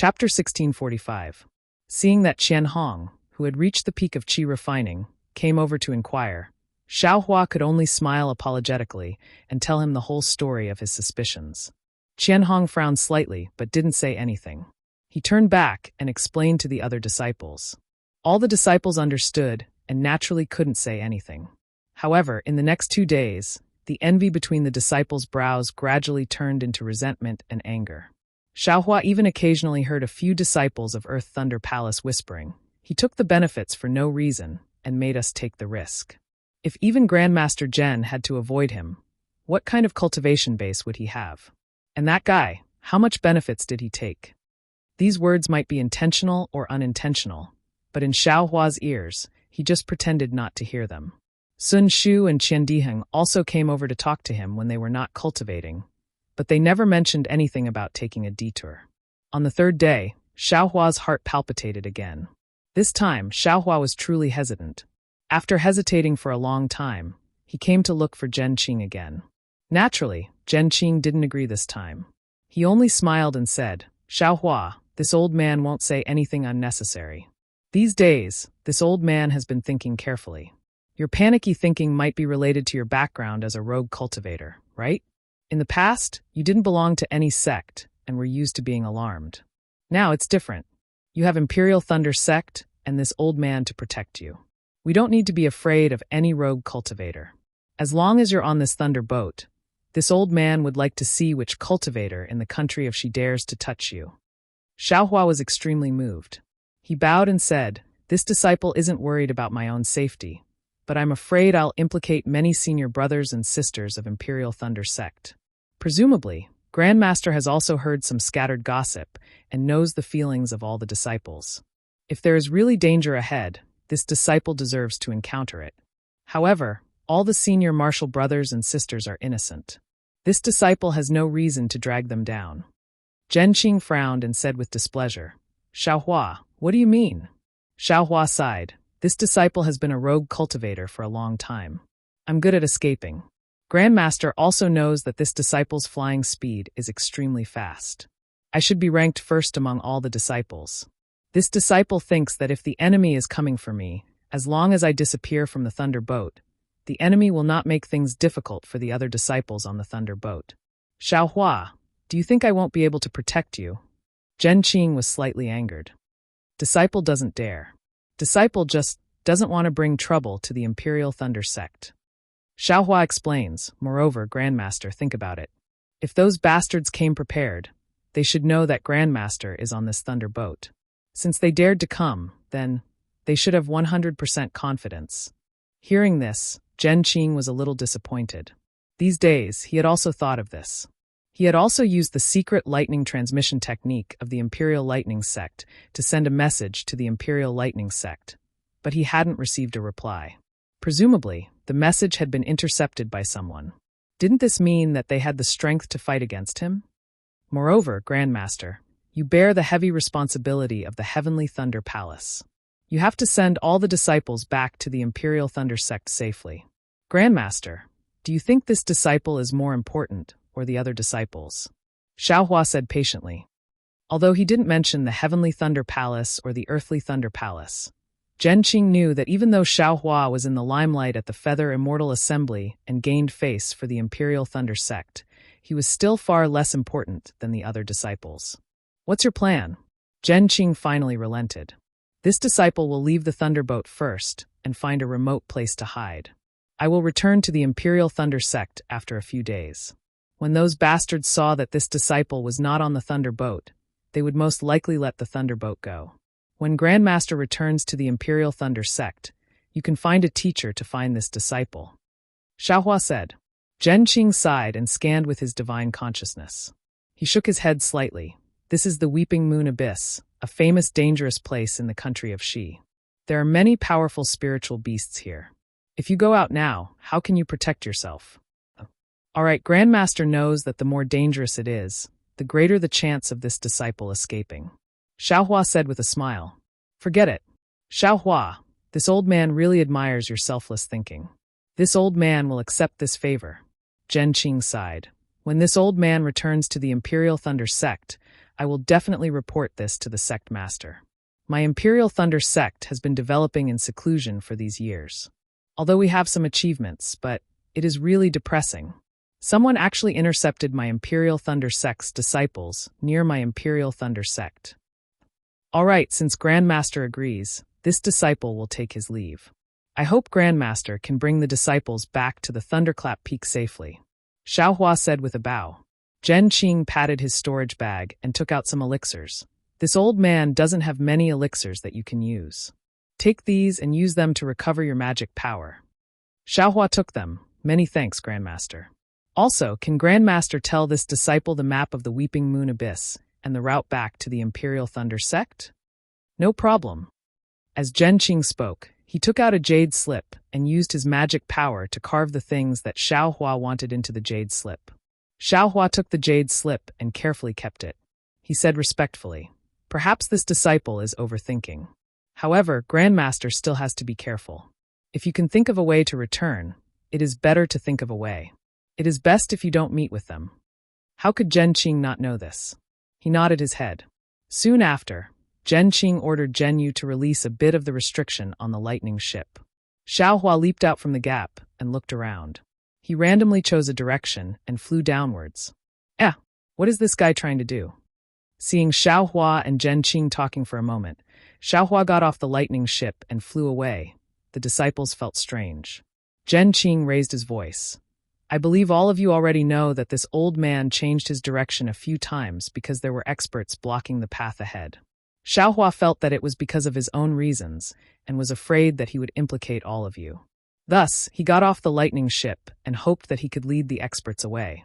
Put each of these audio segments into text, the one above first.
Chapter 1645. Seeing that Qian Hong, who had reached the peak of qi refining, came over to inquire, Xiao Hua could only smile apologetically and tell him the whole story of his suspicions. Qian Hong frowned slightly but didn't say anything. He turned back and explained to the other disciples. All the disciples understood and naturally couldn't say anything. However, in the next 2 days, the envy between the disciples' brows gradually turned into resentment and anger. Xiao Hua even occasionally heard a few disciples of Earth Thunder Palace whispering, "He took the benefits for no reason and made us take the risk." If even Grandmaster Zhen had to avoid him, what kind of cultivation base would he have? And that guy, how much benefits did he take? These words might be intentional or unintentional, but in Xiao Hua's ears, he just pretended not to hear them. Sun Shu and Qian Diheng also came over to talk to him when they were not cultivating, but they never mentioned anything about taking a detour. On the 3rd day, Xiao Hua's heart palpitated again. This time, Xiao Hua was truly hesitant. After hesitating for a long time, he came to look for Zhen Qing again. Naturally, Zhen Qing didn't agree this time. He only smiled and said, "Xiao Hua, this old man won't say anything unnecessary. These days, this old man has been thinking carefully. Your panicky thinking might be related to your background as a rogue cultivator, right? In the past, you didn't belong to any sect and were used to being alarmed. Now it's different. You have Imperial Thunder Sect and this old man to protect you. We don't need to be afraid of any rogue cultivator. As long as you're on this thunder boat, this old man would like to see which cultivator in the country if she dares to touch you." Xiao Hua was extremely moved. He bowed and said, "This disciple isn't worried about my own safety, but I'm afraid I'll implicate many senior brothers and sisters of Imperial Thunder Sect. Presumably, Grandmaster has also heard some scattered gossip and knows the feelings of all the disciples. If there is really danger ahead, this disciple deserves to encounter it. However, all the senior martial brothers and sisters are innocent. This disciple has no reason to drag them down." Zhen Qing frowned and said with displeasure, "Xiao Hua, what do you mean?" Xiao Hua sighed. "This disciple has been a rogue cultivator for a long time. I'm good at escaping. Grandmaster also knows that this disciple's flying speed is extremely fast. I should be ranked first among all the disciples. This disciple thinks that if the enemy is coming for me, as long as I disappear from the thunder boat, the enemy will not make things difficult for the other disciples on the thunder boat. Xiao Hua, do you think I won't be able to protect you?" Zhen Qing was slightly angered. Disciple doesn't dare. Disciple just doesn't want to bring trouble to the Imperial Thunder Sect. Xiao Hua explains, "Moreover, Grandmaster, think about it. If those bastards came prepared, they should know that Grandmaster is on this thunder boat. Since they dared to come, then they should have 100% confidence." Hearing this, Zhen Qing was a little disappointed. These days, he had also thought of this. He had also used the secret lightning transmission technique of the Imperial Lightning Sect to send a message to the Imperial Lightning Sect, but he hadn't received a reply. Presumably, the message had been intercepted by someone. Didn't this mean that they had the strength to fight against him? Moreover, Grandmaster, you bear the heavy responsibility of the Heavenly Thunder Palace. You have to send all the disciples back to the Imperial Thunder Sect safely. Grandmaster, do you think this disciple is more important or the other disciples?" Xiao Hua said patiently. Although he didn't mention the Heavenly Thunder Palace or the Earthly Thunder Palace, Zhen Qing knew that even though Xiao Hua was in the limelight at the Feather Immortal Assembly and gained face for the Imperial Thunder Sect, he was still far less important than the other disciples. "What's your plan?" Zhen Qing finally relented. "This disciple will leave the Thunderboat first and find a remote place to hide. I will return to the Imperial Thunder Sect after a few days. When those bastards saw that this disciple was not on the Thunderboat, they would most likely let the Thunderboat go. When Grandmaster returns to the Imperial Thunder Sect, you can find a teacher to find this disciple." Xiao Hua said. Zhen Qing sighed and scanned with his divine consciousness. He shook his head slightly. "This is the Weeping Moon Abyss, a famous dangerous place in the country of Xi. There are many powerful spiritual beasts here. If you go out now, how can you protect yourself?" "All right, Grandmaster knows that the more dangerous it is, the greater the chance of this disciple escaping." Xiao Hua said with a smile. "Forget it. Xiao Hua, this old man really admires your selfless thinking. This old man will accept this favor." Zhen Qing sighed. "When this old man returns to the Imperial Thunder Sect, I will definitely report this to the sect master. My Imperial Thunder sect has been developing in seclusion for these years. Although we have some achievements, but it is really depressing. Someone actually intercepted my Imperial Thunder sect's disciples near my Imperial Thunder sect. All right, since Grandmaster agrees, this disciple will take his leave. I hope Grandmaster can bring the disciples back to the Thunderclap Peak safely. Xiaohua said with a bow. Zhen Qing patted his storage bag and took out some elixirs. This old man doesn't have many elixirs that you can use. Take these and use them to recover your magic power. Xiaohua took them. Many thanks, Grandmaster. Also, can Grandmaster tell this disciple the map of the Weeping Moon Abyss and the route back to the Imperial Thunder sect? No problem. As Zhen Qing spoke, he took out a jade slip and used his magic power to carve the things that Xiaohua wanted into the jade slip. Xiaohua took the jade slip and carefully kept it. He said respectfully, "Perhaps this disciple is overthinking. However, Grandmaster still has to be careful. If you can think of a way to return, it is better to think of a way. It is best if you don't meet with them." How could Zhen Qing not know this? He nodded his head. Soon after, Zhen Qing ordered Zhen Yu to release a bit of the restriction on the lightning ship. Xiaohua leaped out from the gap and looked around. He randomly chose a direction and flew downwards. What is this guy trying to do? Seeing Xiaohua and Zhen Qing talking for a moment, Xiaohua got off the lightning ship and flew away. The disciples felt strange. Zhen Qing raised his voice. "I believe all of you already know that this old man changed his direction a few times because there were experts blocking the path ahead." Xiaohua felt that it was because of his own reasons and was afraid that he would implicate all of you. Thus, he got off the lightning ship and hoped that he could lead the experts away.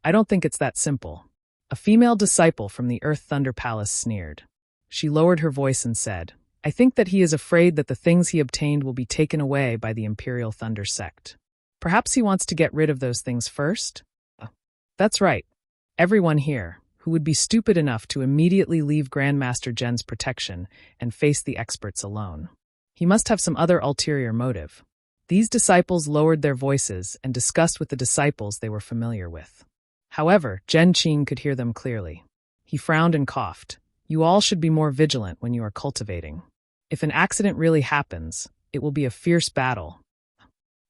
I don't think it's that simple." A female disciple from the Earth Thunder Palace sneered. She lowered her voice and said, "I think that he is afraid that the things he obtained will be taken away by the Imperial Thunder sect. Perhaps he wants to get rid of those things first?" That's right. Everyone here, who would be stupid enough to immediately leave Grandmaster Zhen's protection and face the experts alone. He must have some other ulterior motive. These disciples lowered their voices and discussed with the disciples they were familiar with. However, Zhen Qing could hear them clearly. He frowned and coughed. "You all should be more vigilant when you are cultivating. If an accident really happens, it will be a fierce battle."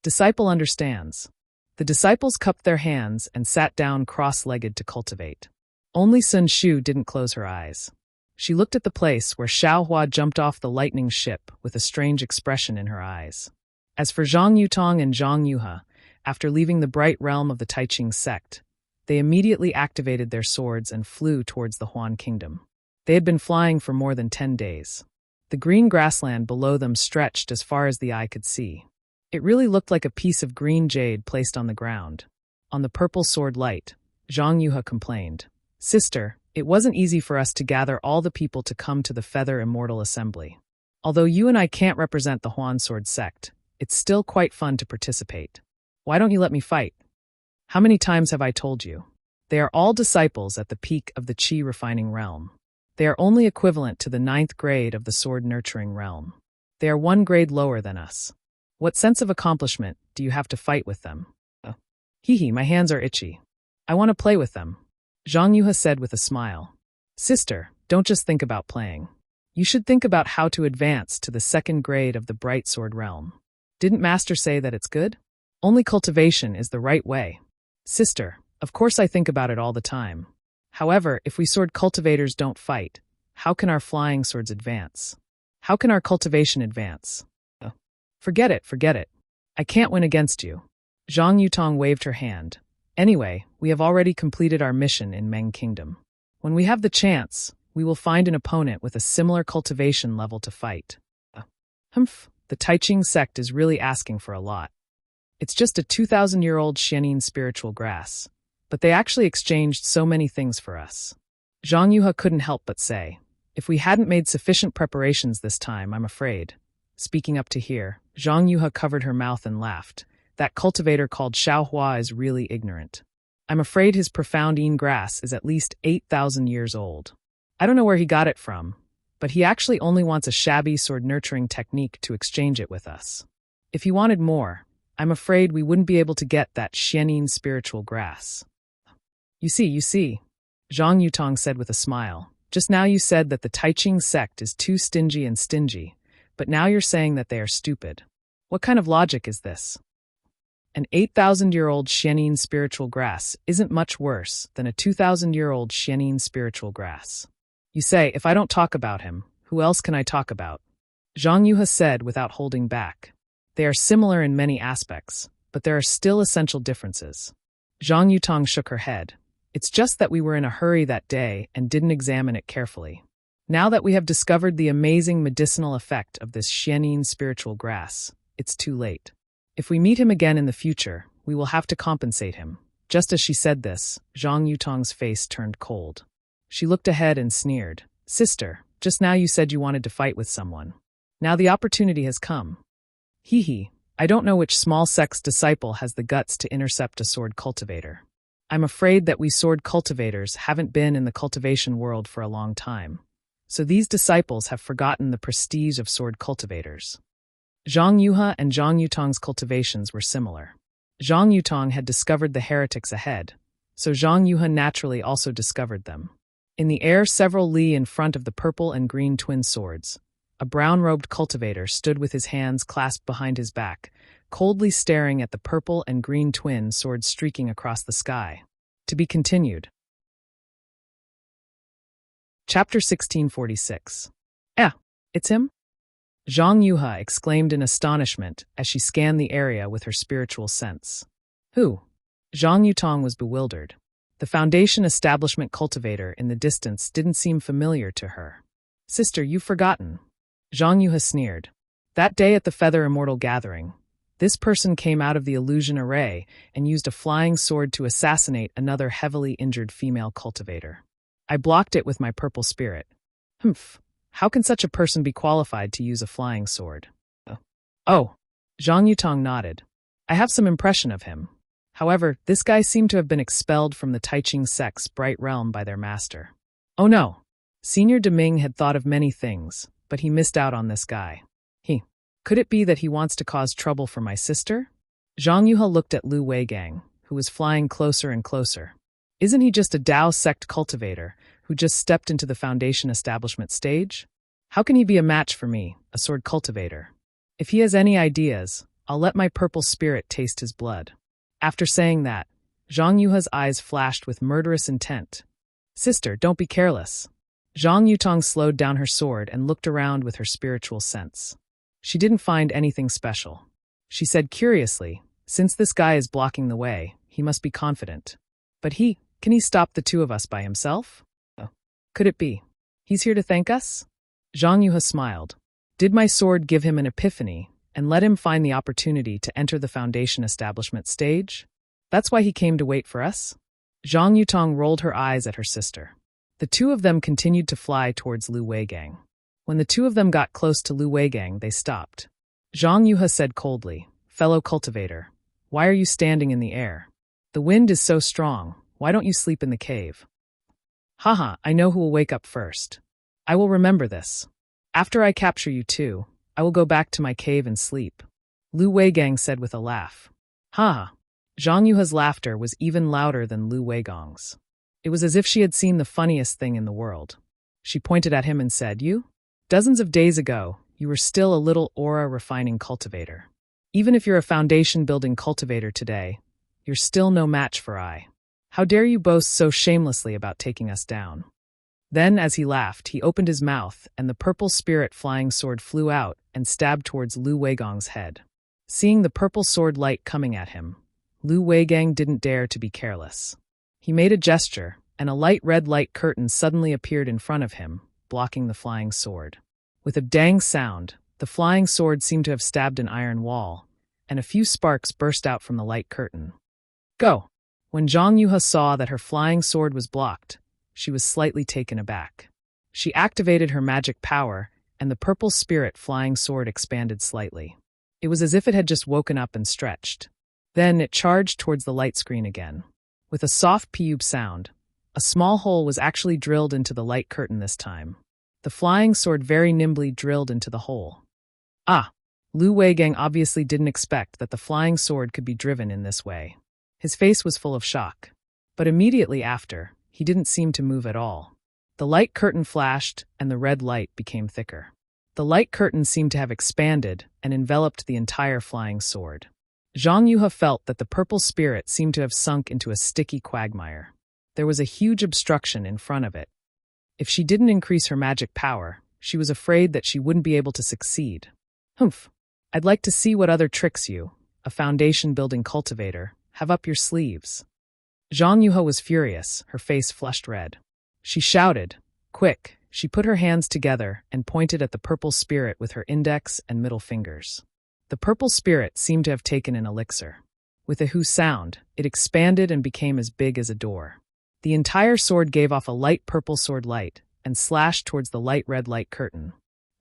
Disciple understands. The disciples cupped their hands and sat down cross-legged to cultivate. Only Sun Shu didn't close her eyes. She looked at the place where Xiaohua jumped off the lightning ship with a strange expression in her eyes. As for Zhang Yutong and Zhang Yuhe, after leaving the bright realm of the Taiqing sect, they immediately activated their swords and flew towards the Huan Kingdom. They had been flying for more than 10 days. The green grassland below them stretched as far as the eye could see. It really looked like a piece of green jade placed on the ground. On the purple sword light, Zhang Yuhe complained, "Sister, it wasn't easy for us to gather all the people to come to the Feather Immortal Assembly. Although you and I can't represent the Huan Sword sect, it's still quite fun to participate. Why don't you let me fight? How many times have I told you? They are all disciples at the peak of the Qi refining realm. They are only equivalent to the 9th grade of the sword nurturing realm. They are 1 grade lower than us. What sense of accomplishment do you have to fight with them?" "Hee, my hands are itchy. I want to play with them," Zhang Yuhe said with a smile. "Sister, don't just think about playing. You should think about how to advance to the 2nd grade of the Bright Sword realm. Didn't Master say that it's good? Only cultivation is the right way." "Sister, of course I think about it all the time. However, if we sword cultivators don't fight, how can our flying swords advance? How can our cultivation advance?" Forget it. I can't win against you." Zhang Yutong waved her hand. "Anyway, we have already completed our mission in Meng Kingdom. When we have the chance, we will find an opponent with a similar cultivation level to fight." The Taiqing sect is really asking for a lot. It's just a 2,000-year-old Xianin spiritual grass, but they actually exchanged so many things for us. Zhang Yuhe couldn't help but say, "If we hadn't made sufficient preparations this time, I'm afraid." Speaking up to here, Zhang Yuhe covered her mouth and laughed. "That cultivator called Xiaohua is really ignorant. I'm afraid his profound Yin grass is at least 8,000 years old. I don't know where he got it from, but he actually only wants a shabby sword nurturing technique to exchange it with us. If he wanted more, I'm afraid we wouldn't be able to get that Xianin spiritual grass." You see, Zhang Yutong said with a smile. Just now you said that the Taiching sect is too stingy and stingy, but now you're saying that they are stupid. What kind of logic is this? An 8,000-year-old Xianin spiritual grass isn't much worse than a 2,000-year-old Xianin spiritual grass. You say, if I don't talk about him, who else can I talk about? Zhang Yuhe said without holding back. They are similar in many aspects, but there are still essential differences. Zhang Yutong shook her head. It's just that we were in a hurry that day and didn't examine it carefully. Now that we have discovered the amazing medicinal effect of this Xianin spiritual grass, it's too late. If we meet him again in the future, we will have to compensate him. Just as she said this, Zhang Yutong's face turned cold. She looked ahead and sneered. Sister, just now you said you wanted to fight with someone. Now the opportunity has come. Hee, I don't know which small sect's disciple has the guts to intercept a sword cultivator. I'm afraid that we sword cultivators haven't been in the cultivation world for a long time. So these disciples have forgotten the prestige of sword cultivators. Zhang Yuhe and Zhang Yutong's cultivations were similar. Zhang Yutong had discovered the heretics ahead, so Zhang Yuhe naturally also discovered them. In the air several li in front of the purple and green twin swords, a brown-robed cultivator stood with his hands clasped behind his back, coldly staring at the purple and green twin swords streaking across the sky. To be continued. Chapter 1646. It's him? Zhang Yuhe exclaimed in astonishment as she scanned the area with her spiritual sense. Who? Zhang Yutong was bewildered. The Foundation establishment cultivator in the distance didn't seem familiar to her. Sister, you've forgotten. Zhang Yuhe sneered. That day at the Feather Immortal Gathering, this person came out of the illusion array and used a flying sword to assassinate another heavily injured female cultivator. I blocked it with my purple spirit. How can such a person be qualified to use a flying sword? Oh, Zhang Yutong nodded. I have some impression of him. However, this guy seemed to have been expelled from the Taiching sect's bright realm by their master. Oh no! Senior Deming had thought of many things, but he missed out on this guy. Could it be that he wants to cause trouble for my sister? Zhang Yuhe looked at Lu Weigang, who was flying closer and closer. Isn't he just a Dao sect cultivator who just stepped into the Foundation establishment stage? How can he be a match for me, a sword cultivator? If he has any ideas, I'll let my purple spirit taste his blood. After saying that, Zhang Yuhe's eyes flashed with murderous intent. Sister, don't be careless. Zhang Yutong slowed down her sword and looked around with her spiritual sense. She didn't find anything special. She said curiously, since this guy is blocking the way, he must be confident. But can he stop the two of us by himself? Could it be? He's here to thank us? Zhang Yuhe smiled. Did my sword give him an epiphany and let him find the opportunity to enter the Foundation establishment stage? That's why he came to wait for us? Zhang Yutong rolled her eyes at her sister. The two of them continued to fly towards Lu Weigang. When the two of them got close to Lu Weigang, they stopped. Zhang Yuhe said coldly, Fellow cultivator, why are you standing in the air? The wind is so strong, why don't you sleep in the cave? Haha, I know who will wake up first. I will remember this. After I capture you two, I will go back to my cave and sleep. Lu Weigang said with a laugh. Haha. Zhang Yuhe's laughter was even louder than Lu Weigang's. It was as if she had seen the funniest thing in the world. She pointed at him and said, You? Dozens of days ago, you were still a little aura-refining cultivator. Even if you're a foundation-building cultivator today, you're still no match for I. How dare you boast so shamelessly about taking us down? Then, as he laughed, he opened his mouth, and the purple spirit flying sword flew out and stabbed towards Lu Weigang's head. Seeing the purple sword light coming at him, Lu Weigang didn't dare to be careless. He made a gesture, and a light red light curtain suddenly appeared in front of him, blocking the flying sword. With a dang sound, the flying sword seemed to have stabbed an iron wall, and a few sparks burst out from the light curtain. Go! When Zhang Yuhe saw that her flying sword was blocked, she was slightly taken aback. She activated her magic power, and the purple spirit flying sword expanded slightly. It was as if it had just woken up and stretched. Then it charged towards the light screen again. With a soft pube sound, a small hole was actually drilled into the light curtain this time. The flying sword very nimbly drilled into the hole. Lu Weigang obviously didn't expect that the flying sword could be driven in this way. His face was full of shock. But immediately after, he didn't seem to move at all. The light curtain flashed, and the red light became thicker. The light curtain seemed to have expanded and enveloped the entire flying sword. Zhang Yuhe felt that the purple spirit seemed to have sunk into a sticky quagmire. There was a huge obstruction in front of it. If she didn't increase her magic power, she was afraid that she wouldn't be able to succeed. Humph! I'd like to see what other tricks you, a foundation-building cultivator, have up your sleeves. Zhang Yuhe was furious, her face flushed red. She shouted, "Quick!" She put her hands together and pointed at the purple spirit with her index and middle fingers. The purple spirit seemed to have taken an elixir. With a hoo sound, it expanded and became as big as a door. The entire sword gave off a light purple sword light and slashed towards the light red light curtain.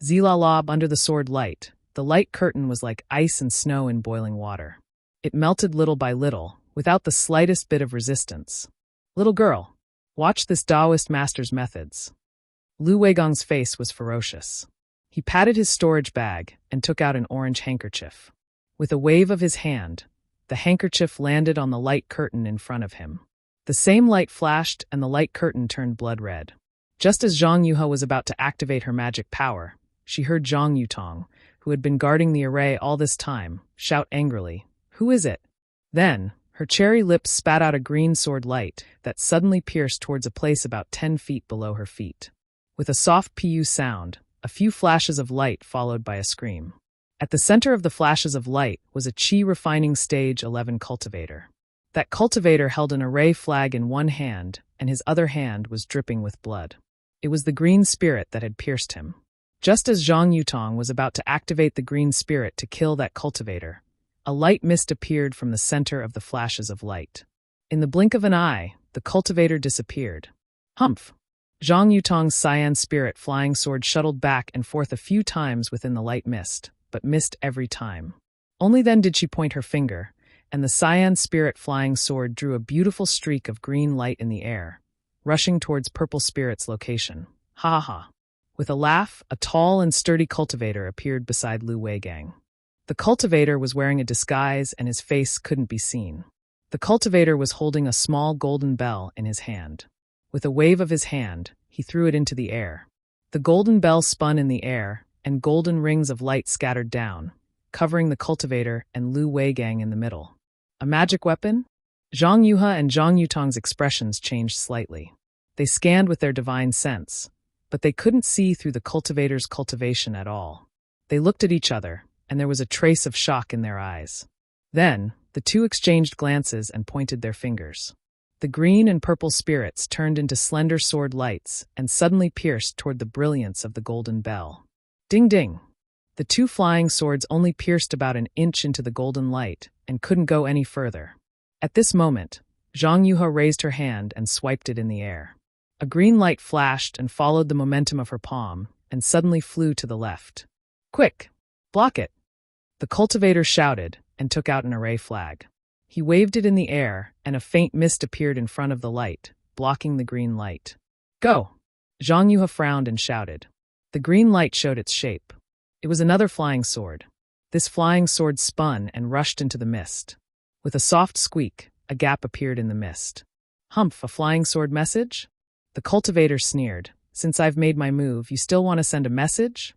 Zilalob under the sword light, the light curtain was like ice and snow in boiling water. It melted little by little, without the slightest bit of resistance. "Little girl, watch this Taoist master's methods." Lu Weigong's face was ferocious. He patted his storage bag and took out an orange handkerchief. With a wave of his hand, the handkerchief landed on the light curtain in front of him. The same light flashed and the light curtain turned blood red. Just as Zhang Yuhe was about to activate her magic power, she heard Zhang Yutong, who had been guarding the array all this time, shout angrily, "Who is it?" Then, her cherry lips spat out a green sword light that suddenly pierced towards a place about 10 feet below her feet. With a soft pu sound, a few flashes of light followed by a scream. At the center of the flashes of light was a Qi Refining Stage 11 cultivator. That cultivator held an array flag in one hand, and his other hand was dripping with blood. It was the green spirit that had pierced him. Just as Zhang Yutong was about to activate the green spirit to kill that cultivator, a light mist appeared from the center of the flashes of light. In the blink of an eye, the cultivator disappeared. Humph! Zhang Yutong's cyan spirit flying sword shuttled back and forth a few times within the light mist, but missed every time. Only then did she point her finger, and the cyan spirit flying sword drew a beautiful streak of green light in the air, rushing towards purple spirit's location. Ha ha! With a laugh, a tall and sturdy cultivator appeared beside Lu Weigang. The cultivator was wearing a disguise and his face couldn't be seen. The cultivator was holding a small golden bell in his hand. With a wave of his hand, he threw it into the air. The golden bell spun in the air, and golden rings of light scattered down, covering the cultivator and Lu Weigang in the middle. A magic weapon? Zhang Yuhe and Zhang Yutong's expressions changed slightly. They scanned with their divine sense, but they couldn't see through the cultivator's cultivation at all. They looked at each other, and there was a trace of shock in their eyes. Then, the two exchanged glances and pointed their fingers. The green and purple spirits turned into slender sword lights and suddenly pierced toward the brilliance of the golden bell. Ding ding! The two flying swords only pierced about an inch into the golden light and couldn't go any further. At this moment, Zhang Yuhe raised her hand and swiped it in the air. A green light flashed and followed the momentum of her palm and suddenly flew to the left. "Quick! Block it!" The cultivator shouted and took out an array flag. He waved it in the air, and a faint mist appeared in front of the light, blocking the green light. "Go!" Zhang Yuhe frowned and shouted. The green light showed its shape. It was another flying sword. This flying sword spun and rushed into the mist. With a soft squeak, a gap appeared in the mist. "Humph, a flying sword message?" The cultivator sneered. "Since I've made my move, you still want to send a message?"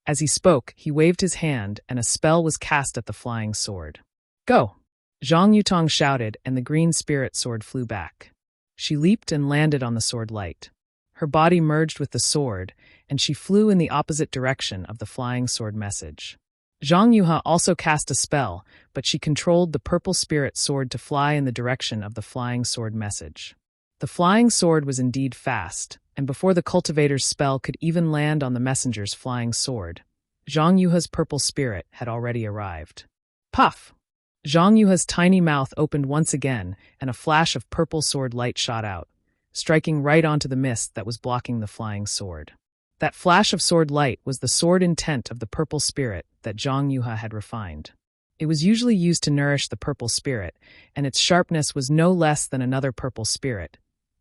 As he spoke, he waved his hand, and a spell was cast at the flying sword. "Go!" Zhang Yutong shouted, and the green spirit sword flew back. She leaped and landed on the sword light. Her body merged with the sword, and she flew in the opposite direction of the flying sword message. Zhang Yuhe also cast a spell, but she controlled the purple spirit sword to fly in the direction of the flying sword message. The flying sword was indeed fast, and before the cultivator's spell could even land on the messenger's flying sword, Zhang Yuhe's purple spirit had already arrived. Puff! Zhang Yuhe's tiny mouth opened once again, and a flash of purple sword light shot out, striking right onto the mist that was blocking the flying sword. That flash of sword light was the sword intent of the purple spirit that Zhang Yuhe had refined. It was usually used to nourish the purple spirit, and its sharpness was no less than another purple spirit,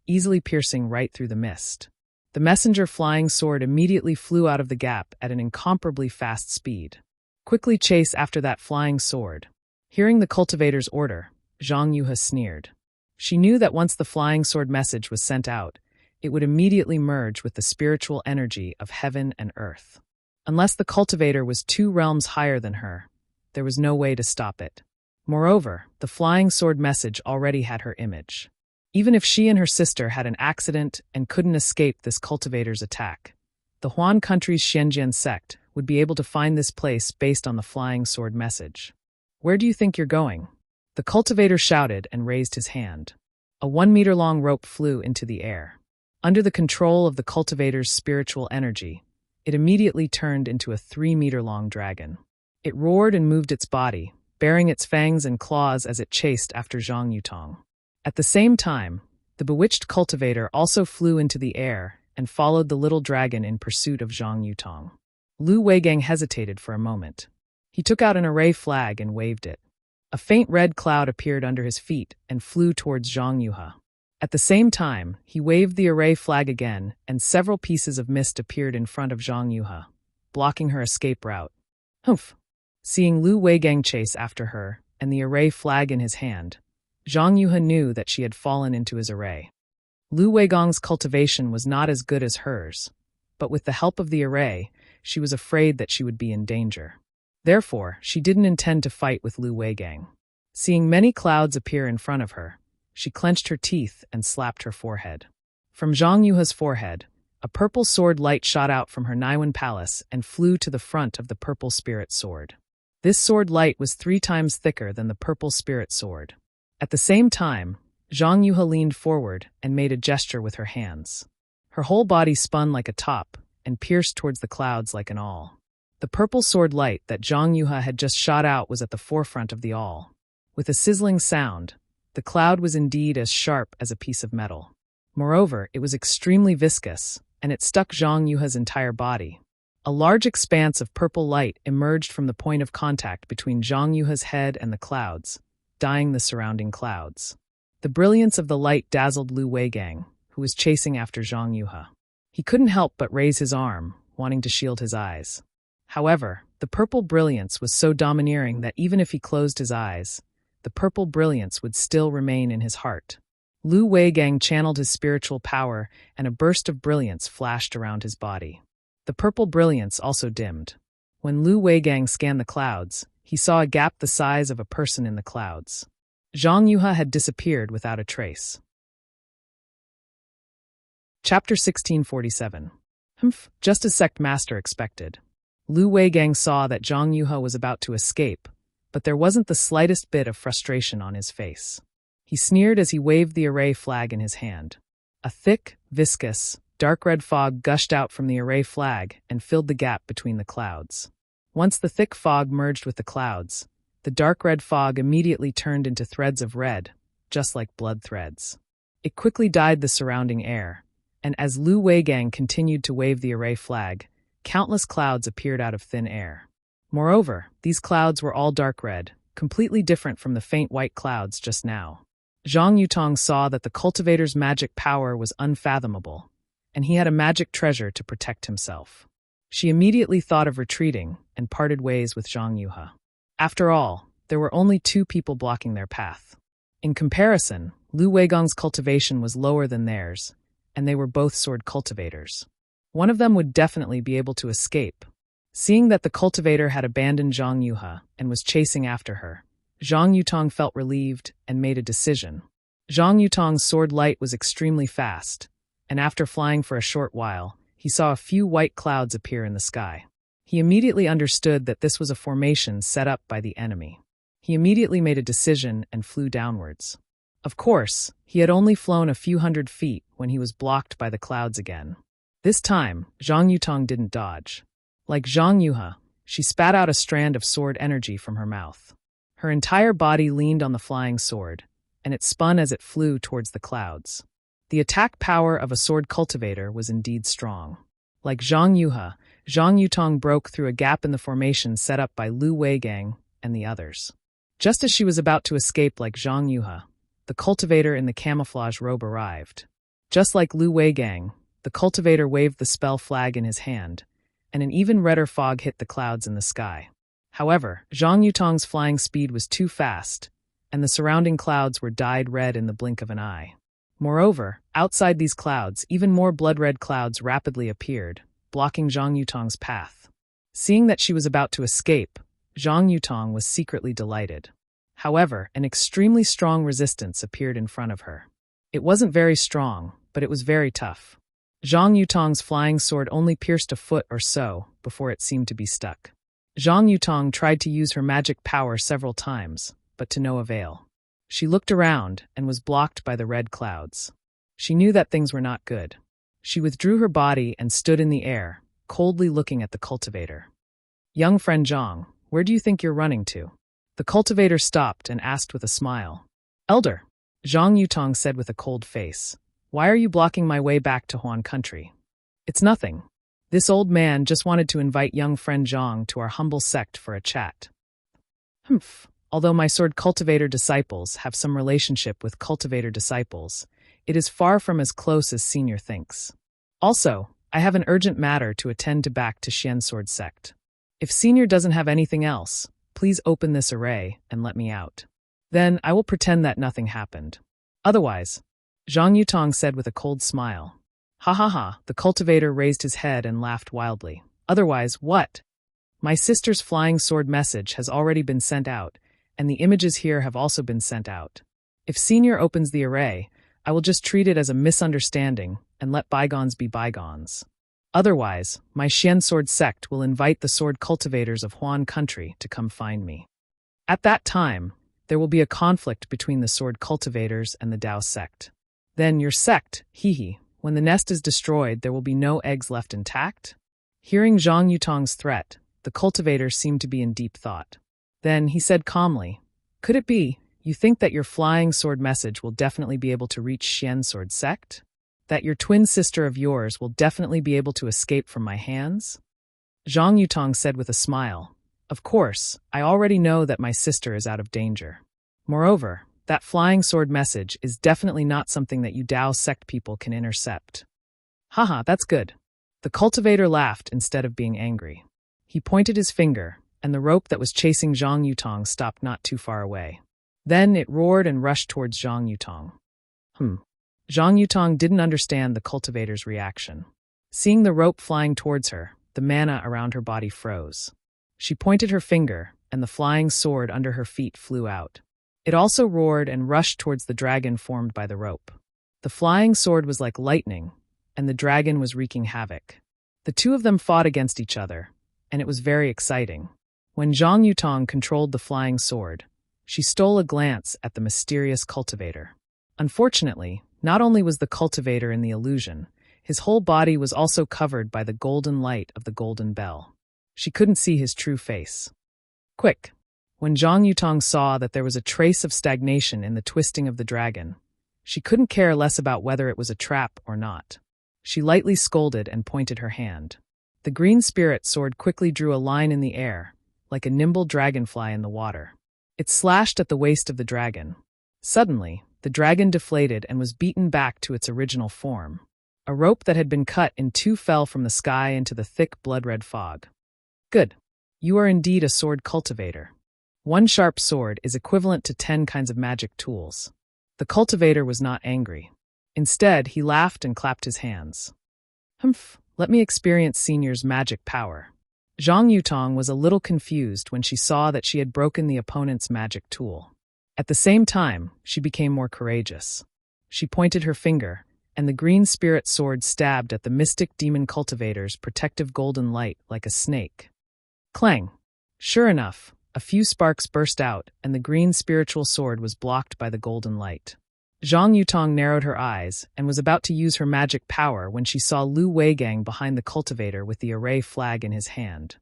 easily piercing right through the mist. The messenger flying sword immediately flew out of the gap at an incomparably fast speed. Quickly chase after that flying sword. Hearing the cultivator's order, Zhang Yuhe sneered. She knew that once the flying sword message was sent out, it would immediately merge with the spiritual energy of heaven and earth. Unless the cultivator was 2 realms higher than her, there was no way to stop it. Moreover, the flying sword message already had her image. Even if she and her sister had an accident and couldn't escape this cultivator's attack, the Huan country's Xianjian sect would be able to find this place based on the flying sword message. "Where do you think you're going?" The cultivator shouted and raised his hand. A 1-meter-long rope flew into the air. Under the control of the cultivator's spiritual energy, it immediately turned into a 3-meter-long dragon. It roared and moved its body, baring its fangs and claws as it chased after Zhang Yutong. At the same time, the bewitched cultivator also flew into the air and followed the little dragon in pursuit of Zhang Yutong. Lu Weigang hesitated for a moment. He took out an array flag and waved it. A faint red cloud appeared under his feet and flew towards Zhang Yuhe. At the same time, he waved the array flag again, and several pieces of mist appeared in front of Zhang Yuhe, blocking her escape route. Humph! Seeing Lu Weigang chase after her, and the array flag in his hand, Zhang Yuhe knew that she had fallen into his array. Lu Weigang's cultivation was not as good as hers, but with the help of the array, she was afraid that she would be in danger. Therefore, she didn't intend to fight with Lu Weigang. Seeing many clouds appear in front of her, she clenched her teeth and slapped her forehead. From Zhang Yuhe's forehead, a purple sword light shot out from her Naiwan palace and flew to the front of the purple spirit sword. This sword light was 3 times thicker than the purple spirit sword. At the same time, Zhang Yuhe leaned forward and made a gesture with her hands. Her whole body spun like a top and pierced towards the clouds like an awl. The purple sword light that Zhang Yuhe had just shot out was at the forefront of the awl. With a sizzling sound, the cloud was indeed as sharp as a piece of metal. Moreover, it was extremely viscous, and it stuck Zhang Yuhe's entire body. A large expanse of purple light emerged from the point of contact between Zhang Yuhe's head and the clouds, dyeing the surrounding clouds. The brilliance of the light dazzled Lu Weigang, who was chasing after Zhang Yuhe. He couldn't help but raise his arm, wanting to shield his eyes. However, the purple brilliance was so domineering that even if he closed his eyes, the purple brilliance would still remain in his heart. Lu Weigang channeled his spiritual power, and a burst of brilliance flashed around his body. The purple brilliance also dimmed. When Lu Weigang scanned the clouds, he saw a gap the size of a person in the clouds. Zhang Yuhe had disappeared without a trace. Chapter 1647. Humph, just as Sect Master expected. Lu Weigang saw that Zhang Yuhe was about to escape, but there wasn't the slightest bit of frustration on his face. He sneered as he waved the array flag in his hand. A thick, viscous, dark red fog gushed out from the array flag and filled the gap between the clouds. Once the thick fog merged with the clouds, the dark red fog immediately turned into threads of red, just like blood threads. It quickly dyed the surrounding air, and as Lu Weigang continued to wave the array flag, countless clouds appeared out of thin air. Moreover, these clouds were all dark red, completely different from the faint white clouds just now. Zhang Yutong saw that the cultivator's magic power was unfathomable, and he had a magic treasure to protect himself. She immediately thought of retreating and parted ways with Zhang Yuhe. After all, there were only 2 people blocking their path. In comparison, Lu Weigang's cultivation was lower than theirs, and they were both sword cultivators. One of them would definitely be able to escape. Seeing that the cultivator had abandoned Zhang Yuhe and was chasing after her, Zhang Yutong felt relieved and made a decision. Zhang Yutong's sword light was extremely fast, and after flying for a short while, he saw a few white clouds appear in the sky. He immediately understood that this was a formation set up by the enemy. He immediately made a decision and flew downwards. Of course, he had only flown a few hundred feet when he was blocked by the clouds again. This time, Zhang Yutong didn't dodge. Like Zhang Yuhe, she spat out a strand of sword energy from her mouth. Her entire body leaned on the flying sword, and it spun as it flew towards the clouds. The attack power of a sword cultivator was indeed strong. Like Zhang Yuhe, Zhang Yutong broke through a gap in the formation set up by Lu Weigang and the others. Just as she was about to escape like Zhang Yuhe, the cultivator in the camouflage robe arrived. Just like Lu Weigang, the cultivator waved the spell flag in his hand, and an even redder fog hit the clouds in the sky. However, Zhang Yutong's flying speed was too fast, and the surrounding clouds were dyed red in the blink of an eye. Moreover, outside these clouds, even more blood-red clouds rapidly appeared, blocking Zhang Yutong's path. Seeing that she was about to escape, Zhang Yutong was secretly delighted. However, an extremely strong resistance appeared in front of her. It wasn't very strong, but it was very tough. Zhang Yutong's flying sword only pierced a foot or so before it seemed to be stuck. Zhang Yutong tried to use her magic power several times, but to no avail. She looked around and was blocked by the red clouds. She knew that things were not good. She withdrew her body and stood in the air, coldly looking at the cultivator. "Young friend Zhang, where do you think you're running to?" The cultivator stopped and asked with a smile. "Elder," Zhang Yutong said with a cold face, "why are you blocking my way back to Huan country?" "It's nothing. This old man just wanted to invite young friend Zhang to our humble sect for a chat." "Humph. Although my sword cultivator disciples have some relationship with cultivator disciples, it is far from as close as Senior thinks. Also, I have an urgent matter to attend to back to Xian Sword Sect. If Senior doesn't have anything else, please open this array and let me out. Then I will pretend that nothing happened. Otherwise," Zhang Yutong said with a cold smile. "Ha ha ha," the cultivator raised his head and laughed wildly. "Otherwise, what? My sister's flying sword message has already been sent out, and the images here have also been sent out. If Senior opens the array, I will just treat it as a misunderstanding and let bygones be bygones. Otherwise, my Xian Sword Sect will invite the sword cultivators of Huan country to come find me. At that time, there will be a conflict between the sword cultivators and the Dao sect. Then your sect, when the nest is destroyed, there will be no eggs left intact?" Hearing Zhang Yutong's threat, the cultivator seemed to be in deep thought. Then he said calmly, "Could it be, you think that your flying sword message will definitely be able to reach Xian Sword Sect? That your twin sister of yours will definitely be able to escape from my hands?" Zhang Yutong said with a smile, "Of course, I already know that my sister is out of danger. Moreover, that flying sword message is definitely not something that you Dao sect people can intercept." "Haha, that's good." The cultivator laughed instead of being angry. He pointed his finger, and the rope that was chasing Zhang Yutong stopped not too far away. Then it roared and rushed towards Zhang Yutong. Zhang Yutong didn't understand the cultivator's reaction. Seeing the rope flying towards her, the mana around her body froze. She pointed her finger, and the flying sword under her feet flew out. It also roared and rushed towards the dragon formed by the rope. The flying sword was like lightning, and the dragon was wreaking havoc. The two of them fought against each other, and it was very exciting. When Zhang Yutong controlled the flying sword, she stole a glance at the mysterious cultivator. Unfortunately, not only was the cultivator in the illusion, his whole body was also covered by the golden light of the golden bell. She couldn't see his true face. Quick! When Zhang Yutong saw that there was a trace of stagnation in the twisting of the dragon, she couldn't care less about whether it was a trap or not. She lightly scolded and pointed her hand. The green spirit sword quickly drew a line in the air, like a nimble dragonfly in the water. It slashed at the waist of the dragon. Suddenly, the dragon deflated and was beaten back to its original form. A rope that had been cut in two fell from the sky into the thick blood-red fog. "Good. You are indeed a sword cultivator. One sharp sword is equivalent to 10 kinds of magic tools." The cultivator was not angry. Instead, he laughed and clapped his hands. Let me experience Senior's magic power." Zhang Yutong was a little confused when she saw that she had broken the opponent's magic tool. At the same time, she became more courageous. She pointed her finger, and the green spirit sword stabbed at the mystic demon cultivator's protective golden light like a snake. Clang! Sure enough, a few sparks burst out, and the green spiritual sword was blocked by the golden light. Zhang Yutong narrowed her eyes and was about to use her magic power when she saw Lu Weigang behind the cultivator with the array flag in his hand.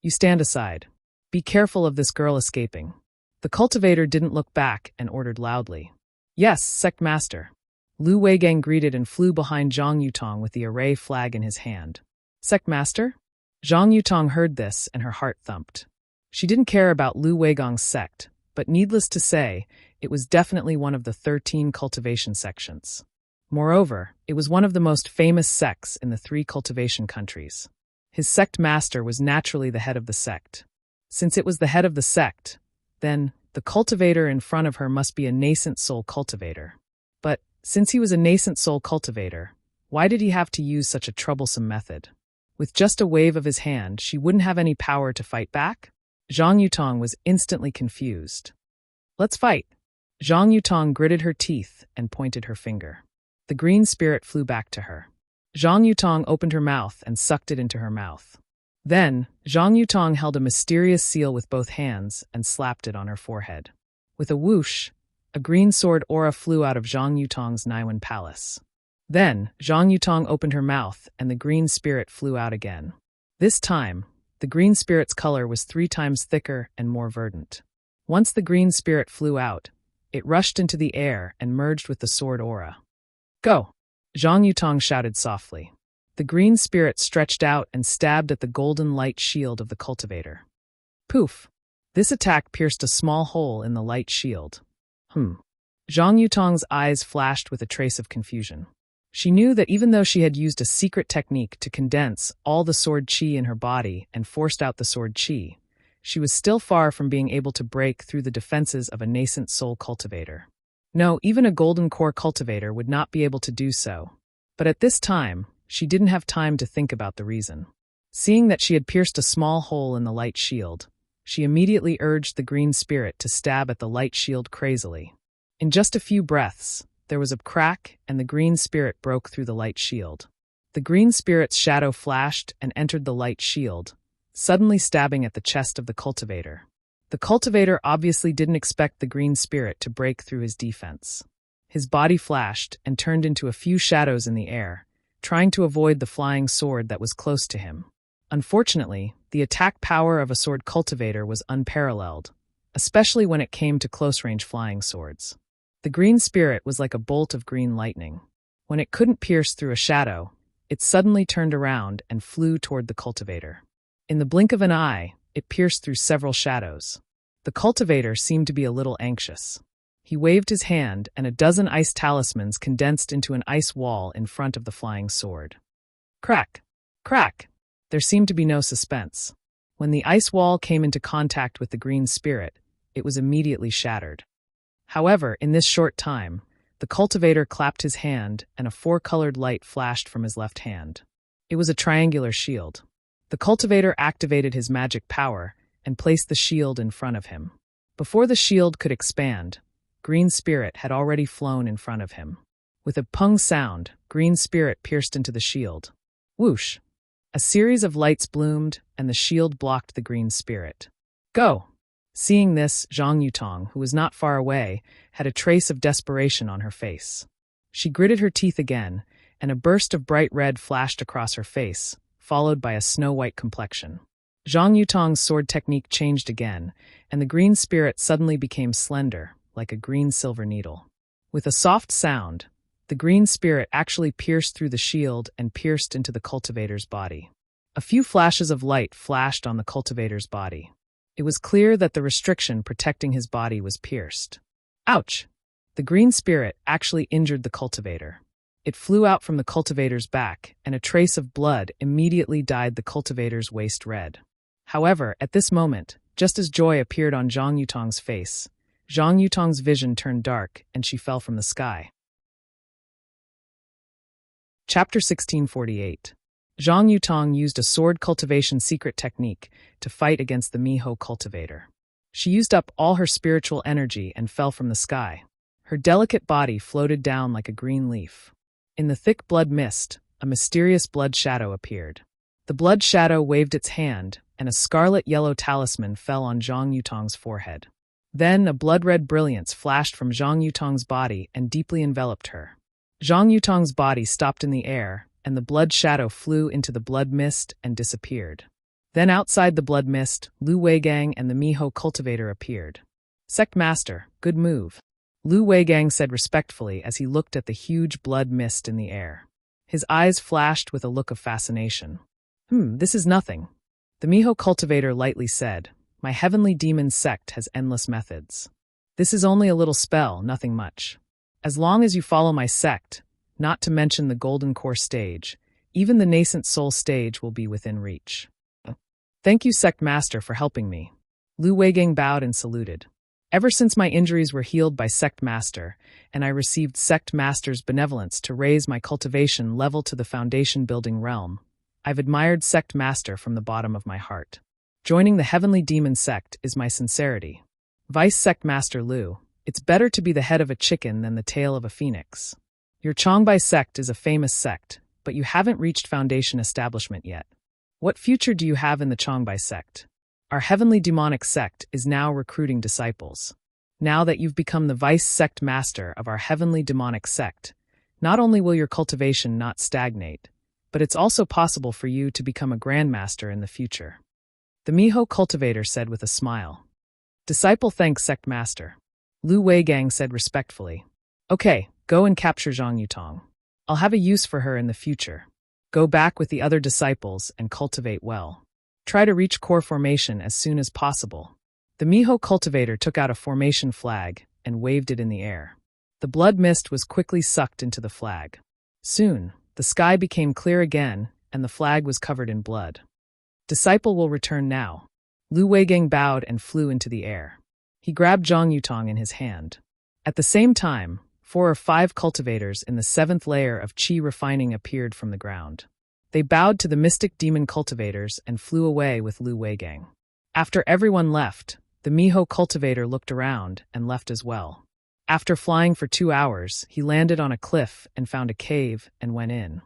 "You stand aside. Be careful of this girl escaping." The cultivator didn't look back and ordered loudly. "Yes, Sect Master." Lu Weigang greeted and flew behind Zhang Yutong with the array flag in his hand. "Sect Master?" Zhang Yutong heard this and her heart thumped. She didn't care about Lu Weigang's sect, but needless to say, it was definitely one of the 13 cultivation sections. Moreover, it was one of the most famous sects in the 3 cultivation countries. His sect master was naturally the head of the sect. Since it was the head of the sect, then The cultivator in front of her must be a nascent soul cultivator. But, since he was a nascent soul cultivator, why did he have to use such a troublesome method? With just a wave of his hand, she wouldn't have any power to fight back? Zhang Yutong was instantly confused. Let's fight. Zhang Yutong gritted her teeth and pointed her finger. The green spirit flew back to her. Zhang Yutong opened her mouth and sucked it into her mouth. Then, Zhang Yutong held a mysterious seal with both hands and slapped it on her forehead. With a whoosh, a green sword aura flew out of Zhang Yutong's Naiwan palace. Then, Zhang Yutong opened her mouth and the green spirit flew out again. This time, the green spirit's color was 3 times thicker and more verdant. Once the green spirit flew out, it rushed into the air and merged with the sword aura. Go! Zhang Yutong shouted softly. The green spirit stretched out and stabbed at the golden light shield of the cultivator. Poof! This attack pierced a small hole in the light shield. Zhang Yutong's eyes flashed with a trace of confusion. She knew that even though she had used a secret technique to condense all the sword qi in her body and forced out the sword qi, she was still far from being able to break through the defenses of a nascent soul cultivator. No, even a golden core cultivator would not be able to do so. But at this time, she didn't have time to think about the reason. Seeing that she had pierced a small hole in the light shield, she immediately urged the green spirit to stab at the light shield crazily. In just a few breaths, there was a crack and the green spirit broke through the light shield. The green spirit's shadow flashed and entered the light shield, suddenly stabbing at the chest of the cultivator. The cultivator obviously didn't expect the green spirit to break through his defense. His body flashed and turned into a few shadows in the air, trying to avoid the flying sword that was close to him. Unfortunately, the attack power of a sword cultivator was unparalleled, especially when it came to close-range flying swords. The green spirit was like a bolt of green lightning. When it couldn't pierce through a shadow, it suddenly turned around and flew toward the cultivator. In the blink of an eye, it pierced through several shadows. The cultivator seemed to be a little anxious. He waved his hand and a dozen ice talismans condensed into an ice wall in front of the flying sword. Crack! Crack! There seemed to be no suspense. When the ice wall came into contact with the green spirit, it was immediately shattered. However, in this short time, the cultivator clapped his hand and a 4-colored light flashed from his left hand. It was a triangular shield. The cultivator activated his magic power and placed the shield in front of him. Before the shield could expand, Green Spirit had already flown in front of him. With a pung sound, Green Spirit pierced into the shield. Whoosh! A series of lights bloomed, and the shield blocked the Green Spirit. Go! Seeing this, Zhang Yutong, who was not far away, had a trace of desperation on her face. She gritted her teeth again, and a burst of bright red flashed across her face, followed by a snow-white complexion. Zhang Yutong's sword technique changed again, and the green spirit suddenly became slender, like a green silver needle. With a soft sound, the green spirit actually pierced through the shield and pierced into the cultivator's body. A few flashes of light flashed on the cultivator's body. It was clear that the restriction protecting his body was pierced. Ouch! The green spirit actually injured the cultivator. It flew out from the cultivator's back, and a trace of blood immediately dyed the cultivator's waist red. However, at this moment, just as joy appeared on Zhang Yutong's face, Zhang Yutong's vision turned dark and she fell from the sky. Chapter 1648. Zhang Yutong used a sword cultivation secret technique to fight against the Miho cultivator. She used up all her spiritual energy and fell from the sky. Her delicate body floated down like a green leaf. In the thick blood mist, a mysterious blood shadow appeared. The blood shadow waved its hand, and a scarlet-yellow talisman fell on Zhang Yutong's forehead. Then a blood-red brilliance flashed from Zhang Yutong's body and deeply enveloped her. Zhang Yutong's body stopped in the air, and the blood shadow flew into the blood mist and disappeared. Then outside the blood mist, Lu Weigang and the Miho cultivator appeared. Sect Master, good move. Lu Weigang said respectfully as he looked at the huge blood mist in the air. His eyes flashed with a look of fascination. This is nothing. The Miho cultivator lightly said, My heavenly demon sect has endless methods. This is only a little spell, nothing much. As long as you follow my sect, not to mention the Golden Core stage, even the Nascent Soul stage will be within reach. Thank you, Sect Master, for helping me. Lu Weigang bowed and saluted. Ever since my injuries were healed by Sect Master, and I received Sect Master's benevolence to raise my cultivation level to the foundation-building realm, I've admired Sect Master from the bottom of my heart. Joining the Heavenly Demon Sect is my sincerity. Vice Sect Master Lu, it's better to be the head of a chicken than the tail of a phoenix. Your Chongbai sect is a famous sect, but you haven't reached foundation establishment yet. What future do you have in the Chongbai sect? Our heavenly demonic sect is now recruiting disciples. Now that you've become the vice sect master of our heavenly demonic sect, not only will your cultivation not stagnate, but it's also possible for you to become a grandmaster in the future. The Miho cultivator said with a smile. Disciple thanks sect master. Lu Weigang said respectfully. Okay, go and capture Zhang Yutong. I'll have a use for her in the future. Go back with the other disciples and cultivate well. Try to reach core formation as soon as possible. The Miho cultivator took out a formation flag and waved it in the air. The blood mist was quickly sucked into the flag. Soon, the sky became clear again and the flag was covered in blood. Disciple will return now. Lu Weigang bowed and flew into the air. He grabbed Zhang Yutong in his hand. At the same time, 4 or 5 cultivators in the 7th layer of Qi refining appeared from the ground. They bowed to the mystic demon cultivators and flew away with Lu Weigang. After everyone left, the Miho cultivator looked around and left as well. After flying for 2 hours, he landed on a cliff and found a cave and went in.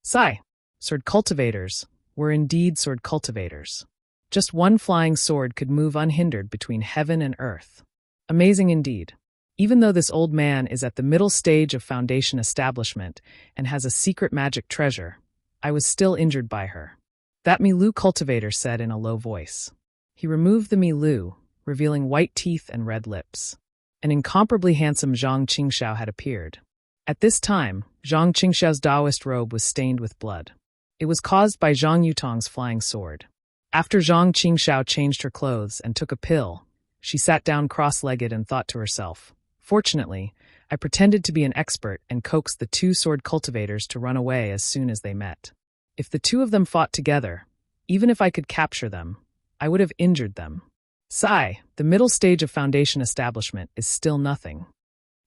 Sai, sword cultivators, were indeed sword cultivators. Just one flying sword could move unhindered between heaven and earth. Amazing indeed. Even though this old man is at the middle stage of foundation establishment and has a secret magic treasure, I was still injured by her. That Milu cultivator said in a low voice. He removed the Milu, revealing white teeth and red lips. An incomparably handsome Zhang Qingxiao had appeared. At this time, Zhang Qingxiao's Taoist robe was stained with blood. It was caused by Zhang Yutong's flying sword. After Zhang Qingxiao changed her clothes and took a pill, she sat down cross-legged and thought to herself, fortunately, I pretended to be an expert and coaxed the 2 sword cultivators to run away as soon as they met. If the 2 of them fought together, even if I could capture them, I would have injured them. Sai, the middle stage of foundation establishment is still nothing.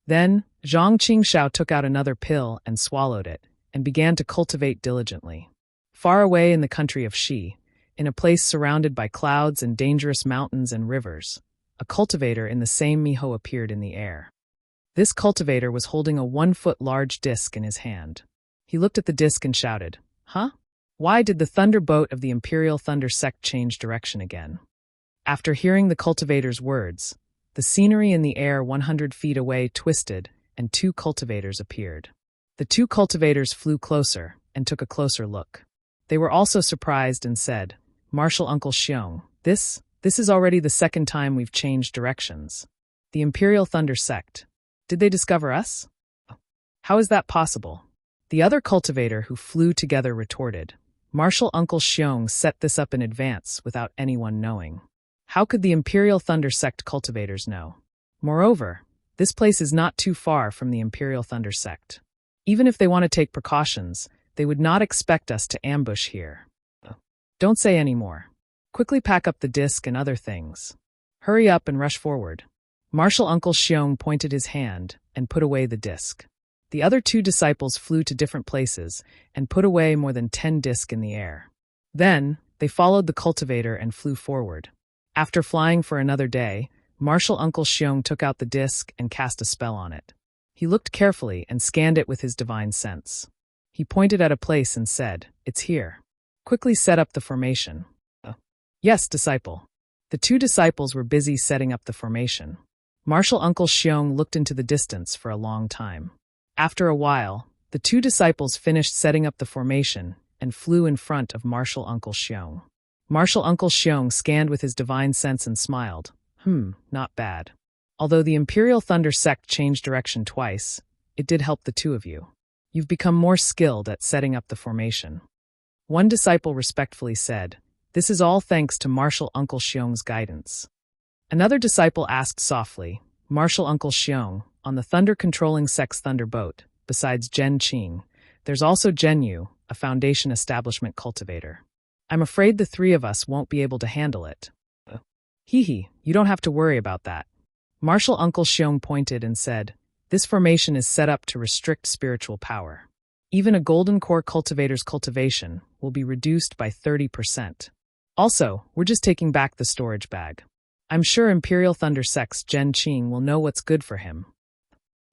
Then, Zhang Qingxiao took out another pill and swallowed it, and began to cultivate diligently. Far away in the country of Shi, in a place surrounded by clouds and dangerous mountains and rivers, a cultivator in the same Miho appeared in the air. This cultivator was holding a 1-foot large disc in his hand. He looked at the disc and shouted, Huh? Why did the thunderbolt of the Imperial Thunder Sect change direction again? After hearing the cultivator's words, the scenery in the air 100 feet away twisted and 2 cultivators appeared. The 2 cultivators flew closer and took a closer look. They were also surprised and said, Martial Uncle Xiong, this is already the 2nd time we've changed directions. The Imperial Thunder Sect. Did they discover us? How is that possible? The other cultivator who flew together retorted, Martial Uncle Xiong set this up in advance without anyone knowing. How could the Imperial Thunder Sect cultivators know? Moreover, this place is not too far from the Imperial Thunder Sect. Even if they want to take precautions, they would not expect us to ambush here. Don't say any more. Quickly pack up the disc and other things. Hurry up and rush forward. Martial Uncle Xiong pointed his hand and put away the disc. The other 2 disciples flew to different places and put away more than 10 discs in the air. Then, they followed the cultivator and flew forward. After flying for another day, Martial Uncle Xiong took out the disc and cast a spell on it. He looked carefully and scanned it with his divine sense. He pointed at a place and said, It's here. Quickly set up the formation. Yes, disciple. The 2 disciples were busy setting up the formation. Martial Uncle Xiong looked into the distance for a long time. After a while, the 2 disciples finished setting up the formation and flew in front of Martial Uncle Xiong. Martial Uncle Xiong scanned with his divine sense and smiled. Not bad. Although the Imperial Thunder Sect changed direction twice, it did help the 2 of you. You've become more skilled at setting up the formation. One disciple respectfully said, This is all thanks to Martial Uncle Xiong's guidance. Another disciple asked softly, Martial Uncle Xiong, on the thunder-controlling Sect's thunderboat, besides Zhen Qing, there's also Zhen Yu, a foundation establishment cultivator. I'm afraid the 3 of us won't be able to handle it. You don't have to worry about that. Martial Uncle Xiong pointed and said, "This formation is set up to restrict spiritual power. Even a golden core cultivator's cultivation will be reduced by 30%. Also, we're just taking back the storage bag. I'm sure Imperial Thunder Sect's Zhen Qing will know what's good for him."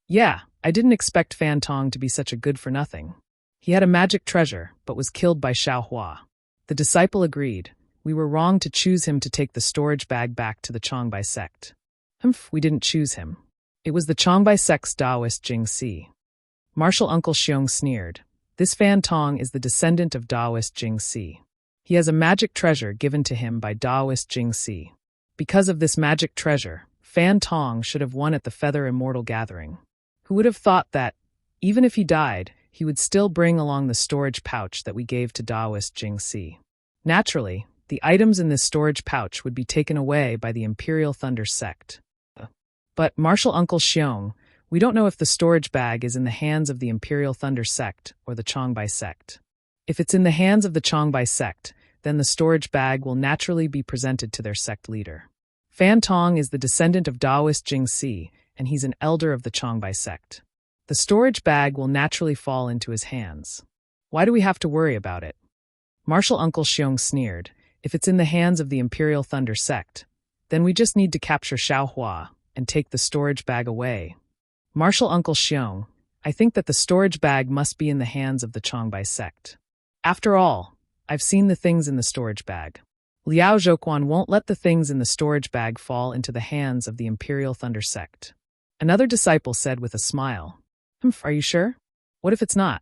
Yeah, I didn't expect Fan Tong to be such a good-for-nothing. He had a magic treasure, but was killed by Xiao Hua. The disciple agreed. We were wrong to choose him to take the storage bag back to the Changbai sect. We didn't choose him. It was the Changbai sect's Taoist Jing Si. Martial Uncle Xiong sneered. This Fan Tong is the descendant of Taoist Jing Si. He has a magic treasure given to him by Taoist Jing Si. Because of this magic treasure, Fan Tong should have won at the Feather Immortal Gathering. Who would have thought that, even if he died, he would still bring along the storage pouch that we gave to Taoist Jing Si. Naturally, the items in this storage pouch would be taken away by the Imperial Thunder Sect. But, Martial Uncle Xiong, we don't know if the storage bag is in the hands of the Imperial Thunder Sect or the Changbai Sect. If it's in the hands of the Changbai Sect, then the storage bag will naturally be presented to their sect leader. Fan Tong is the descendant of Taoist Jing Si, and he's an elder of the Changbai Sect. The storage bag will naturally fall into his hands. Why do we have to worry about it? Martial Uncle Xiong sneered. If it's in the hands of the Imperial Thunder Sect, then we just need to capture Xiao Hua and take the storage bag away. Martial Uncle Xiong, I think that the storage bag must be in the hands of the Changbai Sect. After all, I've seen the things in the storage bag. Liao Zhouquan won't let the things in the storage bag fall into the hands of the Imperial Thunder Sect. Another disciple said with a smile. Are you sure? What if it's not?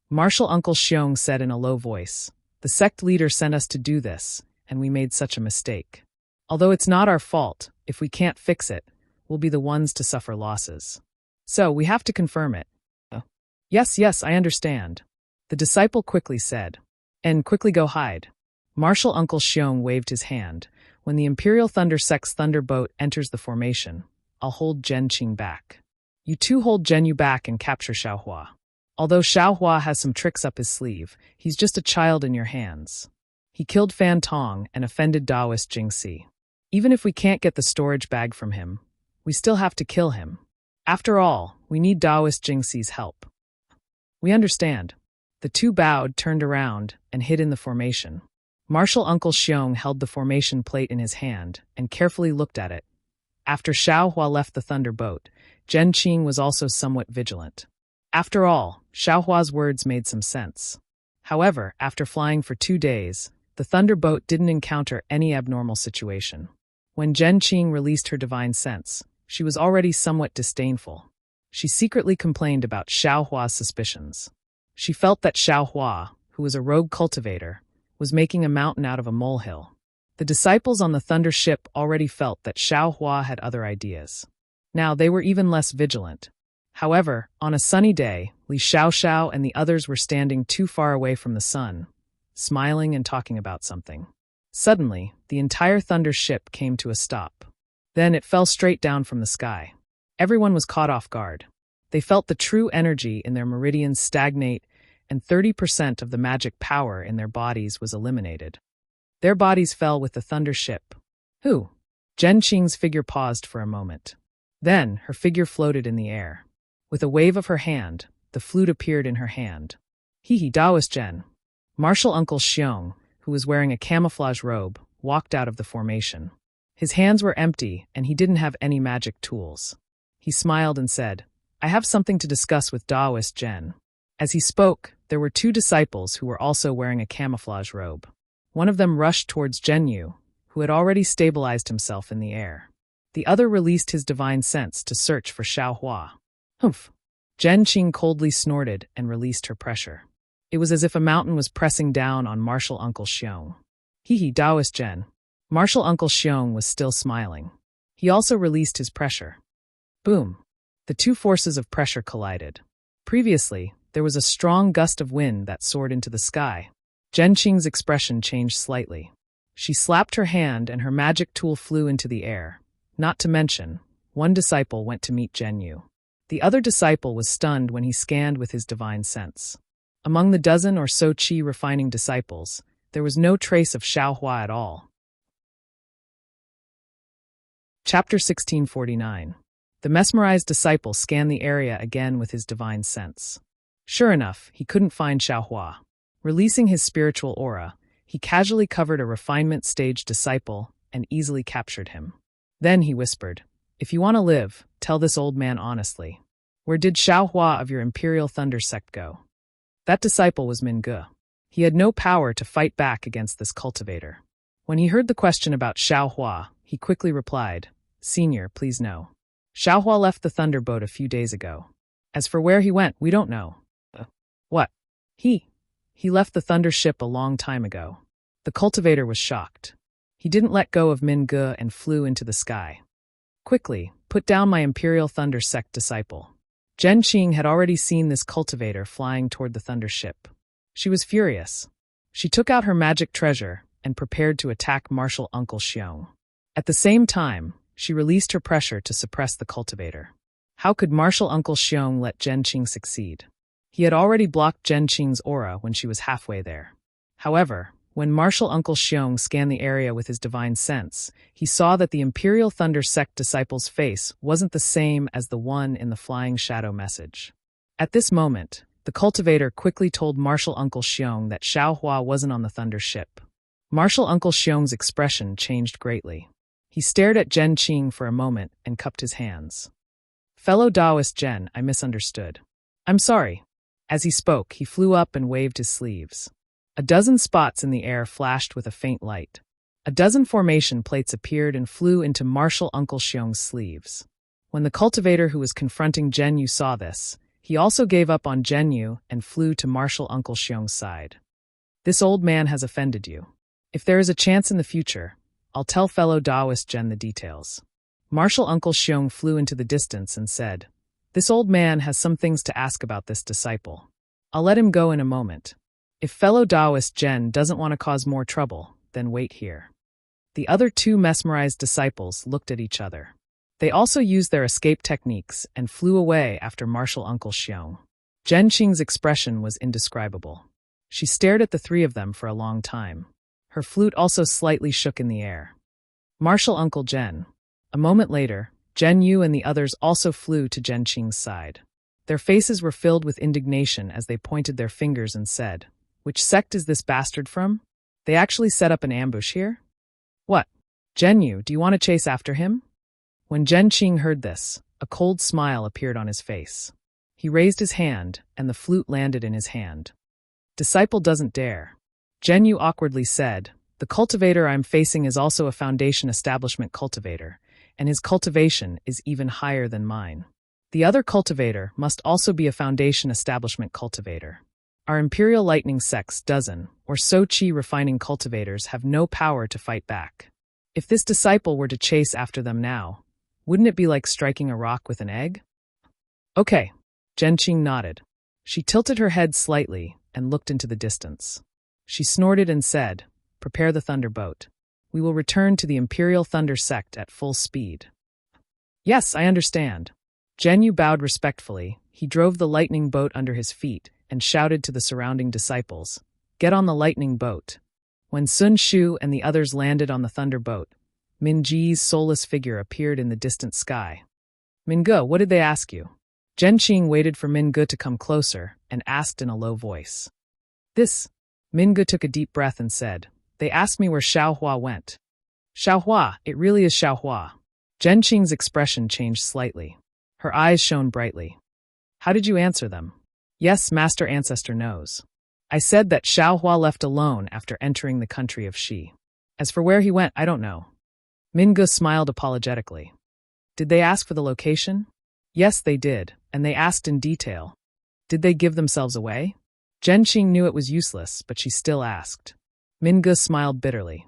Martial Uncle Xiong said in a low voice. The sect leader sent us to do this, and we made such a mistake. Although it's not our fault, if we can't fix it, we'll be the ones to suffer losses. So, we have to confirm it. Yes, I understand. The disciple quickly said. And quickly go hide. Martial Uncle Xiong waved his hand. When the Imperial Thunder Sect's thunderbolt enters the formation, I'll hold Zhen Qing back. You two hold Zhen Yu back and capture Xiao Hua. Although Xiao Hua has some tricks up his sleeve, he's just a child in your hands. He killed Fan Tong and offended Taoist Jing Si. Even if we can't get the storage bag from him, we still have to kill him. After all, we need Taoist Jing Si's help. We understand. The two bowed, turned around, and hid in the formation. Martial Uncle Xiong held the formation plate in his hand and carefully looked at it. After Xiao Hua left the thunderbolt, Zhen Qing was also somewhat vigilant. After all, Xiao Hua's words made some sense. However, after flying for 2 days, the thunderbolt didn't encounter any abnormal situation. When Zhen Qing released her divine sense, she was already somewhat disdainful. She secretly complained about Xiao Hua's suspicions. She felt that Xiao Hua, who was a rogue cultivator, was making a mountain out of a molehill. The disciples on the Thunder ship already felt that Xiao Hua had other ideas. Now they were even less vigilant. However, on a sunny day, Li Xiaoxiao and the others were standing too far away from the sun, smiling and talking about something. Suddenly, the entire Thunder ship came to a stop. Then it fell straight down from the sky. Everyone was caught off guard. They felt the true energy in their meridians stagnate, and 30% of the magic power in their bodies was eliminated. Their bodies fell with the Thunder ship. Who? Zhen Qing's figure paused for a moment. Then, her figure floated in the air. With a wave of her hand, the flute appeared in her hand. Taoist Zhen. Martial Uncle Xiong, who was wearing a camouflage robe, walked out of the formation. His hands were empty, and he didn't have any magic tools. He smiled and said, I have something to discuss with Taoist Zhen. As he spoke, there were 2 disciples who were also wearing a camouflage robe. One of them rushed towards Zhen Yu, who had already stabilized himself in the air. The other released his divine sense to search for Xiao Hua. Humph! Zhen Qing coldly snorted and released her pressure. It was as if a mountain was pressing down on Martial Uncle Xiong. Taoist Zhen. Martial Uncle Xiong was still smiling. He also released his pressure. Boom! The 2 forces of pressure collided. Previously, there was a strong gust of wind that soared into the sky. Zhen Qing's expression changed slightly. She slapped her hand and her magic tool flew into the air. Not to mention, one disciple went to meet Zhen Yu. The other disciple was stunned when he scanned with his divine sense. Among the dozen or so qi refining disciples, there was no trace of Xiao Hua at all. Chapter 1649. The mesmerized disciple scanned the area again with his divine sense. Sure enough, he couldn't find Xiaohua. Releasing his spiritual aura, he casually covered a refinement-stage disciple and easily captured him. Then he whispered, "If you want to live, tell this old man honestly. Where did Xiaohua of your Imperial Thunder sect go?" That disciple was Mingge. He had no power to fight back against this cultivator. When he heard the question about Xiaohua, he quickly replied, "Senior, please no. Xiaohua left the Thunderboat a few days ago. As for where he went, we don't know." What? He left the Thunder ship a long time ago. The cultivator was shocked. He didn't let go of Mingge and flew into the sky. "Quickly, put down my Imperial Thunder sect disciple." Zhen Qing had already seen this cultivator flying toward the Thunder ship. She was furious. She took out her magic treasure and prepared to attack Martial Uncle Xiong. At the same time, she released her pressure to suppress the cultivator. How could Martial Uncle Xiong let Zhen Qing succeed? He had already blocked Zhen Qing's aura when she was halfway there. However, when Martial Uncle Xiong scanned the area with his divine sense, he saw that the Imperial Thunder sect disciple's face wasn't the same as the one in the Flying Shadow message. At this moment, the cultivator quickly told Martial Uncle Xiong that Xiaohua wasn't on the Thunder ship. Martial Uncle Xiong's expression changed greatly. He stared at Zhen Qing for a moment and cupped his hands. "Fellow Taoist Zhen, I misunderstood. I'm sorry." As he spoke, he flew up and waved his sleeves. A dozen spots in the air flashed with a faint light. A dozen formation plates appeared and flew into Martial Uncle Xiong's sleeves. When the cultivator who was confronting Zhen Yu saw this, he also gave up on Zhen Yu and flew to Martial Uncle Xiong's side. "This old man has offended you. If there is a chance in the future, I'll tell fellow Taoist Zhen the details." Martial Uncle Xiong flew into the distance and said, "This old man has some things to ask about this disciple. I'll let him go in a moment. If fellow Taoist Zhen doesn't want to cause more trouble, then wait here." The other two mesmerized disciples looked at each other. They also used their escape techniques and flew away after Martial Uncle Xiong. Zhen Qing's expression was indescribable. She stared at the three of them for a long time. Her flute also slightly shook in the air. "Martial Uncle Zhen." A moment later, Zhen Yu and the others also flew to Zhen Qing's side. Their faces were filled with indignation as they pointed their fingers and said, "Which sect is this bastard from? They actually set up an ambush here? What? Zhen Yu, do you want to chase after him?" When Zhen Qing heard this, a cold smile appeared on his face. He raised his hand, and the flute landed in his hand. "Disciple doesn't dare." Zhen Yu awkwardly said, "The cultivator I'm facing is also a Foundation Establishment cultivator, and his cultivation is even higher than mine. The other cultivator must also be a Foundation Establishment cultivator. Our Imperial Lightning sect's dozen, or so qi refining cultivators have no power to fight back. If this disciple were to chase after them now, wouldn't it be like striking a rock with an egg?" "Okay." Zhen Qing nodded. She tilted her head slightly and looked into the distance. She snorted and said, "Prepare the Thunderboat. We will return to the Imperial Thunder sect at full speed." "Yes, I understand." Zhen Yu bowed respectfully. He drove the lightning boat under his feet and shouted to the surrounding disciples, "Get on the lightning boat." When Sun Shu and the others landed on the Thunderboat, Min Ji's soulless figure appeared in the distant sky. "Mingge, what did they ask you?" Zhen Qing waited for Mingge to come closer and asked in a low voice. "This." Mingge took a deep breath and said, "They asked me where Xiaohua went." "Xiaohua, it really is Xiaohua." Zhen Qing's expression changed slightly. Her eyes shone brightly. "How did you answer them?" "Yes, Master Ancestor knows. I said that Xiaohua left alone after entering the country of Xi. As for where he went, I don't know." Mingge smiled apologetically. "Did they ask for the location?" "Yes, they did, and they asked in detail." "Did they give themselves away?" Zhen Qing knew it was useless, but she still asked. Mingge smiled bitterly.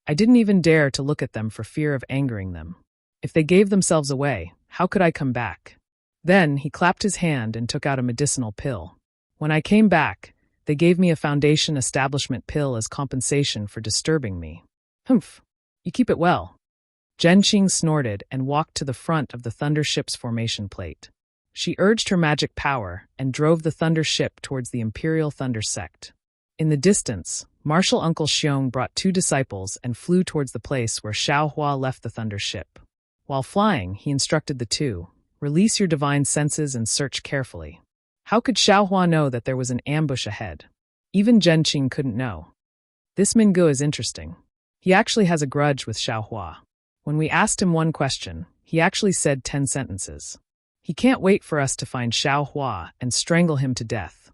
"I didn't even dare to look at them for fear of angering them. If they gave themselves away, how could I come back?" Then he clapped his hand and took out a medicinal pill. "When I came back, they gave me a Foundation Establishment pill as compensation for disturbing me." "Humph, you keep it well." Zhen Qing snorted and walked to the front of the Thunder ship's formation plate. She urged her magic power and drove the Thunder ship towards the Imperial Thunder sect. In the distance, Martial Uncle Xiong brought two disciples and flew towards the place where Xiaohua left the Thunder ship. While flying, he instructed the two, "Release your divine senses and search carefully." How could Xiaohua know that there was an ambush ahead? Even Zhenqing couldn't know. This Mingu is interesting. He actually has a grudge with Xiaohua. When we asked him one question, he actually said 10 sentences. He can't wait for us to find Xiaohua and strangle him to death.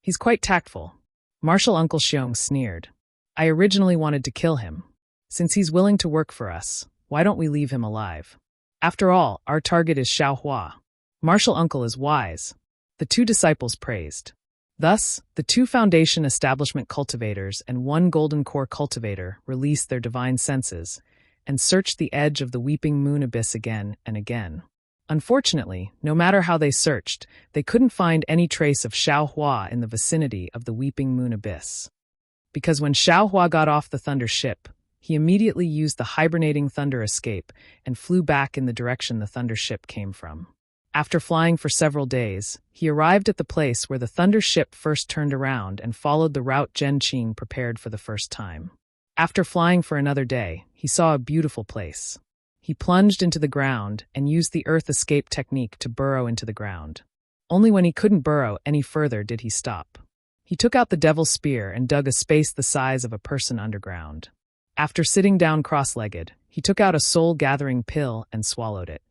He's quite tactful. Martial Uncle Xiong sneered. I originally wanted to kill him. Since he's willing to work for us, why don't we leave him alive? After all, our target is Xiaohua. Martial Uncle is wise. The two disciples praised. Thus, the two Foundation Establishment cultivators and one Golden Core cultivator released their divine senses and searched the edge of the Weeping Moon Abyss again and again. Unfortunately, no matter how they searched, they couldn't find any trace of Xiaohua in the vicinity of the Weeping Moon Abyss. Because when Xiaohua got off the Thunder ship, he immediately used the hibernating Thunder escape and flew back in the direction the Thunder ship came from. After flying for several days, he arrived at the place where the Thunder ship first turned around and followed the route Zhenqing prepared for the first time. After flying for another day, he saw a beautiful place. He plunged into the ground and used the earth escape technique to burrow into the ground. Only when he couldn't burrow any further did he stop. He took out the devil's spear and dug a space the size of a person underground. After sitting down cross-legged, he took out a soul-gathering pill and swallowed it.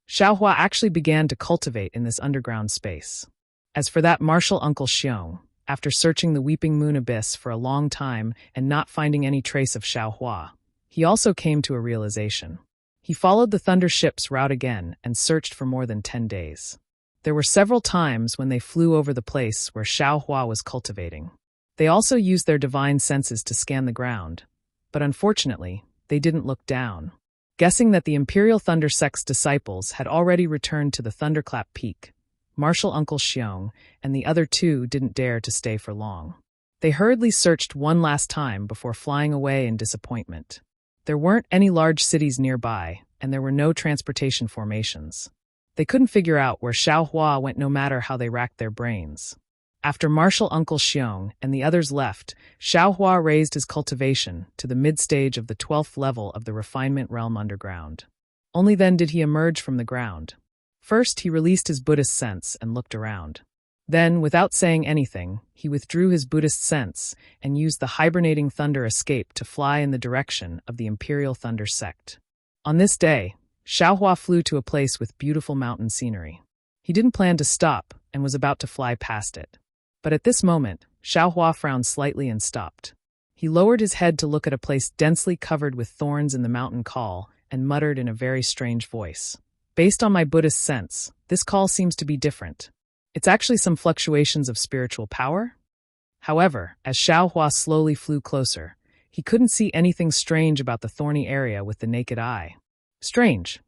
Xiaohua actually began to cultivate in this underground space. As for that martial Uncle Xiong, after searching the Weeping Moon Abyss for a long time and not finding any trace of Xiaohua, he also came to a realization. He followed the Thunder ship's route again and searched for more than 10 days. There were several times when they flew over the place where Xiaohua was cultivating. They also used their divine senses to scan the ground, but unfortunately, they didn't look down. Guessing that the Imperial Thunder Sect's disciples had already returned to the Thunderclap Peak, Martial Uncle Xiong and the other two didn't dare to stay for long. They hurriedly searched one last time before flying away in disappointment. There weren't any large cities nearby, and there were no transportation formations. They couldn't figure out where Xiaohua went no matter how they racked their brains. After Martial Uncle Xiong and the others left, Xiaohua raised his cultivation to the mid-stage of the 12th level of the Refinement Realm underground. Only then did he emerge from the ground. First, he released his Buddhist sense and looked around. Then, without saying anything, he withdrew his Buddhist sense and used the hibernating Thunder escape to fly in the direction of the Imperial Thunder Sect. On this day, Xiaohua flew to a place with beautiful mountain scenery. He didn't plan to stop and was about to fly past it. But at this moment, Xiaohua frowned slightly and stopped. He lowered his head to look at a place densely covered with thorns in the mountain call and muttered in a very strange voice. Based on my Buddhist sense, this call seems to be different. It's actually some fluctuations of spiritual power? However, as Xiaohua slowly flew closer, he couldn't see anything strange about the thorny area with the naked eye. Strange.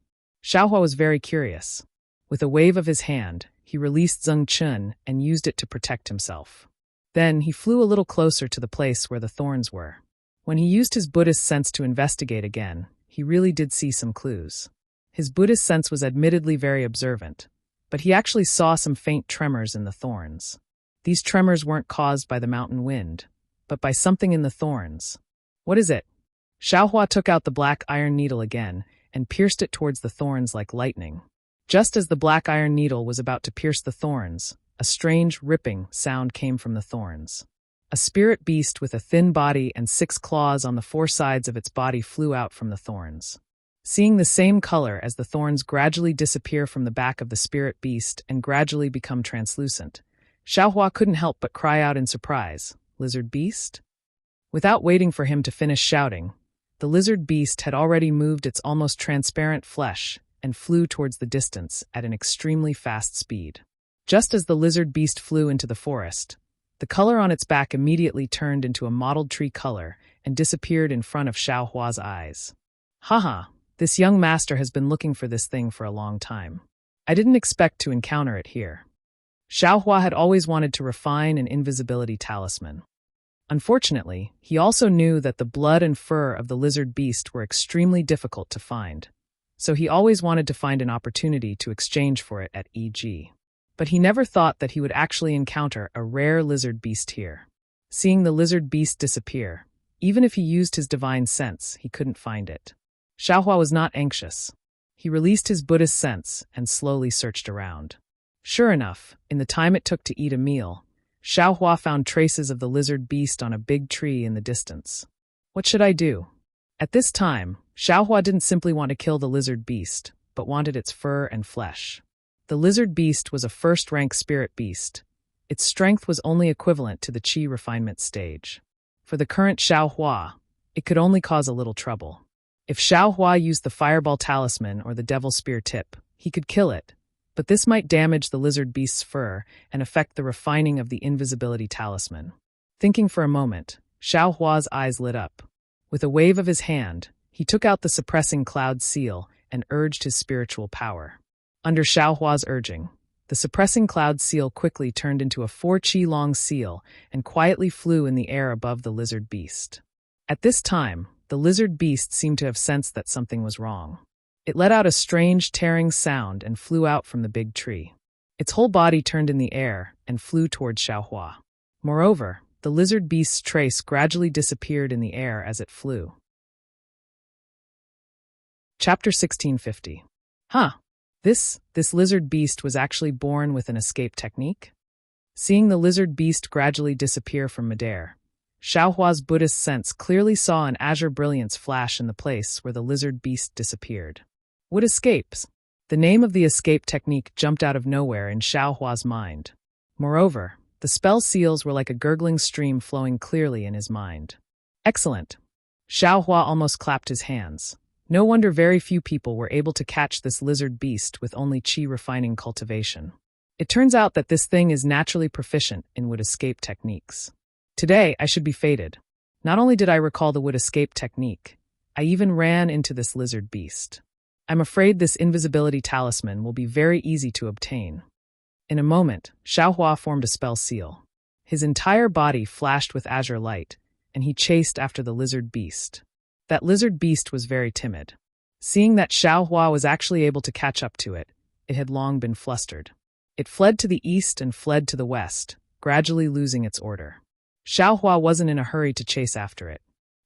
Xiaohua was very curious. With a wave of his hand, he released Zheng Chun and used it to protect himself. Then he flew a little closer to the place where the thorns were. When he used his Buddhist sense to investigate again, he really did see some clues. His Buddhist sense was admittedly very observant, but he actually saw some faint tremors in the thorns. These tremors weren't caused by the mountain wind, but by something in the thorns. What is it? Xiaohua took out the black iron needle again and pierced it towards the thorns like lightning. Just as the black iron needle was about to pierce the thorns, a strange, ripping sound came from the thorns. A spirit beast with a thin body and 6 claws on the 4 sides of its body flew out from the thorns. Seeing the same color as the thorns gradually disappear from the back of the spirit beast and gradually become translucent, Xiaohua couldn't help but cry out in surprise, "Lizard beast?" Without waiting for him to finish shouting, the lizard beast had already moved its almost transparent flesh and flew towards the distance at an extremely fast speed. Just as the lizard beast flew into the forest, the color on its back immediately turned into a mottled tree color and disappeared in front of Xiaohua's eyes. Haha, this young master has been looking for this thing for a long time. I didn't expect to encounter it here. Xiaohua had always wanted to refine an invisibility talisman. Unfortunately, he also knew that the blood and fur of the lizard beast were extremely difficult to find, so he always wanted to find an opportunity to exchange for it at EG. But he never thought that he would actually encounter a rare lizard beast here. Seeing the lizard beast disappear, even if he used his divine sense, he couldn't find it. Xiaohua was not anxious. He released his Buddhist sense and slowly searched around. Sure enough, in the time it took to eat a meal, Xiaohua found traces of the lizard beast on a big tree in the distance. What should I do? At this time, Xiaohua didn't simply want to kill the lizard beast, but wanted its fur and flesh. The lizard beast was a first-rank spirit beast. Its strength was only equivalent to the qi refinement stage. For the current Xiaohua, it could only cause a little trouble. If Xiaohua used the fireball talisman or the devil spear tip, he could kill it, but this might damage the lizard beast's fur and affect the refining of the invisibility talisman. Thinking for a moment, Xiaohua's eyes lit up. With a wave of his hand, he took out the suppressing cloud seal and urged his spiritual power. Under Xiaohua's urging, the suppressing cloud seal quickly turned into a 4-qi-long seal and quietly flew in the air above the lizard beast. At this time, the lizard beast seemed to have sensed that something was wrong. It let out a strange, tearing sound and flew out from the big tree. Its whole body turned in the air and flew towards Xiaohua. Moreover, the lizard beast's trace gradually disappeared in the air as it flew. Chapter 1650. This lizard beast was actually born with an escape technique? Seeing the lizard beast gradually disappear from midair, Xiaohua's Buddhist sense clearly saw an azure brilliance flash in the place where the lizard beast disappeared. Wood escapes. The name of the escape technique jumped out of nowhere in Xiaohua's mind. Moreover, the spell seals were like a gurgling stream flowing clearly in his mind. Excellent. Xiaohua almost clapped his hands. No wonder very few people were able to catch this lizard beast with only qi refining cultivation. It turns out that this thing is naturally proficient in wood escape techniques. Today, I should be fated. Not only did I recall the wood escape technique, I even ran into this lizard beast. I'm afraid this invisibility talisman will be very easy to obtain. In a moment, Xiaohua formed a spell seal. His entire body flashed with azure light, and he chased after the lizard beast. That lizard beast was very timid. Seeing that Xiaohua was actually able to catch up to it, it had long been flustered. It fled to the east and fled to the west, gradually losing its order. Xiaohua wasn't in a hurry to chase after it.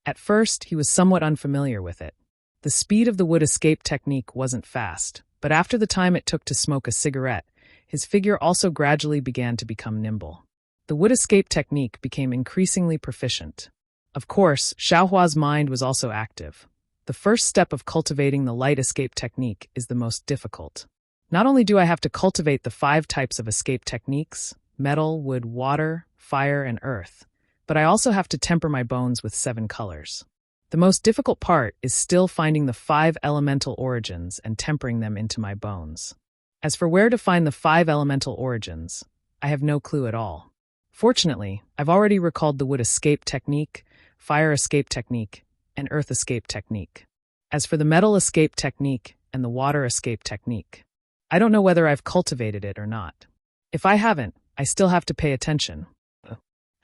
At first, he was somewhat unfamiliar with it. The speed of the wood escape technique wasn't fast, but after the time it took to smoke a cigarette, his figure also gradually began to become nimble. The wood escape technique became increasingly proficient. Of course, Xiaohua's mind was also active. The first step of cultivating the light escape technique is the most difficult. Not only do I have to cultivate the 5 types of escape techniques, metal, wood, water, fire, and earth, but I also have to temper my bones with 7 colors. The most difficult part is still finding the 5 elemental origins and tempering them into my bones. As for where to find the 5 elemental origins, I have no clue at all. Fortunately, I've already recalled the wood escape technique, fire escape technique, and earth escape technique. As for the metal escape technique and the water escape technique, I don't know whether I've cultivated it or not. If I haven't, I still have to pay attention.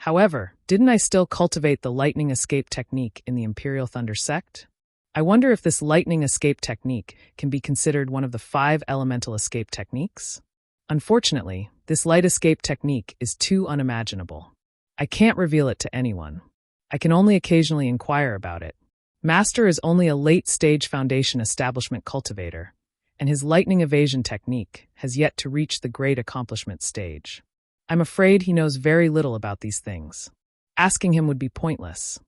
However, didn't I still cultivate the lightning escape technique in the Imperial Thunder sect? I wonder if this lightning escape technique can be considered one of the 5 elemental escape techniques? Unfortunately, this light escape technique is too unimaginable. I can't reveal it to anyone. I can only occasionally inquire about it. Master is only a late-stage foundation establishment cultivator, and his lightning evasion technique has yet to reach the great accomplishment stage. I'm afraid he knows very little about these things. Asking him would be pointless.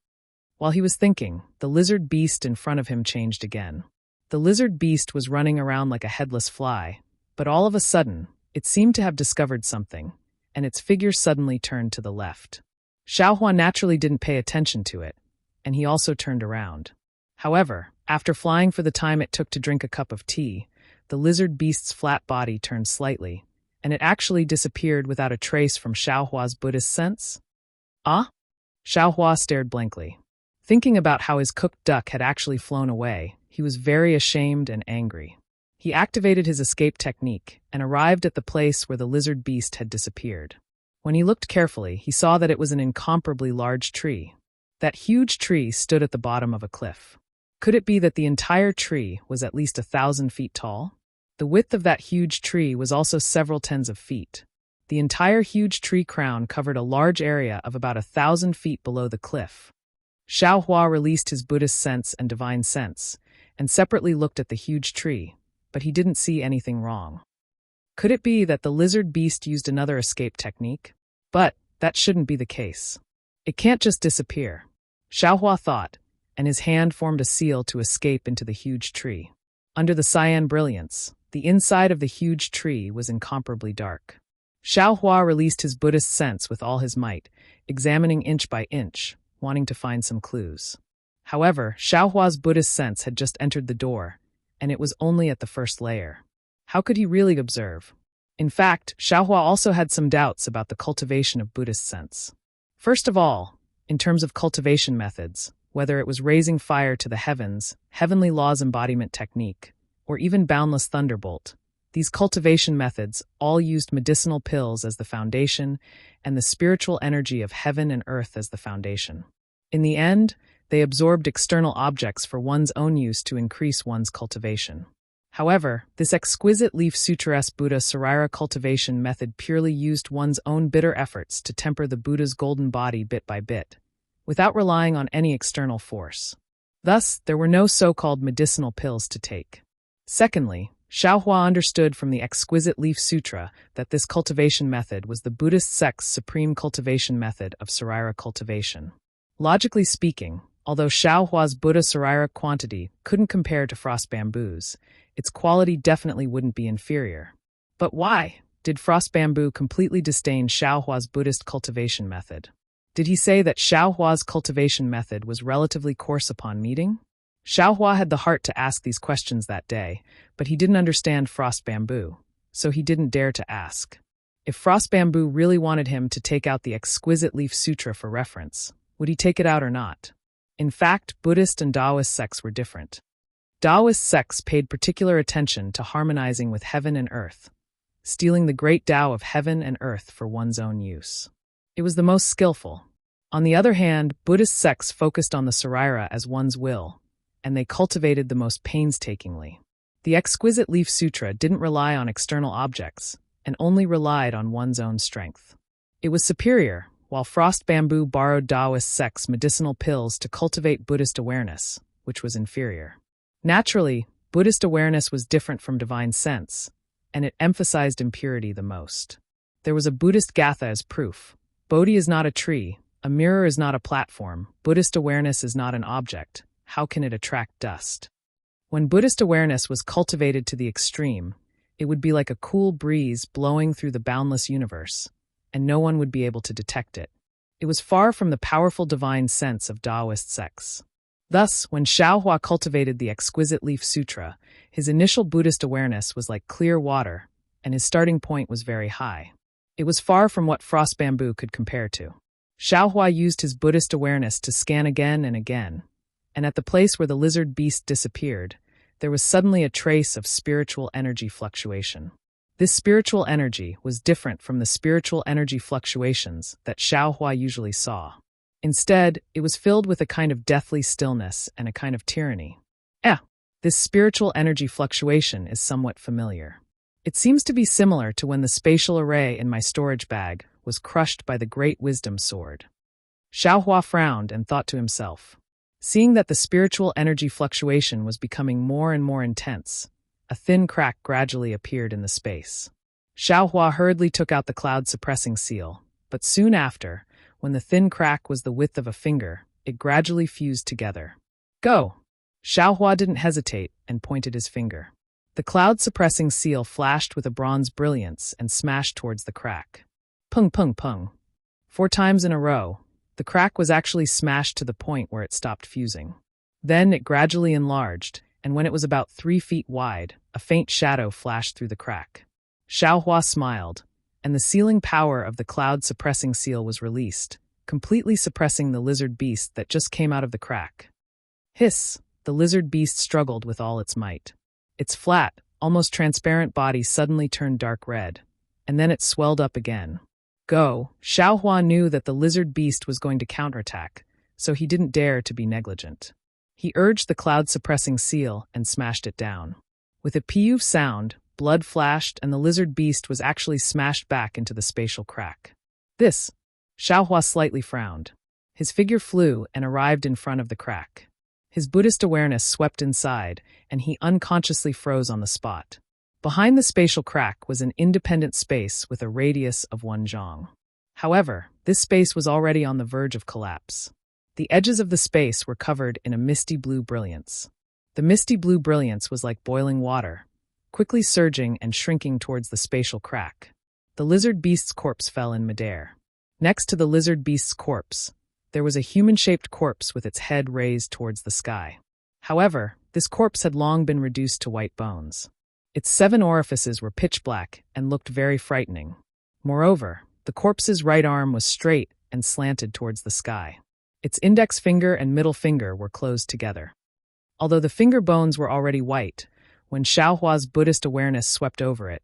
While he was thinking, the lizard beast in front of him changed again. The lizard beast was running around like a headless fly, but all of a sudden, it seemed to have discovered something, and its figure suddenly turned to the left. Xiaohua naturally didn't pay attention to it, and he also turned around. However, after flying for the time it took to drink a cup of tea, the lizard beast's flat body turned slightly, and it actually disappeared without a trace from Xiaohua's Buddhist sense? Ah? Xiaohua stared blankly. Thinking about how his cooked duck had actually flown away, he was very ashamed and angry. He activated his escape technique and arrived at the place where the lizard beast had disappeared. When he looked carefully, he saw that it was an incomparably large tree. That huge tree stood at the bottom of a cliff. Could it be that the entire tree was at least 1,000 feet tall? The width of that huge tree was also several tens of feet. The entire huge tree crown covered a large area of about 1,000 feet below the cliff. Xiaohua released his Buddhist sense and divine sense, and separately looked at the huge tree, but he didn't see anything wrong. Could it be that the lizard beast used another escape technique? But that shouldn't be the case. It can't just disappear. Xiaohua thought, and his hand formed a seal to escape into the huge tree. Under the cyan brilliance, the inside of the huge tree was incomparably dark. Xiaohua released his Buddhist sense with all his might, examining inch by inch, wanting to find some clues. However, Xiaohua's Buddhist sense had just entered the door, and it was only at the first layer. How could he really observe? In fact, Xiaohua also had some doubts about the cultivation of Buddhist sense. First of all, in terms of cultivation methods, whether it was raising fire to the heavens, heavenly laws embodiment technique, or even boundless thunderbolt, these cultivation methods all used medicinal pills as the foundation and the spiritual energy of heaven and earth as the foundation. In the end, they absorbed external objects for one's own use to increase one's cultivation. However, this exquisite Leaf Sutra-esque Buddha Sarira cultivation method purely used one's own bitter efforts to temper the Buddha's golden body bit by bit, without relying on any external force. Thus, there were no so-called medicinal pills to take. Secondly, Xiaohua understood from the exquisite Leaf Sutra that this cultivation method was the Buddhist sect's supreme cultivation method of Sarira cultivation. Logically speaking, although Xiaohua's Buddha Sarira quantity couldn't compare to frost bamboo's, its quality definitely wouldn't be inferior. But why did frost bamboo completely disdain Xiaohua's Buddhist cultivation method? Did he say that Xiaohua's cultivation method was relatively coarse upon meeting? Xiaohua had the heart to ask these questions that day, but he didn't understand frost bamboo, so he didn't dare to ask. If frost bamboo really wanted him to take out the exquisite Leaf Sutra for reference, would he take it out or not? In fact, Buddhist and Taoist sects were different. Taoist sects paid particular attention to harmonizing with heaven and earth, stealing the great Tao of heaven and earth for one's own use. It was the most skillful. On the other hand, Buddhist sects focused on the Sarira as one's will, and they cultivated the most painstakingly. The exquisite Leaf Sutra didn't rely on external objects, and only relied on one's own strength. It was superior, while frost bamboo borrowed Taoist sects' medicinal pills to cultivate Buddhist awareness, which was inferior. Naturally, Buddhist awareness was different from divine sense, and it emphasized impurity the most. There was a Buddhist gatha as proof. Bodhi is not a tree, a mirror is not a platform, Buddhist awareness is not an object. How can it attract dust? When Buddhist awareness was cultivated to the extreme, it would be like a cool breeze blowing through the boundless universe, and no one would be able to detect it. It was far from the powerful divine sense of Taoist sects. Thus, when Xiaohua cultivated the exquisite Leaf Sutra, his initial Buddhist awareness was like clear water, and his starting point was very high. It was far from what frost bamboo could compare to. Xiaohua used his Buddhist awareness to scan again and again, and at the place where the lizard beast disappeared, there was suddenly a trace of spiritual energy fluctuation. This spiritual energy was different from the spiritual energy fluctuations that Xiaohua usually saw. Instead, it was filled with a kind of deathly stillness and a kind of tyranny. This spiritual energy fluctuation is somewhat familiar. It seems to be similar to when the spatial array in my storage bag was crushed by the great wisdom sword. Xiaohua frowned and thought to himself. Seeing that the spiritual energy fluctuation was becoming more and more intense, a thin crack gradually appeared in the space. Xiaohua hurriedly took out the cloud-suppressing seal, but soon after, when the thin crack was the width of a finger, it gradually fused together. Go! Xiaohua didn't hesitate and pointed his finger. The cloud-suppressing seal flashed with a bronze brilliance and smashed towards the crack. Pung pung pung. 4 times in a row, the crack was actually smashed to the point where it stopped fusing. Then it gradually enlarged, and when it was about 3 feet wide, a faint shadow flashed through the crack. Xiaohua smiled, and the sealing power of the cloud-suppressing seal was released, completely suppressing the lizard beast that just came out of the crack. Hiss! The lizard beast struggled with all its might. Its flat, almost transparent body suddenly turned dark red, and then it swelled up again. Go! Xiaohua knew that the lizard beast was going to counterattack, so he didn't dare to be negligent. He urged the cloud-suppressing seal and smashed it down. With a pew sound, blood flashed and the lizard beast was actually smashed back into the spatial crack. Xiaohua slightly frowned. His figure flew and arrived in front of the crack. His Buddhist awareness swept inside, and he unconsciously froze on the spot. Behind the spatial crack was an independent space with a radius of 1 zhang. However, this space was already on the verge of collapse. The edges of the space were covered in a misty blue brilliance. The misty blue brilliance was like boiling water, quickly surging and shrinking towards the spatial crack. The lizard beast's corpse fell in midair. Next to the lizard beast's corpse, there was a human-shaped corpse with its head raised towards the sky. However, this corpse had long been reduced to white bones. Its 7 orifices were pitch black and looked very frightening. Moreover, the corpse's right arm was straight and slanted towards the sky. Its index finger and middle finger were closed together. Although the finger bones were already white, when Xiaohua's Buddhist awareness swept over it,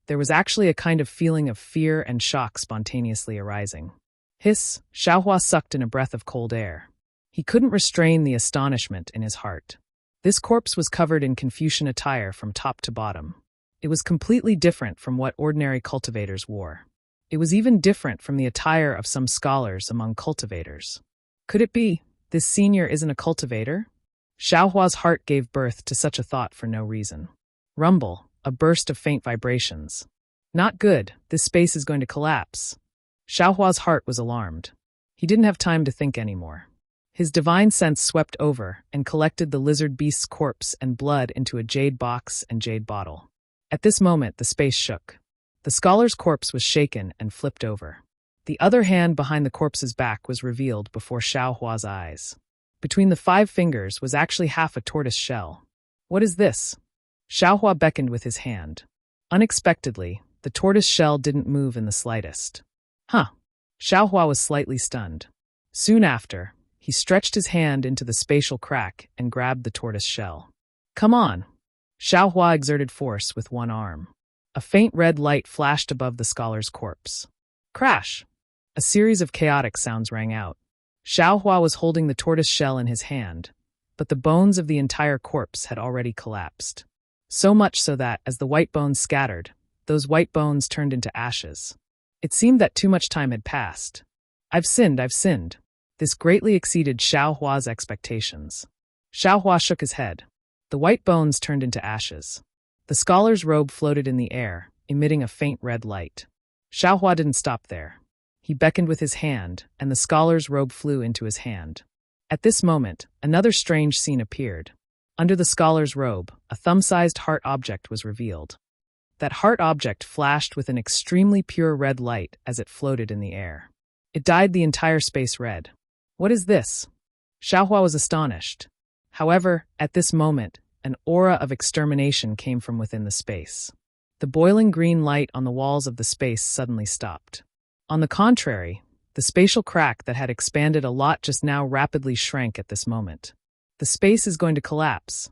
there was actually a kind of feeling of fear and shock spontaneously arising. Hiss, Xiaohua sucked in a breath of cold air. He couldn't restrain the astonishment in his heart. This corpse was covered in Confucian attire from top to bottom. It was completely different from what ordinary cultivators wore. It was even different from the attire of some scholars among cultivators. Could it be, this senior isn't a cultivator? Xiaohua's heart gave birth to such a thought for no reason. Rumble, a burst of faint vibrations. Not good, this space is going to collapse. Xiaohua's heart was alarmed. He didn't have time to think anymore. His divine sense swept over and collected the lizard beast's corpse and blood into a jade box and jade bottle. At this moment, the space shook. The scholar's corpse was shaken and flipped over. The other hand behind the corpse's back was revealed before Xiaohua's eyes. Between the 5 fingers was actually half a tortoise shell. What is this? Xiaohua beckoned with his hand. Unexpectedly, the tortoise shell didn't move in the slightest. Huh. Xiaohua was slightly stunned. Soon after, he stretched his hand into the spatial crack and grabbed the tortoise shell. Come on. Xiaohua exerted force with one arm. A faint red light flashed above the scholar's corpse. Crash! A series of chaotic sounds rang out. Xiaohua was holding the tortoise shell in his hand, but the bones of the entire corpse had already collapsed. So much so that, as the white bones scattered, those white bones turned into ashes. It seemed that too much time had passed. I've sinned. This greatly exceeded Xiaohua's expectations. Xiaohua shook his head. The white bones turned into ashes. The scholar's robe floated in the air, emitting a faint red light. Xiaohua didn't stop there. He beckoned with his hand, and the scholar's robe flew into his hand. At this moment, another strange scene appeared. Under the scholar's robe, a thumb-sized heart object was revealed. That heart object flashed with an extremely pure red light as it floated in the air. It dyed the entire space red. What is this? Xiaohua was astonished. However, at this moment, an aura of extermination came from within the space. The boiling green light on the walls of the space suddenly stopped. On the contrary, the spatial crack that had expanded a lot just now rapidly shrank at this moment. The space is going to collapse.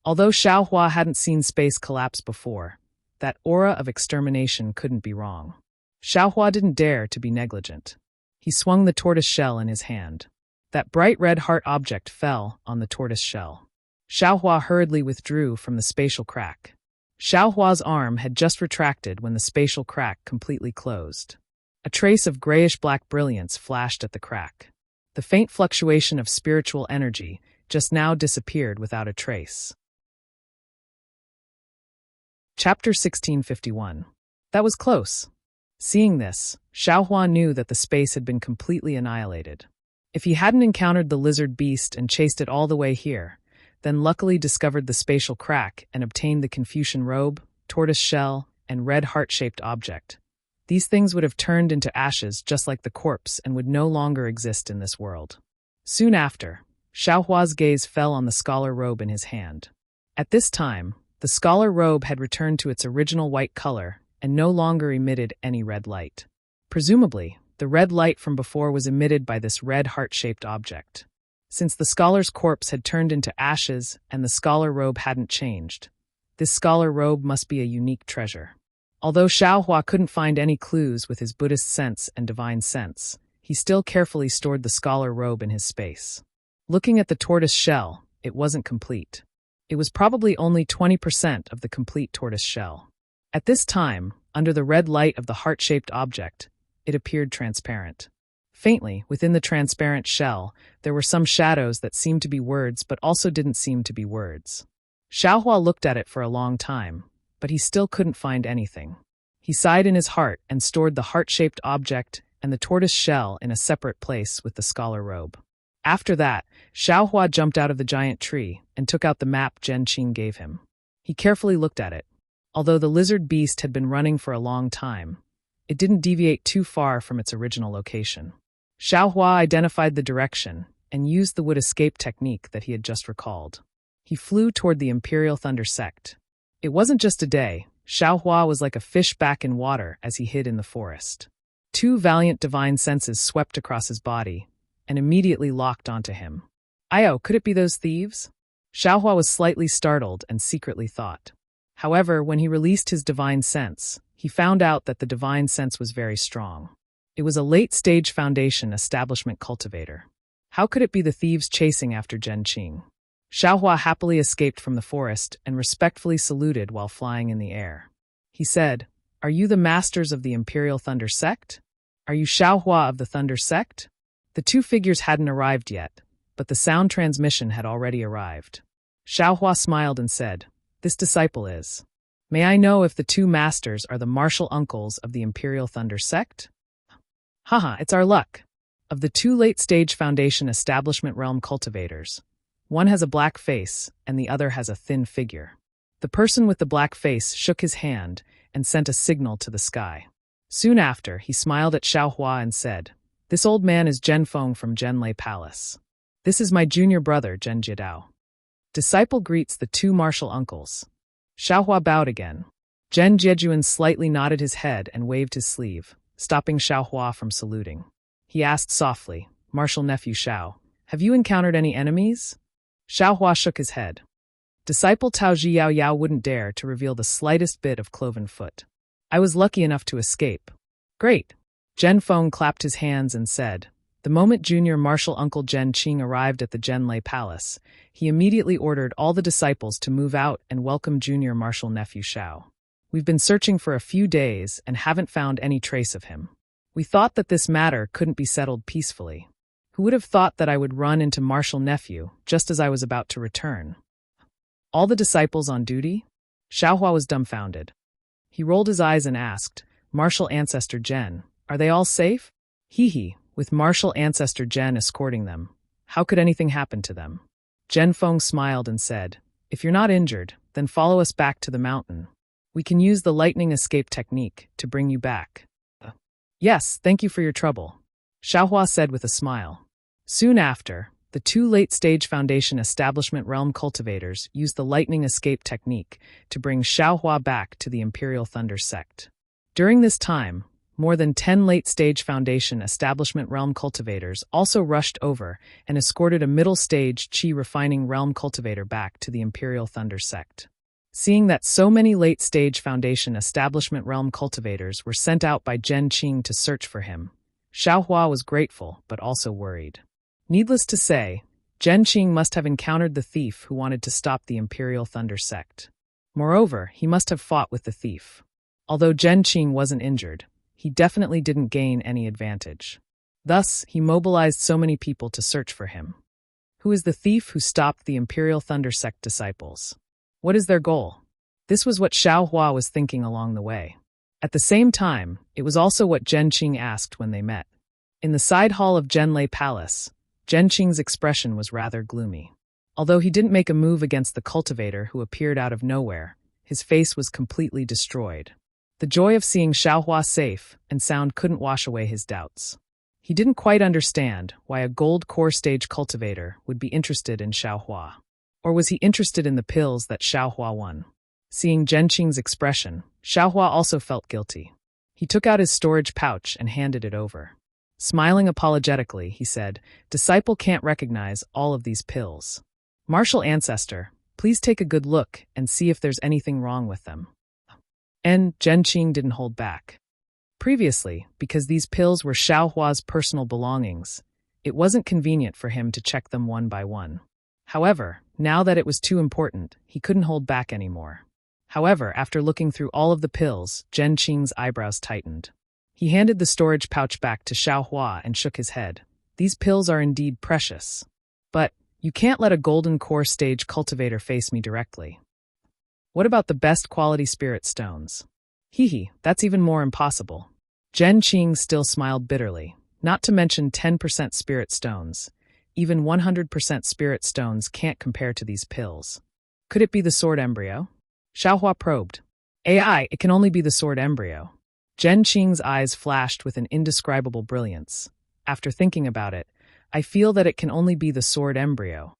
Although Xiaohua hadn't seen space collapse before, that aura of extermination couldn't be wrong. Xiaohua didn't dare to be negligent. He swung the tortoise shell in his hand. That bright red heart object fell on the tortoise shell. Xiaohua hurriedly withdrew from the spatial crack. Xiaohua's arm had just retracted when the spatial crack completely closed. A trace of grayish-black brilliance flashed at the crack. The faint fluctuation of spiritual energy just now disappeared without a trace. Chapter 1651. That was close. Seeing this, Xiaohua knew that the space had been completely annihilated. If he hadn't encountered the lizard beast and chased it all the way here, then luckily discovered the spatial crack and obtained the Confucian robe, tortoise shell, and red heart-shaped object, these things would have turned into ashes just like the corpse and would no longer exist in this world. Soon after, Xiaohua's gaze fell on the scholar robe in his hand. At this time, the scholar robe had returned to its original white color and no longer emitted any red light. Presumably, the red light from before was emitted by this red heart-shaped object. Since the scholar's corpse had turned into ashes and the scholar robe hadn't changed, this scholar robe must be a unique treasure. Although Xiaohua couldn't find any clues with his Buddhist sense and divine sense, he still carefully stored the scholar robe in his space. Looking at the tortoise shell, it wasn't complete. It was probably only 20% of the complete tortoise shell. At this time, under the red light of the heart-shaped object, it appeared transparent. Faintly, within the transparent shell, there were some shadows that seemed to be words but also didn't seem to be words. Xiaohua looked at it for a long time, but he still couldn't find anything. He sighed in his heart and stored the heart-shaped object and the tortoise shell in a separate place with the scholar robe. After that, Xiaohua jumped out of the giant tree and took out the map Zhen Qing gave him. He carefully looked at it. Although the lizard beast had been running for a long time, it didn't deviate too far from its original location. Xiaohua identified the direction and used the wood escape technique that he had just recalled. He flew toward the Imperial Thunder Sect. It wasn't just a day. Xiaohua was like a fish back in water as he hid in the forest. Two valiant divine senses swept across his body and immediately locked onto him. Io, could it be those thieves? Xiaohua was slightly startled and secretly thought. However, when he released his divine sense, he found out that the divine sense was very strong. It was a late-stage Foundation establishment cultivator. How could it be the thieves chasing after Zhen Qing? Xiaohua happily escaped from the forest and respectfully saluted while flying in the air. He said, "Are you the masters of the Imperial Thunder Sect? Are you Xiaohua of the Thunder Sect?" The two figures hadn't arrived yet, but the sound transmission had already arrived. Xiaohua smiled and said, "This disciple is. May I know if the two masters are the martial uncles of the Imperial Thunder Sect?" Haha, it's our luck. Of the two late-stage Foundation establishment realm cultivators, one has a black face and the other has a thin figure. The person with the black face shook his hand and sent a signal to the sky. Soon after, he smiled at Xiaohua and said, "This old man is Zhen Feng from Zhenlei Palace. This is my junior brother, Zhen Jiadao." Disciple greets the two martial uncles. Xiaohua bowed again. Zhen Jiejuan slightly nodded his head and waved his sleeve, stopping Xiaohua from saluting. He asked softly, "Martial nephew Xiao, have you encountered any enemies?" Xiaohua shook his head. Disciple Tao Zhiyao Yao wouldn't dare to reveal the slightest bit of cloven foot. "I was lucky enough to escape." "Great." Zhen Feng clapped his hands and said, "The moment junior martial uncle Zhen Qing arrived at the Zhenlei Palace, he immediately ordered all the disciples to move out and welcome junior martial nephew Xiao. We've been searching for a few days and haven't found any trace of him. We thought that this matter couldn't be settled peacefully. Who would have thought that I would run into martial nephew just as I was about to return?" "All the disciples on duty?" Xiaohua was dumbfounded. He rolled his eyes and asked, "Martial ancestor Zhen, are they all safe?" "Hee, with martial ancestor Zhen escorting them. How could anything happen to them?" Zhen Feng smiled and said, "If you're not injured, then follow us back to the mountain. We can use the lightning escape technique to bring you back." "Yes, thank you for your trouble," Xiaohua said with a smile. Soon after, the two late-stage Foundation establishment realm cultivators used the lightning escape technique to bring Xiaohua back to the Imperial Thunder Sect. During this time, more than 10 late-stage Foundation establishment realm cultivators also rushed over and escorted a middle-stage Qi refining realm cultivator back to the Imperial Thunder Sect. Seeing that so many late-stage Foundation establishment realm cultivators were sent out by Zhen Qing to search for him, Xiaohua was grateful but also worried. Needless to say, Zhen Qing must have encountered the thief who wanted to stop the Imperial Thunder Sect. Moreover, he must have fought with the thief. Although Zhen Qing wasn't injured, he definitely didn't gain any advantage. Thus, he mobilized so many people to search for him. Who is the thief who stopped the Imperial Thunder Sect disciples? What is their goal? This was what Xiaohua was thinking along the way. At the same time, it was also what Zhen Qing asked when they met. In the side hall of Zhenlei Palace, Zhen Qing's expression was rather gloomy. Although he didn't make a move against the cultivator who appeared out of nowhere, his face was completely destroyed. The joy of seeing Xiaohua safe and sound couldn't wash away his doubts. He didn't quite understand why a gold core stage cultivator would be interested in Xiaohua. Or was he interested in the pills that Xiaohua won? Seeing Zhen Qing's expression, Xiaohua also felt guilty. He took out his storage pouch and handed it over. Smiling apologetically, he said, "Disciple can't recognize all of these pills. Martial ancestor, please take a good look and see if there's anything wrong with them." And Zhen Qing didn't hold back. Previously, because these pills were Xiaohua's personal belongings, it wasn't convenient for him to check them one by one. However, now that it was too important, he couldn't hold back anymore. However, after looking through all of the pills, Zhen Qing's eyebrows tightened. He handed the storage pouch back to Xiao Hua and shook his head. These pills are indeed precious. But you can't let a golden core stage cultivator face me directly. What about the best quality spirit stones? Hee, that's even more impossible. Zhen Qing still smiled bitterly, not to mention 10% spirit stones. Even 100% spirit stones can't compare to these pills. Could it be the sword embryo? Xiao Hua probed. AI, it can only be the sword embryo. Zhen Qing's eyes flashed with an indescribable brilliance. After thinking about it, I feel that it can only be the sword embryo.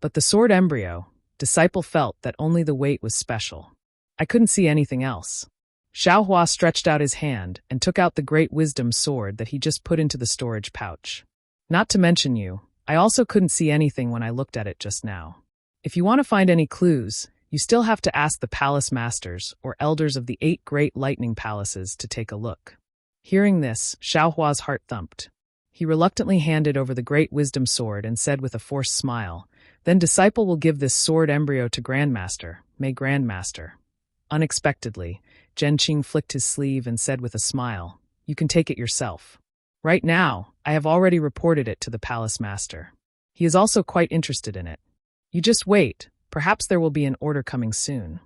But the sword embryo, Disciple felt that only the weight was special. I couldn't see anything else. Xiao Hua stretched out his hand and took out the great wisdom sword that he just put into the storage pouch. Not to mention you, I also couldn't see anything when I looked at it just now. If you want to find any clues, you still have to ask the palace masters or elders of the 8 great lightning palaces to take a look. Hearing this, Xiao Hua's heart thumped. He reluctantly handed over the great wisdom sword and said with a forced smile, "Then Disciple will give this sword embryo to Grandmaster. May Grandmaster." Unexpectedly, Zhen Qing flicked his sleeve and said with a smile, "You can take it yourself. Right now, I have already reported it to the palace master. He is also quite interested in it. You just wait, perhaps there will be an order coming soon."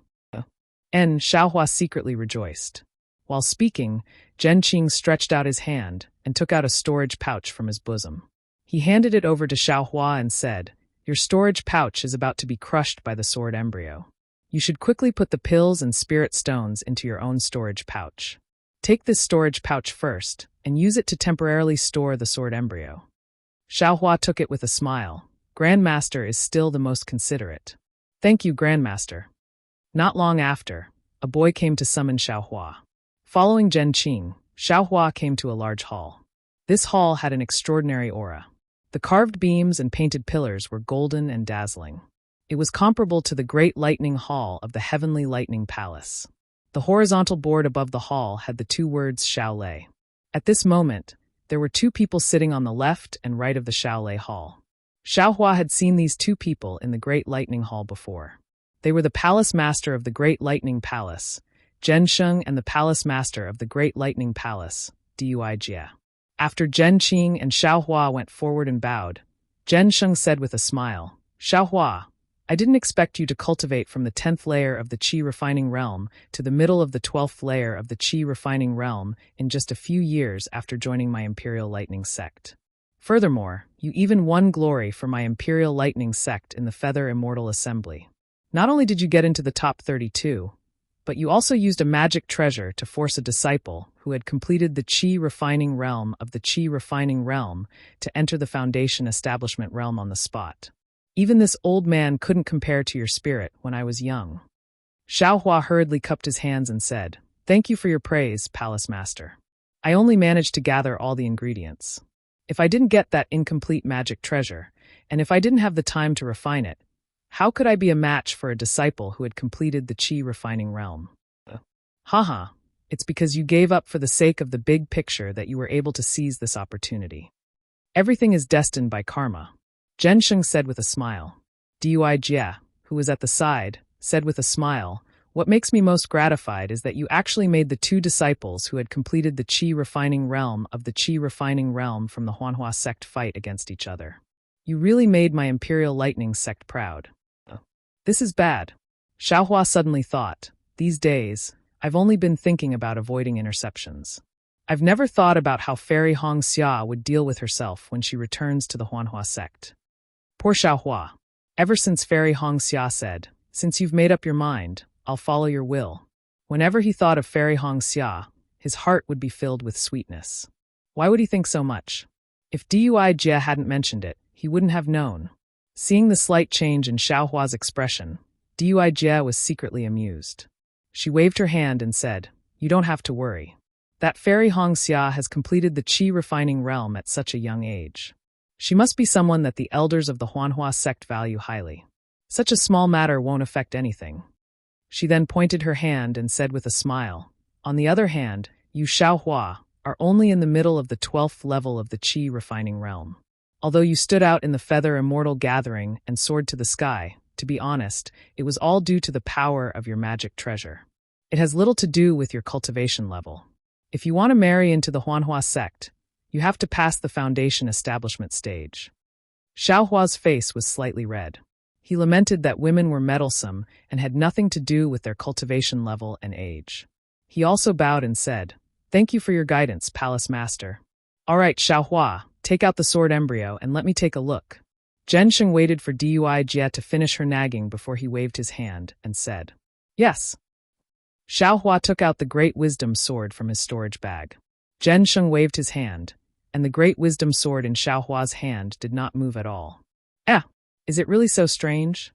Xiao Hua secretly rejoiced. While speaking, Zhen Qing stretched out his hand and took out a storage pouch from his bosom. He handed it over to Xiao Hua and said, "Your storage pouch is about to be crushed by the sword embryo. You should quickly put the pills and spirit stones into your own storage pouch. Take this storage pouch first, and use it to temporarily store the sword embryo." Xiao Hua took it with a smile. Grandmaster is still the most considerate. "Thank you, Grandmaster." Not long after, a boy came to summon Xiao Hua. Following Zhen Qing, Xiao Hua came to a large hall. This hall had an extraordinary aura. The carved beams and painted pillars were golden and dazzling. It was comparable to the great lightning hall of the heavenly lightning palace. The horizontal board above the hall had the 2 words Shaolei. At this moment, there were 2 people sitting on the left and right of the Shaolei hall. Xiao Hua had seen these 2 people in the great lightning hall before. They were the palace master of the great lightning palace, Zhen Sheng, and the palace master of the great lightning palace, Dui Jie. After Zhen Qing and Xiao Hua went forward and bowed, Zhen Sheng said with a smile, "Xiao Hua, I didn't expect you to cultivate from the 10th layer of the Qi refining realm to the middle of the 12th layer of the Qi refining realm in just a few years after joining my Imperial Lightning sect. Furthermore, you even won glory for my Imperial Lightning sect in the Feather Immortal Assembly. Not only did you get into the top 32, but you also used a magic treasure to force a disciple who had completed the Qi refining realm of the Qi refining realm to enter the Foundation Establishment realm on the spot. Even this old man couldn't compare to your spirit when I was young." Xiao Hua hurriedly cupped his hands and said, "Thank you for your praise, Palace Master. I only managed to gather all the ingredients. If I didn't get that incomplete magic treasure, and if I didn't have the time to refine it, how could I be a match for a disciple who had completed the Qi refining realm? Haha, it's because you gave up for the sake of the big picture that you were able to seize this opportunity. Everything is destined by karma." Zhen Sheng said with a smile. Dui Jie, who was at the side, said with a smile, "What makes me most gratified is that you actually made the 2 disciples who had completed the Qi refining realm of the Qi refining realm from the Huanhua sect fight against each other. You really made my Imperial Lightning sect proud." This is bad. Xiao Hua suddenly thought, these days, I've only been thinking about avoiding interceptions. I've never thought about how Fairy Hong Xia would deal with herself when she returns to the Huanhua sect. Poor Xiao Hua. Ever since Fairy Hong Xia said, "Since you've made up your mind, I'll follow your will," whenever he thought of Fairy Hong Xia, his heart would be filled with sweetness. Why would he think so much? If Dui Jie hadn't mentioned it, he wouldn't have known. Seeing the slight change in Xiao Hua's expression, Dui Jie was secretly amused. She waved her hand and said, "You don't have to worry. That Fairy Hong Xia has completed the Qi refining realm at such a young age. She must be someone that the elders of the Huanhua sect value highly. Such a small matter won't affect anything." She then pointed her hand and said with a smile, "On the other hand, you Xiao Hua are only in the middle of the 12th level of the Qi refining realm. Although you stood out in the Feather Immortal Gathering and soared to the sky, to be honest, it was all due to the power of your magic treasure. It has little to do with your cultivation level. If you want to marry into the Huanhua sect, you have to pass the foundation establishment stage. Xiaohua's face was slightly red. He lamented that women were meddlesome and had nothing to do with their cultivation level and age. He also bowed and said, "Thank you for your guidance, Palace Master." "All right, Xiaohua, take out the sword embryo and let me take a look." Zhensheng waited for Dui Jie to finish her nagging before he waved his hand and said, "Yes." Xiaohua took out the Great Wisdom Sword from his storage bag. Zhensheng waved his hand, and the Great Wisdom Sword in Xiaohua's hand did not move at all. Is it really so strange?"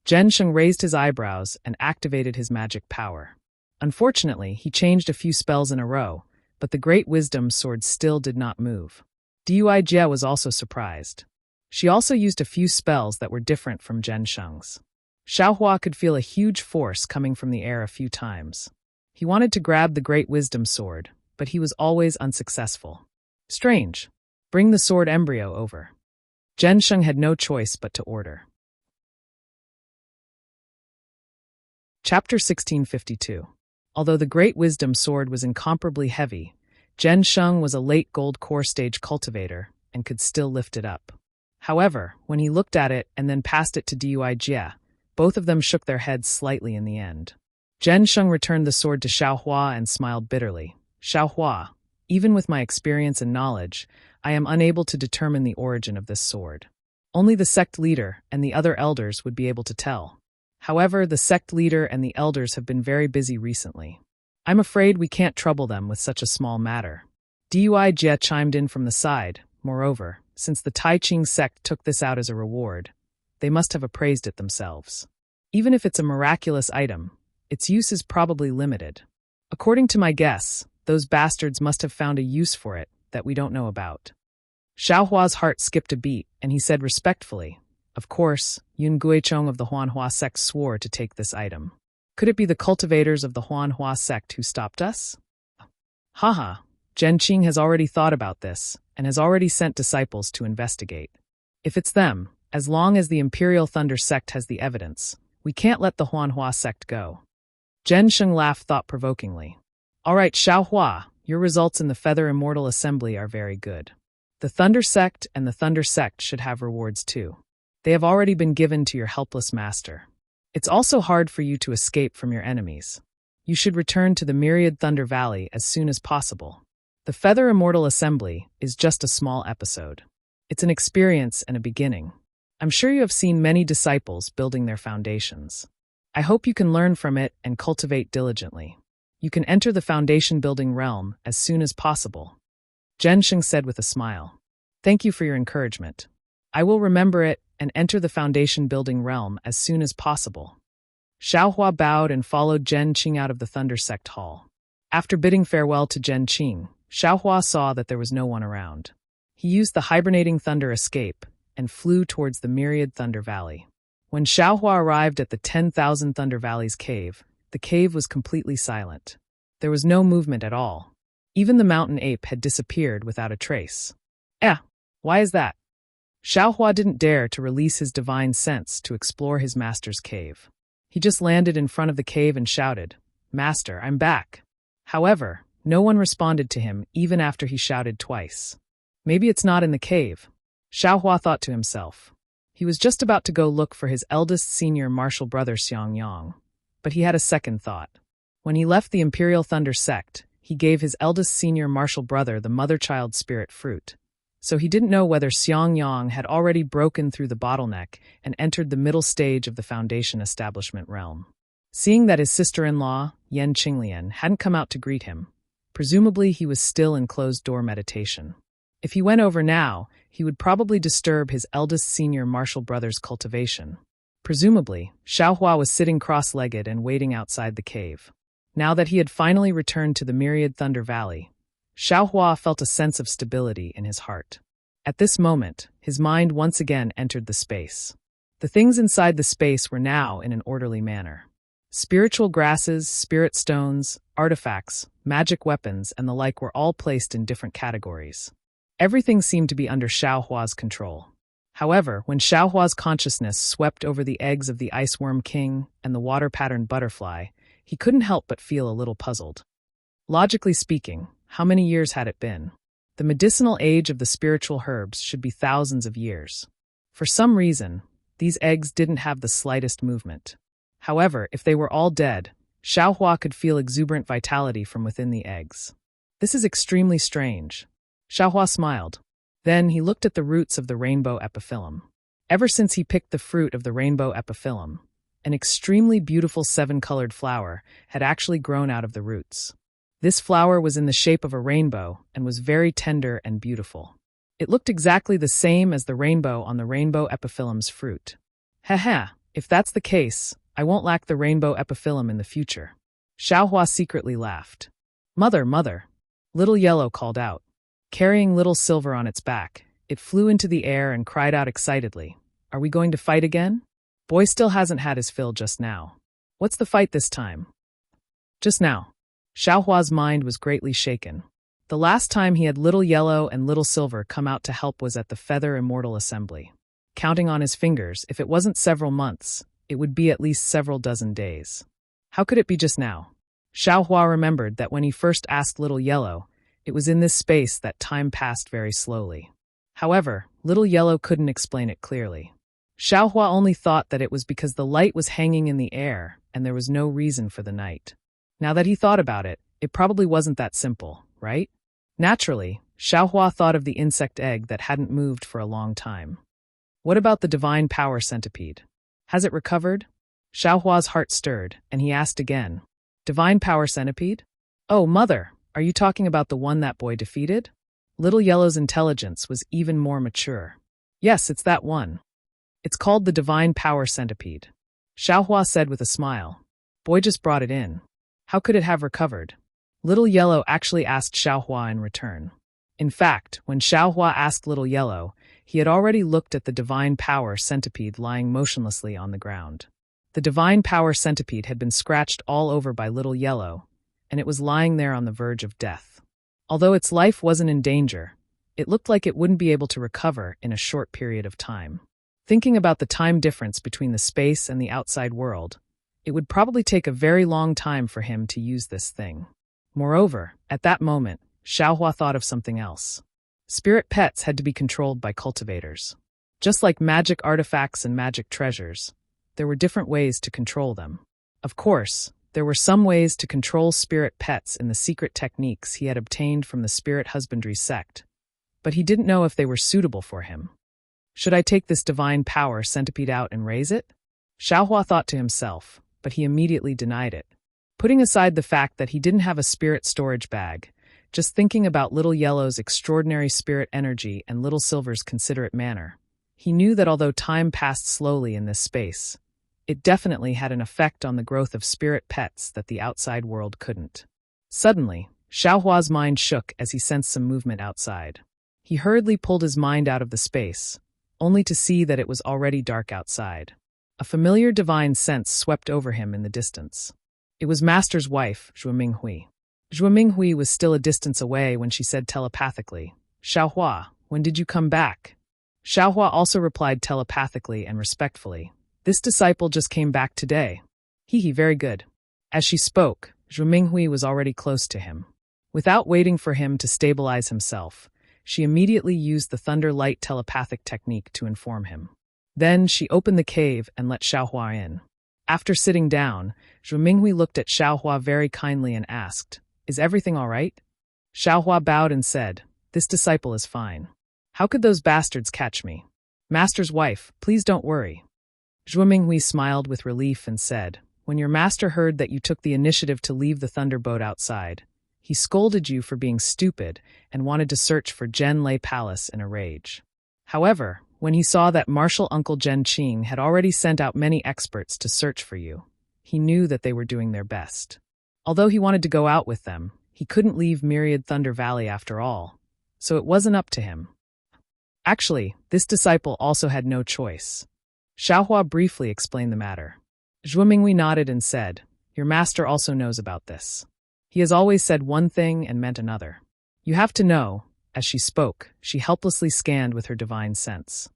Zhensheng raised his eyebrows and activated his magic power. Unfortunately, he changed a few spells in a row, but the Great Wisdom Sword still did not move. Dui Jie was also surprised. She also used a few spells that were different from Zhensheng's. Xiaohua could feel a huge force coming from the air a few times. He wanted to grab the Great Wisdom Sword, but he was always unsuccessful. "Strange. Bring the sword embryo over." Zhensheng had no choice but to order. Chapter 1652. Although the Great Wisdom Sword was incomparably heavy, Zhensheng was a late gold core stage cultivator and could still lift it up. However, when he looked at it and then passed it to Dui Jie, both of them shook their heads slightly in the end. Zhensheng returned the sword to Xiaohua and smiled bitterly. "Xiaohua, even with my experience and knowledge, I am unable to determine the origin of this sword. Only the sect leader and the other elders would be able to tell. However, the sect leader and the elders have been very busy recently. I'm afraid we can't trouble them with such a small matter." Dui Jie chimed in from the side. "Moreover, since the Tai Ching sect took this out as a reward, they must have appraised it themselves. Even if it's a miraculous item, its use is probably limited. According to my guess, those bastards must have found a use for it that we don't know about." Xiaohua's heart skipped a beat, and he said respectfully, "Of course, Yun Guichong of the Huanhua sect swore to take this item. Could it be the cultivators of the Huanhua sect who stopped us?" "Haha, Zhenqing has already thought about this, and has already sent disciples to investigate. If it's them, as long as the Imperial Thunder sect has the evidence, we can't let the Huanhua sect go." Zhensheng laughed thought-provokingly. "All right, Xiaohua, your results in the Feather Immortal Assembly are very good. The Thunder Sect and the Thunder Sect should have rewards too. They have already been given to your helpless master. It's also hard for you to escape from your enemies. You should return to the Myriad Thunder Valley as soon as possible. The Feather Immortal Assembly is just a small episode. It's an experience and a beginning. I'm sure you have seen many disciples building their foundations. I hope you can learn from it and cultivate diligently. You can enter the foundation-building realm as soon as possible." Zhensheng said with a smile. "Thank you for your encouragement. I will remember it and enter the foundation-building realm as soon as possible." Xiaohua bowed and followed Zhenqing out of the Thunder Sect Hall. After bidding farewell to Zhenqing, Xiaohua saw that there was no one around. He used the hibernating thunder escape and flew towards the Myriad Thunder Valley. When Xiaohua arrived at the 10,000 Thunder Valleys cave, the cave was completely silent. There was no movement at all. Even the mountain ape had disappeared without a trace. Why is that?" Xiaohua didn't dare to release his divine sense to explore his master's cave. He just landed in front of the cave and shouted, "Master, I'm back." However, no one responded to him even after he shouted twice. Maybe it's not in the cave, Xiaohua thought to himself. He was just about to go look for his eldest senior martial brother Xiang Yang, but he had a second thought. When he left the Imperial Thunder sect, he gave his eldest senior martial brother the mother-child spirit fruit. So he didn't know whether Xiang Yang had already broken through the bottleneck and entered the middle stage of the foundation establishment realm. Seeing that his sister-in-law, Yan Qinglian, hadn't come out to greet him, presumably he was still in closed-door meditation. If he went over now, he would probably disturb his eldest senior martial brother's cultivation. Presumably, Xiaohua was sitting cross-legged and waiting outside the cave. Now that he had finally returned to the Myriad Thunder Valley, Xiaohua felt a sense of stability in his heart. At this moment, his mind once again entered the space. The things inside the space were now in an orderly manner. Spiritual grasses, spirit stones, artifacts, magic weapons, and the like were all placed in different categories. Everything seemed to be under Xiaohua's control. However, when Xiaohua's consciousness swept over the eggs of the Iceworm King and the water-patterned butterfly, he couldn't help but feel a little puzzled. Logically speaking, how many years had it been? The medicinal age of the spiritual herbs should be thousands of years. For some reason, these eggs didn't have the slightest movement. However, if they were all dead, Xiaohua could feel exuberant vitality from within the eggs. This is extremely strange. Xiaohua smiled. Then he looked at the roots of the rainbow epiphyllum. Ever since he picked the fruit of the rainbow epiphyllum, an extremely beautiful seven-colored flower had actually grown out of the roots. This flower was in the shape of a rainbow and was very tender and beautiful. It looked exactly the same as the rainbow on the rainbow epiphyllum's fruit. Haha, if that's the case, I won't lack the rainbow epiphyllum in the future. Xiaohua secretly laughed. Mother, Little Yellow called out. Carrying Little Silver on its back, it flew into the air and cried out excitedly. Are we going to fight again? Boy still hasn't had his fill just now. What's the fight this time? Just now. Xiaohua's mind was greatly shaken. The last time he had Little Yellow and Little Silver come out to help was at the Feather Immortal Assembly. Counting on his fingers, if it wasn't several months, it would be at least several dozen days. How could it be just now? Xiaohua remembered that when he first asked Little Yellow, it was in this space that time passed very slowly. However, Little Yellow couldn't explain it clearly. Xiaohua only thought that it was because the light was hanging in the air and there was no reason for the night. Now that he thought about it, it probably wasn't that simple, right? Naturally, Xiaohua thought of the insect egg that hadn't moved for a long time. What about the divine power centipede? Has it recovered? Xiaohua's heart stirred, and he asked again. Divine power centipede? Oh, Mother, are you talking about the one that boy defeated? Little Yellow's intelligence was even more mature. Yes, it's that one. It's called the divine power centipede. Xiaohua said with a smile. Boy just brought it in. How could it have recovered? Little Yellow actually asked Xiaohua in return. In fact, when Xiaohua asked Little Yellow, he had already looked at the divine power centipede lying motionlessly on the ground. The divine power centipede had been scratched all over by Little Yellow, and it was lying there on the verge of death. Although its life wasn't in danger, it looked like it wouldn't be able to recover in a short period of time. Thinking about the time difference between the space and the outside world, it would probably take a very long time for him to use this thing. Moreover, at that moment, Xiaohua thought of something else. Spirit pets had to be controlled by cultivators. Just like magic artifacts and magic treasures, there were different ways to control them. Of course, there were some ways to control spirit pets in the secret techniques he had obtained from the spirit husbandry sect, but he didn't know if they were suitable for him. Should I take this divine power centipede out and raise it? Xiaohua thought to himself, but he immediately denied it. Putting aside the fact that he didn't have a spirit storage bag, just thinking about Little Yellow's extraordinary spirit energy and Little Silver's considerate manner, he knew that although time passed slowly in this space, it definitely had an effect on the growth of spirit pets that the outside world couldn't. Suddenly, Xiaohua's mind shook as he sensed some movement outside. He hurriedly pulled his mind out of the space, only to see that it was already dark outside. A familiar divine sense swept over him in the distance. It was Master's wife, Zhuo Minghui. Zhuo Minghui was still a distance away when she said telepathically, Xiaohua, when did you come back? Xiaohua also replied telepathically and respectfully, this disciple just came back today. He, very good. As she spoke, Zhuo Minghui was already close to him. Without waiting for him to stabilize himself, she immediately used the thunder light telepathic technique to inform him. Then she opened the cave and let Xiaohua in. After sitting down, Zhuo Minghui looked at Xiaohua very kindly and asked, is everything all right? Xiaohua bowed and said, this disciple is fine. How could those bastards catch me? Master's wife, please don't worry. Zhuo Minghui smiled with relief and said, when your master heard that you took the initiative to leave the thunderboat outside, he scolded you for being stupid and wanted to search for Zhen Lei Palace in a rage. However, when he saw that Martial Uncle Zhen Qing had already sent out many experts to search for you, he knew that they were doing their best. Although he wanted to go out with them, he couldn't leave Myriad Thunder Valley after all, so it wasn't up to him. Actually, this disciple also had no choice. Xiaohua briefly explained the matter. Zhuo Minghui nodded and said, your master also knows about this. He has always said one thing and meant another. You have to know. As she spoke, she helplessly scanned with her divine sense.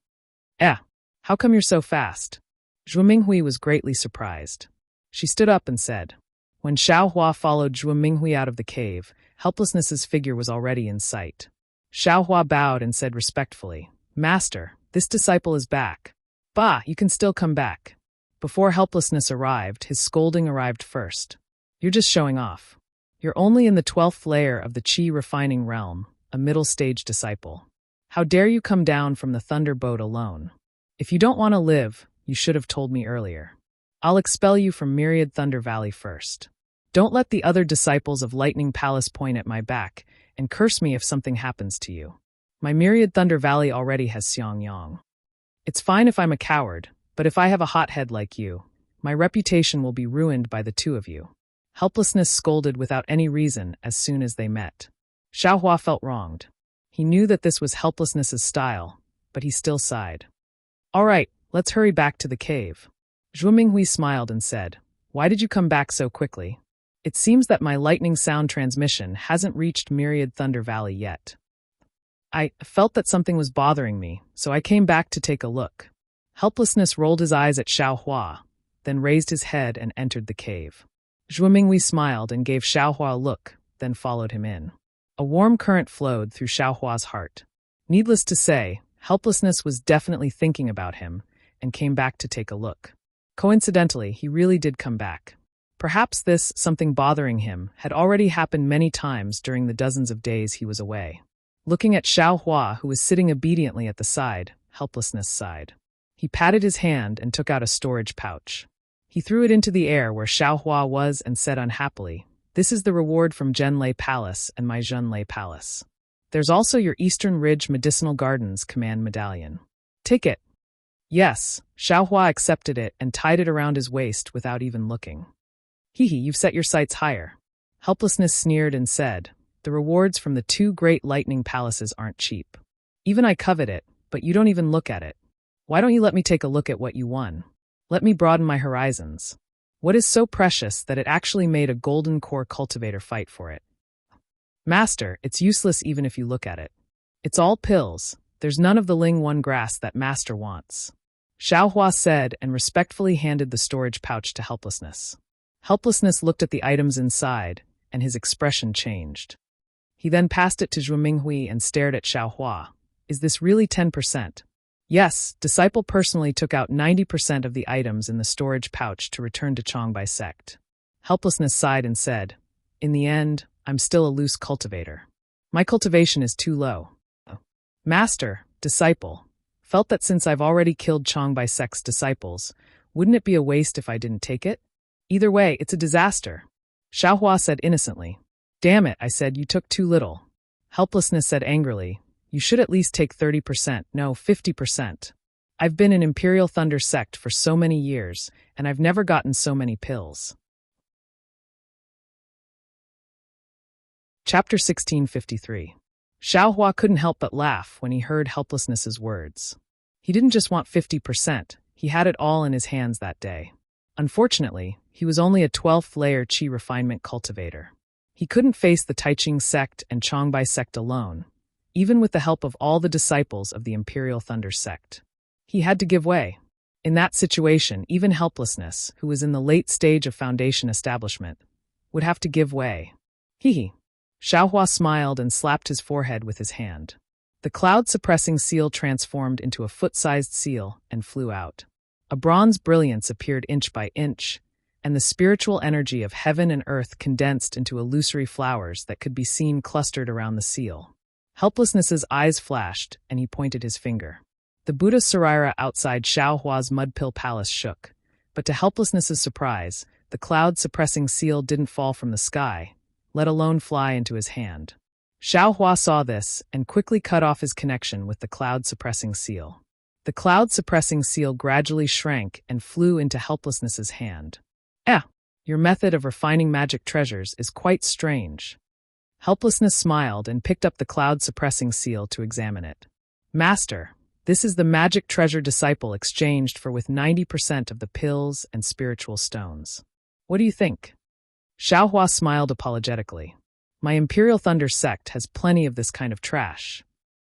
How come you're so fast? Zhuo Minghui was greatly surprised. She stood up and said, When Xiao Hua followed Zhuo Minghui out of the cave, Helplessness's figure was already in sight. Xiao Hua bowed and said respectfully, "Master, this disciple is back. Bah, you can still come back." Before Helplessness arrived, his scolding arrived first. "You're just showing off. You're only in the 12th layer of the Qi refining realm, a middle-stage disciple. How dare you come down from the thunder boat alone? If you don't want to live, you should have told me earlier. I'll expel you from Myriad Thunder Valley first. Don't let the other disciples of Lightning Palace point at my back and curse me if something happens to you. My Myriad Thunder Valley already has Xiang Yang. It's fine if I'm a coward, but if I have a hot head like you, my reputation will be ruined by the two of you." Helplessness scolded without any reason as soon as they met. Xiao Hua felt wronged. He knew that this was Helplessness's style, but he still sighed. "All right, let's hurry back to the cave." Zhuo Minghui smiled and said, "Why did you come back so quickly? It seems that my lightning sound transmission hasn't reached Myriad Thunder Valley yet. I felt that something was bothering me, so I came back to take a look." Helplessness rolled his eyes at Xiao Hua, then raised his head and entered the cave. Zhuo Minghui smiled and gave Xiao Hua a look, then followed him in. A warm current flowed through Xiao Hua's heart. Needless to say, Helplessness was definitely thinking about him and came back to take a look. Coincidentally, he really did come back. Perhaps this something bothering him had already happened many times during the dozens of days he was away. Looking at Xiao Hua, who was sitting obediently at the side, Helplessness sighed. He patted his hand and took out a storage pouch. He threw it into the air where Xiao Hua was and said unhappily, "This is the reward from Zhenlei Palace and my Zhenlei Palace. There's also your Eastern Ridge Medicinal Gardens command medallion. Take it." Yes, Xiao Hua accepted it and tied it around his waist without even looking. "Hee, you've set your sights higher." Helplessness sneered and said, "The rewards from the two great lightning palaces aren't cheap. Even I covet it, but you don't even look at it. Why don't you let me take a look at what you won? Let me broaden my horizons. What is so precious that it actually made a golden core cultivator fight for it? Master, it's useless even if you look at it. It's all pills. There's none of the Ling 1 grass that Master wants." Xiao Hua said and respectfully handed the storage pouch to Helplessness. Helplessness looked at the items inside, and his expression changed. He then passed it to Zhuo Minghui and stared at Xiao Hua. "Is this really 10%? Yes, Disciple personally took out 90% of the items in the storage pouch to return to Changbai sect." Helplessness sighed and said, "In the end, I'm still a loose cultivator. My cultivation is too low." Master, Disciple, felt that since I've already killed Changbai sect's disciples, wouldn't it be a waste if I didn't take it? Either way, it's a disaster." Xiao Hua said innocently. "Damn it, I said you took too little." Helplessness said angrily, "You should at least take 30%, no, 50%. I've been in Imperial Thunder sect for so many years, and I've never gotten so many pills." Chapter 1653. Xiao Hua couldn't help but laugh when he heard Helplessness's words. He didn't just want 50%, he had it all in his hands that day. Unfortunately, he was only a 12th layer Qi refinement cultivator. He couldn't face the Taiching sect and Changbai sect alone, even with the help of all the disciples of the Imperial Thunder sect. He had to give way. In that situation, even Helplessness, who was in the late stage of foundation establishment, would have to give way. Hee. Xiao Hua smiled and slapped his forehead with his hand. The cloud-suppressing seal transformed into a foot-sized seal and flew out. A bronze brilliance appeared inch by inch, and the spiritual energy of heaven and earth condensed into illusory flowers that could be seen clustered around the seal. Helplessness's eyes flashed, and he pointed his finger. The Buddha Saraira outside Xiao Hua's Mudpill Palace shook, but to Helplessness's surprise, the cloud-suppressing seal didn't fall from the sky, let alone fly into his hand. Xiao Hua saw this and quickly cut off his connection with the cloud-suppressing seal. The cloud-suppressing seal gradually shrank and flew into Helplessness's hand. Your method of refining magic treasures is quite strange." Helplessness smiled and picked up the cloud-suppressing seal to examine it. "Master, this is the magic treasure Disciple exchanged for with 90% of the pills and spiritual stones. What do you think?" Xiao Hua smiled apologetically. "My Imperial Thunder sect has plenty of this kind of trash."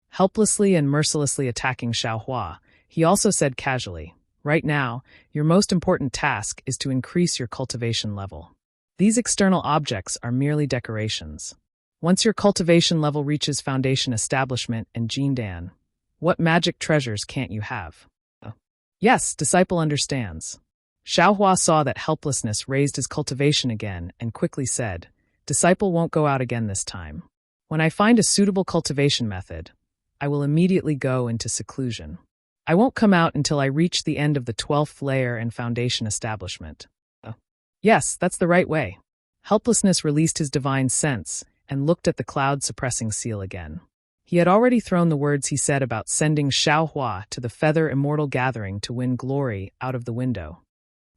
Helplessly and mercilessly attacking Xiao Hua, he also said casually, "Right now, your most important task is to increase your cultivation level. These external objects are merely decorations. Once your cultivation level reaches foundation establishment and Jindan, what magic treasures can't you have? Yes, disciple understands. Xiaohua saw that helplessness raised his cultivation again and quickly said, disciple won't go out again this time. When I find a suitable cultivation method, I will immediately go into seclusion. I won't come out until I reach the end of the 12th layer and foundation establishment. Yes, that's the right way. Helplessness released his divine sense and looked at the cloud-suppressing seal again. He had already thrown the words he said about sending Xiaohua to the Feather Immortal Gathering to win glory out of the window.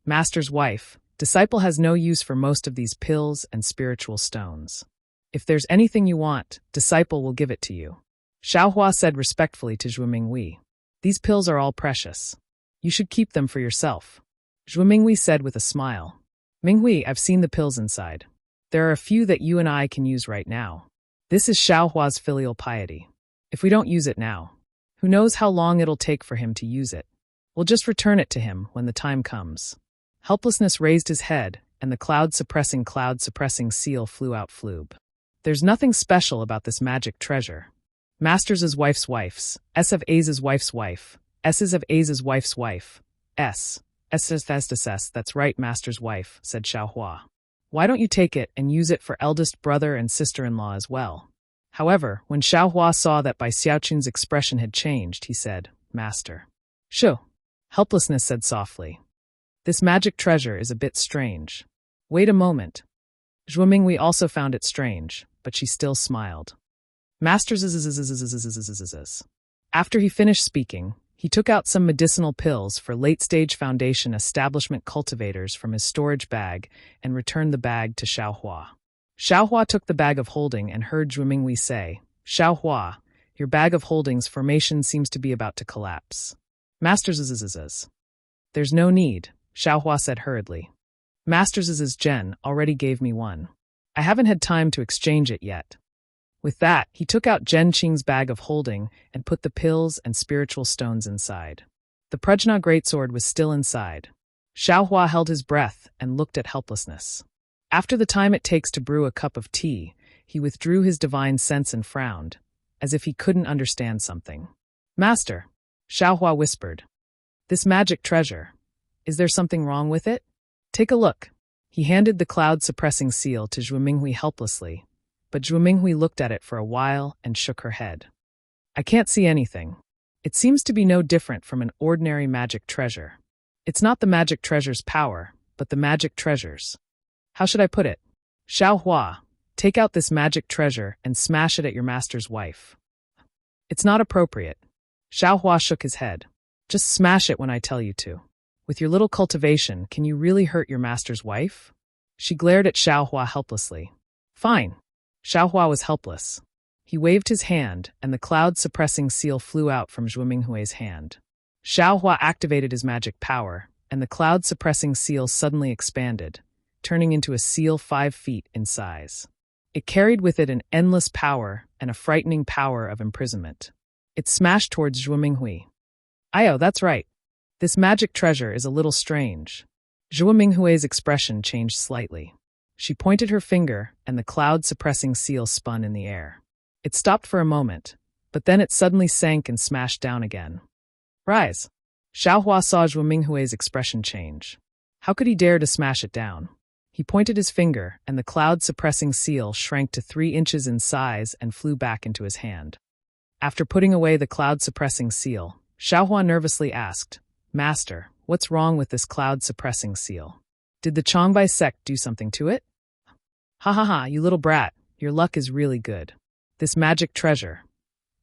Master's wife, disciple has no use for most of these pills and spiritual stones. If there's anything you want, disciple will give it to you. Xiaohua said respectfully to Zhu Minghui. These pills are all precious. You should keep them for yourself. Zhu Minghui said with a smile. Minghui, I've seen the pills inside. There are a few that you and I can use right now. This is Xiaohua's filial piety. If we don't use it now, who knows how long it'll take for him to use it? We'll just return it to him when the time comes. Helplessness raised his head, and the cloud-suppressing seal flew out floob. There's nothing special about this magic treasure. Masters' wife's wife's, S of A's wife's wife, S's of A's wife's wife, S. That's right, master's wife, said Xiaohua. Why don't you take it and use it for eldest brother and sister-in-law as well? However, when Xiaohua saw that Bai Xiaoqun's expression had changed, he said, Master. Shoo. Helplessness said softly. This magic treasure is a bit strange. Wait a moment. Zhu Minghui also found it strange, but she still smiled. Master's. After he finished speaking, he took out some medicinal pills for late-stage foundation establishment cultivators from his storage bag and returned the bag to Xiaohua. Xiaohua took the bag of holding and heard Zhu Minghui say, Xiaohua, your bag of holdings formation seems to be about to collapse. Master's. There's no need, Xiaohua said hurriedly. Master's Jen already gave me one. I haven't had time to exchange it yet. With that, he took out Zhen Qing's bag of holding and put the pills and spiritual stones inside. The Prajna greatsword was still inside. Xiaohua held his breath and looked at helplessness. After the time it takes to brew a cup of tea, he withdrew his divine sense and frowned, as if he couldn't understand something. Master, Xiaohua whispered. This magic treasure. Is there something wrong with it? Take a look. He handed the cloud-suppressing seal to Zhu Minghui helplessly, but Zhu Minghui looked at it for a while and shook her head. I can't see anything. It seems to be no different from an ordinary magic treasure. It's not the magic treasure's power, but the magic treasure's. How should I put it? Xiaohua, take out this magic treasure and smash it at your master's wife. It's not appropriate. Xiaohua shook his head. Just smash it when I tell you to. With your little cultivation, can you really hurt your master's wife? She glared at Xiaohua helplessly. Fine. Xiaohua was helpless. He waved his hand, and the cloud-suppressing seal flew out from Zhu Minghui's hand. Xiaohua activated his magic power, and the cloud-suppressing seal suddenly expanded, turning into a seal 5 feet in size. It carried with it an endless power and a frightening power of imprisonment. It smashed towards Zhu Minghui. Ayo, that's right. This magic treasure is a little strange. Zhu Minghui's expression changed slightly. She pointed her finger, and the cloud-suppressing seal spun in the air. It stopped for a moment, but then it suddenly sank and smashed down again. Rise! Xiaohua saw Zhu Minghui's expression change. How could he dare to smash it down? He pointed his finger, and the cloud-suppressing seal shrank to 3 inches in size and flew back into his hand. After putting away the cloud-suppressing seal, Xiaohua nervously asked, Master, what's wrong with this cloud-suppressing seal? Did the Changbai sect do something to it? Ha ha ha, you little brat, your luck is really good. This magic treasure.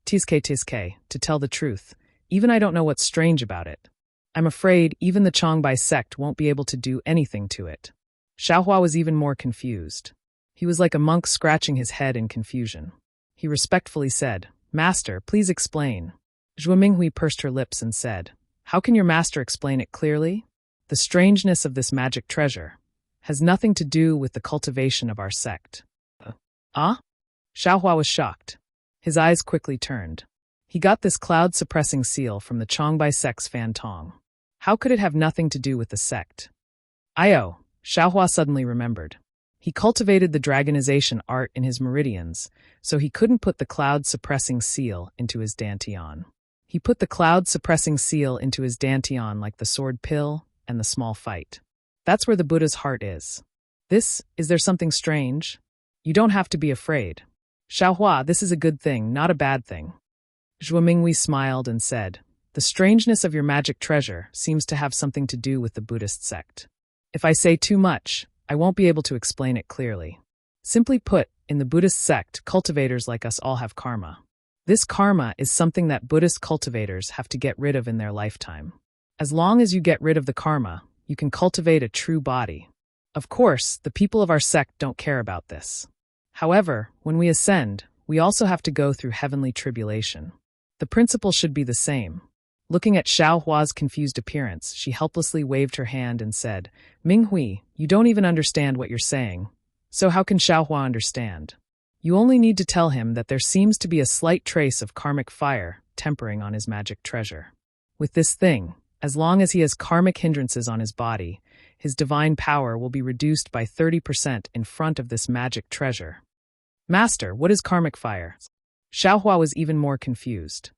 Tiske, to tell the truth, even I don't know what's strange about it. I'm afraid even the Changbai sect won't be able to do anything to it. Xiaohua was even more confused. He was like a monk scratching his head in confusion. He respectfully said, Master, please explain. Zhu Minghui pursed her lips and said, How can your master explain it clearly? The strangeness of this magic treasure has nothing to do with the cultivation of our sect. Xiaohua was shocked. His eyes quickly turned. He got this cloud-suppressing seal from the Changbai sect's Fan Tong. How could it have nothing to do with the sect? Ayo, Xiaohua suddenly remembered. He cultivated the dragonization art in his meridians, so he couldn't put the cloud-suppressing seal into his dantian. He put the cloud-suppressing seal into his dantian like the sword pill and the small fight. That's where the Buddha's heart is. Is there something strange? You don't have to be afraid. Xiaohua, this is a good thing, not a bad thing. Zhuo Minghui smiled and said, the strangeness of your magic treasure seems to have something to do with the Buddhist sect. If I say too much, I won't be able to explain it clearly. Simply put, in the Buddhist sect, cultivators like us all have karma. This karma is something that Buddhist cultivators have to get rid of in their lifetime. As long as you get rid of the karma, you can cultivate a true body. Of course, the people of our sect don't care about this. However, when we ascend, we also have to go through heavenly tribulation. The principle should be the same. Looking at Xiaohua's confused appearance, she helplessly waved her hand and said, Minghui, you don't even understand what you're saying. So how can Xiaohua understand? You only need to tell him that there seems to be a slight trace of karmic fire tempering on his magic treasure. With this thing, as long as he has karmic hindrances on his body, his divine power will be reduced by 30% in front of this magic treasure. Master, what is karmic fire? Xiaohua was even more confused.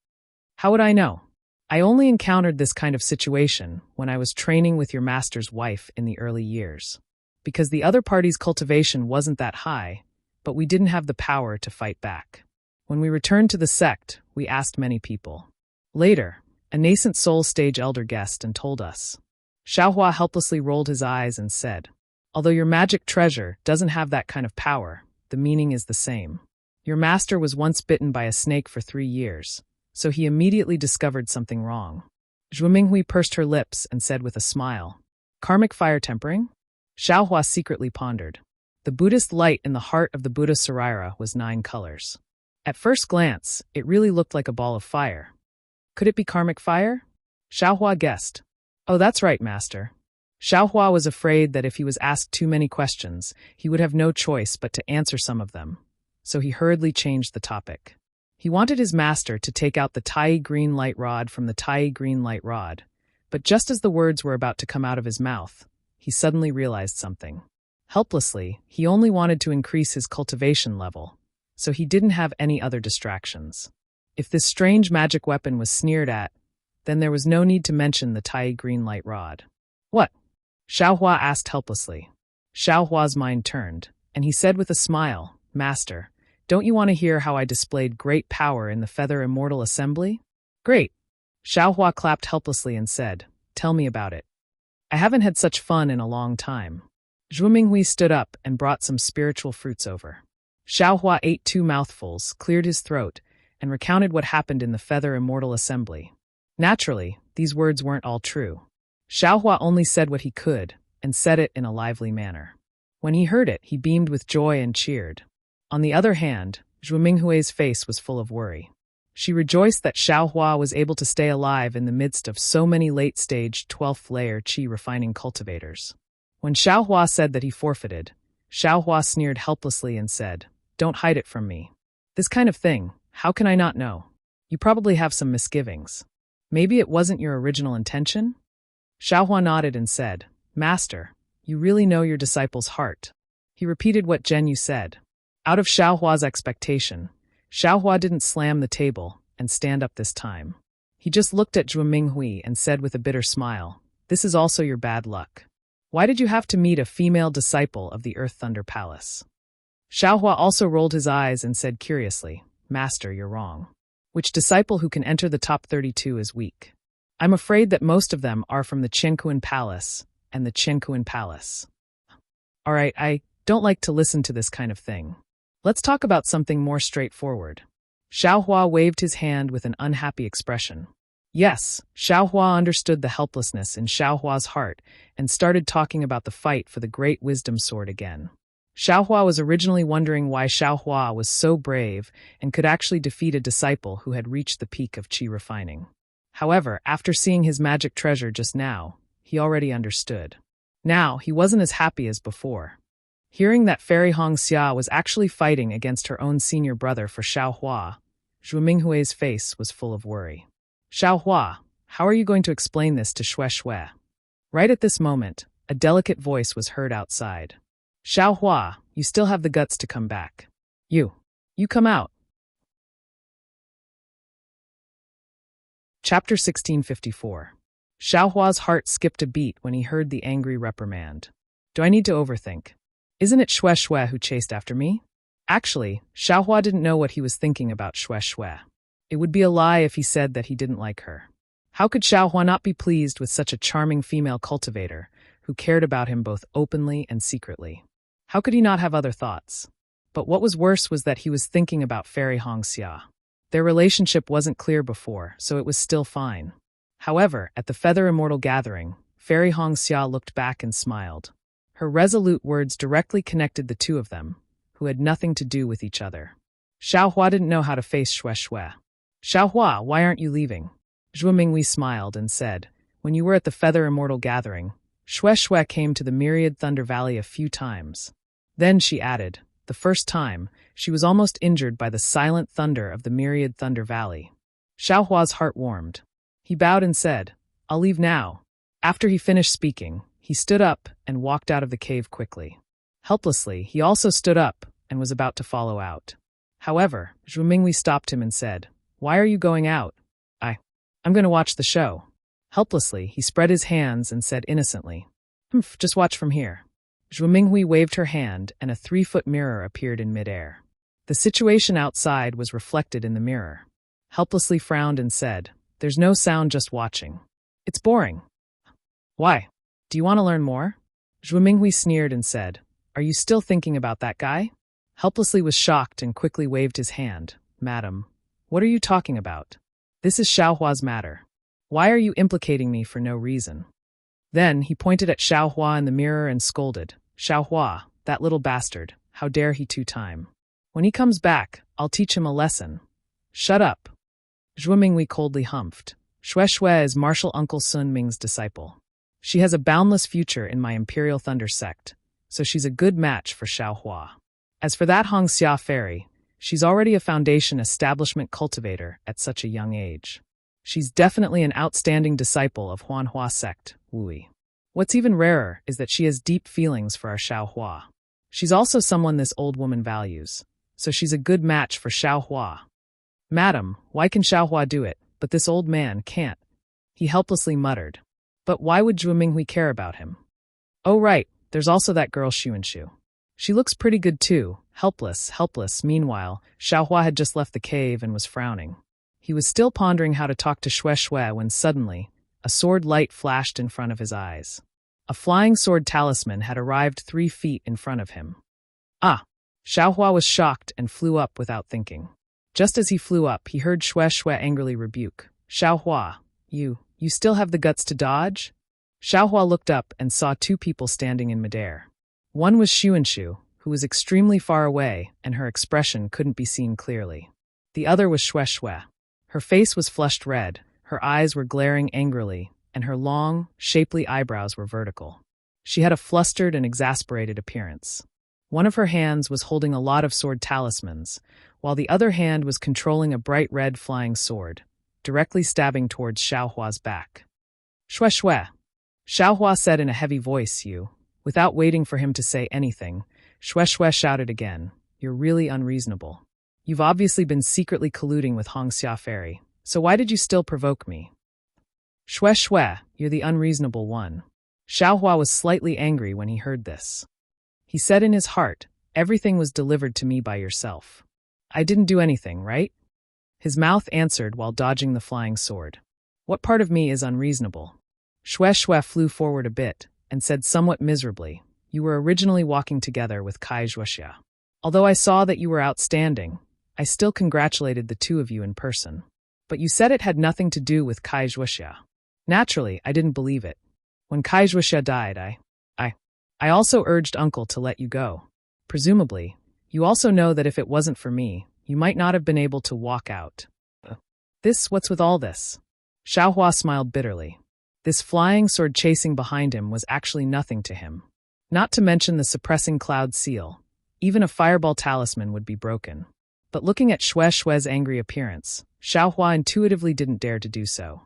How would I know? I only encountered this kind of situation when I was training with your master's wife in the early years. Because the other party's cultivation wasn't that high, but we didn't have the power to fight back. When we returned to the sect, we asked many people. Later, a nascent soul stage elder guessed and told us. Xiaohua helplessly rolled his eyes and said, although your magic treasure doesn't have that kind of power, the meaning is the same. Your master was once bitten by a snake for 3 years, so he immediately discovered something wrong. Zhuo Minghui pursed her lips and said with a smile, karmic fire tempering? Xiaohua secretly pondered. The Buddhist light in the heart of the Buddha Sarira was 9 colors. At first glance, it really looked like a ball of fire. Could it be karmic fire? Xiaohua guessed. Oh, that's right, master. Xiaohua was afraid that if he was asked too many questions, he would have no choice but to answer some of them, so he hurriedly changed the topic. He wanted his master to take out the Tai green light rod from the Tai green light rod, but just as the words were about to come out of his mouth, he suddenly realized something. Helplessly, he only wanted to increase his cultivation level, so he didn't have any other distractions. If this strange magic weapon was sneered at, then there was no need to mention the Tai green light rod. What? Xiaohua asked helplessly. Xiaohua's mind turned, and he said with a smile, Master, don't you want to hear how I displayed great power in the Feather Immortal Assembly? Great. Xiaohua clapped helplessly and said, tell me about it. I haven't had such fun in a long time. Zhuo Minghui stood up and brought some spiritual fruits over. Xiaohua ate 2 mouthfuls, cleared his throat, and recounted what happened in the Feather Immortal Assembly. Naturally, these words weren't all true. Xiaohua only said what he could, and said it in a lively manner. When he heard it, he beamed with joy and cheered. On the other hand, Zhuo Minghui's face was full of worry. She rejoiced that Xiaohua was able to stay alive in the midst of so many late-stage 12th layer qi refining cultivators. When Xiaohua said that he forfeited, Xiaohua sneered helplessly and said, don't hide it from me. This kind of thing, how can I not know? You probably have some misgivings. Maybe it wasn't your original intention? Xiaohua nodded and said, Master, you really know your disciple's heart. He repeated what Zhen Yu said. Out of Xiaohua's expectation, Xiaohua didn't slam the table and stand up this time. He just looked at Zhuo Minghui and said with a bitter smile, this is also your bad luck. Why did you have to meet a female disciple of the Earth Thunder Palace? Xiaohua also rolled his eyes and said curiously, Master, you're wrong. Which disciple who can enter the top 32 is weak? I'm afraid that most of them are from the Qiankuan Palace and the Qiankuan Palace. All right, I don't like to listen to this kind of thing. Let's talk about something more straightforward. Xiaohua waved his hand with an unhappy expression. Yes, Xiaohua understood the helplessness in Xiaohua's heart and started talking about the fight for the Great Wisdom Sword again. Xiaohua was originally wondering why Xiaohua was so brave and could actually defeat a disciple who had reached the peak of qi refining. However, after seeing his magic treasure just now, he already understood. Now, he wasn't as happy as before. Hearing that Fairy Hongxia was actually fighting against her own senior brother for Xiaohua, Zhuo Minghui's face was full of worry. Xiaohua, how are you going to explain this to Xue Xue? Right at this moment, a delicate voice was heard outside. Xiaohua, you still have the guts to come back. You come out. Chapter 1654. Xiaohua's heart skipped a beat when he heard the angry reprimand. Do I need to overthink? Isn't it Xue Xue who chased after me? Actually, Xiaohua didn't know what he was thinking about Xue Xue. It would be a lie if he said that he didn't like her. How could Xiaohua not be pleased with such a charming female cultivator who cared about him both openly and secretly? How could he not have other thoughts? But what was worse was that he was thinking about Fairy Hongxia. Their relationship wasn't clear before, so it was still fine. However, at the Feather Immortal gathering, Fairy Hongxia looked back and smiled. Her resolute words directly connected the two of them, who had nothing to do with each other. Xiaohua didn't know how to face Xue Xue. Xiaohua, why aren't you leaving? Zhuo Minghui smiled and said, when you were at the Feather Immortal gathering, Xue Xue came to the Myriad Thunder Valley a few times. Then she added, the first time, she was almost injured by the silent thunder of the Myriad Thunder Valley. Xiaohua's heart warmed. He bowed and said, I'll leave now. After he finished speaking, he stood up and walked out of the cave quickly. Helplessly, he also stood up and was about to follow out. However, Zhu Minghui stopped him and said, why are you going out? I'm going to watch the show. Helplessly, he spread his hands and said innocently, just watch from here. Zhu Minghui waved her hand and a 3-foot mirror appeared in midair. The situation outside was reflected in the mirror. Helplessly frowned and said, there's no sound, just watching. It's boring. Why? Do you want to learn more? Zhu Minghui sneered and said, are you still thinking about that guy? Helplessly was shocked and quickly waved his hand. Madam, what are you talking about? This is Xiaohua's matter. Why are you implicating me for no reason? Then he pointed at Xiaohua in the mirror and scolded, Xiaohua, that little bastard, how dare he 2-time. When he comes back, I'll teach him a lesson. Shut up. Zhu Minghui coldly humphed. Xue Xue is Martial Uncle Sun Ming's disciple. She has a boundless future in my Imperial Thunder sect, so she's a good match for Xiaohua. As for that Hongxia fairy, she's already a foundation establishment cultivator at such a young age. She's definitely an outstanding disciple of Huanhua sect, Wui. What's even rarer is that she has deep feelings for our Xiaohua. She's also someone this old woman values, so she's a good match for Xiaohua. Madam, why can Xiaohua do it, but this old man can't? He helplessly muttered. But why would Zhu Minghui care about him? Oh right, there's also that girl Xuanshu. She looks pretty good too, helpless. Meanwhile, Xiaohua had just left the cave and was frowning. He was still pondering how to talk to Xue Xue when suddenly, a sword light flashed in front of his eyes. A flying sword talisman had arrived 3 feet in front of him. Ah! Xiaohua was shocked and flew up without thinking. Just as he flew up, he heard Xue Xue angrily rebuke. Xiaohua, you still have the guts to dodge? Xiaohua looked up and saw 2 people standing in midair. One was Xuanshu, who was extremely far away and her expression couldn't be seen clearly. The other was Xue Xue. Her face was flushed red, her eyes were glaring angrily, and her long, shapely eyebrows were vertical. She had a flustered and exasperated appearance. One of her hands was holding a lot of sword talismans, while the other hand was controlling a bright red flying sword, directly stabbing towards Xiaohua's back. Xue Xue, Xiaohua said in a heavy voice. Without waiting for him to say anything, Xue Xue shouted again, you're really unreasonable. You've obviously been secretly colluding with Hongxia Fairy, so why did you still provoke me? Xue Xue, you're the unreasonable one. Xiaohua was slightly angry when he heard this. He said in his heart, everything was delivered to me by yourself. I didn't do anything, right? His mouth answered while dodging the flying sword. What part of me is unreasonable? Xue Xue flew forward a bit and said somewhat miserably, you were originally walking together with Kai Zhuoxia. Although I saw that you were outstanding, I still congratulated the 2 of you in person. But you said it had nothing to do with Kai Zhuoxia. Naturally, I didn't believe it. When Kai Zhuoxia died, I also urged Uncle to let you go. Presumably, you also know that if it wasn't for me, you might not have been able to walk out. What's with all this? Xiaohua smiled bitterly. This flying sword chasing behind him was actually nothing to him. Not to mention the suppressing cloud seal. Even a fireball talisman would be broken. But looking at Xue Xue's angry appearance, Xiaohua intuitively didn't dare to do so.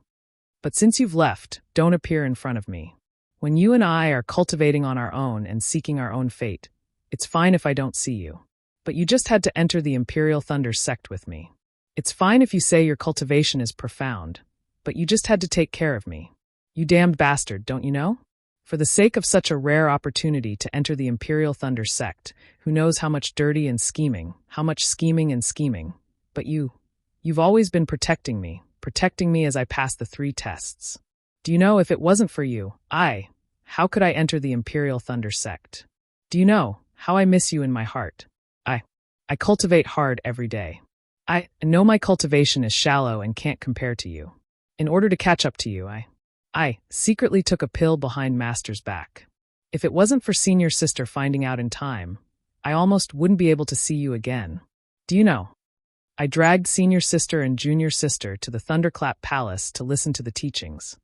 But since you've left, don't appear in front of me. When you and I are cultivating on our own and seeking our own fate, It's fine if I don't see you. But you just had to enter the Imperial Thunder sect with me. It's fine if you say your cultivation is profound, but you just had to take care of me. You damned bastard, don't you know? For the sake of such a rare opportunity to enter the Imperial Thunder sect, who knows how much dirty and scheming, how much scheming and scheming. But you've always been protecting me as I passed the 3 tests. Do you know, if it wasn't for you, how could I enter the Imperial Thunder sect? Do you know how I miss you in my heart? I cultivate hard every day. I know my cultivation is shallow and can't compare to you. In order to catch up to you, I secretly took a pill behind Master's back. If it wasn't for Senior Sister finding out in time, I almost wouldn't be able to see you again. Do you know? I dragged Senior Sister and Junior Sister to the Thunderclap Palace to listen to the teachings.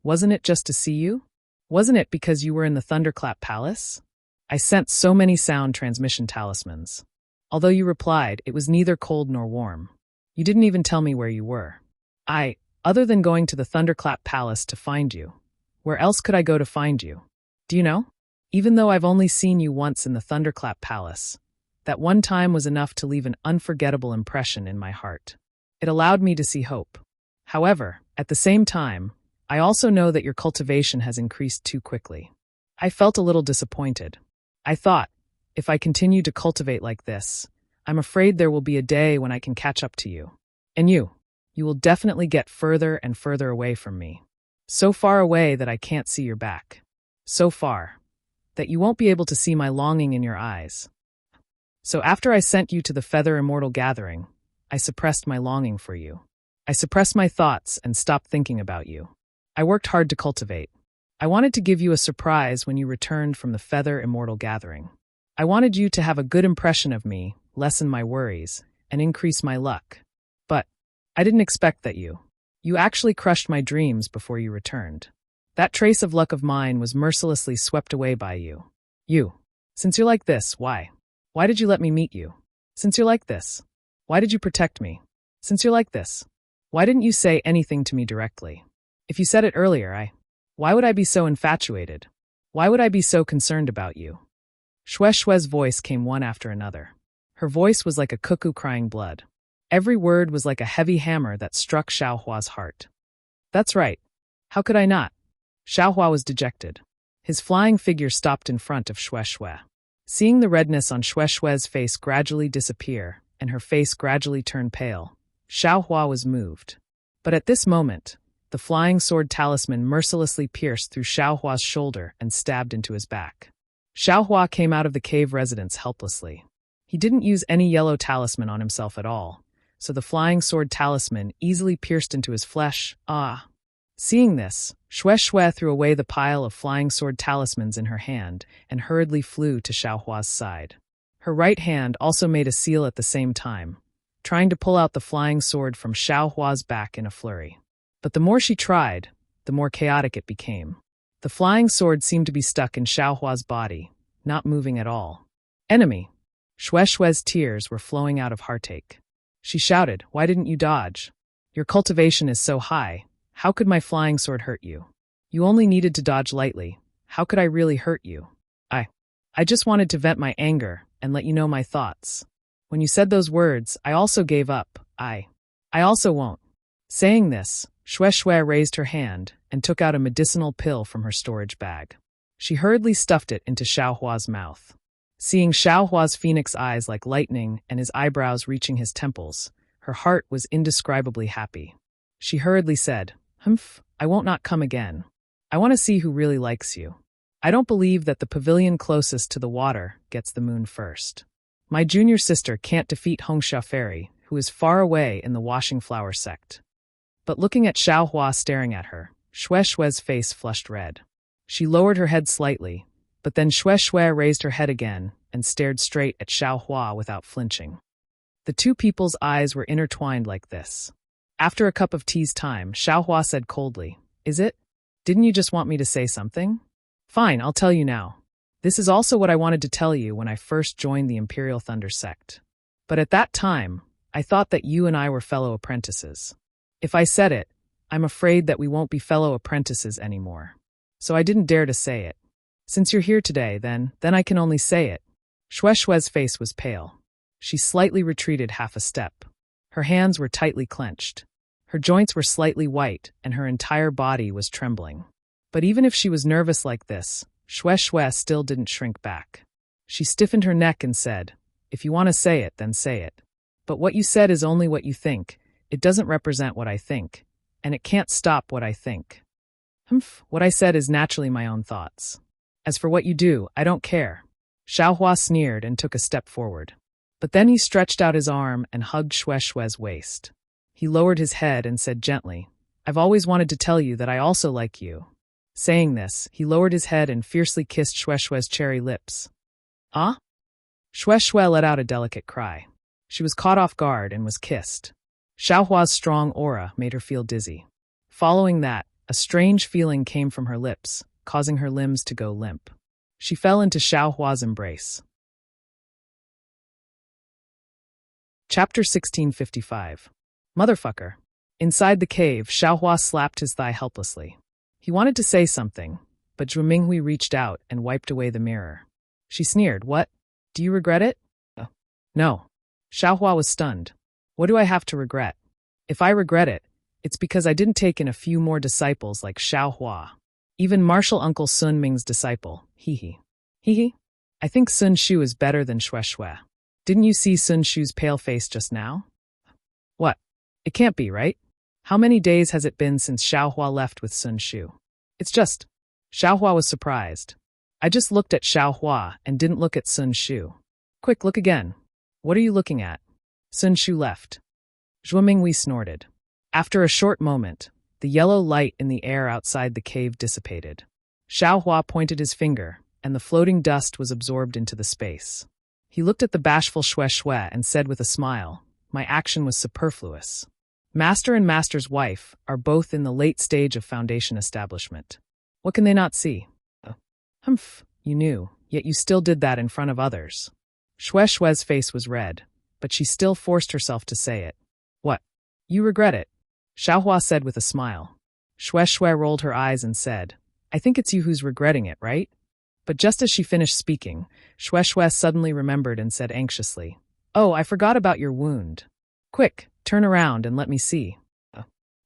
Wasn't it just to see you? Wasn't it because you were in the Thunderclap Palace? I sent so many sound transmission talismans. Although you replied, it was neither cold nor warm. You didn't even tell me where you were. Other than going to the Thunderclap Palace to find you, where else could I go to find you? Do you know? Even though I've only seen you once in the Thunderclap Palace, that one time was enough to leave an unforgettable impression in my heart. It allowed me to see hope. However, at the same time, I also know that your cultivation has increased too quickly. I felt a little disappointed. I thought, if I continue to cultivate like this, I'm afraid there will be a day when I can catch up to you. And you will definitely get further and further away from me. So far away that I can't see your back. So far that you won't be able to see my longing in your eyes. So after I sent you to the Feather Immortal Gathering, I suppressed my longing for you. I suppressed my thoughts and stopped thinking about you. I worked hard to cultivate. I wanted to give you a surprise when you returned from the Feather Immortal Gathering. I wanted you to have a good impression of me, lessen my worries, and increase my luck. But I didn't expect that you actually crushed my dreams before you returned. That trace of luck of mine was mercilessly swept away by you. Since you're like this, why? Why did you let me meet you? Since you're like this, why did you protect me? Since you're like this, why didn't you say anything to me directly? If you said it earlier, why would I be so infatuated? Why would I be so concerned about you? Shue Shue's voice came one after another. Her voice was like a cuckoo crying blood. Every word was like a heavy hammer that struck Xiaohua's heart. That's right. How could I not? Xiaohua was dejected. His flying figure stopped in front of Shue Shui. Seeing the redness on Shue Shue's face gradually disappear and her face gradually turn pale, Xiaohua was moved. But at this moment, the flying sword talisman mercilessly pierced through Xiaohua's shoulder and stabbed into his back. Xiaohua came out of the cave residence helplessly. He didn't use any yellow talisman on himself at all, so the flying sword talisman easily pierced into his flesh. Seeing this, Shue Shui threw away the pile of flying sword talismans in her hand and hurriedly flew to Xiaohua's side. Her right hand also made a seal at the same time, trying to pull out the flying sword from Xiaohua's back in a flurry. But the more she tried, the more chaotic it became. The flying sword seemed to be stuck in Xiaohua's body, not moving at all. Enemy! Shue Shui's tears were flowing out of heartache. She shouted, "Why didn't you dodge? Your cultivation is so high. How could my flying sword hurt you? You only needed to dodge lightly. How could I really hurt you? I just wanted to vent my anger and let you know my thoughts. When you said those words, I also gave up. I also won't." Saying this, Shue Shui raised her hand and took out a medicinal pill from her storage bag. She hurriedly stuffed it into Xiaohua's mouth. Seeing Xiaohua's phoenix eyes like lightning and his eyebrows reaching his temples, her heart was indescribably happy. She hurriedly said, I won't not come again. I want to see who really likes you. I don't believe that the pavilion closest to the water gets the moon first. My junior sister can't defeat Hongsha Fairy, who is far away in the washing flower sect." But looking at Xiaohua staring at her, Shue Shui's face flushed red. She lowered her head slightly, but then Shue Shui raised her head again and stared straight at Xiaohua without flinching. The two people's eyes were intertwined like this. After a cup of tea's time, Xiaohua said coldly, "Is it? Didn't you just want me to say something? Fine, I'll tell you now. This is also what I wanted to tell you when I first joined the Imperial Thunder sect. But at that time, I thought that you and I were fellow apprentices. If I said it, I'm afraid that we won't be fellow apprentices anymore. So I didn't dare to say it. Since you're here today, then I can only say it. Shue's face was pale. She slightly retreated half a step. Her hands were tightly clenched. Her joints were slightly white, and her entire body was trembling. But even if she was nervous like this, Shue still didn't shrink back. She stiffened her neck and said, "If you want to say it, then say it. But what you said is only what you think. It doesn't represent what I think. And it can't stop what I think. What I said is naturally my own thoughts. As for what you do, I don't care." Xiaohua sneered and took a step forward. But then he stretched out his arm and hugged Shue's waist. He lowered his head and said gently, "I've always wanted to tell you that I also like you." Saying this, he lowered his head and fiercely kissed Shue's cherry lips. "Ah?" Shue let out a delicate cry. She was caught off guard and was kissed. Xiaohua's strong aura made her feel dizzy. Following that, a strange feeling came from her lips, causing her limbs to go limp. She fell into Xiaohua's embrace. Chapter 1655. Motherfucker. Inside the cave, Xiaohua slapped his thigh helplessly. He wanted to say something, but Zhu Minghui reached out and wiped away the mirror. She sneered, "What? Do you regret it?" "No." Xiaohua was stunned. "What do I have to regret? If I regret it, it's because I didn't take in a few more disciples like Xiaohua. Even martial uncle Sun Ming's disciple, Hee. I think Sun Shu is better than Shue. Didn't you see Sun Shu's pale face just now?" "What? It can't be, right? How many days has it been since Xiaohua left with Sun Shu?" "It's just..." Xiaohua was surprised. "I just looked at Xiaohua and didn't look at Sun Shu." "Quick, look again." "What are you looking at?" "Sun Shu left." Zhu Minghui snorted. After a short moment, the yellow light in the air outside the cave dissipated. Xiaohua pointed his finger, and the floating dust was absorbed into the space. He looked at the bashful Shue and said with a smile, "My action was superfluous. Master and Master's wife are both in the late stage of foundation establishment. What can they not see?" You knew, yet you still did that in front of others." Shue's face was red, but she still forced herself to say it. "What? You regret it?" Xiaohua said with a smile. Shue rolled her eyes and said, "I think it's you who's regretting it, right?" But just as she finished speaking, Shue suddenly remembered and said anxiously, "Oh, I forgot about your wound. Quick, turn around and let me see."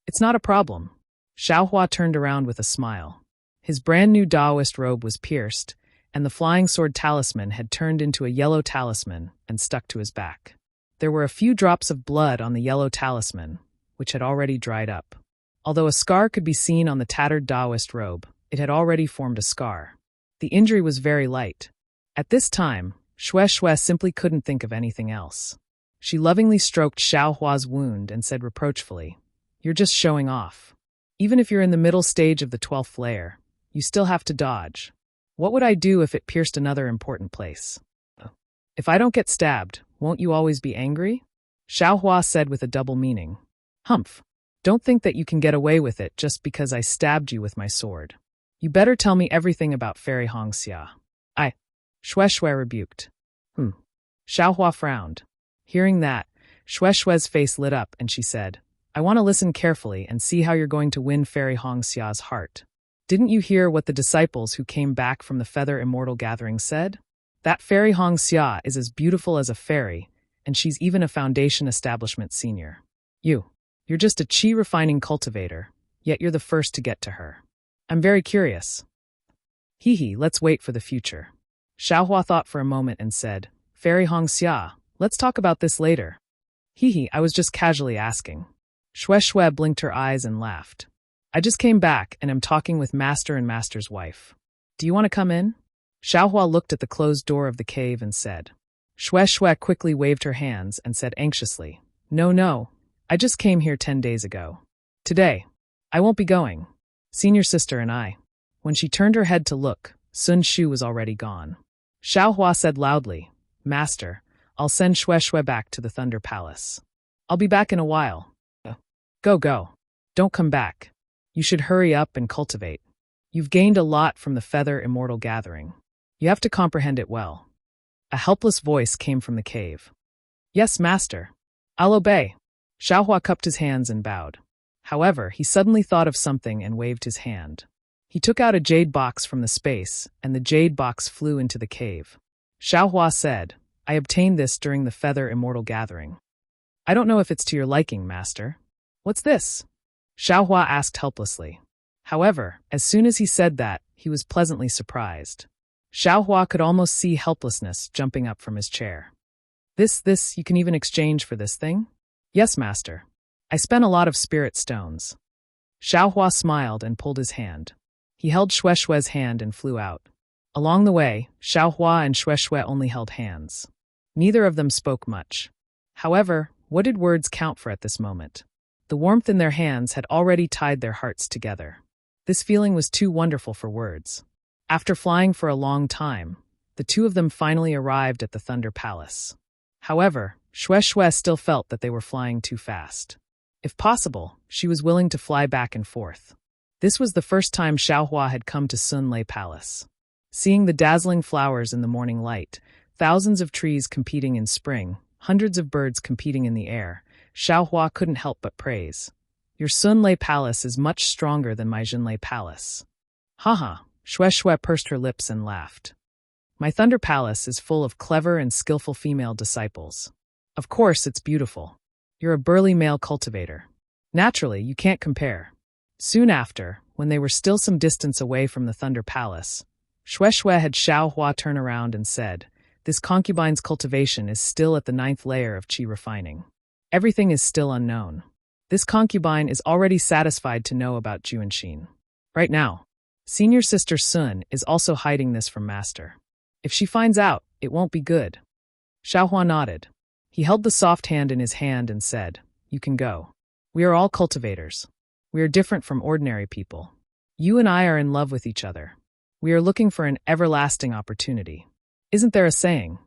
"It's not a problem." Xiaohua turned around with a smile. His brand new Daoist robe was pierced, and the flying sword talisman had turned into a yellow talisman and stuck to his back. There were a few drops of blood on the yellow talisman, which had already dried up. Although a scar could be seen on the tattered Daoist robe, it had already formed a scar. The injury was very light. At this time, Shue simply couldn't think of anything else. She lovingly stroked Xiaohua's wound and said reproachfully, "You're just showing off. Even if you're in the middle stage of the 12th layer, you still have to dodge. What would I do if it pierced another important place?" "If I don't get stabbed, won't you always be angry?" Xiaohua said with a double meaning. Don't think that you can get away with it just because I stabbed you with my sword. You better tell me everything about Fairy Hongxia." Shue rebuked. Xiaohua frowned. Hearing that, Shue's face lit up and she said, "I want to listen carefully and see how you're going to win Fairy Hongxia's heart. Didn't you hear what the disciples who came back from the Feather Immortal Gathering said? That Fairy Hongxia is as beautiful as a fairy, and she's even a foundation establishment senior. You're just a chi refining cultivator, yet you're the first to get to her. I'm very curious." Let's wait for the future." Xiaohua thought for a moment and said, "Fairy Hongxia, let's talk about this later." I was just casually asking." Shue blinked her eyes and laughed. "I just came back and am talking with Master and Master's wife. Do you want to come in?" Xiaohua looked at the closed door of the cave and said. Shue quickly waved her hands and said anxiously, No, I just came here 10 days ago. Today, I won't be going. Senior sister and I." When she turned her head to look, Sun Shu was already gone. Xiaohua said loudly, "Master, I'll send Shue back to the Thunder Palace. I'll be back in a while." Go. Don't come back. You should hurry up and cultivate. You've gained a lot from the Feather Immortal Gathering. You have to comprehend it well." A helpless voice came from the cave. "Yes, Master. I'll obey." Xiaohua cupped his hands and bowed. However, he suddenly thought of something and waved his hand. He took out a jade box from the space, and the jade box flew into the cave. Xiaohua said, I obtained this during the Feather Immortal Gathering. I don't know if it's to your liking, master. What's this? Xiaohua asked helplessly. However, as soon as he said that, he was pleasantly surprised. Xiaohua could almost see helplessness jumping up from his chair. This, you can even exchange for this thing? Yes, master. I spent a lot of spirit stones. Xiaohua smiled and pulled his hand. He held Shueishue's hand and flew out. Along the way, Xiaohua and Shueishue only held hands. Neither of them spoke much. However, what did words count for at this moment? The warmth in their hands had already tied their hearts together. This feeling was too wonderful for words. After flying for a long time, the two of them finally arrived at the Thunder Palace. However, Shueishue still felt that they were flying too fast. If possible, she was willing to fly back and forth. This was the first time Xiaohua had come to Sunlei Palace. Seeing the dazzling flowers in the morning light, thousands of trees competing in spring, hundreds of birds competing in the air, Xiaohua couldn't help but praise. Your Sunlei Palace is much stronger than my Jinlei Palace. Haha, Shueishue pursed her lips and laughed. My Thunder Palace is full of clever and skillful female disciples. Of course, it's beautiful. You're a burly male cultivator. Naturally, you can't compare. Soon after, when they were still some distance away from the Thunder Palace, Shueishue had Xiaohua turn around and said, This concubine's cultivation is still at the 9th layer of qi refining. Everything is still unknown. This concubine is already satisfied to know about Juanxin. Right now, senior sister Sun is also hiding this from master. If she finds out, it won't be good. Xiaohua nodded. He held the soft hand in his hand and said, You can go. We are all cultivators. We are different from ordinary people. You and I are in love with each other. We are looking for an everlasting opportunity. Isn't there a saying?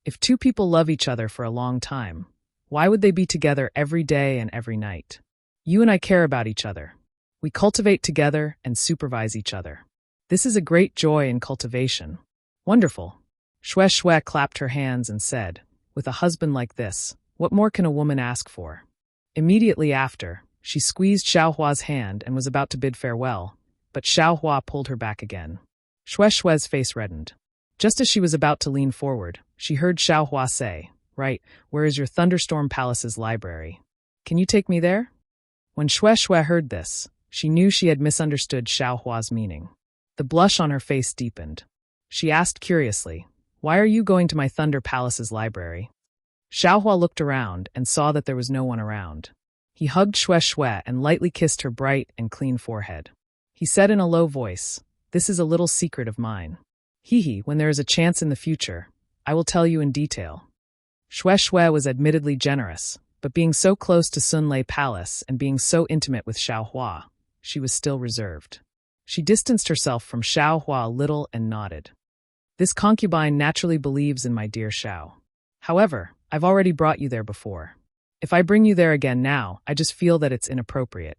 If two people love each other for a long time, why would they be together every day and every night? You and I care about each other. We cultivate together and supervise each other. This is a great joy in cultivation. Wonderful. Shueishue clapped her hands and said, With a husband like this, what more can a woman ask for? Immediately after, she squeezed Xiaohua's hand and was about to bid farewell, but Xiaohua pulled her back again. Shueishue's face reddened. Just as she was about to lean forward, she heard Xiaohua say, Right, where is your Thunderstorm Palace's library? Can you take me there? When Shueishue heard this, she knew she had misunderstood Xiaohua's meaning. The blush on her face deepened. She asked curiously, Why are you going to my Thunder Palace's library? Xiaohua looked around and saw that there was no one around. He hugged Shueishue and lightly kissed her bright and clean forehead. He said in a low voice, This is a little secret of mine. When there is a chance in the future, I will tell you in detail. Shueishue was admittedly generous, but being so close to Sunlei Palace and being so intimate with Xiaohua, she was still reserved. She distanced herself from Xiaohua a little and nodded. This concubine naturally believes in my dear Xiao. However, I've already brought you there before. If I bring you there again now, I just feel that it's inappropriate.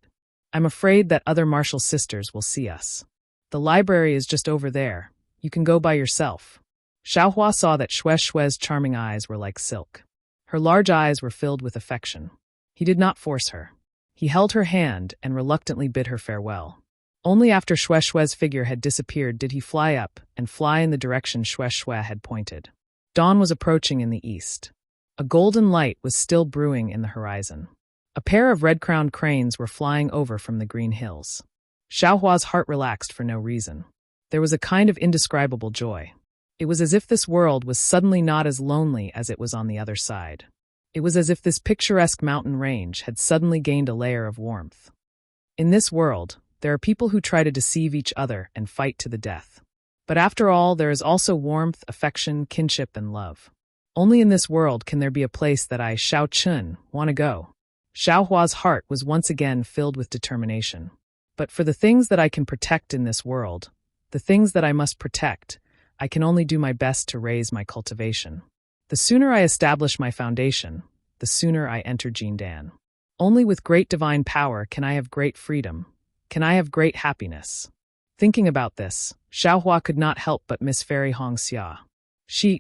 I'm afraid that other martial sisters will see us. The library is just over there. You can go by yourself. Xiaohua saw that Shueishue's charming eyes were like silk. Her large eyes were filled with affection. He did not force her. He held her hand and reluctantly bid her farewell. Only after Shueishue's figure had disappeared did he fly up and fly in the direction Shueishue had pointed. Dawn was approaching in the east. A golden light was still brewing in the horizon. A pair of red-crowned cranes were flying over from the green hills. Xiaohua's heart relaxed for no reason. There was a kind of indescribable joy. It was as if this world was suddenly not as lonely as it was on the other side. It was as if this picturesque mountain range had suddenly gained a layer of warmth. In this world, there are people who try to deceive each other and fight to the death. But after all, there is also warmth, affection, kinship, and love. Only in this world can there be a place that I, Xiao Chun, want to go. Xiaohua's heart was once again filled with determination. But for the things that I can protect in this world, the things that I must protect, I can only do my best to raise my cultivation. The sooner I establish my foundation, the sooner I enter Jindan. Only with great divine power can I have great freedom, can I have great happiness. Thinking about this, Xiaohua could not help but miss Fairy Hongxia.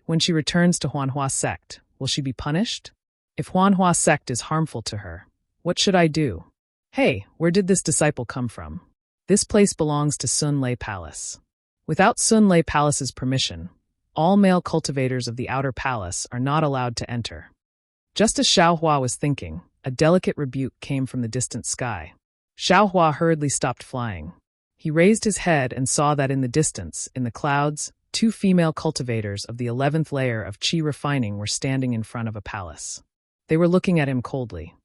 When she returns to Huanhua sect, will she be punished? If Huanhua sect is harmful to her, what should I do? Hey, where did this disciple come from? This place belongs to Sunlei Palace. Without Sunlei Palace's permission, All male cultivators of the outer palace are not allowed to enter. Just as Xiao Hua was thinking, a delicate rebuke came from the distant sky. Xiao Hua hurriedly stopped flying. He raised his head and saw that in the distance, in the clouds, 2 female cultivators of the 11th layer of qi refining were standing in front of a palace. They were looking at him coldly.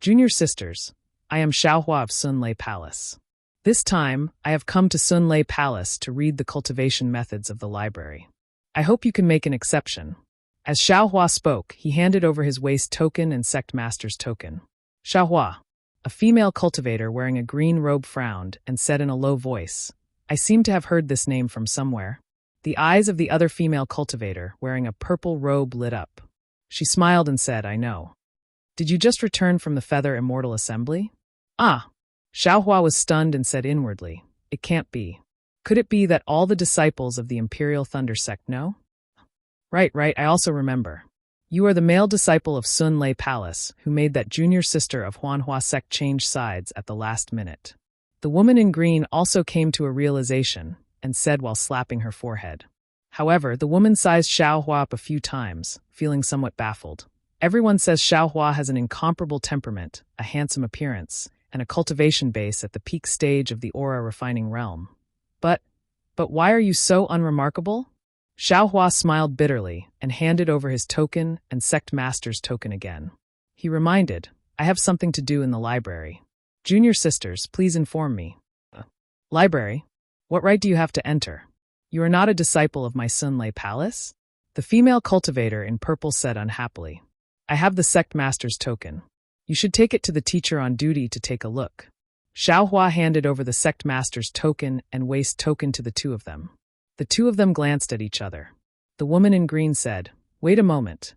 "Junior sisters, I am Xiao Hua of Sunlei Palace. This time, I have come to Sunlei Palace to read the cultivation methods of the library. I hope you can make an exception." As Xiao Hua spoke, he handed over his waist token and sect master's token. Xiao Hua, a female cultivator wearing a green robe, frowned and said in a low voice, "I seem to have heard this name from somewhere." The eyes of the other female cultivator, wearing a purple robe, lit up. She smiled and said, "I know. Did you just return from the Feather Immortal Assembly?" "Ah." Xiao Hua was stunned and said inwardly, "It can't be. Could it be that all the disciples of the Imperial Thunder Sect know?" Right, I also remember. You are the male disciple of Sun Lei Palace, who made that junior sister of Huanhua sect change sides at the last minute." The woman in green also came to a realization and said while slapping her forehead. However, the woman sized Xiao Hua up a few times, feeling somewhat baffled. Everyone says Xiao Hua has an incomparable temperament, a handsome appearance, and a cultivation base at the peak stage of the aura refining realm. But why are you so unremarkable? Xiao Hua smiled bitterly and handed over his token and sect master's token again. He reminded, "I have something to do in the library. Junior sisters, please inform me." "Library? What right do you have to enter? You are not a disciple of my Sunlei Palace?" The female cultivator in purple said unhappily. "I have the sect master's token. You should take it to the teacher on duty to take a look." Xiao Hua handed over the sect master's token and waist token to the 2 of them. The 2 of them glanced at each other. The woman in green said, "Wait a moment."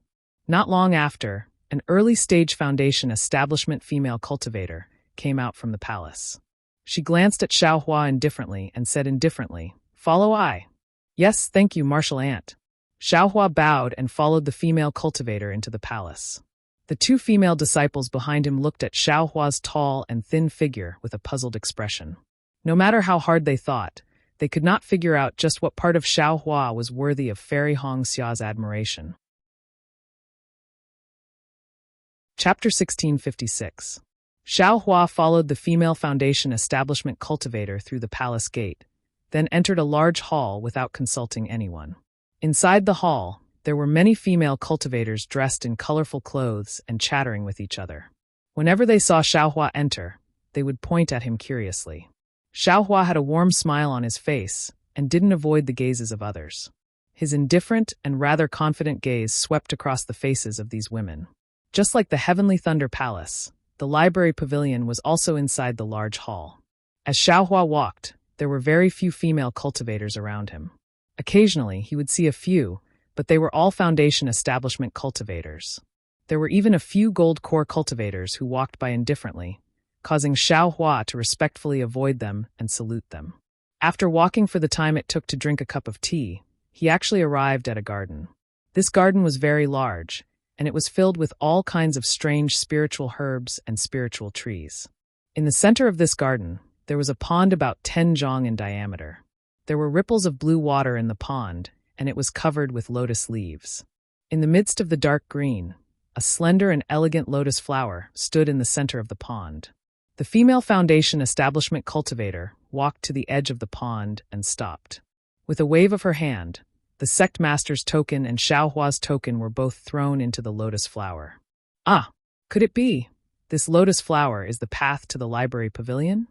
Not long after, an early-stage foundation establishment female cultivator came out from the palace. She glanced at Xiao Hua indifferently and said indifferently, "Follow I." "Yes, thank you, Martial Aunt." Xiao Hua bowed and followed the female cultivator into the palace. The 2 female disciples behind him looked at Xiao Hua's tall and thin figure with a puzzled expression. No matter how hard they thought, they could not figure out just what part of Xiao Hua was worthy of Fairy Hong Xia's admiration. Chapter 1656. Xiao Hua followed the female foundation establishment cultivator through the palace gate, then entered a large hall without consulting anyone. Inside the hall, there were many female cultivators dressed in colorful clothes and chattering with each other. Whenever they saw Xiao Hua enter, they would point at him curiously. Xiao Hua had a warm smile on his face and didn't avoid the gazes of others. His indifferent and rather confident gaze swept across the faces of these women. Just like the Heavenly Thunder Palace, the library pavilion was also inside the large hall. As Xiao Hua walked, there were very few female cultivators around him. Occasionally, he would see a few, but they were all foundation establishment cultivators. There were even a few gold core cultivators who walked by indifferently, causing Xiao Hua to respectfully avoid them and salute them. After walking for the time it took to drink a cup of tea, he actually arrived at a garden. This garden was very large, and it was filled with all kinds of strange spiritual herbs and spiritual trees. In the center of this garden, there was a pond about 10 zhang in diameter. There were ripples of blue water in the pond, and it was covered with lotus leaves. In the midst of the dark green, a slender and elegant lotus flower stood in the center of the pond. The female foundation establishment cultivator walked to the edge of the pond and stopped. With a wave of her hand, the sect master's token and Xiao Hua's token were both thrown into the lotus flower. "Ah, could it be? This lotus flower is the path to the library pavilion?"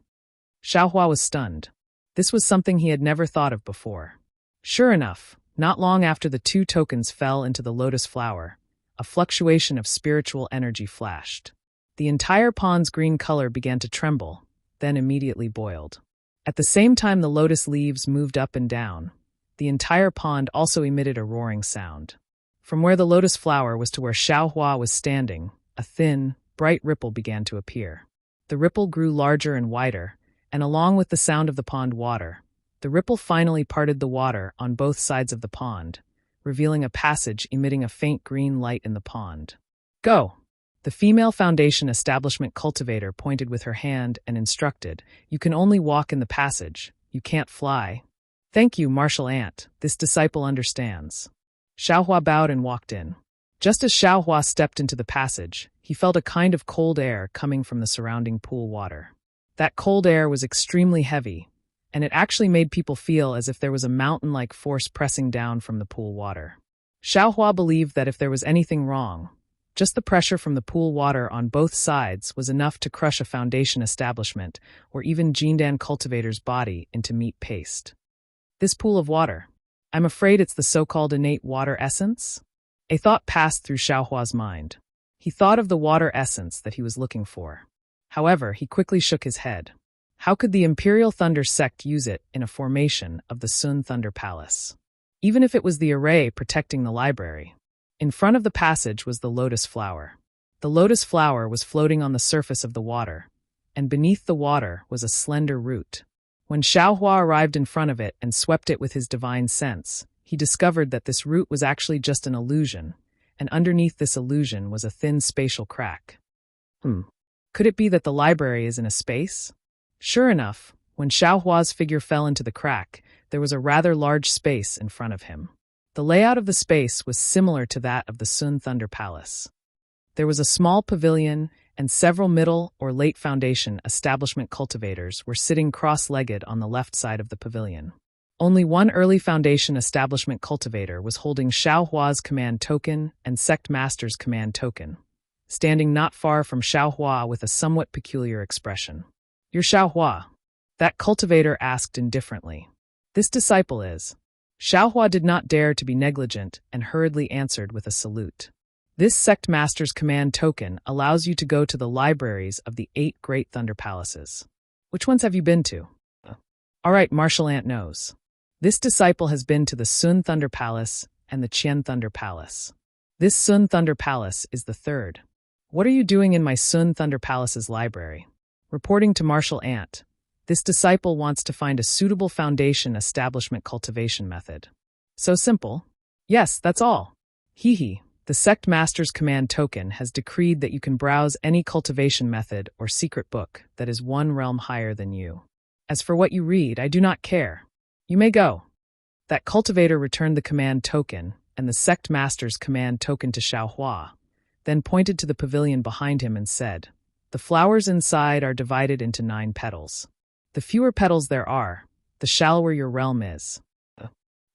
Xiao Hua was stunned. This was something he had never thought of before. Sure enough, not long after the 2 tokens fell into the lotus flower, a fluctuation of spiritual energy flashed. The entire pond's green color began to tremble, then immediately boiled. At the same time the lotus leaves moved up and down, the entire pond also emitted a roaring sound. From where the lotus flower was to where Xiao Hua was standing, a thin, bright ripple began to appear. The ripple grew larger and wider, and along with the sound of the pond water, the ripple finally parted the water on both sides of the pond, revealing a passage emitting a faint green light in the pond. "Go!" The female foundation establishment cultivator pointed with her hand and instructed, "You can only walk in the passage, you can't fly." Thank you, Martial Ant. This disciple understands. Xiaohua bowed and walked in. Just as Xiaohua stepped into the passage, he felt a kind of cold air coming from the surrounding pool water. That cold air was extremely heavy, and it actually made people feel as if there was a mountain-like force pressing down from the pool water. Xiaohua believed that if there was anything wrong, just the pressure from the pool water on both sides was enough to crush a foundation establishment or even Jindan cultivator's body into meat paste. This pool of water, I'm afraid it's the so-called innate water essence? A thought passed through Xiaohua's mind. He thought of the water essence that he was looking for. However, he quickly shook his head. How could the Imperial Thunder sect use it in a formation of the Sun Thunder Palace? Even if it was the array protecting the library. In front of the passage was the lotus flower. The lotus flower was floating on the surface of the water, and beneath the water was a slender root. When Xiaohua arrived in front of it and swept it with his divine sense, he discovered that this root was actually just an illusion, and underneath this illusion was a thin spatial crack. Could it be that the library is in a space? Sure enough, when Xiaohua's figure fell into the crack, there was a rather large space in front of him. The layout of the space was similar to that of the Sun Thunder Palace. There was a small pavilion, and several middle or late foundation establishment cultivators were sitting cross-legged on the left side of the pavilion. Only one early foundation establishment cultivator was holding Xiaohua's command token and sect master's command token, standing not far from Xiaohua with a somewhat peculiar expression. "You're Xiaohua?" That cultivator asked indifferently. "This disciple is." Xiaohua did not dare to be negligent and hurriedly answered with a salute. "This sect master's command token allows you to go to the libraries of the 8 Great Thunder Palaces. Which ones have you been to?" "All right, Martial Ant knows. This disciple has been to the Sun Thunder Palace and the Qian Thunder Palace. This Sun Thunder Palace is the 3rd. What are you doing in my Sun Thunder Palace's library?" Reporting to Martial Ant, this disciple wants to find a suitable foundation establishment cultivation method. So simple? Yes, that's all. Hee. The sect master's command token has decreed that you can browse any cultivation method or secret book that is 1 realm higher than you. As for what you read, I do not care. You may go. That cultivator returned the command token and the sect master's command token to Xiaohua, then pointed to the pavilion behind him and said, "The flowers inside are divided into 9 petals. The fewer petals there are, the shallower your realm is."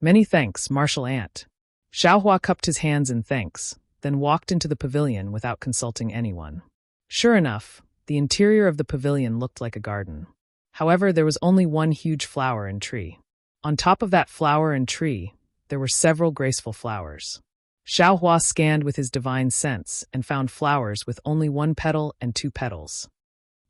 "Many thanks, Martial Ant." Xiaohua cupped his hands in thanks, then walked into the pavilion without consulting anyone. Sure enough, the interior of the pavilion looked like a garden. However, there was only one huge flower and tree. On top of that flower and tree, there were several graceful flowers. Xiaohua scanned with his divine sense and found flowers with only 1 petal and 2 petals.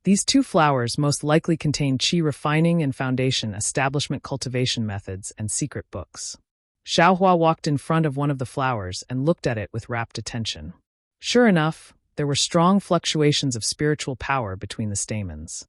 These 2 flowers most likely contained qi refining and foundation establishment cultivation methods and secret books. Xiaohua walked in front of one of the flowers and looked at it with rapt attention. Sure enough, there were strong fluctuations of spiritual power between the stamens.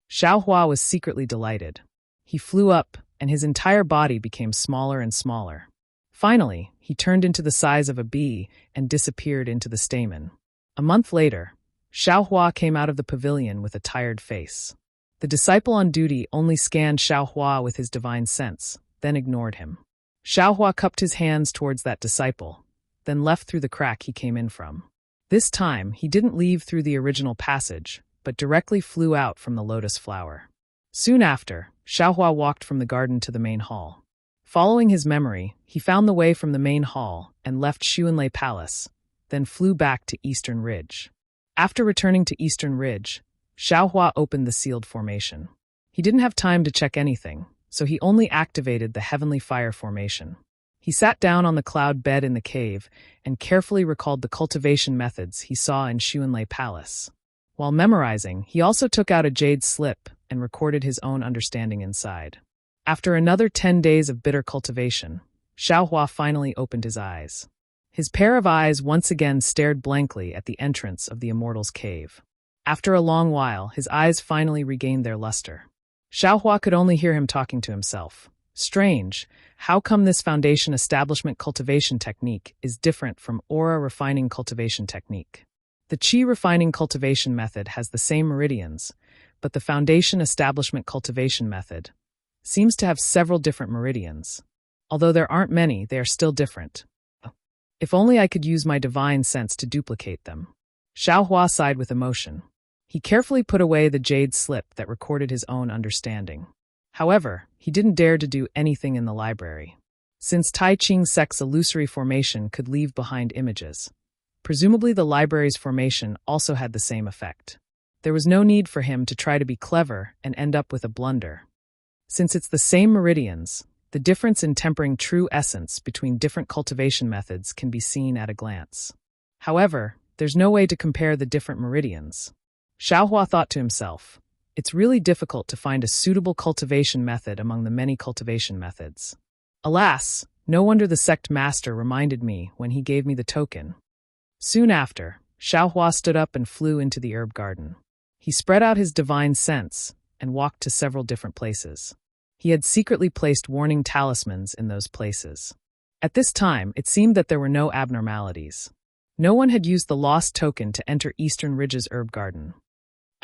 Xiaohua was secretly delighted. He flew up, and his entire body became smaller and smaller. Finally, he turned into the size of a bee and disappeared into the stamen. A month later, Xiaohua came out of the pavilion with a tired face. The disciple on duty only scanned Xiaohua with his divine sense, then ignored him. Xiaohua cupped his hands towards that disciple, then left through the crack he came in from. This time, he didn't leave through the original passage, but directly flew out from the lotus flower. Soon after, Xiaohua walked from the garden to the main hall. Following his memory, he found the way from the main hall and left Xuanlei Palace, then flew back to Eastern Ridge. After returning to Eastern Ridge, Xiaohua opened the sealed formation. He didn't have time to check anything, so he only activated the Heavenly Fire formation. He sat down on the cloud bed in the cave and carefully recalled the cultivation methods he saw in Xuanlei Palace. While memorizing, he also took out a jade slip and recorded his own understanding inside. After another 10 days of bitter cultivation, Xiaohua finally opened his eyes. His pair of eyes once again stared blankly at the entrance of the Immortal's cave. After a long while, his eyes finally regained their luster. Xiaohua could only hear him talking to himself. Strange, how come this foundation establishment cultivation technique is different from aura refining cultivation technique? The qi refining cultivation method has the same meridians, but the foundation establishment cultivation method, seems to have several different meridians. Although there aren't many, they are still different. If only I could use my divine sense to duplicate them. Xiaohua sighed with emotion. He carefully put away the jade slip that recorded his own understanding. However, he didn't dare to do anything in the library. Since Tai Ching Sec's illusory formation could leave behind images, presumably the library's formation also had the same effect. There was no need for him to try to be clever and end up with a blunder. Since it's the same meridians, the difference in tempering true essence between different cultivation methods can be seen at a glance. However, there's no way to compare the different meridians. Xiaohua thought to himself, it's really difficult to find a suitable cultivation method among the many cultivation methods. Alas, no wonder the sect master reminded me when he gave me the token. Soon after, Xiaohua stood up and flew into the herb garden. He spread out his divine sense and walked to several different places. He had secretly placed warning talismans in those places. At this time, it seemed that there were no abnormalities. No one had used the lost token to enter Eastern Ridge's herb garden.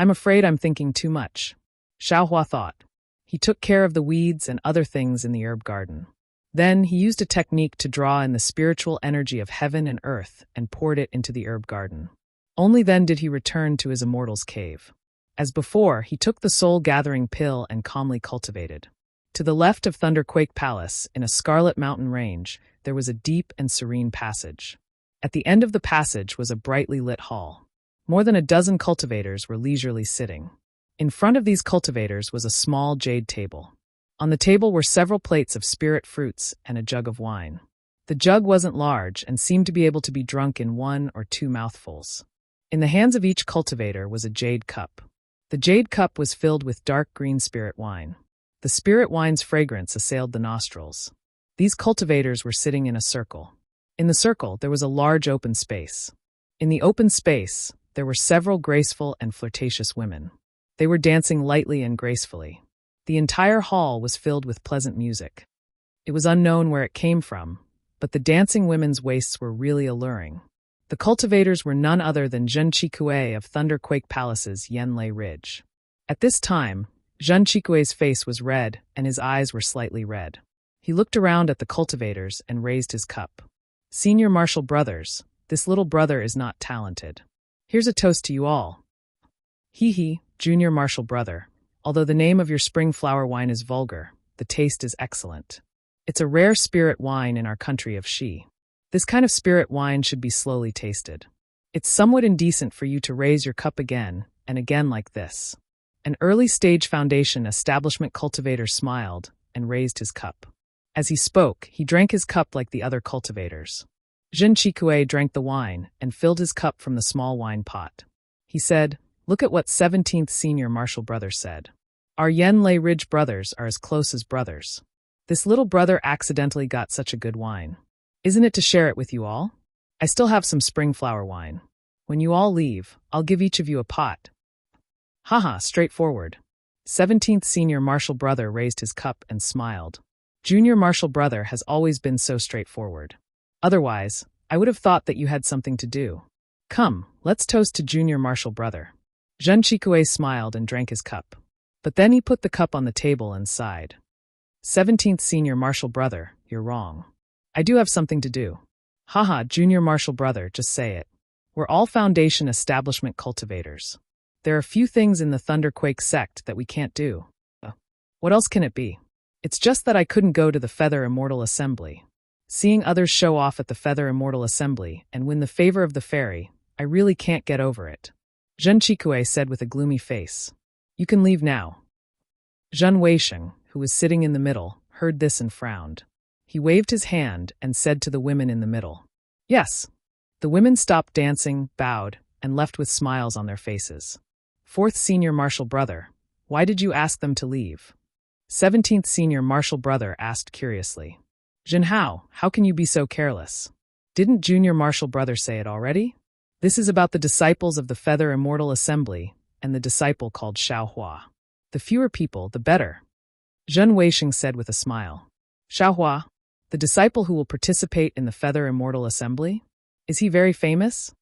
I'm afraid I'm thinking too much, Xiaohua thought. He took care of the weeds and other things in the herb garden. Then he used a technique to draw in the spiritual energy of heaven and earth and poured it into the herb garden. Only then did he return to his immortal's cave. As before, he took the soul-gathering pill and calmly cultivated. To the left of Thunderquake Palace, in a scarlet mountain range, there was a deep and serene passage. At the end of the passage was a brightly lit hall. More than a dozen cultivators were leisurely sitting. In front of these cultivators was a small jade table. On the table were several plates of spirit fruits and a jug of wine. The jug wasn't large and seemed to be able to be drunk in 1 or 2 mouthfuls. In the hands of each cultivator was a jade cup. The jade cup was filled with dark green spirit wine. The spirit wine's fragrance assailed the nostrils. These cultivators were sitting in a circle. In the circle, there was a large open space. In the open space, there were several graceful and flirtatious women. They were dancing lightly and gracefully. The entire hall was filled with pleasant music. It was unknown where it came from, but the dancing women's waists were really alluring. The cultivators were none other than Zhen Qikue of Thunderquake Palace's Yanlei Ridge. At this time, Zhen Qikue's face was red and his eyes were slightly red. He looked around at the cultivators and raised his cup. Senior Marshal Brothers, this little brother is not talented. Here's a toast to you all. Hee, Junior Marshal Brother. Although the name of your spring flower wine is vulgar, the taste is excellent. It's a rare spirit wine in our country of Shi. This kind of spirit wine should be slowly tasted. It's somewhat indecent for you to raise your cup again and again like this. An early-stage foundation establishment cultivator smiled and raised his cup. As he spoke, he drank his cup like the other cultivators. Zhen Qikue drank the wine and filled his cup from the small wine pot. He said, "Look at what 17th Senior Marshal Brother said. Our Yanlei Ridge brothers are as close as brothers. This little brother accidentally got such a good wine. Isn't it to share it with you all? I still have some spring flower wine. When you all leave, I'll give each of you a pot." Haha, straightforward. 17th Senior Marshal Brother raised his cup and smiled. Junior Marshal Brother has always been so straightforward. Otherwise, I would have thought that you had something to do. Come, let's toast to Junior Marshal Brother. Zhen Qikue smiled and drank his cup. But then he put the cup on the table and sighed. 17th Senior Marshal Brother, you're wrong. I do have something to do. Haha, Junior Marshal Brother, just say it. We're all Foundation Establishment cultivators. There are few things in the Thunderquake sect that we can't do. What else can it be? It's just that I couldn't go to the Feather Immortal Assembly. Seeing others show off at the Feather Immortal Assembly and win the favor of the fairy, I really can't get over it. Zhen Qikue said with a gloomy face. You can leave now. Zhen Weisheng, who was sitting in the middle, heard this and frowned. He waved his hand and said to the women in the middle, "Yes." The women stopped dancing, bowed, and left with smiles on their faces. 4th Senior Marshal Brother, why did you ask them to leave? 17th Senior Marshal Brother asked curiously. Jinhao, how can you be so careless? Didn't Junior Marshal Brother say it already? This is about the disciples of the Feather Immortal Assembly and the disciple called Xiaohua. The fewer people, the better. Zhen Weisheng said with a smile. Xiaohua, the disciple who will participate in the Feather Immortal Assembly? Is he very famous?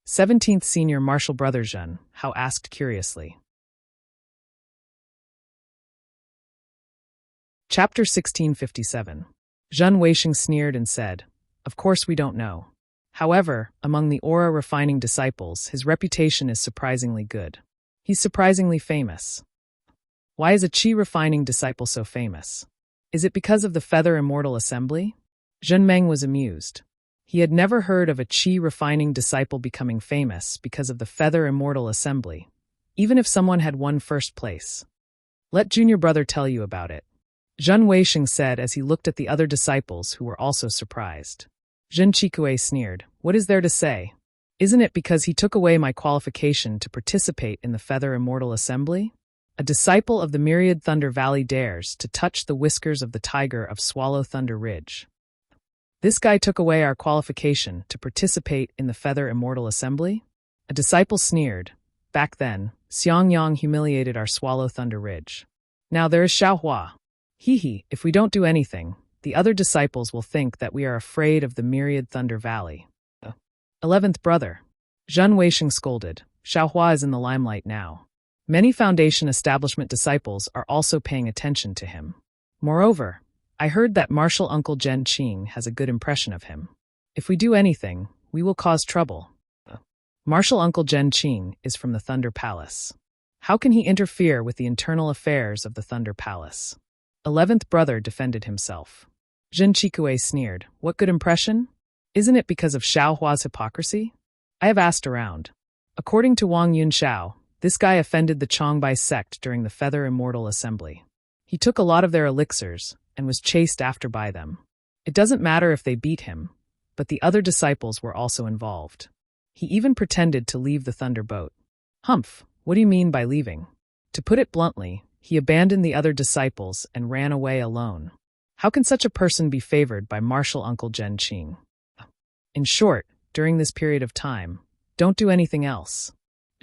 17th Senior Marshal Brother Zhen Hao asked curiously. Chapter 1657. Zhen Weisheng sneered and said, "Of course we don't know. However, among the aura refining disciples, his reputation is surprisingly good. He's surprisingly famous." Why is a qi refining disciple so famous? Is it because of the Feather Immortal Assembly? Zhen Meng was amused. He had never heard of a qi refining disciple becoming famous because of the Feather Immortal Assembly, even if someone had won first place. "Let junior brother tell you about it," Zhen Weisheng said as he looked at the other disciples who were also surprised. Zhen Qikue sneered, "What is there to say? Isn't it because he took away my qualification to participate in the Feather Immortal Assembly? A disciple of the Myriad Thunder Valley dares to touch the whiskers of the tiger of Swallow Thunder Ridge. This guy took away our qualification to participate in the Feather Immortal Assembly?" A disciple sneered. "Back then, Xiangyang humiliated our Swallow Thunder Ridge. Now there is Xiaohua. Hee, if we don't do anything, the other disciples will think that we are afraid of the Myriad Thunder Valley." 11th brother. Zhen Weisheng scolded. "Xiaohua is in the limelight now. Many Foundation establishment disciples are also paying attention to him. Moreover, I heard that Martial Uncle Zhen Qing has a good impression of him. If we do anything, we will cause trouble." Martial Uncle Zhen Qing is from the Thunder Palace. How can he interfere with the internal affairs of the Thunder Palace? 11th brother defended himself. Zhen Qikue sneered. "What good impression? Isn't it because of Xiaohua's hypocrisy? I have asked around. According to Wang Yunxiao, this guy offended the Chongbai sect during the Feather Immortal Assembly. He took a lot of their elixirs and was chased after by them. It doesn't matter if they beat him, but the other disciples were also involved. He even pretended to leave the Thunder Boat." "Humph, what do you mean by leaving?" "To put it bluntly, he abandoned the other disciples and ran away alone. How can such a person be favored by Martial Uncle Zhen Qing? In short, during this period of time, don't do anything else."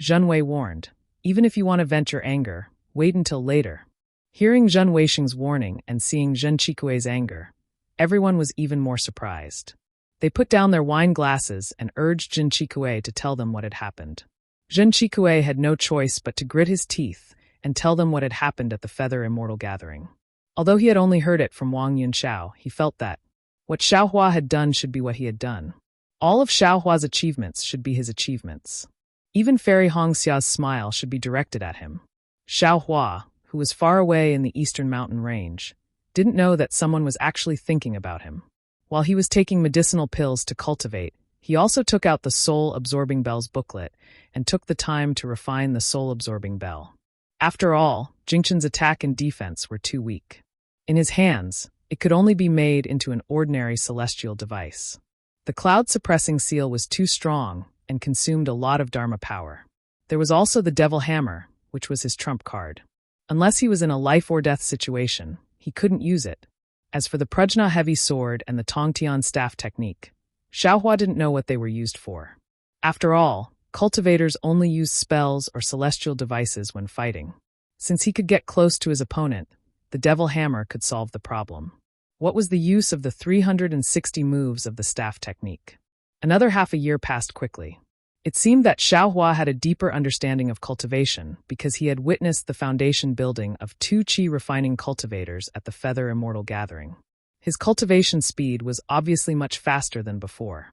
Zhen Wei warned. "Even if you want to vent your anger, wait until later." Hearing Zhen Weisheng's warning and seeing Zhen Qikue's anger, everyone was even more surprised. They put down their wine glasses and urged Zhen Qikue to tell them what had happened. Zhen Qikue had no choice but to grit his teeth and tell them what had happened at the Feather Immortal Gathering. Although he had only heard it from Wang Yunxiao, he felt that what Xiaohua had done should be what he had done. All of Xiaohua's achievements should be his achievements. Even Fairy Hongxia's smile should be directed at him. Xiaohua, who was far away in the eastern mountain range, didn't know that someone was actually thinking about him. While he was taking medicinal pills to cultivate, he also took out the Soul-Absorbing Bell's booklet and took the time to refine the Soul-Absorbing Bell. After all, Jingchen's attack and defense were too weak. In his hands, it could only be made into an ordinary celestial device. The cloud-suppressing seal was too strong and consumed a lot of Dharma power. There was also the Devil Hammer, which was his trump card. Unless he was in a life-or-death situation, he couldn't use it. As for the Prajna Heavy Sword and the Tongtian Staff Technique, Xiaohua didn't know what they were used for. After all, cultivators only use spells or celestial devices when fighting. Since he could get close to his opponent, the Devil Hammer could solve the problem. What was the use of the 360 moves of the staff technique? Another half a year passed quickly. It seemed that Xiaohua had a deeper understanding of cultivation because he had witnessed the foundation building of 2 qi refining cultivators at the Feather Immortal Gathering. His cultivation speed was obviously much faster than before.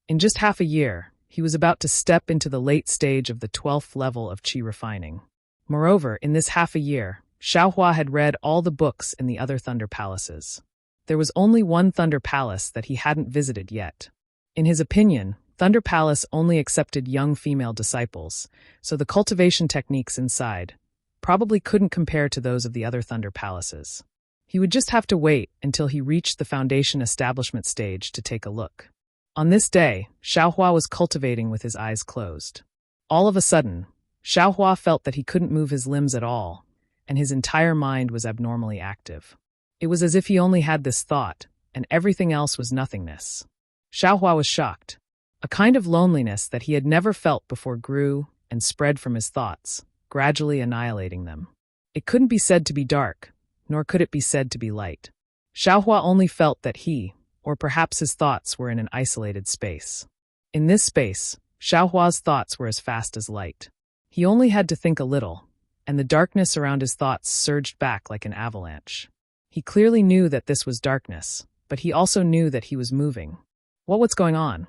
In just half a year, he was about to step into the late stage of the 12th level of qi refining. Moreover, in this half a year, Xiaohua had read all the books in the other Thunder Palaces. There was only one Thunder Palace that he hadn't visited yet. In his opinion, Thunder Palace only accepted young female disciples, so the cultivation techniques inside probably couldn't compare to those of the other Thunder Palaces. He would just have to wait until he reached the foundation establishment stage to take a look. On this day, Xiaohua was cultivating with his eyes closed. All of a sudden, Xiaohua felt that he couldn't move his limbs at all, and his entire mind was abnormally active. It was as if he only had this thought, and everything else was nothingness. Xiaohua was shocked. A kind of loneliness that he had never felt before grew and spread from his thoughts, gradually annihilating them. It couldn't be said to be dark, nor could it be said to be light. Xiaohua only felt that he, or perhaps his thoughts, were in an isolated space. In this space, Xiaohua's thoughts were as fast as light. He only had to think a little, and the darkness around his thoughts surged back like an avalanche. He clearly knew that this was darkness, but he also knew that he was moving. What's going on?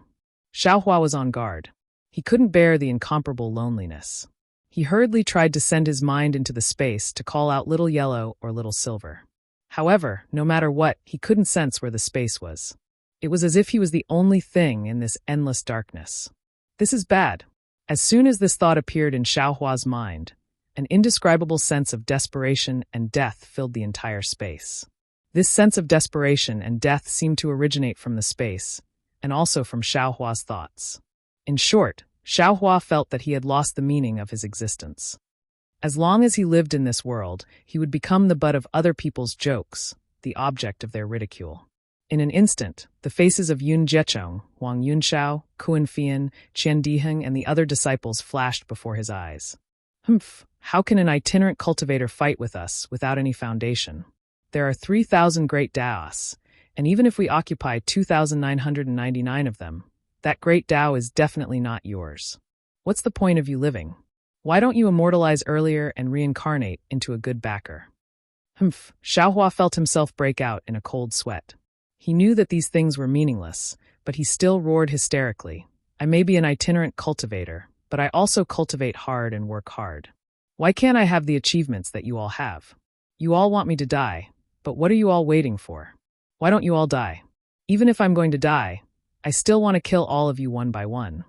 Xiaohua was on guard. He couldn't bear the incomparable loneliness. He hurriedly tried to send his mind into the space to call out Little Yellow or Little Silver. However, no matter what, he couldn't sense where the space was. It was as if he was the only thing in this endless darkness. This is bad. As soon as this thought appeared in Xiaohua's mind, an indescribable sense of desperation and death filled the entire space. This sense of desperation and death seemed to originate from the space, and also from Xiaohua's thoughts. In short, Xiaohua felt that he had lost the meaning of his existence. As long as he lived in this world, he would become the butt of other people's jokes, the object of their ridicule. In an instant, the faces of Yun Jiecheng, Wang Yunshao, Kuan Fian, Qian Diheng, and the other disciples flashed before his eyes. Humph, how can an itinerant cultivator fight with us without any foundation? There are 3,000 great Daos, and even if we occupy 2,999 of them, that great Tao is definitely not yours. What's the point of you living? Why don't you immortalize earlier and reincarnate into a good backer? Humph, Xiaohua felt himself break out in a cold sweat. He knew that these things were meaningless, but he still roared hysterically. I may be an itinerant cultivator, but I also cultivate hard and work hard. Why can't I have the achievements that you all have? You all want me to die, but what are you all waiting for? Why don't you all die? Even if I'm going to die, I still want to kill all of you one by one.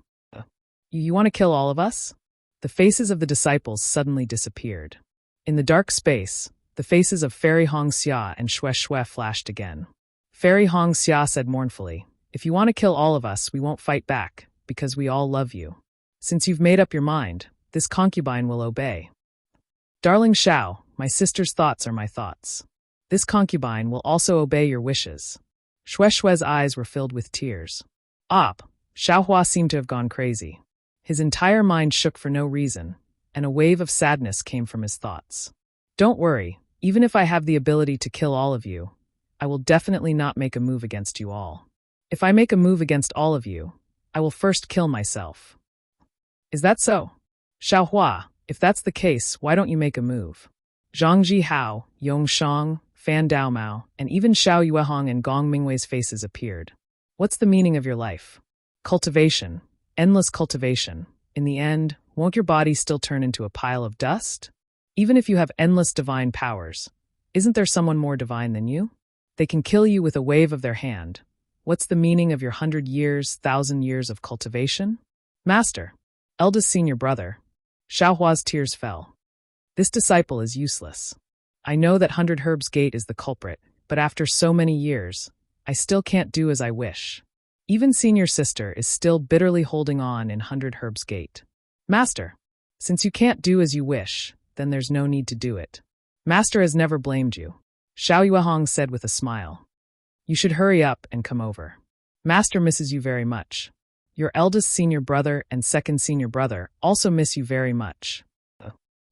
You want to kill all of us? The faces of the disciples suddenly disappeared. In the dark space, the faces of Fairy Hong Xia and Xue Xue flashed again. Fairy Hong Xia said mournfully, if you want to kill all of us, we won't fight back, because we all love you. Since you've made up your mind, this concubine will obey. Darling Xiao, my sister's thoughts are my thoughts. This concubine will also obey your wishes. Xue Xue's eyes were filled with tears. Xiaohua seemed to have gone crazy. His entire mind shook for no reason, and a wave of sadness came from his thoughts. Don't worry, even if I have the ability to kill all of you, I will definitely not make a move against you all. If I make a move against all of you, I will first kill myself. Is that so? Xiaohua, if that's the case, why don't you make a move? Zhang Jihao, Yong Shang, Fan Daomao, and even Xiao Yuehong and Gong Mingwei's faces appeared. What's the meaning of your life? Cultivation. Endless cultivation. In the end, won't your body still turn into a pile of dust? Even if you have endless divine powers, isn't there someone more divine than you? They can kill you with a wave of their hand. What's the meaning of your 100 years, 1,000 years of cultivation? Master. Eldest senior brother. Xiaohua's tears fell. This disciple is useless. I know that 100 Herbs Gate is the culprit, but after so many years, I still can't do as I wish. Even senior sister is still bitterly holding on in 100 Herbs Gate. Master, since you can't do as you wish, then there's no need to do it. Master has never blamed you. Xiao Yuehong said with a smile. You should hurry up and come over. Master misses you very much. Your eldest senior brother and second senior brother also miss you very much.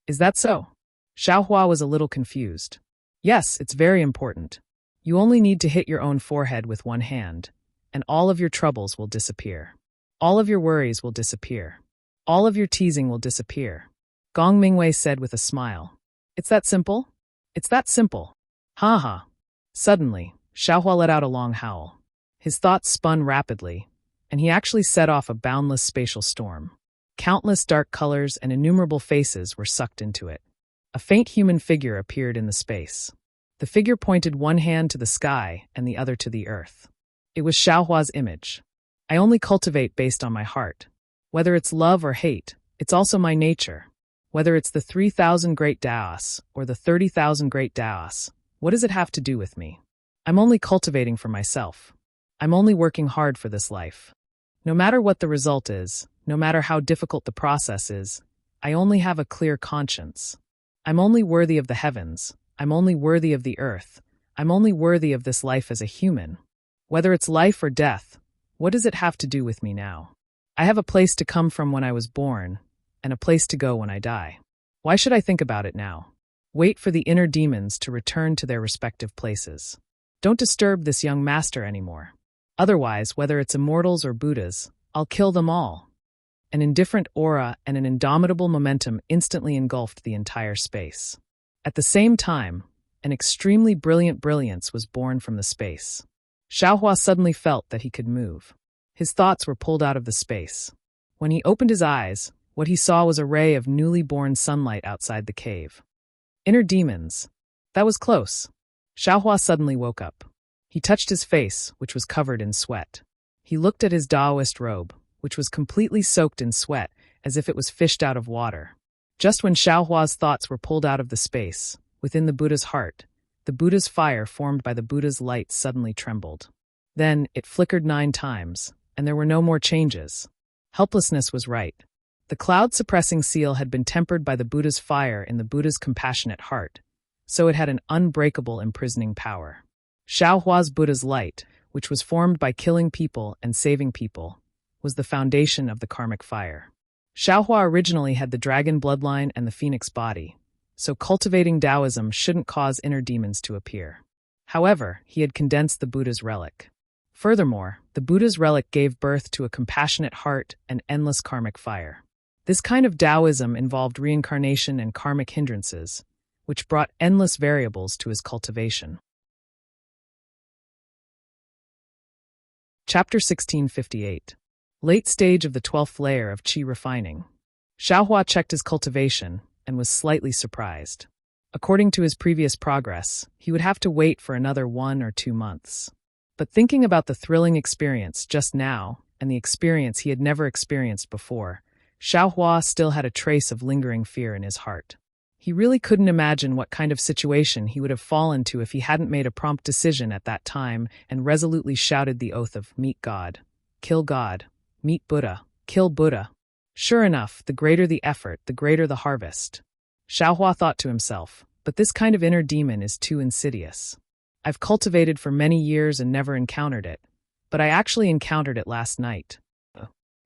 Is that so? Xiaohua was a little confused. Yes, it's very important. You only need to hit your own forehead with one hand, and all of your troubles will disappear. All of your worries will disappear. All of your teasing will disappear. Gong Mingwei said with a smile. It's that simple? It's that simple. Ha ha. Suddenly, Xiaohua let out a long howl. His thoughts spun rapidly, and he actually set off a boundless spatial storm. Countless dark colors and innumerable faces were sucked into it. A faint human figure appeared in the space. The figure pointed one hand to the sky and the other to the earth. It was Xiaohua's image. I only cultivate based on my heart. Whether it's love or hate, it's also my nature. Whether it's the 3,000 great Daos or the 30,000 great Daos, what does it have to do with me? I'm only cultivating for myself. I'm only working hard for this life. No matter what the result is, no matter how difficult the process is, I only have a clear conscience. I'm only worthy of the heavens. I'm only worthy of the earth. I'm only worthy of this life as a human. Whether it's life or death, what does it have to do with me now? I have a place to come from when I was born, and a place to go when I die. Why should I think about it now? Wait for the inner demons to return to their respective places. Don't disturb this young master anymore. Otherwise, whether it's immortals or Buddhas, I'll kill them all. An indifferent aura and an indomitable momentum instantly engulfed the entire space. At the same time, An extremely brilliant brilliance was born from the space. Xiaohua suddenly felt that he could move. His thoughts were pulled out of the space. When he opened his eyes, what he saw was a ray of newly born sunlight outside the cave. Inner demons. That was close. Xiaohua suddenly woke up. He touched his face, which was covered in sweat. He looked at his Taoist robe, which was completely soaked in sweat, as if it was fished out of water. Just when Xiaohua's thoughts were pulled out of the space, within the Buddha's heart, the Buddha's fire formed by the Buddha's light suddenly trembled. Then it flickered 9 times, and there were no more changes. Helplessness was right. The cloud-suppressing seal had been tempered by the Buddha's fire in the Buddha's compassionate heart, so it had an unbreakable imprisoning power. Xiaohua's Buddha's light, which was formed by killing people and saving people, was the foundation of the karmic fire. Xiaohua originally had the dragon bloodline and the phoenix body, so cultivating Taoism shouldn't cause inner demons to appear. However, he had condensed the Buddha's relic. Furthermore, the Buddha's relic gave birth to a compassionate heart and endless karmic fire. This kind of Taoism involved reincarnation and karmic hindrances, which brought endless variables to his cultivation. Chapter 1658. Late stage of the 12th layer of qi refining. Xiaohua checked his cultivation and was slightly surprised. According to his previous progress, he would have to wait for another 1 or 2 months. But thinking about the thrilling experience just now and the experience he had never experienced before, Xiaohua still had a trace of lingering fear in his heart. He really couldn't imagine what kind of situation he would have fallen to if he hadn't made a prompt decision at that time and resolutely shouted the oath of meet God, kill God, meet Buddha, kill Buddha. Sure enough, the greater the effort, the greater the harvest. Xiaohua thought to himself, but this kind of inner demon is too insidious. I've cultivated for many years and never encountered it, but I actually encountered it last night.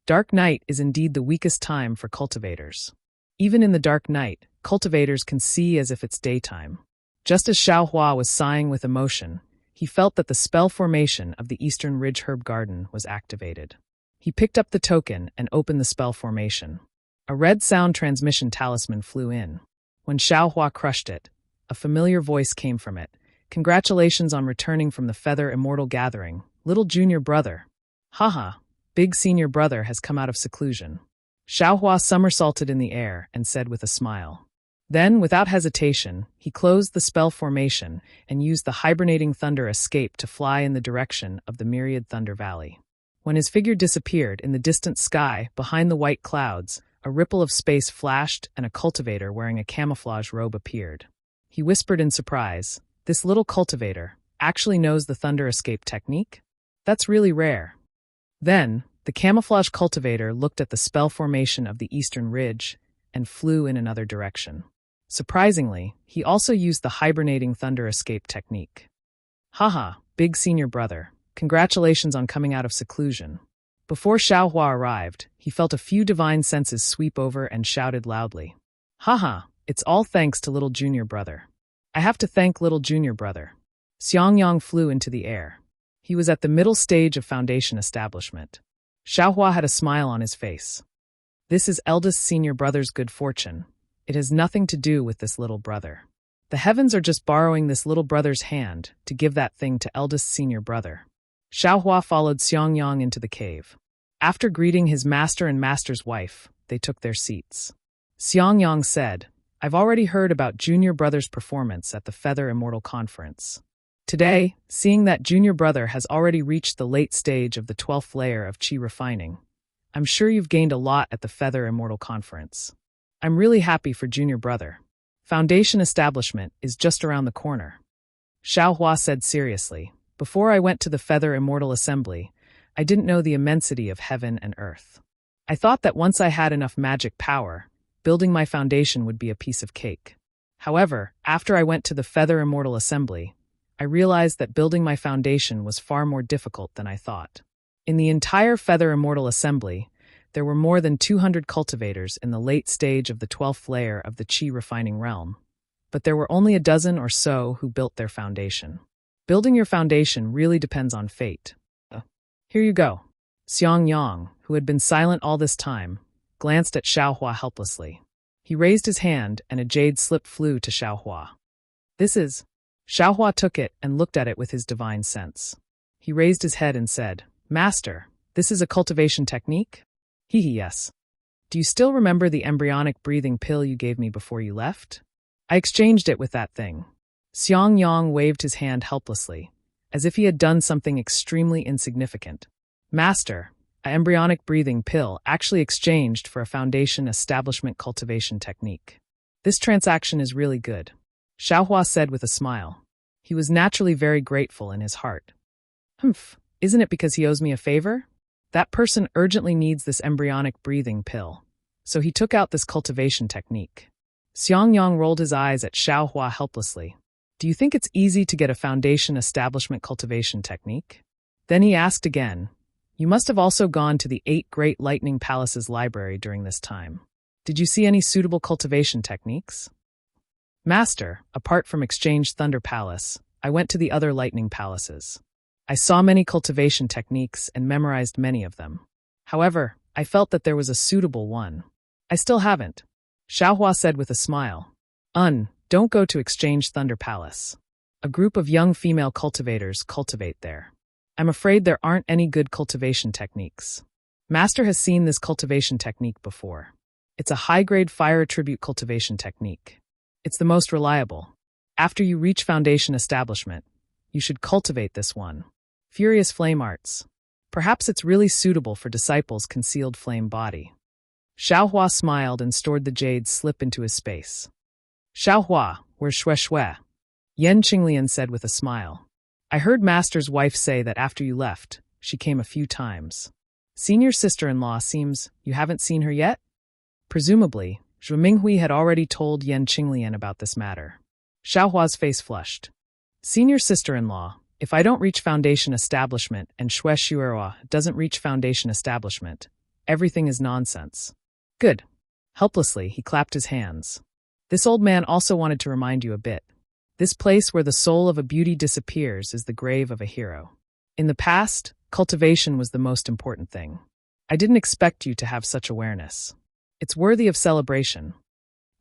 Dark night is indeed the weakest time for cultivators. Even in the dark night, cultivators can see as if it's daytime. Just as Xiaohua was sighing with emotion, he felt that the spell formation of the Eastern Ridge Herb Garden was activated. He picked up the token and opened the spell formation. A red sound transmission talisman flew in. When Xiaohua crushed it, a familiar voice came from it. Congratulations on returning from the Feather Immortal Gathering, little junior brother. Haha, big senior brother has come out of seclusion. Xiaohua somersaulted in the air and said with a smile. Then, without hesitation, he closed the spell formation and used the hibernating thunder escape to fly in the direction of the myriad Thunder Valley. When his figure disappeared in the distant sky behind the white clouds, a ripple of space flashed and a cultivator wearing a camouflage robe appeared. He whispered in surprise, "This little cultivator actually knows the thunder escape technique? That's really rare." Then, the camouflage cultivator looked at the spell formation of the Eastern Ridge and flew in another direction. Surprisingly, he also used the hibernating thunder escape technique. Haha, big senior brother, congratulations on coming out of seclusion. Before Xiaohua arrived, he felt a few divine senses sweep over and shouted loudly. Haha, it's all thanks to little junior brother. I have to thank little junior brother. Xiangyang flew into the air. He was at the middle stage of foundation establishment. Xiaohua had a smile on his face. This is eldest senior brother's good fortune. It has nothing to do with this little brother. The heavens are just borrowing this little brother's hand to give that thing to eldest senior brother. Xiaohua followed Xiangyang into the cave. After greeting his master and master's wife, they took their seats. Xiangyang said, I've already heard about junior brother's performance at the Feather Immortal Conference. Today, seeing that junior brother has already reached the late stage of the 12th layer of qi refining, I'm sure you've gained a lot at the Feather Immortal Conference. I'm really happy for junior brother. Foundation establishment is just around the corner. Xiaohua said seriously, before I went to the Feather Immortal Assembly, I didn't know the immensity of heaven and earth. I thought that once I had enough magic power, building my foundation would be a piece of cake. However, after I went to the Feather Immortal Assembly, I realized that building my foundation was far more difficult than I thought. In the entire Feather Immortal Assembly, there were more than 200 cultivators in the late stage of the 12th layer of the qi refining realm, but there were only a dozen or so who built their foundation. Building your foundation really depends on fate. Here you go. Xiangyang, who had been silent all this time, glanced at Xiaohua helplessly. He raised his hand and a jade slip flew to Xiaohua. This is Xiaohua took it and looked at it with his divine sense. He raised his head and said, "Master, this is a cultivation technique?" Yes. "Do you still remember the embryonic breathing pill you gave me before you left?" "I exchanged it with that thing." Xiang Yang waved his hand helplessly, as if he had done something extremely insignificant. "Master, a embryonic breathing pill actually exchanged for a foundation establishment cultivation technique. This transaction is really good," Xiaohua said with a smile. He was naturally very grateful in his heart. Isn't it because he owes me a favor? That person urgently needs this embryonic breathing pill, so he took out this cultivation technique. Xiang Yang rolled his eyes at Xiaohua helplessly. "Do you think it's easy to get a foundation establishment cultivation technique?" Then he asked again, "You must have also gone to the 8 Great Lightning Palaces library during this time. Did you see any suitable cultivation techniques?" "Master, apart from Exchange Thunder Palace, I went to the other lightning palaces. I saw many cultivation techniques and memorized many of them. However, I felt that there was a suitable one. I still haven't," Xiaohua said with a smile. Don't go to Exchange Thunder Palace. A group of young female cultivators cultivate there. I'm afraid there aren't any good cultivation techniques. Master has seen this cultivation technique before. It's a high-grade fire attribute cultivation technique. It's the most reliable. After you reach foundation establishment, you should cultivate this one. Furious Flame Arts. Perhaps it's really suitable for disciples' concealed flame body. Xiaohua smiled and stored the jade slip into his space. "Xiaohua, where's Xue Xue?" Yan Qinglian said with a smile. "I heard Master's wife say that after you left, she came a few times. Senior sister-in-law seems you haven't seen her yet?" Presumably, Zhu Minghui had already told Yan Qinglian about this matter. Xiaohua's face flushed. "Senior sister-in-law, if I don't reach foundation establishment and Xue Xuerhua doesn't reach foundation establishment, everything is nonsense." "Good." Helplessly, he clapped his hands. "This old man also wanted to remind you a bit. This place where the soul of a beauty disappears is the grave of a hero. In the past, cultivation was the most important thing. I didn't expect you to have such awareness. It's worthy of celebration."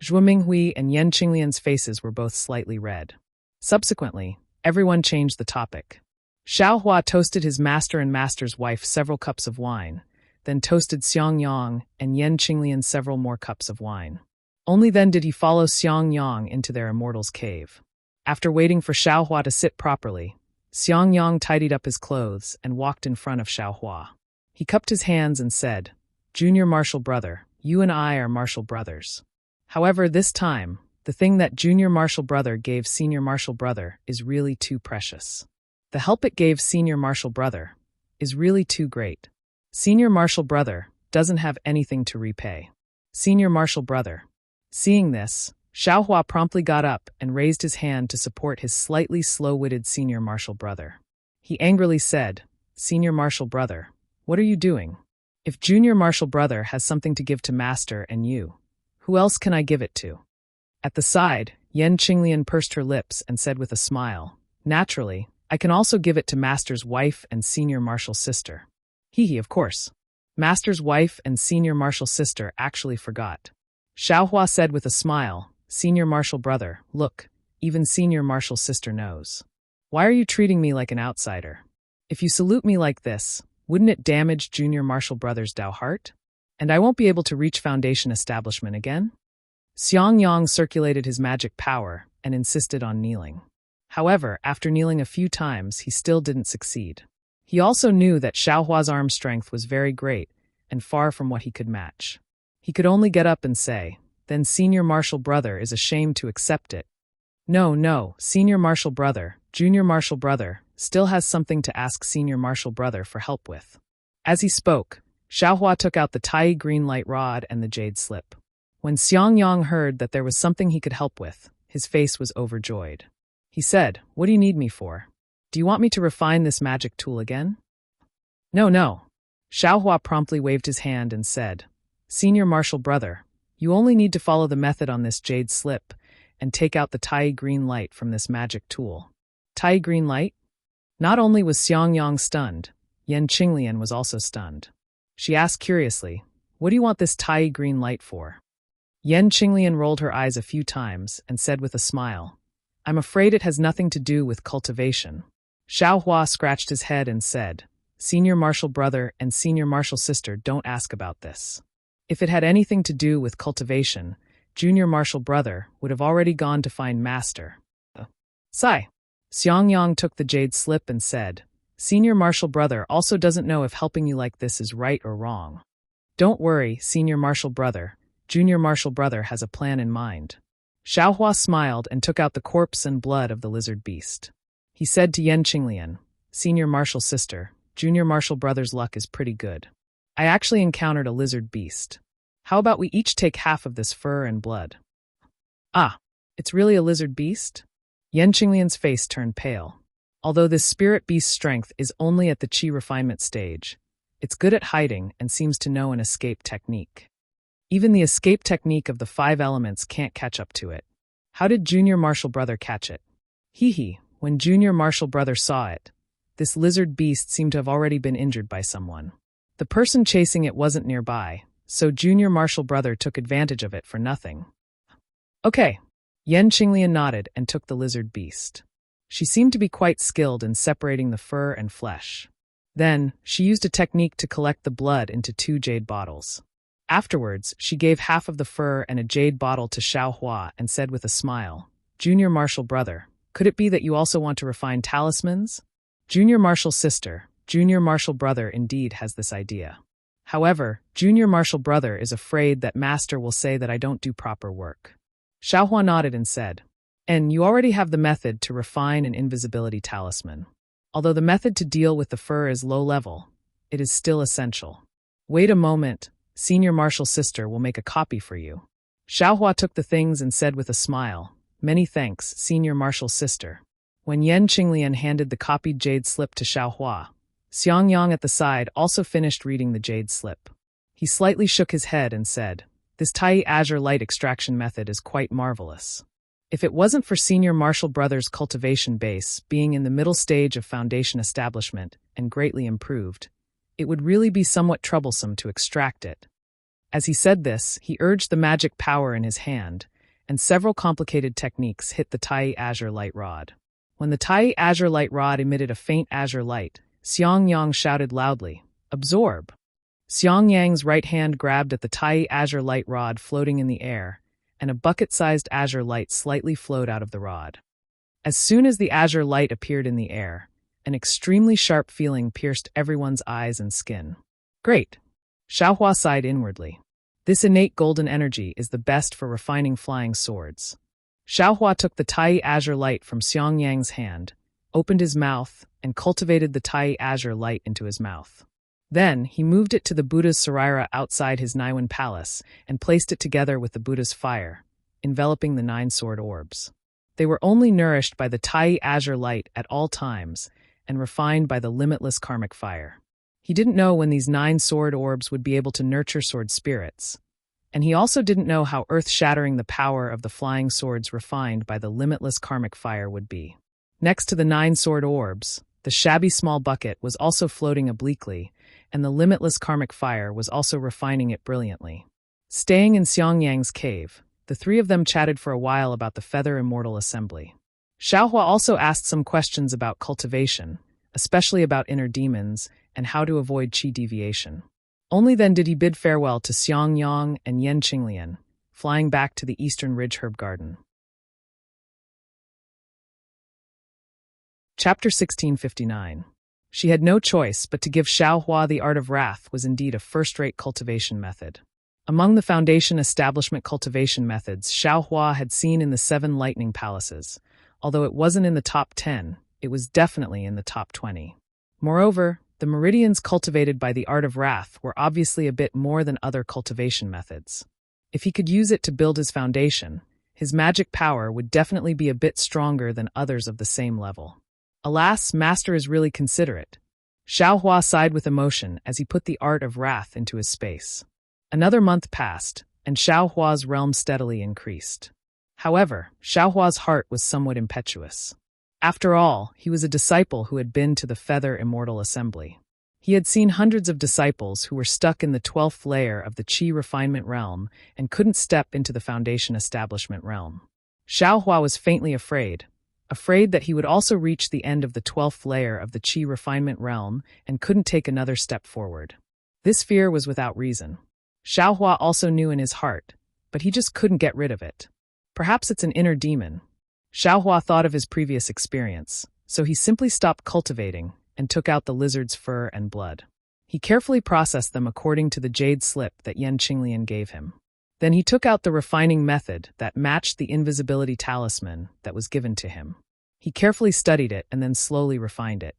Zhu Minghui and Yan Qinglian's faces were both slightly red. Subsequently, everyone changed the topic. Xiaohua toasted his master and master's wife several cups of wine, then toasted Xiang Yang and Yan Qinglian several more cups of wine. Only then did he follow Xiang Yang into their immortal's cave. After waiting for Xiaohua to sit properly, Xiang Yang tidied up his clothes and walked in front of Xiaohua. He cupped his hands and said, "Junior Martial Brother, you and I are martial brothers. However, this time, the thing that Junior Martial Brother gave Senior Martial Brother is really too precious. The help it gave Senior Martial Brother is really too great. Senior Martial Brother doesn't have anything to repay. Senior Martial Brother." Seeing this, Xiaohua promptly got up and raised his hand to support his slightly slow-witted Senior Martial Brother. He angrily said, "Senior Martial Brother, what are you doing? If Junior Martial Brother has something to give to Master and you, who else can I give it to?" At the side, Yan Qinglian pursed her lips and said with a smile, "Naturally, I can also give it to Master's wife and Senior Martial Sister." Of course. Master's wife and Senior Martial Sister actually forgot. Xiaohua said with a smile, "Senior Martial Brother, look, even Senior Martial Sister knows. Why are you treating me like an outsider? If you salute me like this, wouldn't it damage Junior Martial Brother's Dao heart? And I won't be able to reach foundation establishment again?" Xiang Yang circulated his magic power and insisted on kneeling. However, after kneeling a few times, he still didn't succeed. He also knew that Xiaohua's arm strength was very great and far from what he could match. He could only get up and say, "Then Senior Martial Brother is ashamed to accept it." No, Senior Martial Brother, Junior Martial Brother, still has something to ask Senior Martial Brother for help with. As he spoke, Xiaohua took out the Tai green light rod and the jade slip. When Xiang Yang heard that there was something he could help with, his face was overjoyed. He said, "What do you need me for? Do you want me to refine this magic tool again?" No. Xiaohua promptly waved his hand and said, "Senior Martial Brother, you only need to follow the method on this jade slip and take out the Tai green light from this magic tool." Tai green light? Not only was Xiang Yang stunned, Yan Qinglian was also stunned. She asked curiously, "What do you want this Tai green light for?" Yan Qinglian rolled her eyes a few times and said with a smile, I'm afraid it has nothing to do with cultivation. Xiao Hua scratched his head and said, Senior Marshal Brother and Senior Marshal Sister, don't ask about this. If it had anything to do with cultivation, Junior Marshal Brother would have already gone to find Master. Sigh. Xiangyang took the jade slip and said, Senior Marshal Brother also doesn't know if helping you like this is right or wrong. Don't worry, Senior Marshal Brother. Junior Marshal Brother has a plan in mind. Xiao Hua smiled and took out the corpse and blood of the lizard beast. He said to Yan Qinglian, Senior Marshal Sister, Junior Marshal Brother's luck is pretty good. I actually encountered a lizard beast. How about we each take half of this fur and blood? Ah, it's really a lizard beast? Yan Qinglian's face turned pale. Although this spirit beast's strength is only at the qi refinement stage, it's good at hiding and seems to know an escape technique. Even the escape technique of the 5 elements can't catch up to it. How did Junior Marshal Brother catch it? Hee. When Junior Marshal Brother saw it, this lizard beast seemed to have already been injured by someone. The person chasing it wasn't nearby, so Junior Marshal Brother took advantage of it for nothing. Okay. Yan Qinglian nodded and took the lizard beast. She seemed to be quite skilled in separating the fur and flesh. Then, she used a technique to collect the blood into 2 jade bottles. Afterwards, she gave half of the fur and a jade bottle to Xiao Hua and said with a smile, Junior Marshal Brother, could it be that you also want to refine talismans? Junior Marshal Sister, Junior Marshal Brother indeed has this idea. However, Junior Marshal Brother is afraid that Master will say that I don't do proper work. Xiao Hua nodded and said, And you already have the method to refine an invisibility talisman. Although the method to deal with the fur is low level, it is still essential. Wait a moment, Senior Marshal Sister will make a copy for you. Xiao Hua took the things and said with a smile, Many thanks, Senior Marshal Sister. When Yan Qinglian handed the copied jade slip to Xiao Hua, Xiangyang at the side also finished reading the jade slip. He slightly shook his head and said, This Tai Azure light extraction method is quite marvelous. If it wasn't for Senior Marshal Brothers' cultivation base being in the middle stage of foundation establishment and greatly improved, it would really be somewhat troublesome to extract it. As he said this, he urged the magic power in his hand, and several complicated techniques hit the Tai Azure light rod. When the Tai Azure light rod emitted a faint azure light, Xiangyang shouted loudly, Absorb! Xiangyang's right hand grabbed at the Tai Azure light rod floating in the air, and a bucket-sized azure light slightly flowed out of the rod. As soon as the azure light appeared in the air, an extremely sharp feeling pierced everyone's eyes and skin. Great! Xiao Hua sighed inwardly. This innate golden energy is the best for refining flying swords. Xiao Hua took the Tai Azure light from Xiangyang's hand, opened his mouth, and cultivated the Tai Azure light into his mouth. Then, he moved it to the Buddha's Saraira outside his Naiwan palace and placed it together with the Buddha's fire, enveloping the 9 sword orbs. They were only nourished by the Tai Azure light at all times and refined by the limitless karmic fire. He didn't know when these 9 sword orbs would be able to nurture sword spirits, and he also didn't know how earth-shattering the power of the flying swords refined by the limitless karmic fire would be. Next to the 9 sword orbs, the shabby small bucket was also floating obliquely, and the limitless karmic fire was also refining it brilliantly. Staying in Xiangyang's cave, the 3 of them chatted for a while about the Feather Immortal Assembly. Xiao Hua also asked some questions about cultivation, especially about inner demons, and how to avoid qi deviation. Only then did he bid farewell to Xiangyang and Yan Qinglian, flying back to the Eastern Ridge Herb Garden. Chapter 1659. She had no choice but to give Xiao Hua the art of wrath was indeed a first-rate cultivation method. Among the foundation establishment cultivation methods Xiao Hua had seen in the 7 lightning palaces, although it wasn't in the top 10, it was definitely in the top 20. Moreover, the meridians cultivated by the art of wrath were obviously a bit more than other cultivation methods. If he could use it to build his foundation, his magic power would definitely be a bit stronger than others of the same level. Alas, Master is really considerate. Xiao Hua sighed with emotion as he put the art of wrath into his space. Another month passed, and Xiao Hua's realm steadily increased. However, Xiao Hua's heart was somewhat impetuous. After all, he was a disciple who had been to the Feather Immortal Assembly. He had seen hundreds of disciples who were stuck in the 12th layer of the Qi refinement realm and couldn't step into the foundation establishment realm. Xiao Hua was faintly afraid, afraid that he would also reach the end of the 12th layer of the Qi refinement realm and couldn't take another step forward. This fear was without reason. Xiaohua also knew in his heart, but he just couldn't get rid of it. Perhaps it's an inner demon. Xiaohua thought of his previous experience, so he simply stopped cultivating and took out the lizard's fur and blood. He carefully processed them according to the jade slip that Yan Qinglian gave him. Then he took out the refining method that matched the invisibility talisman that was given to him. He carefully studied it and then slowly refined it.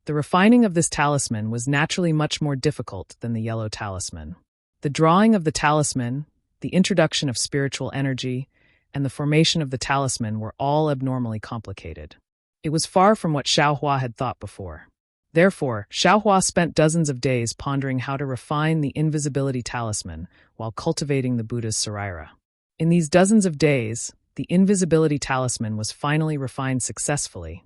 The refining of this talisman was naturally much more difficult than the yellow talisman. The drawing of the talisman, the introduction of spiritual energy, and the formation of the talisman were all abnormally complicated. It was far from what Xiaohua had thought before. Therefore, Xiaohua spent dozens of days pondering how to refine the invisibility talisman while cultivating the Buddha's saraira. In these dozens of days, the invisibility talisman was finally refined successfully,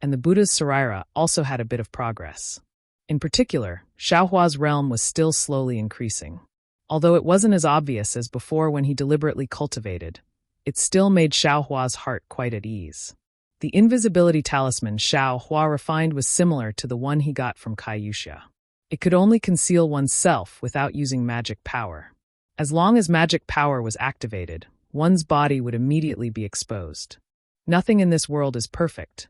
and the Buddha's saraira also had a bit of progress. In particular, Xiaohua's realm was still slowly increasing. Although it wasn't as obvious as before when he deliberately cultivated, it still made Xiaohua's heart quite at ease. The invisibility talisman Xiaohua refined was similar to the one he got from Kai Yuxia. It could only conceal oneself without using magic power. As long as magic power was activated, one's body would immediately be exposed. Nothing in this world is perfect.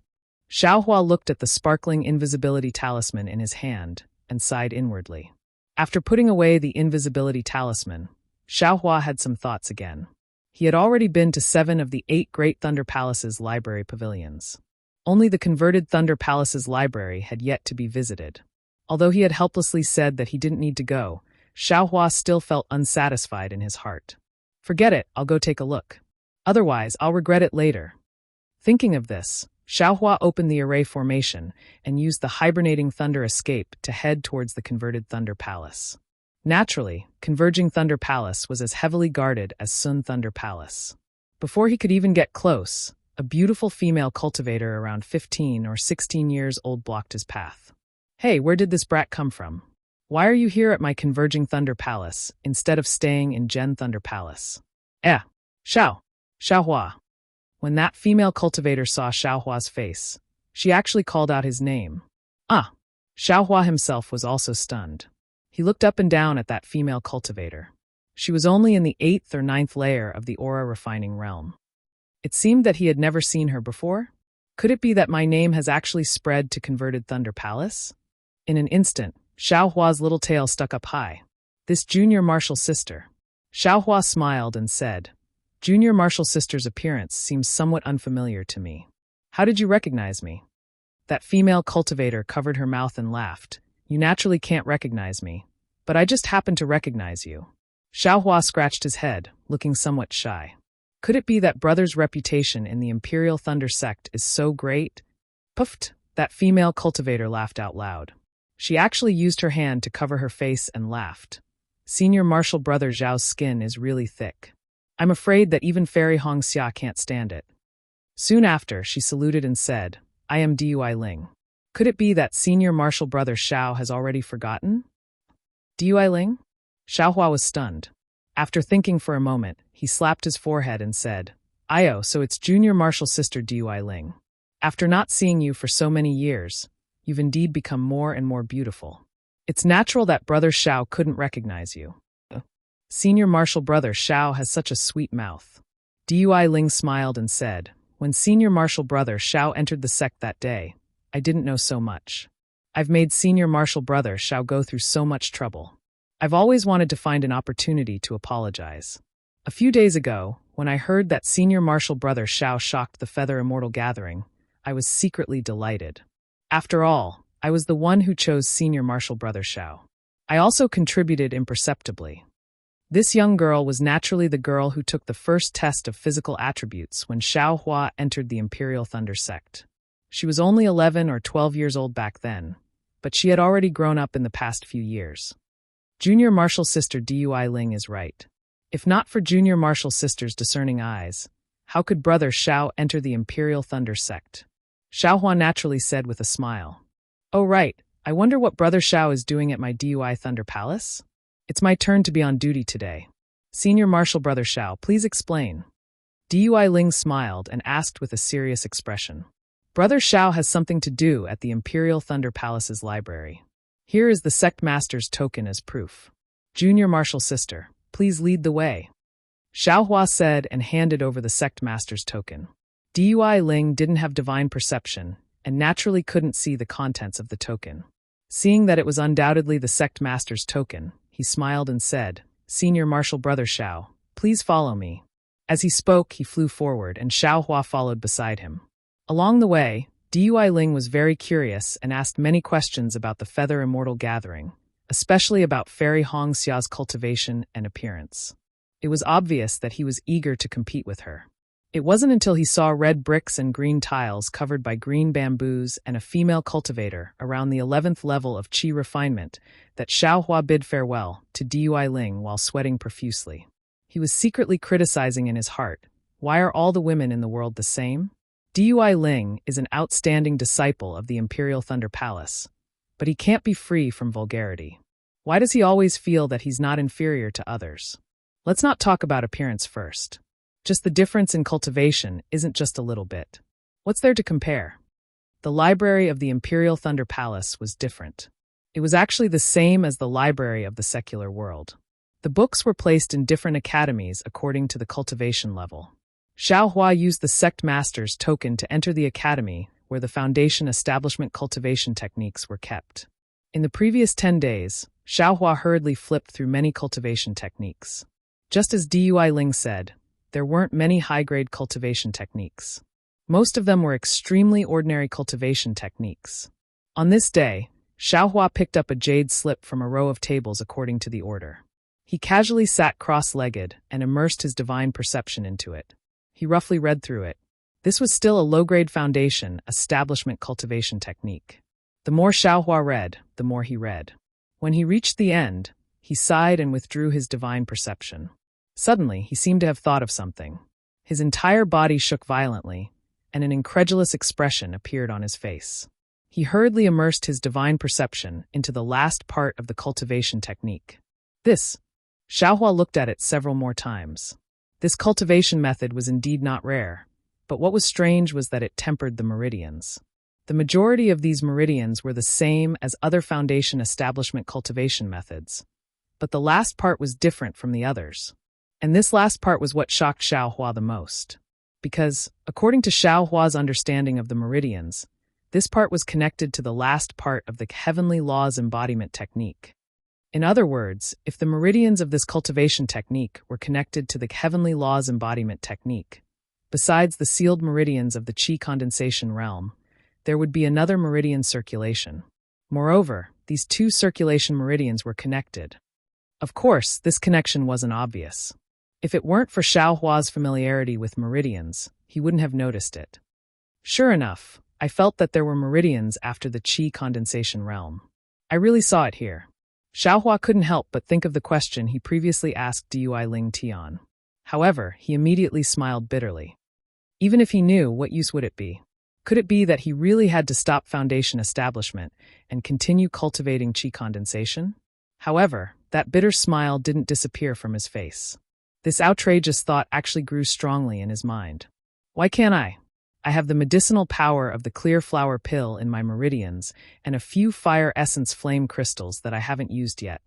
Xiaohua looked at the sparkling invisibility talisman in his hand and sighed inwardly. After putting away the invisibility talisman, Xiaohua had some thoughts again. He had already been to 7 of the 8 Great Thunder Palace's library pavilions. Only the converted Thunder Palace's library had yet to be visited. Although he had helplessly said that he didn't need to go, Xiaohua still felt unsatisfied in his heart. Forget it, I'll go take a look. Otherwise, I'll regret it later. Thinking of this, Xiaohua opened the array formation and used the hibernating thunder escape to head towards the converted Thunder Palace. Naturally, Converging Thunder Palace was as heavily guarded as Sun Thunder Palace. Before he could even get close, a beautiful female cultivator around 15 or 16 years old blocked his path. Hey, where did this brat come from? Why are you here at my Converging Thunder Palace instead of staying in Gen Thunder Palace? Xiaohua. When that female cultivator saw Xiaohua's face, she actually called out his name. Xiaohua himself was also stunned. He looked up and down at that female cultivator. She was only in the 8th or 9th layer of the aura refining realm. It seemed that he had never seen her before. Could it be that my name has actually spread to Converted Thunder Palace? In an instant, Xiaohua's little tail stuck up high. This junior martial sister. Xiaohua smiled and said, Junior martial sister's appearance seems somewhat unfamiliar to me. How did you recognize me? That female cultivator covered her mouth and laughed. You naturally can't recognize me, but I just happened to recognize you. Xiaohua scratched his head, looking somewhat shy. Could it be that brother's reputation in the Imperial Thunder sect is so great? Puffed! That female cultivator laughed out loud. She actually used her hand to cover her face and laughed. Senior martial brother Zhao's skin is really thick. I'm afraid that even Fairy Hongxia can't stand it. Soon after, she saluted and said, I am Dui Ling. Could it be that senior martial brother Xiao has already forgotten? Dui Ling? Xiaohua was stunned. After thinking for a moment, he slapped his forehead and said, Io, so it's junior martial sister Dui Ling. After not seeing you for so many years, you've indeed become more and more beautiful. It's natural that brother Xiao couldn't recognize you. Senior martial brother Xiao has such a sweet mouth. Dui Ling smiled and said, When senior martial brother Xiao entered the sect that day, I didn't know so much. I've made senior martial brother Xiao go through so much trouble. I've always wanted to find an opportunity to apologize. A few days ago, when I heard that senior martial brother Xiao shocked the Feather Immortal Gathering, I was secretly delighted. After all, I was the one who chose senior martial brother Xiao. I also contributed imperceptibly. This young girl was naturally the girl who took the first test of physical attributes when Xiaohua entered the Imperial Thunder sect. She was only 11 or 12 years old back then, but she had already grown up in the past few years. Junior martial sister Dui Ling is right. If not for junior martial sister's discerning eyes, how could brother Xiao enter the Imperial Thunder sect? Xiaohua naturally said with a smile. Oh right, I wonder what brother Xiao is doing at my Dui Thunder Palace? It's my turn to be on duty today. Senior martial brother Xiao, please explain. Dui Ling smiled and asked with a serious expression. Brother Shao has something to do at the Imperial Thunder Palace's library. Here is the sect master's token as proof. Junior Martial Sister, please lead the way. Xiaohua said and handed over the sect master's token. Dui Ling didn't have divine perception and naturally couldn't see the contents of the token. Seeing that it was undoubtedly the sect master's token, he smiled and said, Senior Martial Brother Shao, please follow me. As he spoke, he flew forward and Xiaohua followed beside him. Along the way, Dui Ling was very curious and asked many questions about the Feather Immortal Gathering, especially about Fairy Hong Xia's cultivation and appearance. It was obvious that he was eager to compete with her. It wasn't until he saw red bricks and green tiles covered by green bamboos and a female cultivator around the 11th level of Qi refinement that Xiaohua bid farewell to Dui Ling while sweating profusely. He was secretly criticizing in his heart, why are all the women in the world the same? Dui Ling is an outstanding disciple of the Imperial Thunder Palace, but he can't be free from vulgarity. Why does he always feel that he's not inferior to others? Let's not talk about appearance first. Just the difference in cultivation isn't just a little bit. What's there to compare? The library of the Imperial Thunder Palace was different. It was actually the same as the library of the secular world. The books were placed in different academies according to the cultivation level. Xiaohua used the sect master's token to enter the academy where the foundation establishment cultivation techniques were kept. In the previous 10 days, Xiaohua hurriedly flipped through many cultivation techniques. Just as Dui Ling said, there weren't many high-grade cultivation techniques. Most of them were extremely ordinary cultivation techniques. On this day, Xiaohua picked up a jade slip from a row of tables according to the order. He casually sat cross-legged and immersed his divine perception into it. He roughly read through it. This was still a low-grade foundation establishment cultivation technique. The more Xiaohua read, the more he read. When he reached the end, he sighed and withdrew his divine perception. Suddenly, he seemed to have thought of something. His entire body shook violently, and an incredulous expression appeared on his face. He hurriedly immersed his divine perception into the last part of the cultivation technique. Xiaohua looked at it several more times. This cultivation method was indeed not rare, but what was strange was that it tempered the meridians. The majority of these meridians were the same as other foundation establishment cultivation methods, but the last part was different from the others. And this last part was what shocked Xiaohua the most. Because, according to Xiaohua's understanding of the meridians, this part was connected to the last part of the heavenly laws embodiment technique. In other words, if the meridians of this cultivation technique were connected to the heavenly laws embodiment technique, besides the sealed meridians of the Qi condensation realm, there would be another meridian circulation. Moreover, these two circulation meridians were connected. Of course, this connection wasn't obvious. If it weren't for Xiaohua's familiarity with meridians, he wouldn't have noticed it. Sure enough, I felt that there were meridians after the Qi condensation realm. I really saw it here. Xiaohua couldn't help but think of the question he previously asked Dui Ling Tian. However, he immediately smiled bitterly. Even if he knew, what use would it be? Could it be that he really had to stop foundation establishment and continue cultivating Qi condensation? However, that bitter smile didn't disappear from his face. This outrageous thought actually grew strongly in his mind. Why can't I? I have the medicinal power of the clear flower pill in my meridians and a few fire essence flame crystals that I haven't used yet.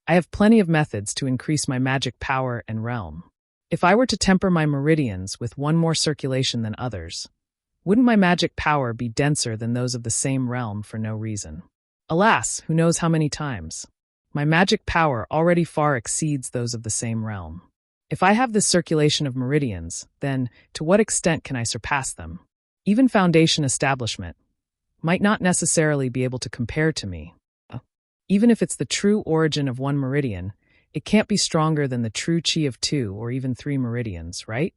I have plenty of methods to increase my magic power and realm. If I were to temper my meridians with one more circulation than others, wouldn't my magic power be denser than those of the same realm for no reason? Alas, who knows how many times? My magic power already far exceeds those of the same realm. If I have this circulation of meridians, then, to what extent can I surpass them? Even foundation establishment might not necessarily be able to compare to me. Even if it's the true origin of one meridian, it can't be stronger than the true Qi of 2 or even 3 meridians, right?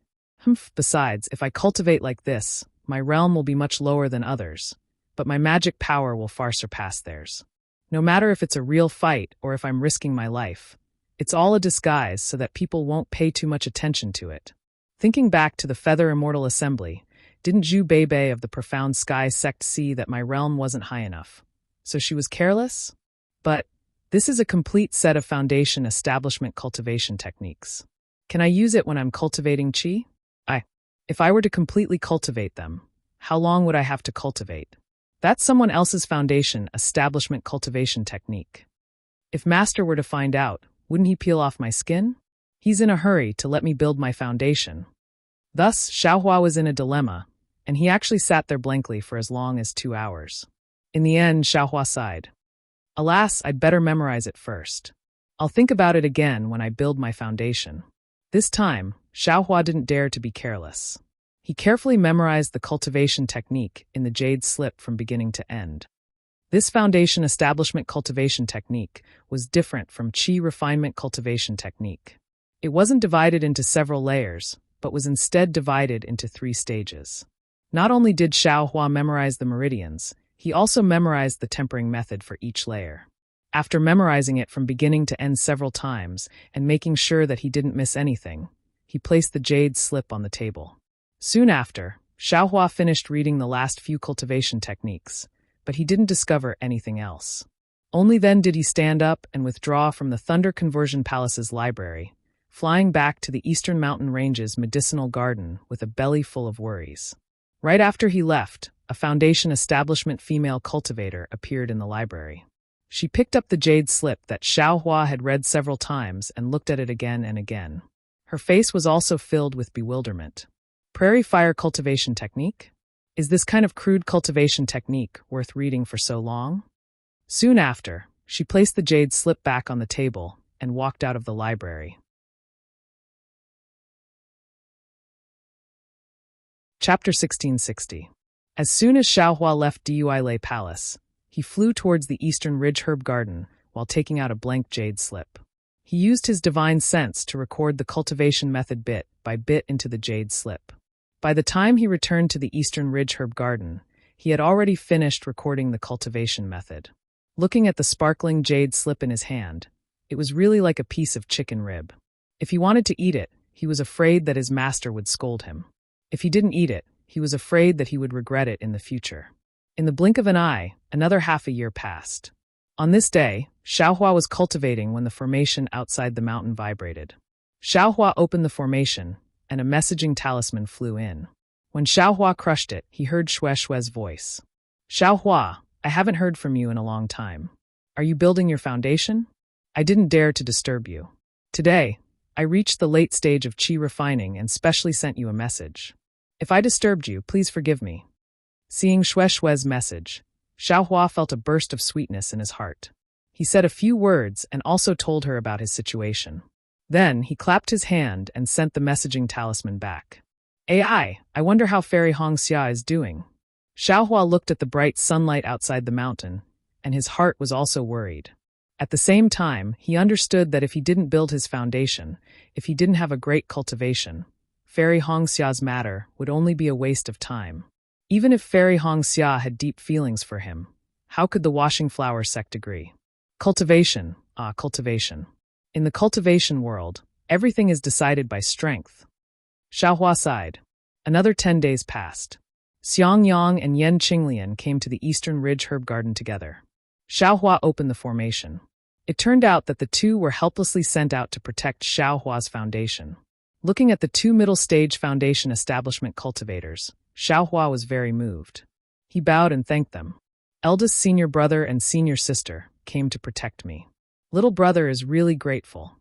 Besides, if I cultivate like this, my realm will be much lower than others, but my magic power will far surpass theirs. No matter if it's a real fight or if I'm risking my life, it's all a disguise so that people won't pay too much attention to it. Thinking back to the Feather Immortal Assembly, didn't Zhu Beibei of the Profound Sky sect see that my realm wasn't high enough? So she was careless? But this is a complete set of foundation establishment cultivation techniques. Can I use it when I'm cultivating Qi? If I were to completely cultivate them, how long would I have to cultivate? That's someone else's foundation establishment cultivation technique. If Master were to find out, wouldn't he peel off my skin? He's in a hurry to let me build my foundation. Thus, Xiaohua was in a dilemma, and he actually sat there blankly for as long as 2 hours. In the end, Xiaohua sighed. Alas, I'd better memorize it first. I'll think about it again when I build my foundation. This time, Xiaohua didn't dare to be careless. He carefully memorized the cultivation technique in the jade slip from beginning to end. This foundation establishment cultivation technique was different from qi refinement cultivation technique. It wasn't divided into several layers, but was instead divided into 3 stages. Not only did Xiaohua memorize the meridians, he also memorized the tempering method for each layer. After memorizing it from beginning to end several times and making sure that he didn't miss anything, he placed the jade slip on the table. Soon after, Xiaohua finished reading the last few cultivation techniques, but he didn't discover anything else. Only then did he stand up and withdraw from the Thunder Conversion Palace's library, flying back to the Eastern Mountain Range's medicinal garden with a belly full of worries. Right after he left, a foundation establishment female cultivator appeared in the library. She picked up the jade slip that Xiaohua had read several times and looked at it again and again. Her face was also filled with bewilderment. Prairie fire cultivation technique? Is this kind of crude cultivation technique worth reading for so long? Soon after, she placed the jade slip back on the table and walked out of the library. Chapter 1660. As soon as Xiaohua left Duilei Palace, he flew towards the Eastern Ridge Herb Garden while taking out a blank jade slip. He used his divine sense to record the cultivation method bit by bit into the jade slip. By the time he returned to the Eastern Ridge Herb Garden, he had already finished recording the cultivation method. Looking at the sparkling jade slip in his hand, it was really like a piece of chicken rib. If he wanted to eat it, he was afraid that his master would scold him. If he didn't eat it, he was afraid that he would regret it in the future. In the blink of an eye, another half a year passed. On this day, Xiaohua was cultivating when the formation outside the mountain vibrated. Xiaohua opened the formation, and a messaging talisman flew in. When Xiaohua crushed it, he heard Shue's voice. Xiaohua, I haven't heard from you in a long time. Are you building your foundation? I didn't dare to disturb you. Today, I reached the late stage of qi refining and specially sent you a message. If I disturbed you, please forgive me. Seeing Shue's message, Xiaohua felt a burst of sweetness in his heart. He said a few words and also told her about his situation. Then he clapped his hand and sent the messaging talisman back. I wonder how Fairy Hongxia is doing. Xiaohua looked at the bright sunlight outside the mountain, and his heart was also worried. At the same time, he understood that if he didn't build his foundation, if he didn't have a great cultivation, Fairy Hongxia's matter would only be a waste of time. Even if Fairy Hongxia had deep feelings for him, how could the washing flower sect agree? Cultivation. Cultivation. In the cultivation world, everything is decided by strength. Xiaohua sighed. Another 10 days passed. Xiang Yang and Yan Qinglian came to the Eastern Ridge Herb Garden together. Xiaohua opened the formation. It turned out that the two were helplessly sent out to protect Xiaohua's foundation. Looking at the 2 middle-stage foundation establishment cultivators, Xiaohua was very moved. He bowed and thanked them. Eldest senior brother and senior sister came to protect me. Little brother is really grateful.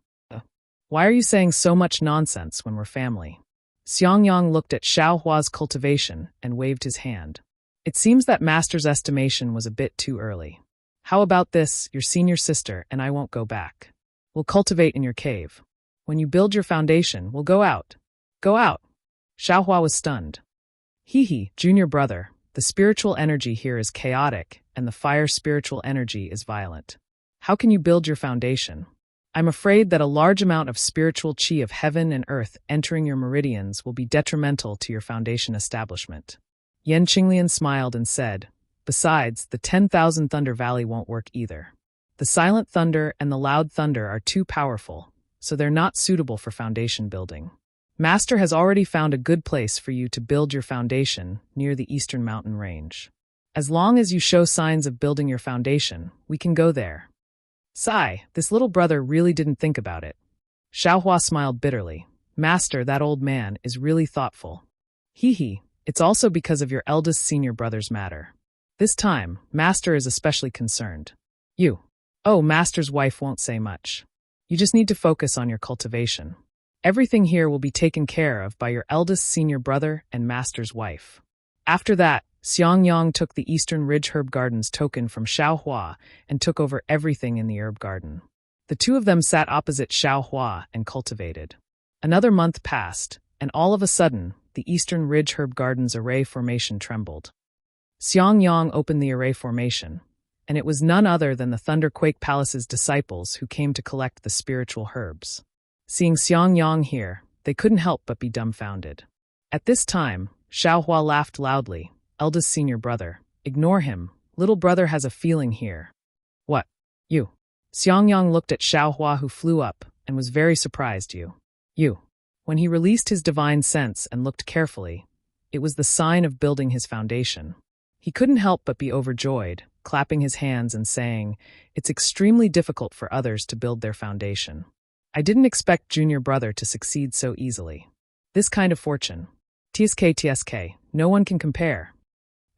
Why are you saying so much nonsense when we're family? Xiang Yang looked at Xiaohua's cultivation and waved his hand. It seems that master's estimation was a bit too early. How about this, your senior sister and I won't go back. We'll cultivate in your cave. When you build your foundation, we'll go out. Go out. Xiaohua was stunned. Junior brother, the spiritual energy here is chaotic and the fire spiritual energy is violent. How can you build your foundation? I'm afraid that a large amount of spiritual qi of heaven and earth entering your meridians will be detrimental to your foundation establishment. Yan Qinglian smiled and said, besides, the 10,000 Thunder Valley won't work either. The silent thunder and the loud thunder are too powerful, so they're not suitable for foundation building. Master has already found a good place for you to build your foundation near the Eastern Mountain Range. As long as you show signs of building your foundation, we can go there. Sigh, this little brother really didn't think about it. Xiaohua smiled bitterly. Master, that old man, is really thoughtful. Hee hee, it's also because of your eldest senior brother's matter. This time, Master is especially concerned. You. Oh, Master's wife won't say much. You just need to focus on your cultivation. Everything here will be taken care of by your eldest senior brother and Master's wife. After that, Xiangyang took the Eastern Ridge Herb Garden's token from Xiaohua and took over everything in the herb garden. The two of them sat opposite Xiaohua and cultivated. Another month passed, and all of a sudden, the Eastern Ridge Herb Garden's array formation trembled. Xiangyang opened the array formation, and it was none other than the Thunderquake Palace's disciples who came to collect the spiritual herbs. Seeing Xiangyang here, they couldn't help but be dumbfounded. At this time, Xiaohua laughed loudly. Eldest senior brother, ignore him. Little brother has a feeling here. What? You? Xiangyang looked at Xiaohua, who flew up and was very surprised. You. When he released his divine sense and looked carefully, it was the sign of building his foundation. He couldn't help but be overjoyed, clapping his hands and saying, "It's extremely difficult for others to build their foundation. I didn't expect junior brother to succeed so easily. This kind of fortune. TSK, no one can compare."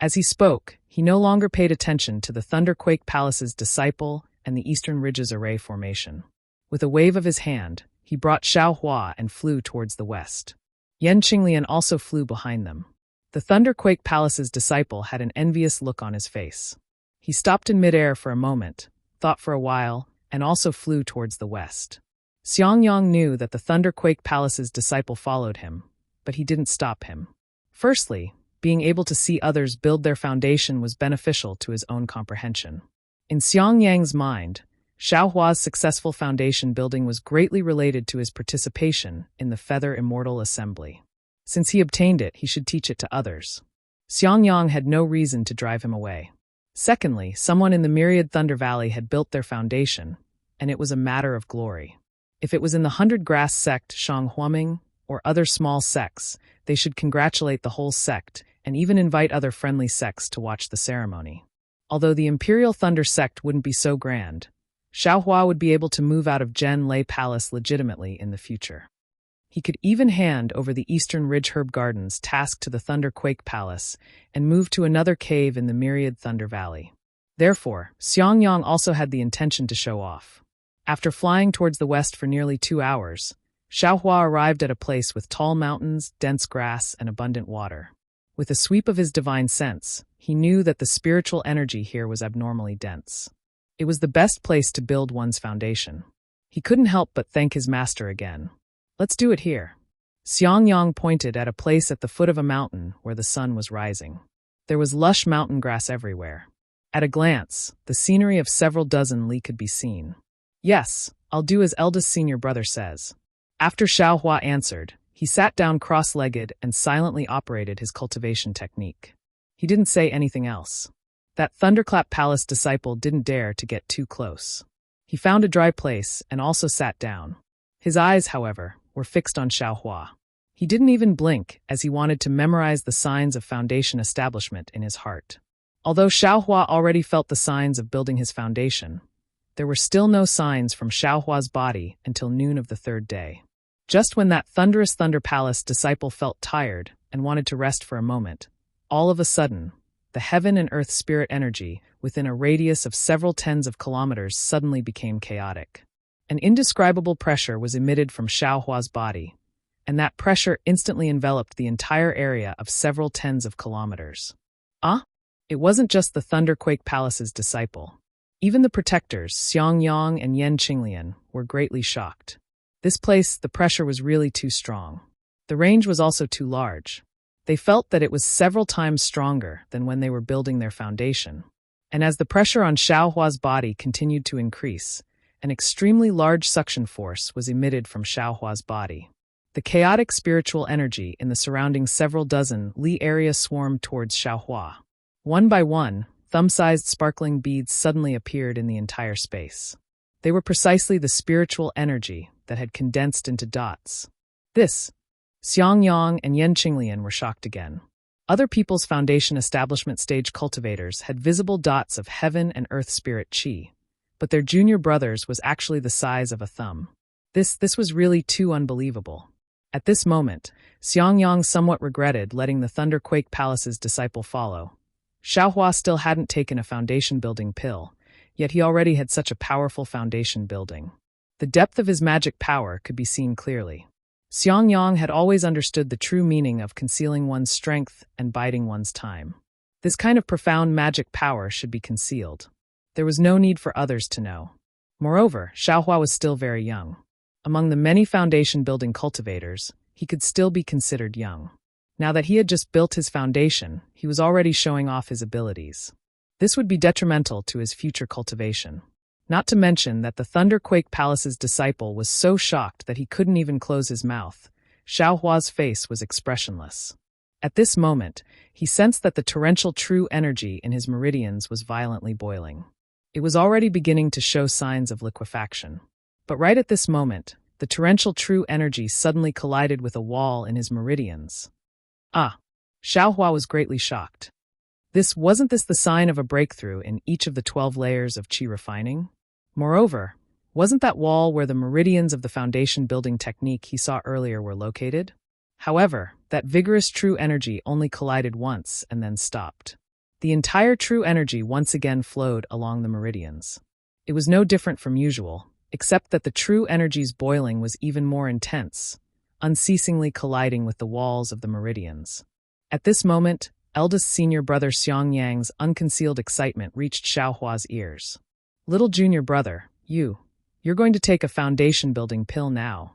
As he spoke, he no longer paid attention to the Thunderquake Palace's disciple and the Eastern Ridge's array formation. With a wave of his hand, he brought Xiaohua and flew towards the west. Yan Qinglian also flew behind them. The Thunderquake Palace's disciple had an envious look on his face. He stopped in midair for a moment, thought for a while, and also flew towards the west. Xiangyang knew that the Thunderquake Palace's disciple followed him, but he didn't stop him. Firstly, being able to see others build their foundation was beneficial to his own comprehension. In Xiangyang's mind, Xiaohua's successful foundation building was greatly related to his participation in the Feather Immortal Assembly. Since he obtained it, he should teach it to others. Xiangyang had no reason to drive him away. Secondly, someone in the Myriad Thunder Valley had built their foundation, and it was a matter of glory. If it was in the 100 Grass sect, Shang Huaming, or other small sects, they should congratulate the whole sect and even invite other friendly sects to watch the ceremony. Although the Imperial Thunder sect wouldn't be so grand, Xiaohua would be able to move out of Zhen Lei Palace legitimately in the future. He could even hand over the Eastern Ridge Herb Garden's task to the Thunderquake Palace and move to another cave in the Myriad Thunder Valley. Therefore, Xiangyang also had the intention to show off. After flying towards the west for nearly 2 hours, Xiaohua arrived at a place with tall mountains, dense grass, and abundant water. With a sweep of his divine sense, he knew that the spiritual energy here was abnormally dense. It was the best place to build one's foundation. He couldn't help but thank his master again. Let's do it here. Xiangyang pointed at a place at the foot of a mountain where the sun was rising. There was lush mountain grass everywhere. At a glance, the scenery of several dozen li could be seen. Yes, I'll do as eldest senior brother says. After Xiaohua answered, he sat down cross-legged and silently operated his cultivation technique. He didn't say anything else. That Thunderclap Palace disciple didn't dare to get too close. He found a dry place and also sat down. His eyes, however, were fixed on Xiaohua. He didn't even blink as he wanted to memorize the signs of foundation establishment in his heart. Although Xiaohua already felt the signs of building his foundation, there were still no signs from Xiaohua's body until noon of the third day. Just when that thunderous Thunder Palace disciple felt tired and wanted to rest for a moment, all of a sudden, the heaven and earth spirit energy within a radius of several tens of kilometers suddenly became chaotic. An indescribable pressure was emitted from Xiaohua's body, and that pressure instantly enveloped the entire area of several tens of kilometers. It wasn't just the Thunderquake Palace's disciple. Even the protectors, Xiangyang and Yan Qinglian, were greatly shocked. This place, the pressure was really too strong. The range was also too large. They felt that it was several times stronger than when they were building their foundation. And as the pressure on Xiaohua's body continued to increase, an extremely large suction force was emitted from Xiaohua's body. The chaotic spiritual energy in the surrounding several dozen li area swarmed towards Xiaohua. One by one, thumb-sized sparkling beads suddenly appeared in the entire space. They were precisely the spiritual energy that had condensed into dots. Xiangyang and Yan Qinglian were shocked again. Other people's foundation establishment stage cultivators had visible dots of heaven and earth spirit qi, but their junior brother's was actually the size of a thumb. This was really too unbelievable. At this moment, Xiangyang somewhat regretted letting the Thunderquake Palace's disciple follow. Xiaohua still hadn't taken a foundation-building pill, yet he already had such a powerful foundation building. The depth of his magic power could be seen clearly. Xiangyang had always understood the true meaning of concealing one's strength and biding one's time. This kind of profound magic power should be concealed. There was no need for others to know. Moreover, Xiaohua was still very young. Among the many foundation-building cultivators, he could still be considered young. Now that he had just built his foundation, he was already showing off his abilities. This would be detrimental to his future cultivation. Not to mention that the Thunderquake Palace's disciple was so shocked that he couldn't even close his mouth. Xiaohua's face was expressionless. At this moment, he sensed that the torrential true energy in his meridians was violently boiling. It was already beginning to show signs of liquefaction. But right at this moment, the torrential true energy suddenly collided with a wall in his meridians. Xiaohua was greatly shocked. Wasn't this the sign of a breakthrough in each of the 12 layers of qi refining? Moreover, wasn't that wall where the meridians of the foundation building technique he saw earlier were located? However, that vigorous true energy only collided once and then stopped. The entire true energy once again flowed along the meridians. It was no different from usual, except that the true energy's boiling was even more intense, unceasingly colliding with the walls of the meridians. At this moment, eldest senior brother Xiangyang's unconcealed excitement reached Xiaohua's ears. Little junior brother, you're going to take a foundation-building pill now.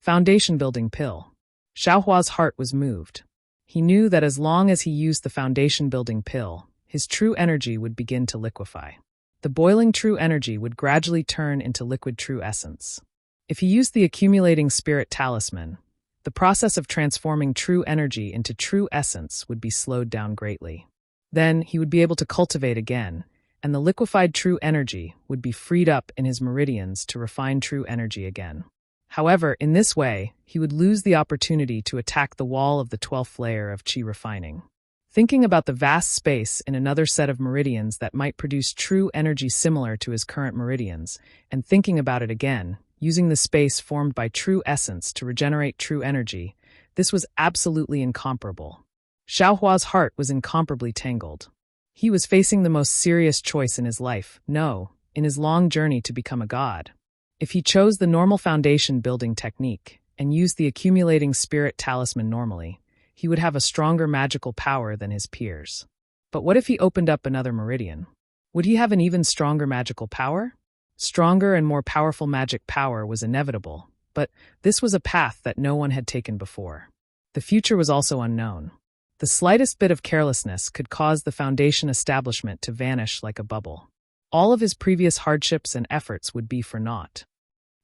Foundation-building pill. Xiaohua's heart was moved. He knew that as long as he used the foundation-building pill, his true energy would begin to liquefy. The boiling true energy would gradually turn into liquid true essence. If he used the accumulating spirit talisman, the process of transforming true energy into true essence would be slowed down greatly. Then he would be able to cultivate again, and the liquefied true energy would be freed up in his meridians to refine true energy again. However, in this way, he would lose the opportunity to attack the wall of the 12th layer of qi refining. Thinking about the vast space in another set of meridians that might produce true energy similar to his current meridians, and thinking about it again, using the space formed by true essence to regenerate true energy, this was absolutely incomparable. Xiaohua's heart was incomparably tangled. He was facing the most serious choice in his life, in his long journey to become a god. If he chose the normal foundation building technique and used the accumulating spirit talisman normally, he would have a stronger magical power than his peers. But what if he opened up another meridian? Would he have an even stronger magical power? Stronger and more powerful magic power was inevitable, but this was a path that no one had taken before. The future was also unknown. The slightest bit of carelessness could cause the foundation establishment to vanish like a bubble. All of his previous hardships and efforts would be for naught.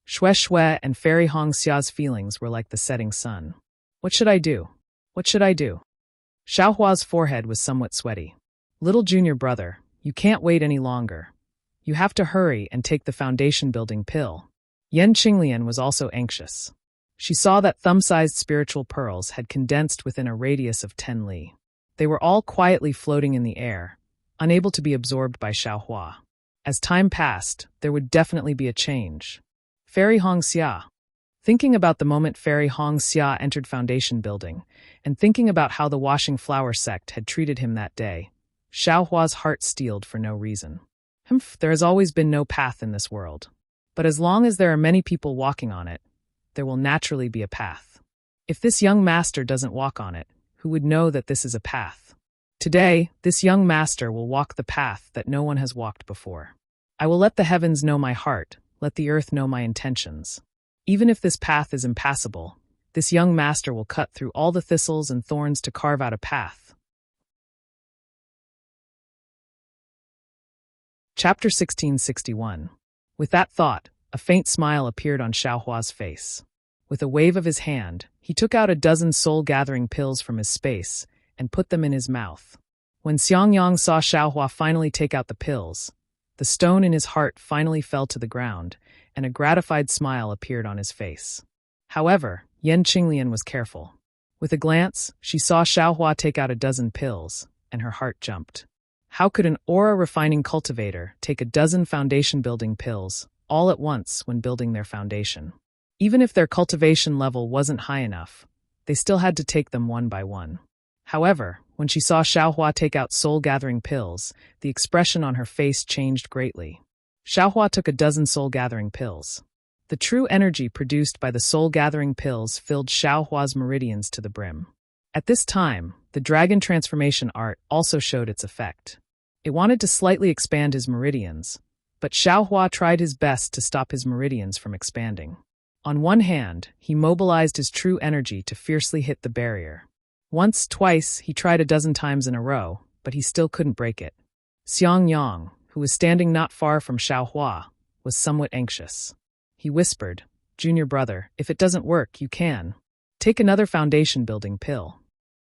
Shui and Fairy Hongxia's feelings were like the setting sun. What should I do? What should I do? Xiaohua's forehead was somewhat sweaty. Little junior brother, you can't wait any longer. You have to hurry and take the foundation-building pill. Yan Qinglian was also anxious. She saw that thumb-sized spiritual pearls had condensed within a radius of 10 li. They were all quietly floating in the air, unable to be absorbed by Xiaohua. As time passed, there would definitely be a change. Fairy Hongxia. Thinking about the moment Fairy Hongxia entered foundation building, and thinking about how the Washing Flower sect had treated him that day, Xiaohua's heart steeled for no reason. There has always been no path in this world. But as long as there are many people walking on it, there will naturally be a path. If this young master doesn't walk on it, who would know that this is a path? Today, this young master will walk the path that no one has walked before. I will let the heavens know my heart, let the earth know my intentions. Even if this path is impassable, this young master will cut through all the thistles and thorns to carve out a path. Chapter 1661. With that thought, a faint smile appeared on Xiaohua's face. With a wave of his hand, he took out a dozen soul-gathering pills from his space and put them in his mouth. When Xiangyang saw Xiaohua finally take out the pills, the stone in his heart finally fell to the ground, and a gratified smile appeared on his face. However, Yan Qinglian was careful. With a glance, she saw Xiaohua take out a dozen pills, and her heart jumped. How could an aura-refining cultivator take a dozen foundation-building pills all at once when building their foundation? Even if their cultivation level wasn't high enough, They still had to take them one by one. However, when she saw Xiaohua take out soul-gathering pills, the expression on her face changed greatly. Xiaohua took a dozen soul-gathering pills. The true energy produced by the soul-gathering pills filled Xiaohua's meridians to the brim. At this time, the dragon transformation art also showed its effect. It wanted to slightly expand his meridians, but Xiaohua tried his best to stop his meridians from expanding. On one hand, he mobilized his true energy to fiercely hit the barrier. Once, twice, he tried a dozen times in a row, but he still couldn't break it. Xiang Yang, who was standing not far from Xiaohua, was somewhat anxious. He whispered, "Junior brother, if it doesn't work, you can take another foundation-building pill."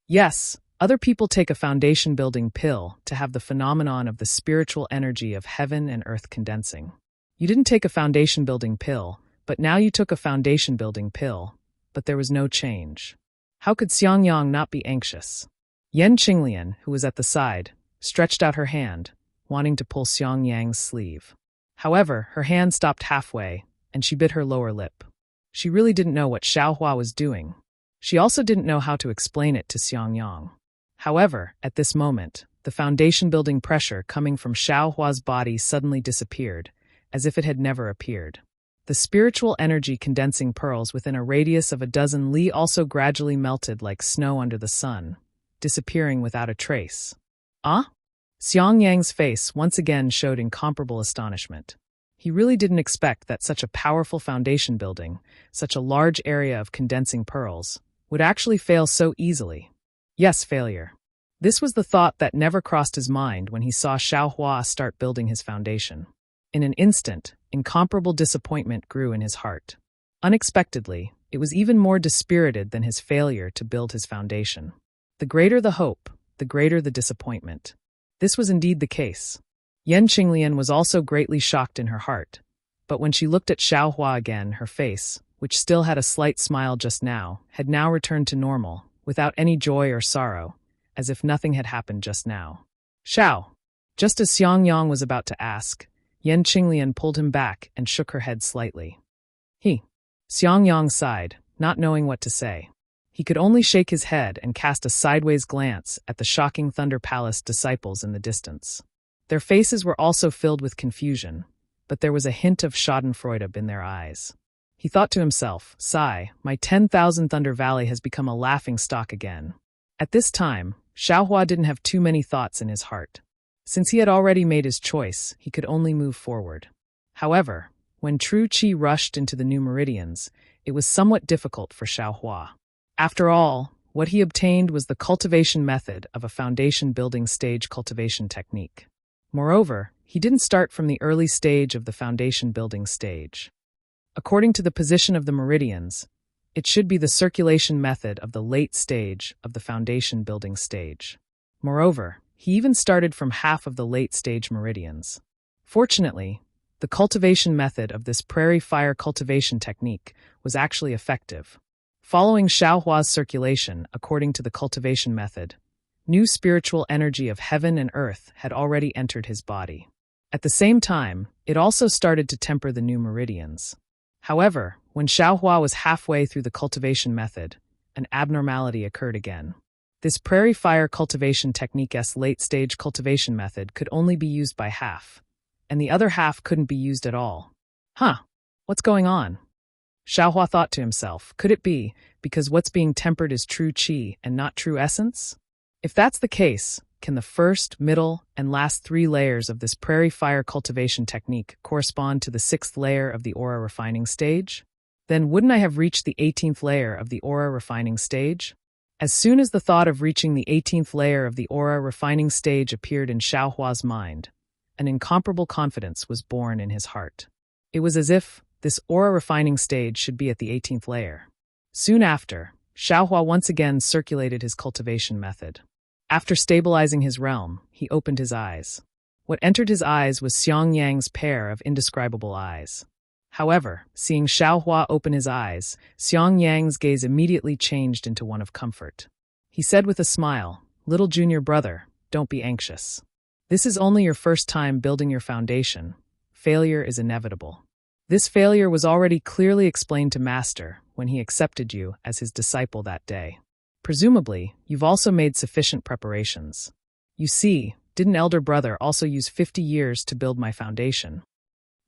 Yes, other people take a foundation-building pill to have the phenomenon of the spiritual energy of heaven and earth condensing. You didn't take a foundation-building pill, but now you took a foundation-building pill, but there was no change. How could Xiang Yang not be anxious? Yan Qinglian, who was at the side, stretched out her hand, wanting to pull Xiang Yang's sleeve. However, her hand stopped halfway, and she bit her lower lip. She really didn't know what Xiaohua was doing. She also didn't know how to explain it to Xiang Yang. However, at this moment, the foundation-building pressure coming from Xiaohua's body suddenly disappeared, as if it had never appeared. The spiritual energy condensing pearls within a radius of a dozen li also gradually melted like snow under the sun, disappearing without a trace. Ah? Xiang Yang's face once again showed incomparable astonishment. He really didn't expect that such a powerful foundation building, such a large area of condensing pearls, would actually fail so easily. Yes, failure. This was the thought that never crossed his mind when he saw Xiaohua start building his foundation. In an instant, incomparable disappointment grew in his heart. Unexpectedly, it was even more dispirited than his failure to build his foundation. The greater the hope, the greater the disappointment. This was indeed the case. Yan Qinglian was also greatly shocked in her heart, but when she looked at Xiaohua again, her face, which still had a slight smile just now, had now returned to normal, without any joy or sorrow, as if nothing had happened just now. "Xiao!" Just as Xiang Yang was about to ask, Yan Qinglian pulled him back and shook her head slightly. Xiang Yang sighed, not knowing what to say. He could only shake his head and cast a sideways glance at the shocking Thunder Palace disciples in the distance. Their faces were also filled with confusion, but there was a hint of schadenfreude in their eyes. He thought to himself, "Sigh, my 10,000 Thunder Valley has become a laughing-stock again." At this time, Xiaohua didn't have too many thoughts in his heart. Since he had already made his choice, he could only move forward. However, when true qi rushed into the new meridians, it was somewhat difficult for Xiaohua. After all, what he obtained was the cultivation method of a foundation-building stage cultivation technique. Moreover, he didn't start from the early stage of the foundation-building stage. According to the position of the meridians, it should be the circulation method of the late stage of the foundation-building stage. Moreover, he even started from half of the late-stage meridians. Fortunately, the cultivation method of this prairie fire cultivation technique was actually effective. Following Xiaohua's circulation according to the cultivation method, new spiritual energy of heaven and earth had already entered his body. At the same time, it also started to temper the new meridians. However, when Xiaohua was halfway through the cultivation method, an abnormality occurred again. This prairie fire cultivation technique's late-stage cultivation method could only be used by half, and the other half couldn't be used at all. What's going on? Xiaohua thought to himself, could it be because what's being tempered is true qi and not true essence? If that's the case, can the first, middle, and last 3 layers of this prairie fire cultivation technique correspond to the 6th layer of the aura refining stage? Then wouldn't I have reached the 18th layer of the aura refining stage? As soon as the thought of reaching the 18th layer of the aura refining stage appeared in Xiaohua's mind, an incomparable confidence was born in his heart. It was as if this aura refining stage should be at the 18th layer. Soon after, Xiaohua once again circulated his cultivation method. After stabilizing his realm, he opened his eyes. What entered his eyes was Xiang Yang's pair of indescribable eyes. However, seeing Xiaohua open his eyes, Xiang Yang's gaze immediately changed into one of comfort. He said with a smile, "Little junior brother, don't be anxious. This is only your first time building your foundation. Failure is inevitable." This failure was already clearly explained to Master when he accepted you as his disciple that day. Presumably, you've also made sufficient preparations. You see, didn't elder brother also use 50 years to build my foundation?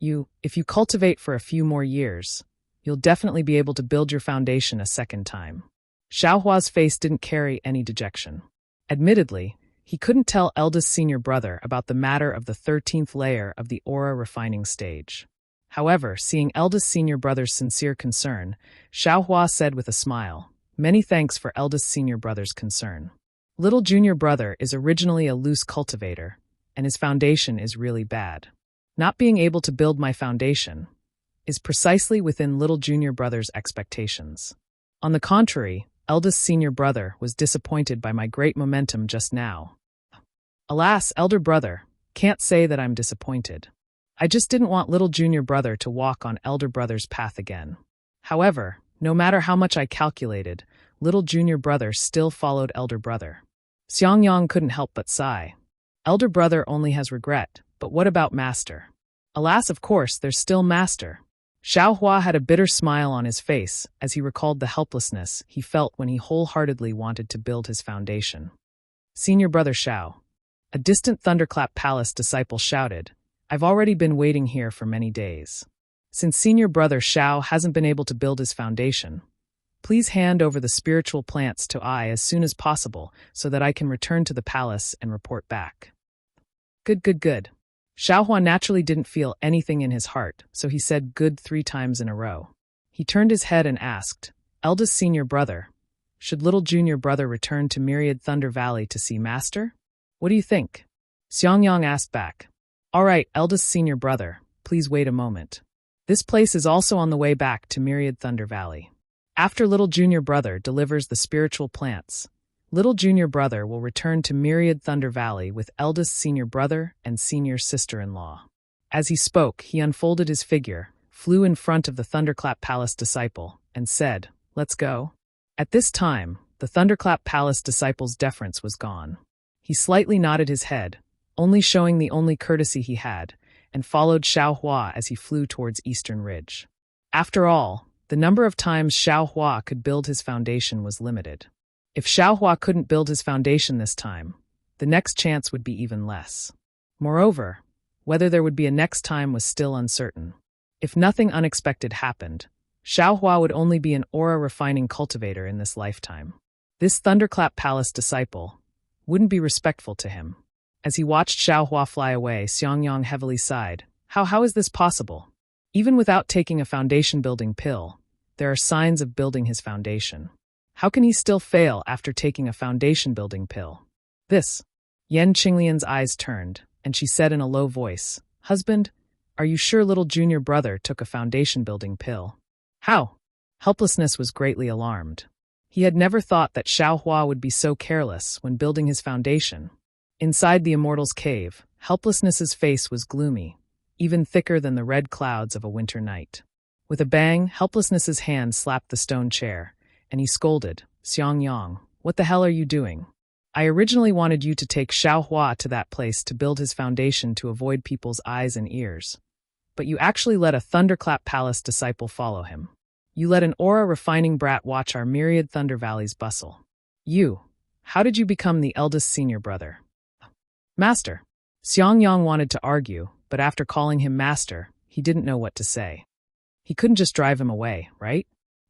If you cultivate for a few more years, you'll definitely be able to build your foundation a second time. Xiaohua's face didn't carry any dejection. Admittedly, he couldn't tell eldest senior brother about the matter of the 13th layer of the aura refining stage. However, seeing eldest senior brother's sincere concern, Xiaohua said with a smile, "Many thanks for eldest senior brother's concern. Little junior brother is originally a loose cultivator, and his foundation is really bad. Not being able to build my foundation is precisely within little junior brother's expectations. On the contrary, eldest senior brother was disappointed by my great momentum just now. Alas, elder brother, can't say that I'm disappointed. I just didn't want little junior brother to walk on elder brother's path again. However, no matter how much I calculated, little junior brother still followed elder brother." Xiangyang couldn't help but sigh. Elder brother only has regret, but what about master? Alas, of course, there's still master. Xiaohua had a bitter smile on his face as he recalled the helplessness he felt when he wholeheartedly wanted to build his foundation. "Senior brother Xiao," a distant Thunderclap Palace disciple shouted, "I've already been waiting here for many days. Since senior brother Xiao hasn't been able to build his foundation, please hand over the spiritual plants to I as soon as possible so that I can return to the palace and report back." Good. Xiaohua naturally didn't feel anything in his heart, so he said good 3 times in a row. He turned his head and asked, "Eldest senior brother, should little junior brother return to Myriad Thunder Valley to see master? What do you think?" Xiangyang asked back. "All right, eldest senior brother, please wait a moment. This place is also on the way back to Myriad Thunder Valley. After little junior brother delivers the spiritual plants, little junior brother will return to Myriad Thunder Valley with eldest senior brother and senior sister-in-law." As he spoke, he unfolded his figure, flew in front of the Thunderclap Palace disciple, and said, "Let's go." At this time, the Thunderclap Palace disciple's deference was gone. He slightly nodded his head, only showing the only courtesy he had, and followed Xiaohua as he flew towards Eastern Ridge. After all, the number of times Xiaohua could build his foundation was limited. If Xiaohua couldn't build his foundation this time, the next chance would be even less. Moreover, whether there would be a next time was still uncertain. If nothing unexpected happened, Xiaohua would only be an aura-refining cultivator in this lifetime. This Thunderclap Palace disciple wouldn't be respectful to him. As he watched Xiaohua fly away, Xiangyang heavily sighed. How is this possible? Even without taking a foundation-building pill, there are signs of building his foundation. How can he still fail after taking a foundation-building pill? Yan Qinglian's eyes turned, and she said in a low voice, "Husband, are you sure little junior brother took a foundation-building pill?" "How?" Helplessness was greatly alarmed. He had never thought that Xiaohua would be so careless when building his foundation. Inside the Immortal's cave, Helplessness's face was gloomy, even thicker than the red clouds of a winter night. With a bang, Helplessness's hand slapped the stone chair, and he scolded, "Xiangyang, what the hell are you doing? I originally wanted you to take Xiaohua to that place to build his foundation to avoid people's eyes and ears. But you actually let a Thunderclap Palace disciple follow him. You let an aura-refining brat watch our Myriad Thunder Valley's bustle. How did you become the eldest senior brother?" "Master." Xiangyang wanted to argue, but after calling him master, he didn't know what to say. He couldn't just drive him away, right?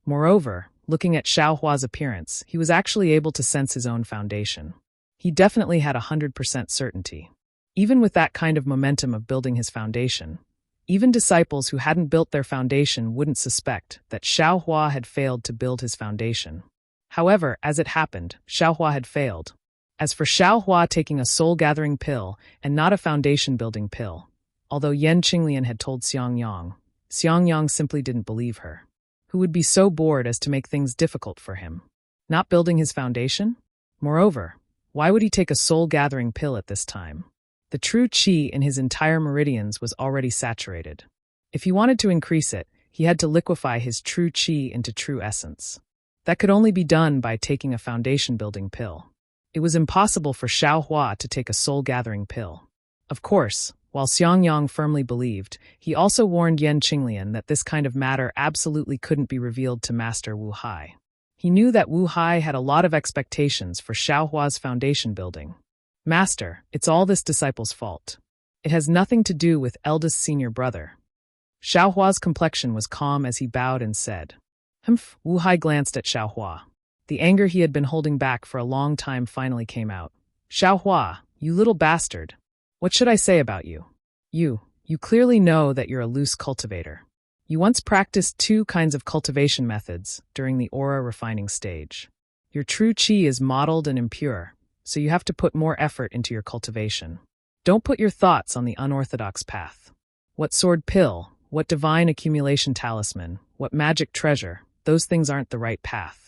Moreover, looking at Xiaohua's appearance, he was actually able to sense his own foundation. He definitely had 100% certainty. Even with that kind of momentum of building his foundation, even disciples who hadn't built their foundation wouldn't suspect that Xiaohua had failed to build his foundation. However, as it happened, Xiaohua had failed. As for Xiaohua taking a soul-gathering pill and not a foundation-building pill, although Yan Qinglian had told Xiangyang simply didn't believe her. Who would be so bored as to make things difficult for him? Not building his foundation? Moreover, why would he take a soul-gathering pill at this time? The true qi in his entire meridians was already saturated. If he wanted to increase it, he had to liquefy his true qi into true essence. That could only be done by taking a foundation-building pill. It was impossible for Xiaohua to take a soul-gathering pill. Of course, While Xiangyang firmly believed, he also warned Yan Qinglian that this kind of matter absolutely couldn't be revealed to Master Wu Hai. He knew that Wu Hai had a lot of expectations for Xiaohua's foundation building. Master, it's all this disciple's fault. It has nothing to do with eldest senior brother. Xiaohua's complexion was calm as he bowed and said, "Humph." Wu Hai glanced at Xiaohua. The anger he had been holding back for a long time finally came out. "Xiaohua, you little bastard. What should I say about you? You clearly know that you're a loose cultivator. You once practiced 2 kinds of cultivation methods during the aura refining stage. Your true qi is mottled and impure, so you have to put more effort into your cultivation. Don't put your thoughts on the unorthodox path. What sword pill, what divine accumulation talisman, what magic treasure, those things aren't the right path.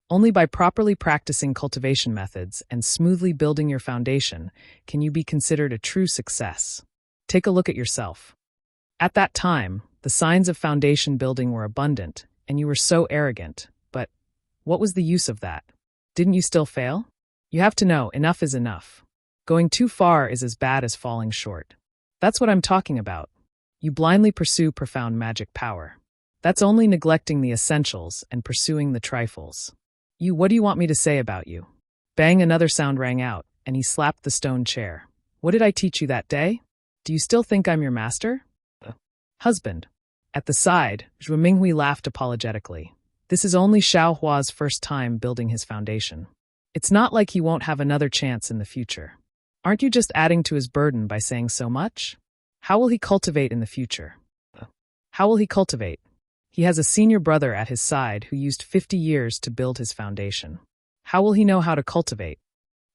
Only by properly practicing cultivation methods and smoothly building your foundation can you be considered a true success. Take a look at yourself. At that time, the signs of foundation building were abundant, and you were so arrogant, but what was the use of that? Didn't you still fail? You have to know, enough is enough. Going too far is as bad as falling short. That's what I'm talking about. You blindly pursue profound magic power. That's only neglecting the essentials and pursuing the trifles. What do you want me to say about you?" Bang, another sound rang out, and he slapped the stone chair. "What did I teach you that day? Do you still think I'm your master?" "Husband." At the side, Zhuo Minghui laughed apologetically. This is only Xiao Hua's first time building his foundation. It's not like he won't have another chance in the future. Aren't you just adding to his burden by saying so much? How will he cultivate in the future? How will he cultivate? He has a senior brother at his side who used 50 years to build his foundation. How will he know how to cultivate?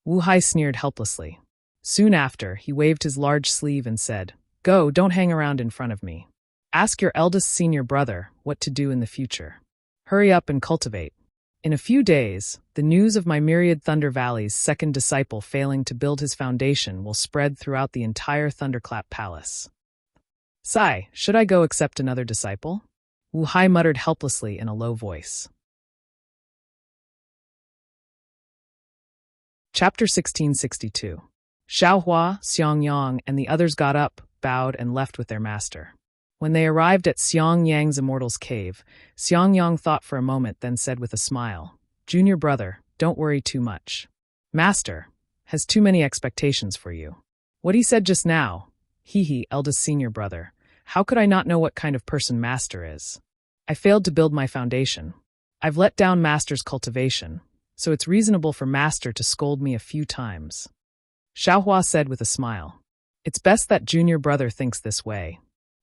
Wu Hai sneered helplessly. Soon after, he waved his large sleeve and said, "Go, don't hang around in front of me. Ask your eldest senior brother what to do in the future. Hurry up and cultivate. In a few days, the news of my myriad Thunder Valley's second disciple failing to build his foundation will spread throughout the entire Thunderclap Palace." "Sai, should I go accept another disciple?" Wu Hai muttered helplessly in a low voice. Chapter 1662. Xiaohua, Xiangyang, and the others got up, bowed, and left with their master. When they arrived at Xiangyang's Immortal's Cave, Xiangyang thought for a moment, then said with a smile, "Junior brother, don't worry too much. Master has too many expectations for you." "What he said just now, eldest senior brother. How could I not know what kind of person Master is? I failed to build my foundation. I've let down Master's cultivation, so it's reasonable for Master to scold me a few times." Xiaohua said with a smile, "It's best that junior brother thinks this way."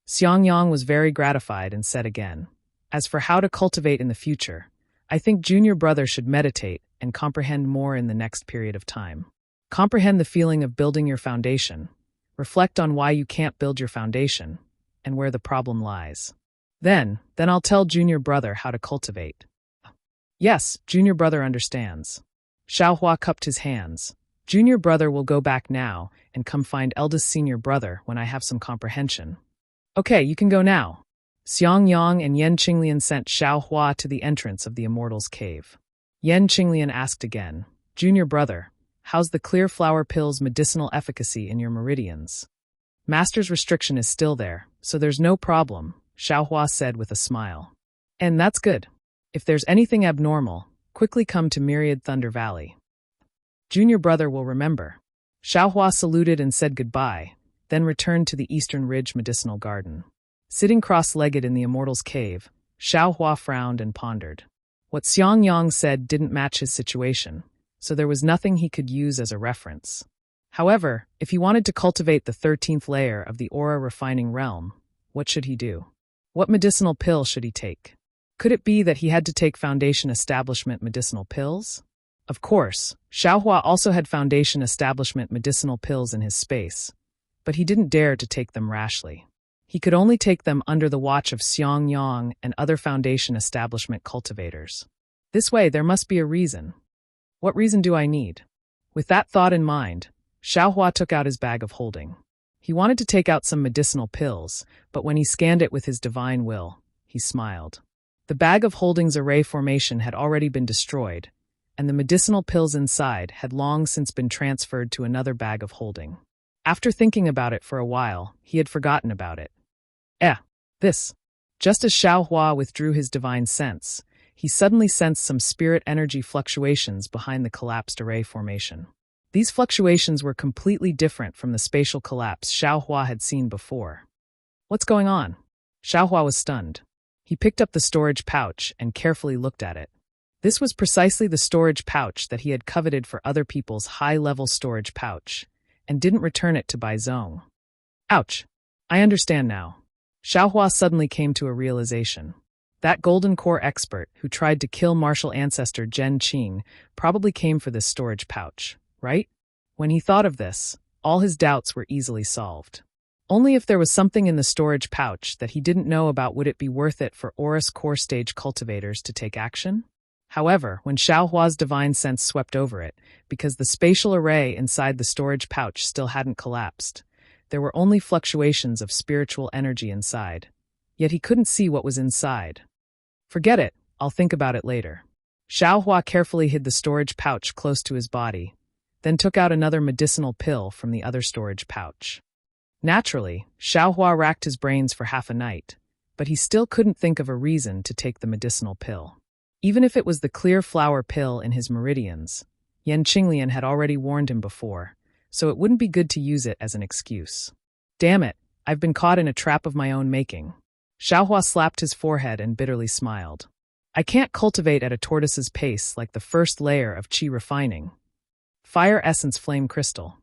Xiangyang was very gratified and said again, "As for how to cultivate in the future, I think junior brother should meditate and comprehend more in the next period of time. Comprehend the feeling of building your foundation, reflect on why you can't build your foundation, and where the problem lies. Then I'll tell junior brother how to cultivate." "Yes, junior brother understands." Xiaohua cupped his hands. "Junior brother will go back now and come find eldest senior brother when I have some comprehension." "Okay, you can go now." Xiangyang and Yan Qinglian sent Xiaohua to the entrance of the Immortal's Cave. Yan Qinglian asked again, "Junior brother, how's the clear flower pill's medicinal efficacy in your meridians?" "Master's restriction is still there, so there's no problem," Xiaohua said with a smile. "And that's good. If there's anything abnormal, quickly come to Myriad Thunder Valley. Junior brother will remember." Xiaohua saluted and said goodbye, then returned to the Eastern Ridge Medicinal Garden. Sitting cross-legged in the Immortal's Cave, Xiaohua frowned and pondered. What Xiangyang said didn't match his situation, so there was nothing he could use as a reference. However, if he wanted to cultivate the 13th layer of the aura refining realm, what should he do? What medicinal pill should he take? Could it be that he had to take Foundation Establishment medicinal pills? Of course, Xiaohua also had Foundation Establishment medicinal pills in his space, but he didn't dare to take them rashly. He could only take them under the watch of Xiangyang and other Foundation Establishment cultivators. This way, there must be a reason. What reason do I need? With that thought in mind, Xiaohua took out his bag of holding. He wanted to take out some medicinal pills, but when he scanned it with his divine will, he smiled. The bag of holding's array formation had already been destroyed, and the medicinal pills inside had long since been transferred to another bag of holding. After thinking about it for a while, he had forgotten about it. This. Just as Xiao Hua withdrew his divine sense, he suddenly sensed some spirit energy fluctuations behind the collapsed array formation. These fluctuations were completely different from the spatial collapse Xiao Hua had seen before. What's going on? Xiao Hua was stunned. He picked up the storage pouch and carefully looked at it. This was precisely the storage pouch that he had coveted for other people's high-level storage pouch, and didn't return it to Bai Zong. Ouch! I understand now. Xiao Hua suddenly came to a realization. That Golden Core expert who tried to kill martial ancestor Zhen Qing probably came for this storage pouch, right? When he thought of this, all his doubts were easily solved. Only if there was something in the storage pouch that he didn't know about would it be worth it for Aurus Core stage cultivators to take action? However, when Xiao Hua's divine sense swept over it, because the spatial array inside the storage pouch still hadn't collapsed, there were only fluctuations of spiritual energy inside. Yet he couldn't see what was inside. Forget it, I'll think about it later. Xiao Hua carefully hid the storage pouch close to his body, then took out another medicinal pill from the other storage pouch. Naturally, Xiao Hua racked his brains for half a night, but he still couldn't think of a reason to take the medicinal pill. Even if it was the clear flower pill in his meridians, Yan Qinglian had already warned him before, so it wouldn't be good to use it as an excuse. Damn it, I've been caught in a trap of my own making. Xiao Hua slapped his forehead and bitterly smiled. I can't cultivate at a tortoise's pace like the first layer of qi refining. Fire Essence Flame Crystal.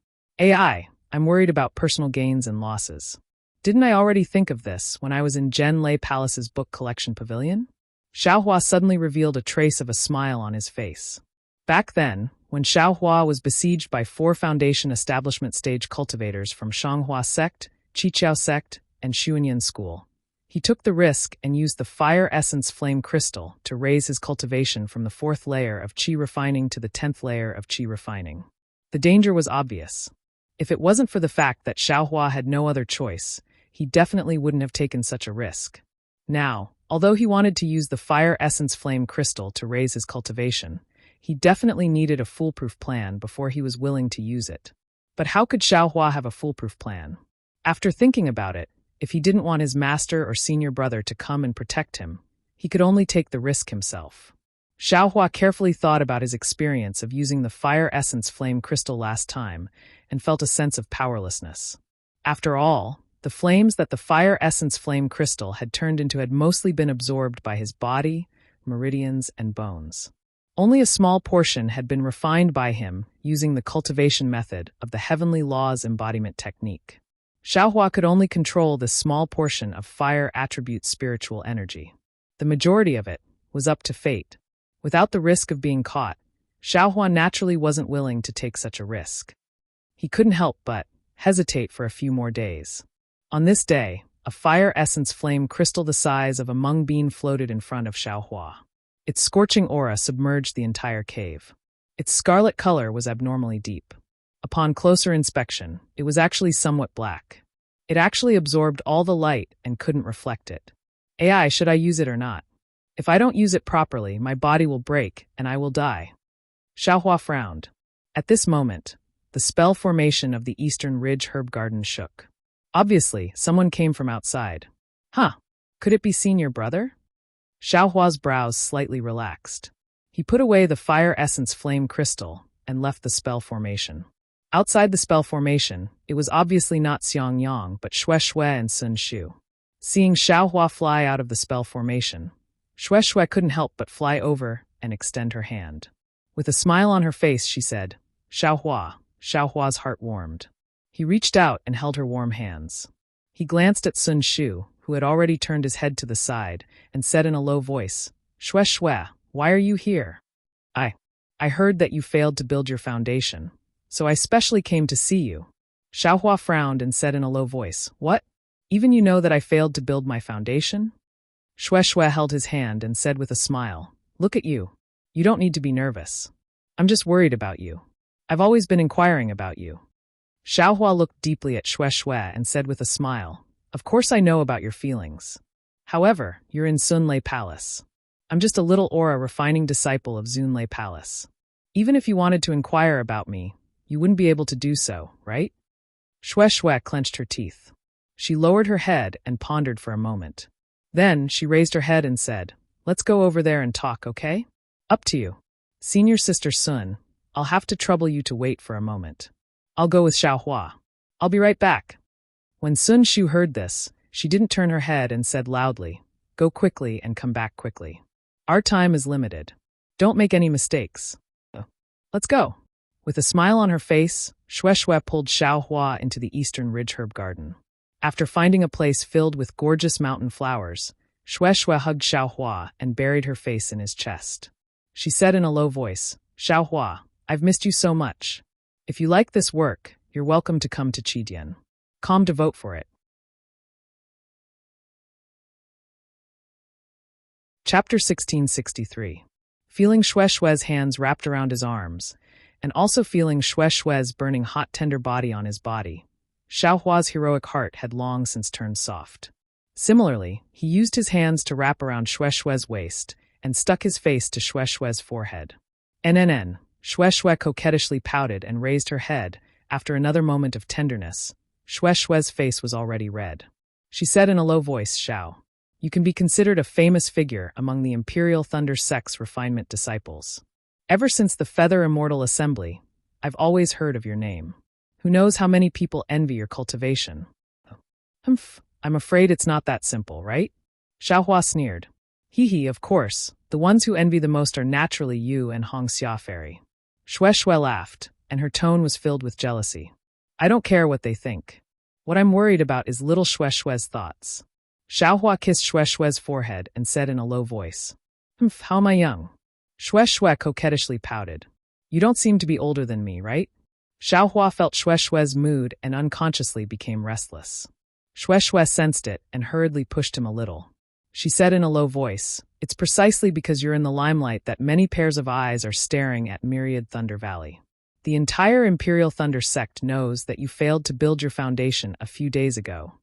I'm worried about personal gains and losses. Didn't I already think of this when I was in Zhen Lei Palace's book collection pavilion? Xiao Hua suddenly revealed a trace of a smile on his face. Back then, when Xiao Hua was besieged by 4 Foundation Establishment stage cultivators from Shanghua Sect, Qiqiao Sect, and Xuanyan School, he took the risk and used the Fire Essence Flame Crystal to raise his cultivation from the 4th layer of Qi refining to the 10th layer of Qi refining. The danger was obvious. If it wasn't for the fact that Xiao Hua had no other choice, he definitely wouldn't have taken such a risk. Now, although he wanted to use the Fire Essence Flame Crystal to raise his cultivation, he definitely needed a foolproof plan before he was willing to use it. But how could Xiao Hua have a foolproof plan? After thinking about it, if he didn't want his master or senior brother to come and protect him, he could only take the risk himself. Xiao Hua carefully thought about his experience of using the Fire Essence Flame Crystal last time and felt a sense of powerlessness. After all, the flames that the Fire Essence Flame Crystal had turned into had mostly been absorbed by his body, meridians, and bones. Only a small portion had been refined by him using the cultivation method of the Heavenly Laws embodiment technique. Xiao Hua could only control this small portion of fire attribute spiritual energy. The majority of it was up to fate. Without the risk of being caught, Xiao Hua naturally wasn't willing to take such a risk. He couldn't help but hesitate for a few more days. On this day, a Fire Essence Flame Crystal the size of a mung bean floated in front of Xiao Hua. Its scorching aura submerged the entire cave. Its scarlet color was abnormally deep. Upon closer inspection, it was actually somewhat black. It actually absorbed all the light and couldn't reflect it. Should I use it or not? If I don't use it properly, my body will break and I will die. Xiao Hua frowned. At this moment, the spell formation of the Eastern Ridge Herb Garden shook. Obviously, someone came from outside. Could it be senior brother? Xiao Hua's brows slightly relaxed. He put away the Fire Essence Flame Crystal and left the spell formation. Outside the spell formation, it was obviously not Xiang Yang but Xue Xue and Sun Shu. Seeing Xiao Hua fly out of the spell formation, Xue Xue couldn't help but fly over and extend her hand. With a smile on her face, she said, Xiao Hua. Xiao Hua's heart warmed. He reached out and held her warm hands. He glanced at Sun Shu, who had already turned his head to the side, and said in a low voice, Xue Xue, why are you here? I heard that you failed to build your foundation, so I specially came to see you. Xiao Hua frowned and said in a low voice, What? Even you know that I failed to build my foundation? Xue Xue held his hand and said with a smile, Look at you. You don't need to be nervous. I'm just worried about you. I've always been inquiring about you. Xiao Hua looked deeply at Xue Xue and said with a smile, Of course I know about your feelings. However, you're in Sun Lei Palace. I'm just a little aura refining disciple of Zun Lei Palace. Even if you wanted to inquire about me, you wouldn't be able to do so, right? Shue Shue clenched her teeth. She lowered her head and pondered for a moment. Then she raised her head and said, "Let's go over there and talk, okay? Up to you. Senior Sister Sun, I'll have to trouble you to wait for a moment. I'll go with Xiaohua. I'll be right back." When Sun Shu heard this, she didn't turn her head and said loudly, "Go quickly and come back quickly. Our time is limited. Don't make any mistakes. Let's go." With a smile on her face, Shue Shue pulled Xiaohua into the eastern ridge herb garden. After finding a place filled with gorgeous mountain flowers, Shue Shue hugged Xiaohua and buried her face in his chest. She said in a low voice, "Xiaohua, I've missed you so much. If you like this work, you're welcome to come to Qidian. Come to vote for it." Chapter 1663. Feeling Shue Shue's hands wrapped around his arms, and also feeling Shue Shue's burning hot tender body on his body, Xiaohua's heroic heart had long since turned soft. Similarly, he used his hands to wrap around Shue Shue's waist and stuck his face to Shue Shue's forehead. Shue Shue coquettishly pouted and raised her head. After another moment of tenderness, Shue Shue's face was already red. She said in a low voice, "Xiao, you can be considered a famous figure among the Imperial Thunder Sect's refinement disciples. Ever since the Feather Immortal Assembly, I've always heard of your name. Who knows how many people envy your cultivation?" I'm afraid it's not that simple, right? Xiaohua sneered. Hee, of course. The ones who envy the most are naturally you and Hong Xia Fairy. Shue Shue laughed, and her tone was filled with jealousy. "I don't care what they think. What I'm worried about is little Shue Shue's thoughts." Xiaohua kissed Shue Shue's forehead and said in a low voice, "How am I young?" Shue Shue coquettishly pouted. "You don't seem to be older than me, right?" Xiaohua felt Shue Shue's mood and unconsciously became restless. Shue Shue sensed it and hurriedly pushed him a little. She said in a low voice, "It's precisely because you're in the limelight that many pairs of eyes are staring at Myriad Thunder Valley. The entire Imperial Thunder Sect knows that you failed to build your foundation a few days ago.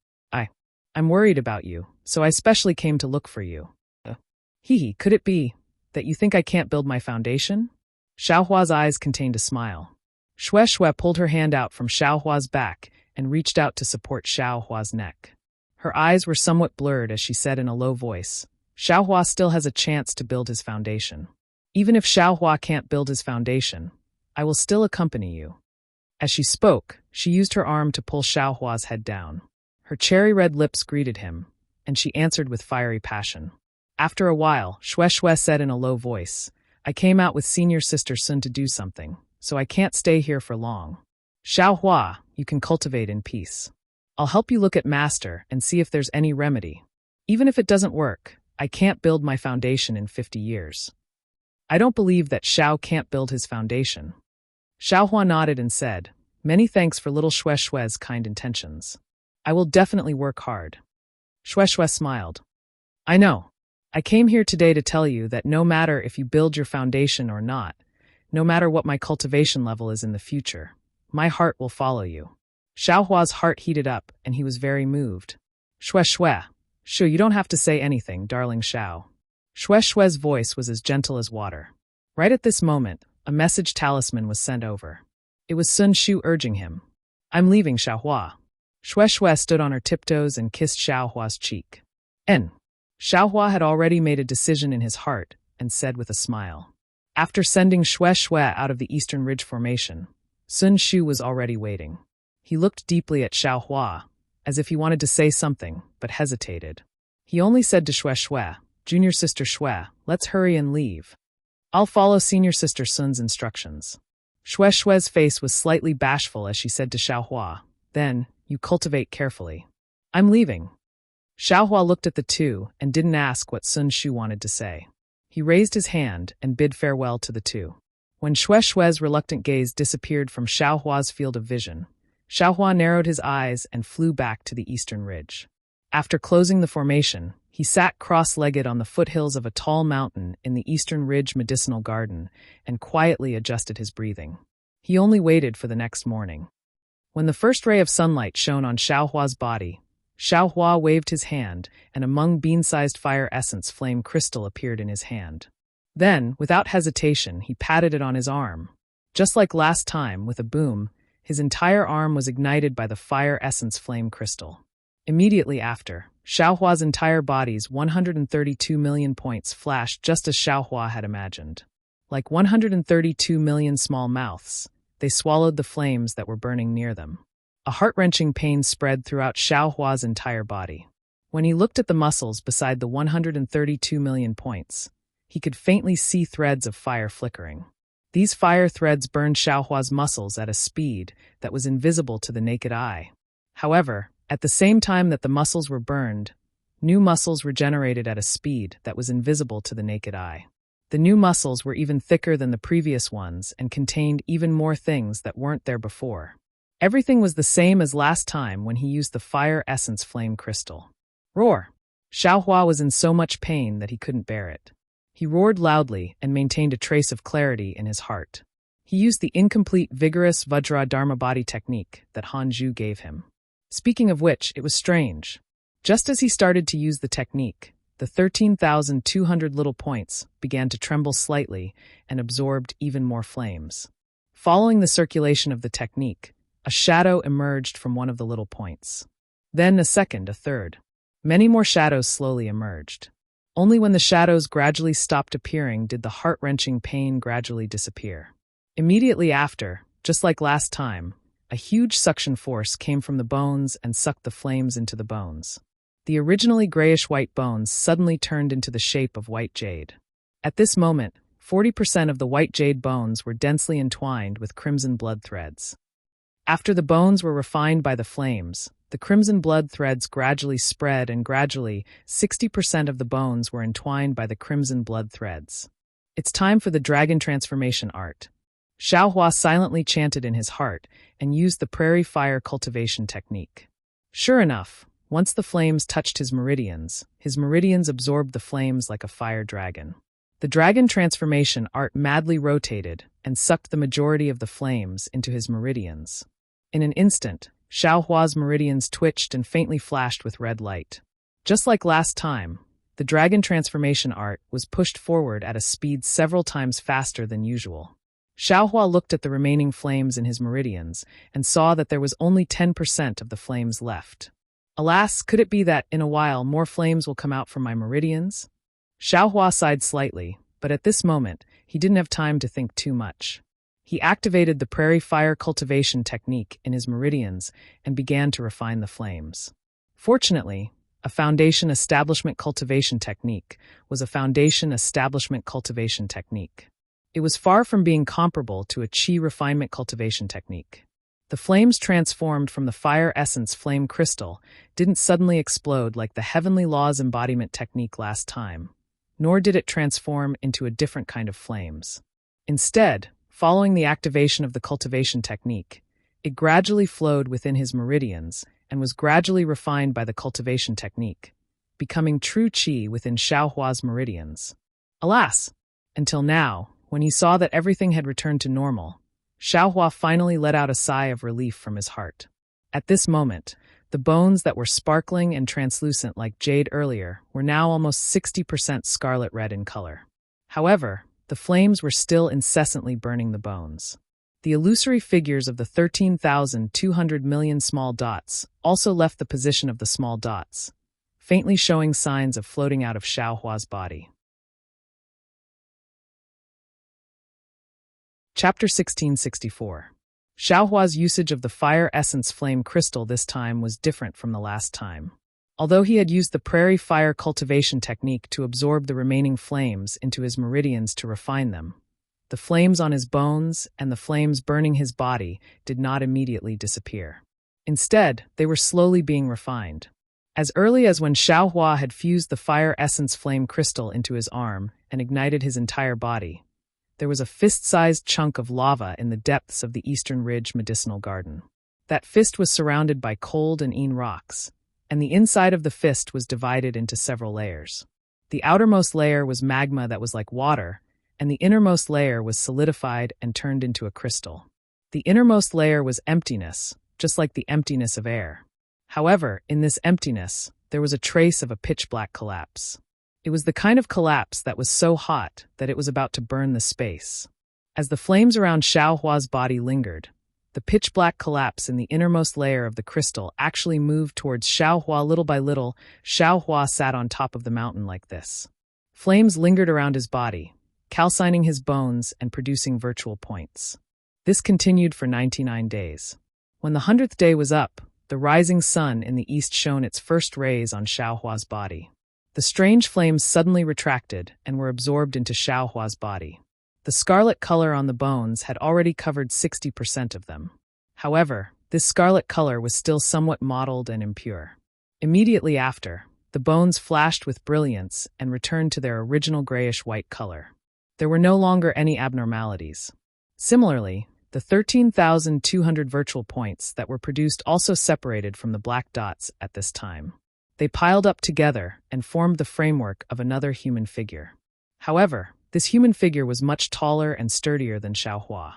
I'm worried about you, so I specially came to look for you." Could it be that you think I can't build my foundation?" Xiaohua's eyes contained a smile. Shue Shue pulled her hand out from Xiaohua's back and reached out to support Xiaohua's neck. Her eyes were somewhat blurred as she said in a low voice, "Xiaohua still has a chance to build his foundation. Even if Xiaohua can't build his foundation, I will still accompany you." As she spoke, she used her arm to pull Xiaohua's head down. Her cherry-red lips greeted him, and she answered with fiery passion. After a while, Shue Shue said in a low voice, "I came out with Senior Sister Sun to do something, so I can't stay here for long. Xiaohua, you can cultivate in peace. I'll help you look at Master and see if there's any remedy. Even if it doesn't work, I can't build my foundation in 50 years. I don't believe that Xiao can't build his foundation." Xiaohua nodded and said, "Many thanks for little Shue Shue's kind intentions. I will definitely work hard." Shue Shue smiled. "I know. I came here today to tell you that no matter if you build your foundation or not, no matter what my cultivation level is in the future, my heart will follow you." Xiaohua's heart heated up, and he was very moved. "Shue Shue, sure, you don't have to say anything, darling Xiao." Shue Shue's voice was as gentle as water. Right at this moment, a message talisman was sent over. It was Sun Shu urging him. "I'm leaving, Xiaohua." Shue Shue stood on her tiptoes and kissed Xiaohua's cheek. Xiaohua had already made a decision in his heart and said with a smile. After sending Shue Shue out of the Eastern Ridge Formation, Sun Shu was already waiting. He looked deeply at Xiaohua, as if he wanted to say something, but hesitated. He only said to Shue Shue, "Junior Sister Shue, let's hurry and leave. I'll follow Senior Sister Sun's instructions." Shue Shue's face was slightly bashful as she said to Xiaohua, "Then, you cultivate carefully. I'm leaving." Xiaohua looked at the two and didn't ask what Sun Shu wanted to say. He raised his hand and bid farewell to the two. When Shue Shue's reluctant gaze disappeared from Xiaohua's field of vision, Xiaohua narrowed his eyes and flew back to the eastern ridge. After closing the formation, he sat cross-legged on the foothills of a tall mountain in the Eastern Ridge Medicinal Garden and quietly adjusted his breathing. He only waited for the next morning. When the first ray of sunlight shone on Xiaohua's body, Xiaohua waved his hand, and among bean-sized fire essence flame crystal appeared in his hand. Then, without hesitation, he patted it on his arm. Just like last time, with a boom, His entire arm was ignited by the fire essence flame crystal. Immediately after, Xiaohua's entire body's 132 million points flashed just as Xiaohua had imagined. Like 132 million small mouths, they swallowed the flames that were burning near them. A heart-wrenching pain spread throughout Xiaohua's entire body. When he looked at the muscles beside the 132 million points, he could faintly see threads of fire flickering. These fire threads burned Xiaohua's muscles at a speed that was invisible to the naked eye. However, at the same time that the muscles were burned, new muscles were generated at a speed that was invisible to the naked eye. The new muscles were even thicker than the previous ones and contained even more things that weren't there before. Everything was the same as last time when he used the fire essence flame crystal. Roar! Xiaohua was in so much pain that he couldn't bear it. He roared loudly and maintained a trace of clarity in his heart. He used the incomplete vigorous Vajra Dharma body technique that Hanju gave him. Speaking of which, it was strange. Just as he started to use the technique, the 13,200 little points began to tremble slightly and absorbed even more flames. Following the circulation of the technique, a shadow emerged from one of the little points. Then a second, a third. Many more shadows slowly emerged. Only when the shadows gradually stopped appearing did the heart-wrenching pain gradually disappear. Immediately after, just like last time, a huge suction force came from the bones and sucked the flames into the bones. The originally grayish-white bones suddenly turned into the shape of white jade. At this moment, 40% of the white jade bones were densely entwined with crimson blood threads. After the bones were refined by the flames, the crimson blood threads gradually spread and gradually 60% of the bones were entwined by the crimson blood threads. It's time for the dragon transformation art. Xiaohua silently chanted in his heart and used the prairie fire cultivation technique. Sure enough, once the flames touched his meridians absorbed the flames like a fire dragon. The dragon transformation art madly rotated and sucked the majority of the flames into his meridians. In an instant, Xiaohua's meridians twitched and faintly flashed with red light. Just like last time, the dragon transformation art was pushed forward at a speed several times faster than usual. Xiaohua looked at the remaining flames in his meridians and saw that there was only 10% of the flames left. Alas, could it be that, in a while, more flames will come out from my meridians? Xiaohua sighed slightly, but at this moment, he didn't have time to think too much. He activated the prairie fire cultivation technique in his meridians and began to refine the flames. Fortunately, a foundation establishment cultivation technique was a foundation establishment cultivation technique. It was far from being comparable to a qi refinement cultivation technique. The flames transformed from the fire essence flame crystal didn't suddenly explode like the heavenly laws embodiment technique last time, nor did it transform into a different kind of flames. Instead, following the activation of the cultivation technique, it gradually flowed within his meridians and was gradually refined by the cultivation technique, becoming true qi within Xiaohua's meridians. Alas! Until now, when he saw that everything had returned to normal, Xiaohua finally let out a sigh of relief from his heart. At this moment, the bones that were sparkling and translucent like jade earlier were now almost 60% scarlet red in color. However, the flames were still incessantly burning the bones. The illusory figures of the 13,200 million small dots also left the position of the small dots, faintly showing signs of floating out of Xiaohua's body. Chapter 1664. Xiaohua's usage of the fire essence flame crystal this time was different from the last time. Although he had used the prairie fire cultivation technique to absorb the remaining flames into his meridians to refine them, the flames on his bones and the flames burning his body did not immediately disappear. Instead, they were slowly being refined. As early as when Xiaohua had fused the fire essence flame crystal into his arm and ignited his entire body, there was a fist-sized chunk of lava in the depths of the Eastern Ridge Medicinal Garden. That fist was surrounded by cold and een rocks, and the inside of the fist was divided into several layers. The outermost layer was magma that was like water, and the innermost layer was solidified and turned into a crystal. The innermost layer was emptiness, just like the emptiness of air. However, in this emptiness, there was a trace of a pitch-black collapse. It was the kind of collapse that was so hot that it was about to burn the space. As the flames around Xiaohua's body lingered, The pitch-black collapse in the innermost layer of the crystal actually moved towards Xiaohua little by little. Xiaohua sat on top of the mountain like this. Flames lingered around his body, calcining his bones and producing virtual points. This continued for 99 days. When the 100th day was up, the rising sun in the east shone its first rays on Xiaohua's body. The strange flames suddenly retracted and were absorbed into Xiaohua's body. The scarlet color on the bones had already covered 60% of them. However, this scarlet color was still somewhat mottled and impure. Immediately after, the bones flashed with brilliance and returned to their original grayish-white color. There were no longer any abnormalities. Similarly, the 13,200 virtual points that were produced also separated from the black dots at this time. They piled up together and formed the framework of another human figure. However, this human figure was much taller and sturdier than Xiaohua.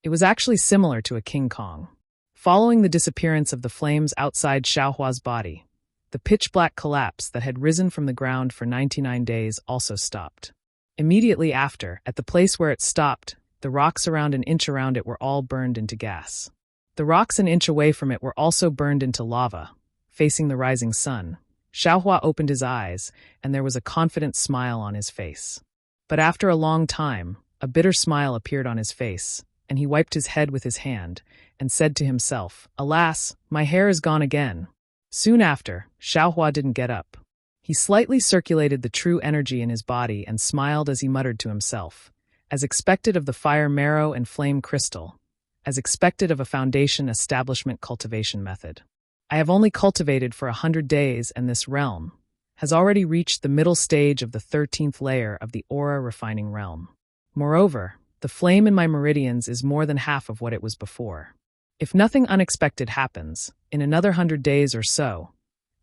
It was actually similar to a King Kong. Following the disappearance of the flames outside Xiaohua's body, the pitch-black collapse that had risen from the ground for 99 days also stopped. Immediately after, at the place where it stopped, the rocks around an inch around it were all burned into gas. The rocks an inch away from it were also burned into lava. Facing the rising sun, Xiaohua opened his eyes, and there was a confident smile on his face. But after a long time, a bitter smile appeared on his face, and he wiped his head with his hand, and said to himself, "Alas, my hair is gone again." Soon after, Xiaohua didn't get up. He slightly circulated the true energy in his body and smiled as he muttered to himself, as expected of the fire marrow and flame crystal, as expected of a foundation establishment cultivation method. I have only cultivated for 100 days, and this realm has already reached the middle stage of the 13th layer of the aura refining realm. Moreover, the flame in my meridians is more than half of what it was before. If nothing unexpected happens, in another 100 days or so,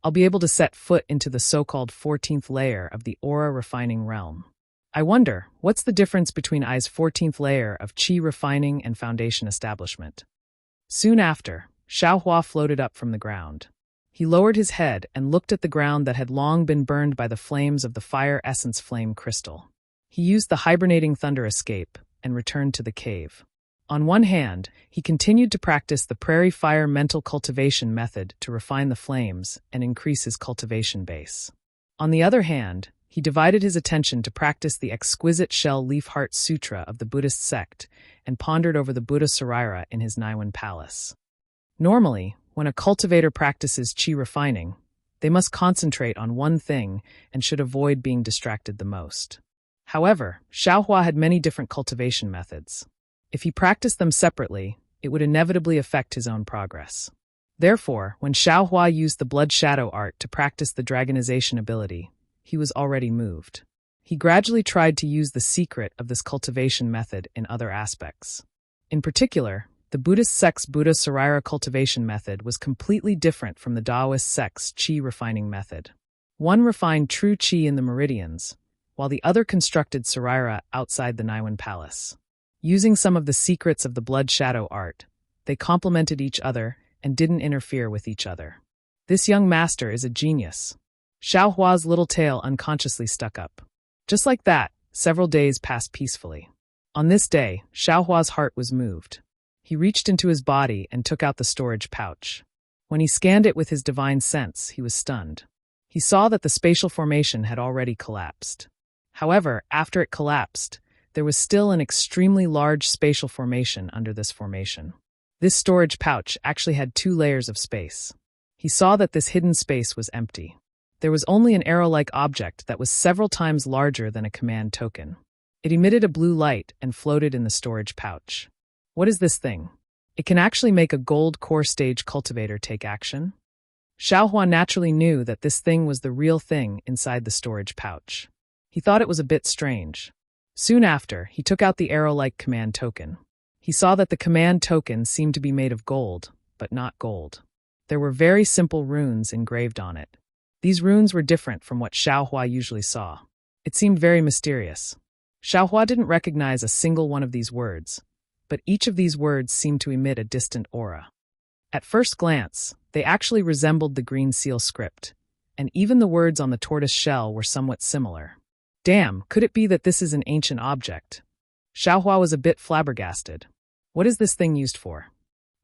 I'll be able to set foot into the so-called 14th layer of the aura refining realm. I wonder, what's the difference between I's 14th layer of qi refining and foundation establishment? Soon after, Xiaohua floated up from the ground. He lowered his head and looked at the ground that had long been burned by the flames of the fire essence flame crystal. He used the hibernating thunder escape and returned to the cave. On one hand, he continued to practice the prairie fire mental cultivation method to refine the flames and increase his cultivation base. On the other hand, he divided his attention to practice the exquisite shell leaf heart sutra of the Buddhist sect and pondered over the Buddha Sarira in his Naiwan palace. Normally, when a cultivator practices qi refining, they must concentrate on one thing and should avoid being distracted the most. However, Xiaohua had many different cultivation methods. If he practiced them separately, it would inevitably affect his own progress. Therefore, when Xiaohua used the blood shadow art to practice the dragonization ability, he was already moved. He gradually tried to use the secret of this cultivation method in other aspects. In particular, the Buddhist sect's Buddha Sarira cultivation method was completely different from the Taoist sect's qi refining method. One refined true qi in the meridians, while the other constructed Sarira outside the Naiwan palace. Using some of the secrets of the blood shadow art, they complemented each other and didn't interfere with each other. This young master is a genius. Xiaohua's little tail unconsciously stuck up. Just like that, several days passed peacefully. On this day, Xiaohua's heart was moved. He reached into his body and took out the storage pouch. When he scanned it with his divine sense, he was stunned. He saw that the spatial formation had already collapsed. However, after it collapsed, there was still an extremely large spatial formation under this formation. This storage pouch actually had 2 layers of space. He saw that this hidden space was empty. There was only an arrow-like object that was several times larger than a command token. It emitted a blue light and floated in the storage pouch. What is this thing? It can actually make a gold core stage cultivator take action? Xiaohua naturally knew that this thing was the real thing inside the storage pouch. He thought it was a bit strange. Soon after, he took out the arrow-like command token. He saw that the command token seemed to be made of gold, but not gold. There were very simple runes engraved on it. These runes were different from what Xiaohua usually saw. It seemed very mysterious. Xiaohua didn't recognize a single one of these words, but each of these words seemed to emit a distant aura. At first glance, they actually resembled the green seal script, and even the words on the tortoise shell were somewhat similar. Damn, could it be that this is an ancient object? Xiaohua was a bit flabbergasted. What is this thing used for?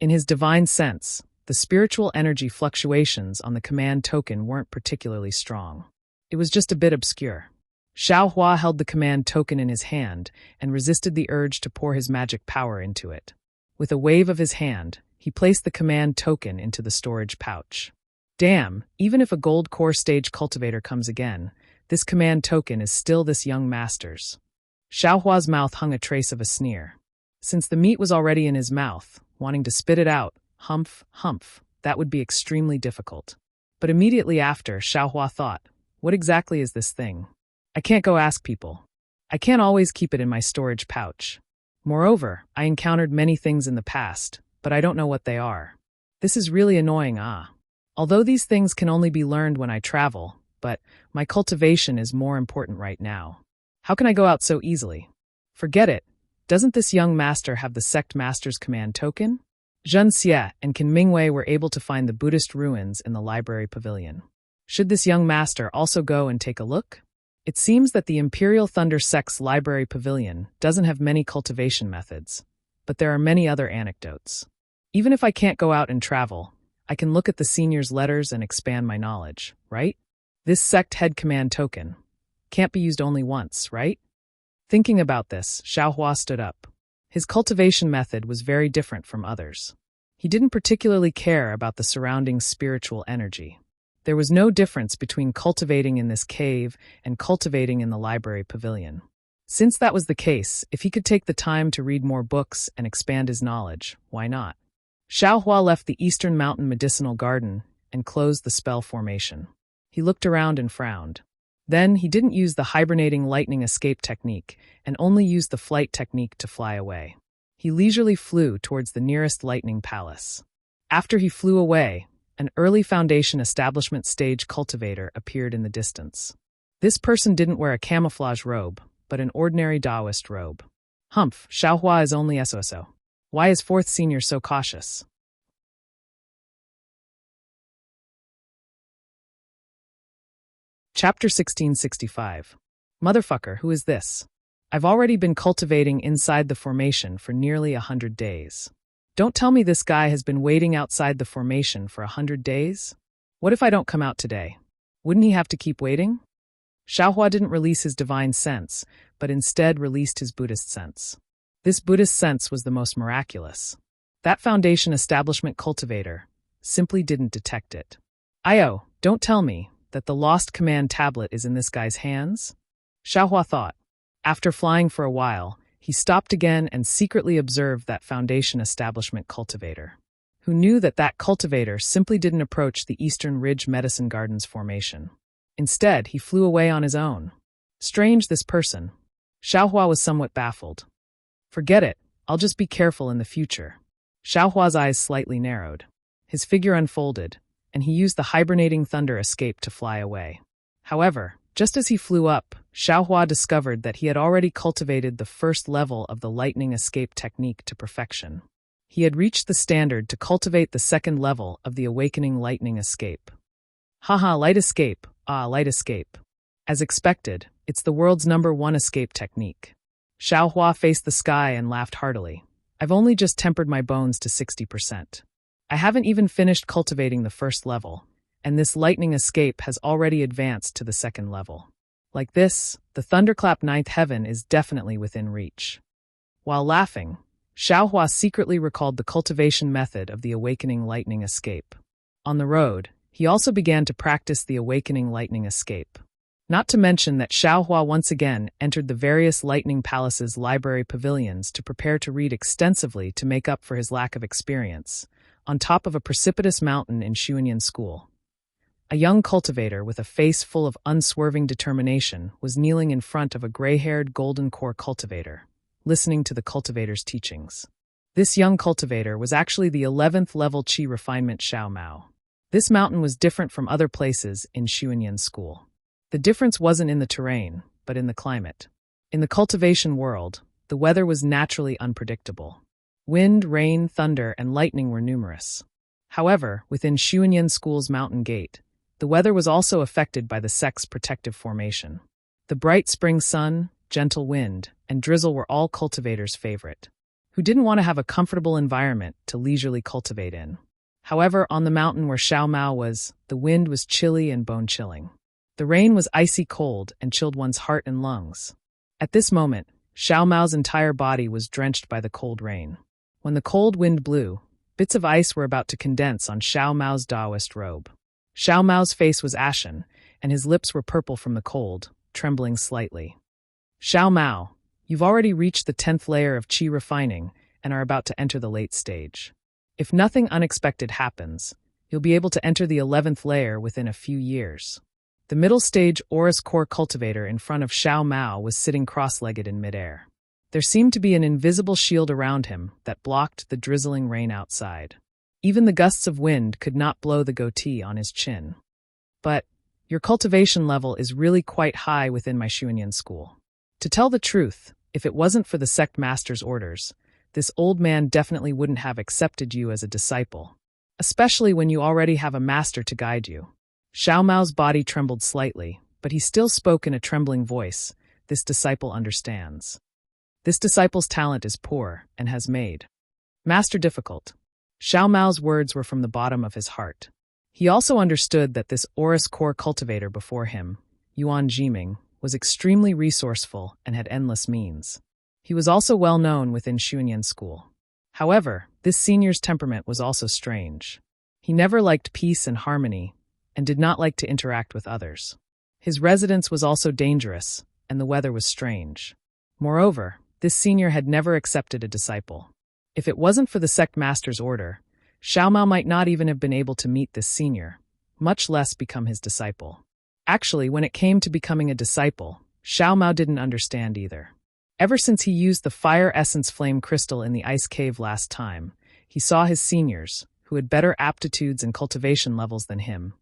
In his divine sense, the spiritual energy fluctuations on the command token weren't particularly strong. It was just a bit obscure. Xiaohua held the command token in his hand and resisted the urge to pour his magic power into it. With a wave of his hand, he placed the command token into the storage pouch. Damn, even if a gold core stage cultivator comes again, this command token is still this young master's. Xiaohua's mouth hung a trace of a sneer. Since the meat was already in his mouth, wanting to spit it out, humph, that would be extremely difficult. But immediately after, Xiaohua thought, what exactly is this thing? I can't go ask people. I can't always keep it in my storage pouch. Moreover, I encountered many things in the past, but I don't know what they are. This is really annoying, Although these things can only be learned when I travel, but my cultivation is more important right now. How can I go out so easily? Forget it. Doesn't this young master have the sect master's command token? Zhen Xie and Qin Mingwei were able to find the Buddhist ruins in the library pavilion. Should this young master also go and take a look? It seems that the Imperial Thunder Sect's library pavilion doesn't have many cultivation methods, but there are many other anecdotes. Even if I can't go out and travel, I can look at the senior's letters and expand my knowledge, right? This sect head command token can't be used only once, right? Thinking about this, Xiaohua stood up. His cultivation method was very different from others. He didn't particularly care about the surrounding spiritual energy. There was no difference between cultivating in this cave and cultivating in the library pavilion. Since that was the case, if he could take the time to read more books and expand his knowledge, why not? Xiaohua left the Eastern Mountain Medicinal Garden and closed the spell formation. He looked around and frowned. Then he didn't use the hibernating lightning escape technique and only used the flight technique to fly away. He leisurely flew towards the nearest lightning palace. After he flew away, an early Foundation establishment stage cultivator appeared in the distance. This person didn't wear a camouflage robe, but an ordinary Taoist robe. Humph, Xiaohua is only SOSO. Why is fourth senior so cautious? Chapter 1665. Motherfucker, who is this? I've already been cultivating inside the formation for nearly 100 days. Don't tell me this guy has been waiting outside the formation for 100 days? What if I don't come out today? Wouldn't he have to keep waiting? Xiaohua didn't release his divine sense, but instead released his Buddhist sense. This Buddhist sense was the most miraculous. That Foundation establishment cultivator simply didn't detect it. Io, don't tell me that the lost command tablet is in this guy's hands? Xiaohua thought. After flying for a while, he stopped again and secretly observed that Foundation establishment cultivator, who knew that that cultivator simply didn't approach the Eastern Ridge Medicine Gardens formation. Instead, he flew away on his own. Strange, this person. Xiaohua was somewhat baffled. Forget it, I'll just be careful in the future. Xiaohua's eyes slightly narrowed. His figure unfolded, and he used the hibernating thunder escape to fly away. However, just as he flew up, Xiaohua discovered that he had already cultivated the first level of the lightning escape technique to perfection. He had reached the standard to cultivate the second level of the awakening lightning escape. Haha, light escape, light escape. As expected, it's the world's #1 escape technique. Xiaohua faced the sky and laughed heartily. I've only just tempered my bones to 60%. I haven't even finished cultivating the first level, and this lightning escape has already advanced to the second level. Like this, the thunderclap 9th heaven is definitely within reach. While laughing, Xiaohua secretly recalled the cultivation method of the awakening lightning escape. On the road, he also began to practice the awakening lightning escape. Not to mention that Xiaohua once again entered the various Lightning Palace's library pavilions to prepare to read extensively to make up for his lack of experience, on top of a precipitous mountain in Xuanyan School. A young cultivator with a face full of unswerving determination was kneeling in front of a gray-haired golden core cultivator, listening to the cultivator's teachings. This young cultivator was actually the 11th level Qi refinement Xiao Mao. This mountain was different from other places in Xuanyan School. The difference wasn't in the terrain, but in the climate. In the cultivation world, the weather was naturally unpredictable. Wind, rain, thunder, and lightning were numerous. However, within Xuanyan School's mountain gate, the weather was also affected by the sect's protective formation. The bright spring sun, gentle wind, and drizzle were all cultivators' favorite. who didn't want to have a comfortable environment to leisurely cultivate in. However, on the mountain where Xiao Mao was, the wind was chilly and bone-chilling. The rain was icy cold and chilled one's heart and lungs. At this moment, Xiao Mao's entire body was drenched by the cold rain. When the cold wind blew, bits of ice were about to condense on Xiao Mao's Taoist robe. Xiao Mao's face was ashen, and his lips were purple from the cold, trembling slightly. Xiao Mao, you've already reached the 10th layer of qi refining and are about to enter the late stage. If nothing unexpected happens, you'll be able to enter the 11th layer within a few years. The middle stage Aurous Core cultivator in front of Xiao Mao was sitting cross-legged in midair. There seemed to be an invisible shield around him that blocked the drizzling rain outside. Even the gusts of wind could not blow the goatee on his chin. But your cultivation level is really quite high within my Xuanyan school. To tell the truth, if it wasn't for the sect master's orders, this old man definitely wouldn't have accepted you as a disciple, especially when you already have a master to guide you. Xiao Mao's body trembled slightly, but he still spoke in a trembling voice. This disciple understands. This disciple's talent is poor and has made master difficult. Xiao Mao's words were from the bottom of his heart. He also understood that this Aurous Core cultivator before him, Yuan Jiming, was extremely resourceful and had endless means. He was also well known within Xuanyan school. However, this senior's temperament was also strange. He never liked peace and harmony, and did not like to interact with others. His residence was also dangerous, and the weather was strange. Moreover, this senior had never accepted a disciple. If it wasn't for the sect master's order, Xiao Mao might not even have been able to meet this senior, much less become his disciple. Actually, when it came to becoming a disciple, Xiao Mao didn't understand either. Ever since he used the fire essence flame crystal in the ice cave last time, he saw his seniors, who had better aptitudes and cultivation levels than him,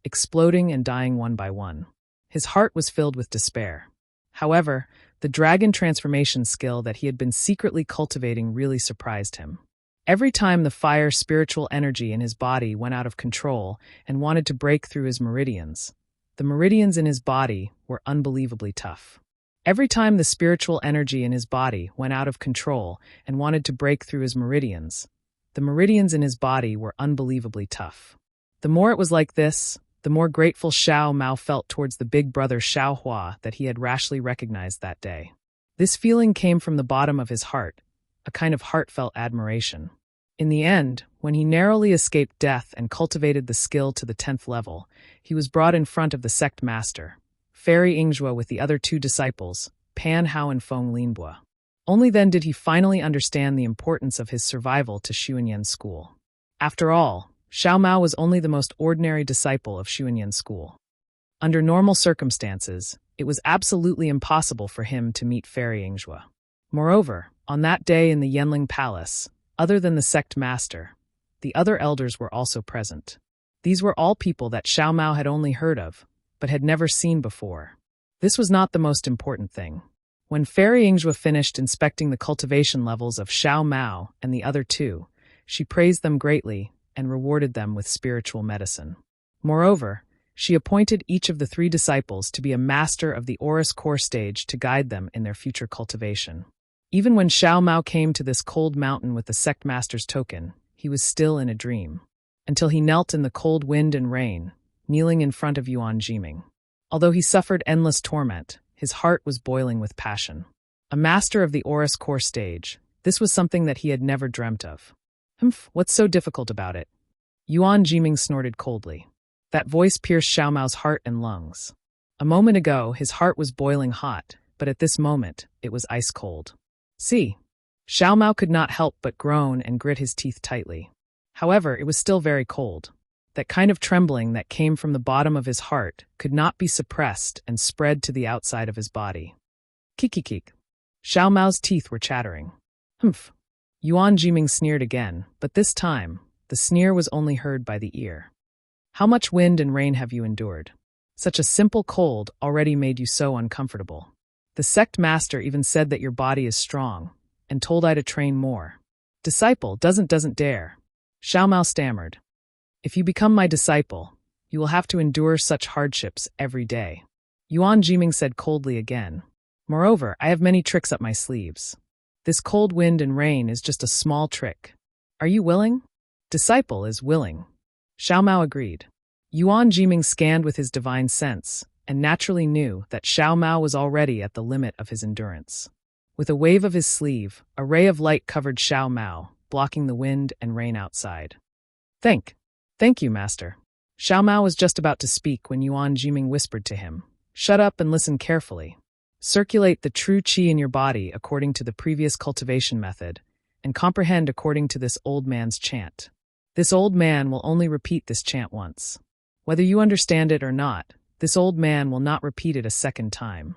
exploding and dying one by one. His heart was filled with despair. However, the dragon transformation skill that he had been secretly cultivating really surprised him. Every time the fire spiritual energy in his body went out of control and wanted to break through his meridians, the meridians in his body were unbelievably tough. Every time the spiritual energy in his body went out of control and wanted to break through his meridians, the meridians in his body were unbelievably tough. The more it was like this, the more grateful Xiao Mao felt towards the big brother Xiao Hua that he had rashly recognized that day. This feeling came from the bottom of his heart, a kind of heartfelt admiration. In the end, when he narrowly escaped death and cultivated the skill to the 10th level, he was brought in front of the sect master, Fairy Yingzhua, with the other two disciples, Pan Hao and Feng Linbua. Only then did he finally understand the importance of his survival to Xuanyan school. After all, Xiao Mao was only the most ordinary disciple of Xuanyan school. Under normal circumstances, it was absolutely impossible for him to meet Fairy Yingzhua. Moreover, on that day in the Yanling Palace, other than the sect master, the other elders were also present. These were all people that Xiao Mao had only heard of, but had never seen before. This was not the most important thing. When Fairy Yingzhua finished inspecting the cultivation levels of Xiao Mao and the other two, she praised them greatly and rewarded them with spiritual medicine. Moreover, she appointed each of the 3 disciples to be a master of the Aurous Core stage to guide them in their future cultivation. Even when Xiao Mao came to this cold mountain with the sect master's token, he was still in a dream, until he knelt in the cold wind and rain, kneeling in front of Yuan Jiming. Although he suffered endless torment, his heart was boiling with passion. A master of the Aurous Core stage, this was something that he had never dreamt of. What's so difficult about it? Yuan Jiming snorted coldly. That voice pierced Xiao Mao's heart and lungs. A moment ago, his heart was boiling hot, but at this moment, it was ice cold. See? Xiao Mao could not help but groan and grit his teeth tightly. However, it was still very cold. That kind of trembling that came from the bottom of his heart could not be suppressed and spread to the outside of his body. Kikikik. Xiao Mao's teeth were chattering. Humph. Yuan Jiming sneered again, but this time, the sneer was only heard by the ear. How much wind and rain have you endured? Such a simple cold already made you so uncomfortable. The sect master even said that your body is strong, and told I to train more. Disciple doesn't dare. Xiao Mao stammered. If you become my disciple, you will have to endure such hardships every day. Yuan Jiming said coldly again. Moreover, I have many tricks up my sleeves. This cold wind and rain is just a small trick. Are you willing? Disciple is willing. Xiao Mao agreed. Yuan Jiming scanned with his divine sense, and naturally knew that Xiao Mao was already at the limit of his endurance. With a wave of his sleeve, a ray of light covered Xiao Mao, blocking the wind and rain outside. Thank you, master. Xiao Mao was just about to speak when Yuan Jiming whispered to him, "Shut up and listen carefully. Circulate the true qi in your body according to the previous cultivation method, and comprehend according to this old man's chant. This old man will only repeat this chant once. Whether you understand it or not, this old man will not repeat it a second time."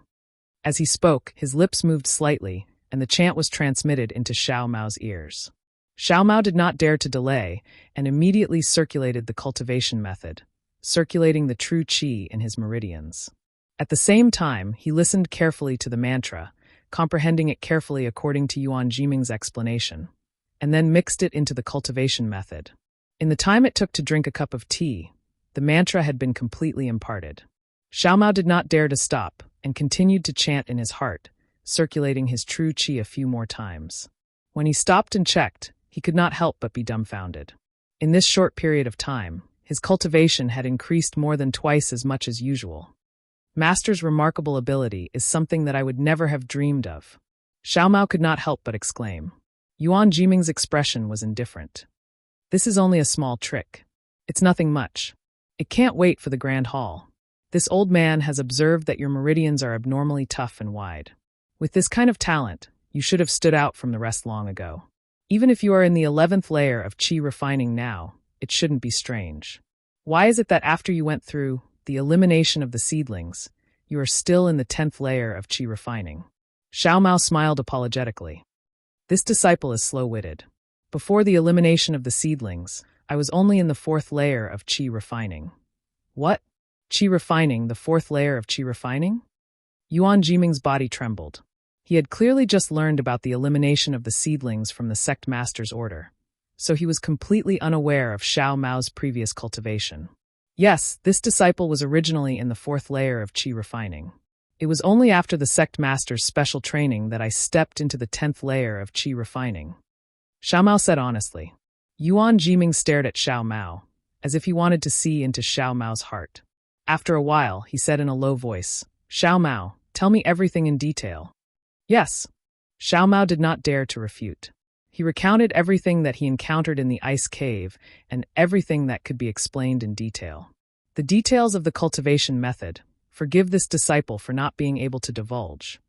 As he spoke, his lips moved slightly, and the chant was transmitted into Xiao Mao's ears. Xiao Mao did not dare to delay, and immediately circulated the cultivation method, circulating the true qi in his meridians. At the same time, he listened carefully to the mantra, comprehending it carefully according to Yuan Jiming's explanation, and then mixed it into the cultivation method. In the time it took to drink a cup of tea, the mantra had been completely imparted. Xiao Mao did not dare to stop, and continued to chant in his heart, circulating his true qi a few more times. When he stopped and checked, he could not help but be dumbfounded. In this short period of time, his cultivation had increased more than twice as much as usual. Master's remarkable ability is something that I would never have dreamed of. Xiao Mao could not help but exclaim. Yuan Jiming's expression was indifferent. This is only a small trick. It's nothing much. It can't wait for the grand hall. This old man has observed that your meridians are abnormally tough and wide. With this kind of talent, you should have stood out from the rest long ago. Even if you are in the 11th layer of qi refining now, it shouldn't be strange. Why is it that after you went through the elimination of the seedlings, you are still in the 10th layer of qi refining? Xiao Mao smiled apologetically. This disciple is slow-witted. Before the elimination of the seedlings, I was only in the 4th layer of qi refining. What? Qi refining, the 4th layer of qi refining? Yuan Jiming's body trembled. He had clearly just learned about the elimination of the seedlings from the sect master's order, so he was completely unaware of Xiao Mao's previous cultivation. Yes, this disciple was originally in the 4th layer of qi refining. It was only after the sect master's special training that I stepped into the 10th layer of qi refining. Xiao Mao said honestly. Yuan Jiming stared at Xiao Mao, as if he wanted to see into Xiao Mao's heart. After a while, he said in a low voice, Xiao Mao, tell me everything in detail. Yes. Xiao Mao did not dare to refute. He recounted everything that he encountered in the ice cave and everything that could be explained in detail. The details of the cultivation method. Forgive this disciple for not being able to divulge.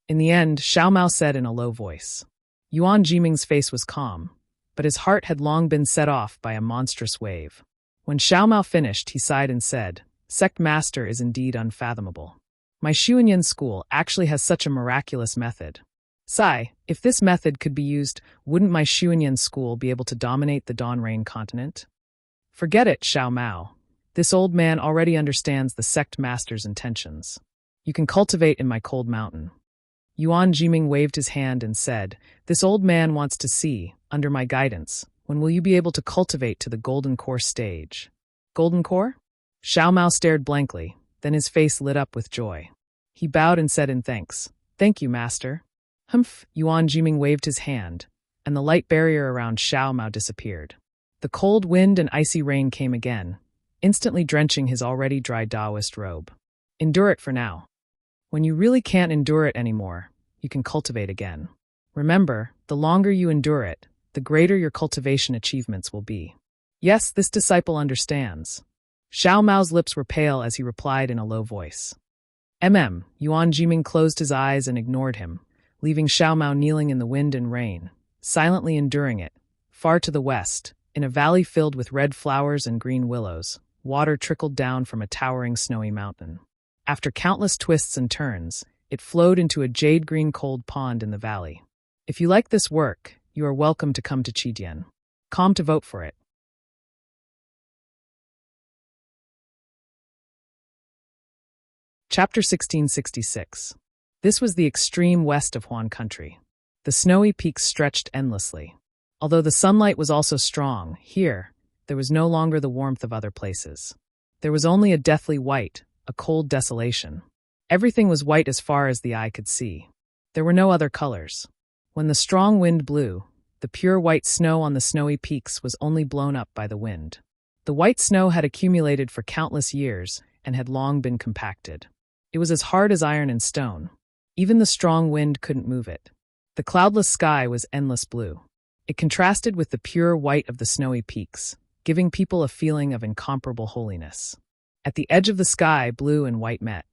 In the end, Xiao Mao said in a low voice. Yuan Jiming's face was calm, but his heart had long been set off by a monstrous wave. When Xiao Mao finished, he sighed and said, Sect Master is indeed unfathomable. My Xuanyan school actually has such a miraculous method. Sai, if this method could be used, wouldn't my Xuanyan school be able to dominate the Dawn Rain continent? Forget it, Xiao Mao. This old man already understands the sect master's intentions. You can cultivate in my cold mountain. Yuan Jiming waved his hand and said, This old man wants to see, under my guidance, when will you be able to cultivate to the Golden Core stage? Golden Core? Xiao Mao stared blankly, then his face lit up with joy. He bowed and said in thanks, Thank you, master. Humph, Yuan Jiming waved his hand, and the light barrier around Xiao Mao disappeared. The cold wind and icy rain came again, instantly drenching his already dry Taoist robe. Endure it for now. When you really can't endure it anymore, you can cultivate again. Remember, the longer you endure it, the greater your cultivation achievements will be. Yes, this disciple understands. Xiao Mao's lips were pale as he replied in a low voice. Yuan Jiming closed his eyes and ignored him, leaving Xiao Mao kneeling in the wind and rain, silently enduring it. Far to the west, in a valley filled with red flowers and green willows, water trickled down from a towering snowy mountain. After countless twists and turns, it flowed into a jade-green cold pond in the valley. If you like this work, you are welcome to come to Qidian. Come to vote for it. Chapter 1666. This was the extreme west of Huan country. The snowy peaks stretched endlessly. Although the sunlight was also strong, here, there was no longer the warmth of other places. There was only a deathly white, a cold desolation. Everything was white as far as the eye could see. There were no other colors. When the strong wind blew, the pure white snow on the snowy peaks was only blown up by the wind. The white snow had accumulated for countless years and had long been compacted. It was as hard as iron and stone. Even the strong wind couldn't move it. The cloudless sky was endless blue. It contrasted with the pure white of the snowy peaks, giving people a feeling of incomparable holiness. At the edge of the sky, blue and white met.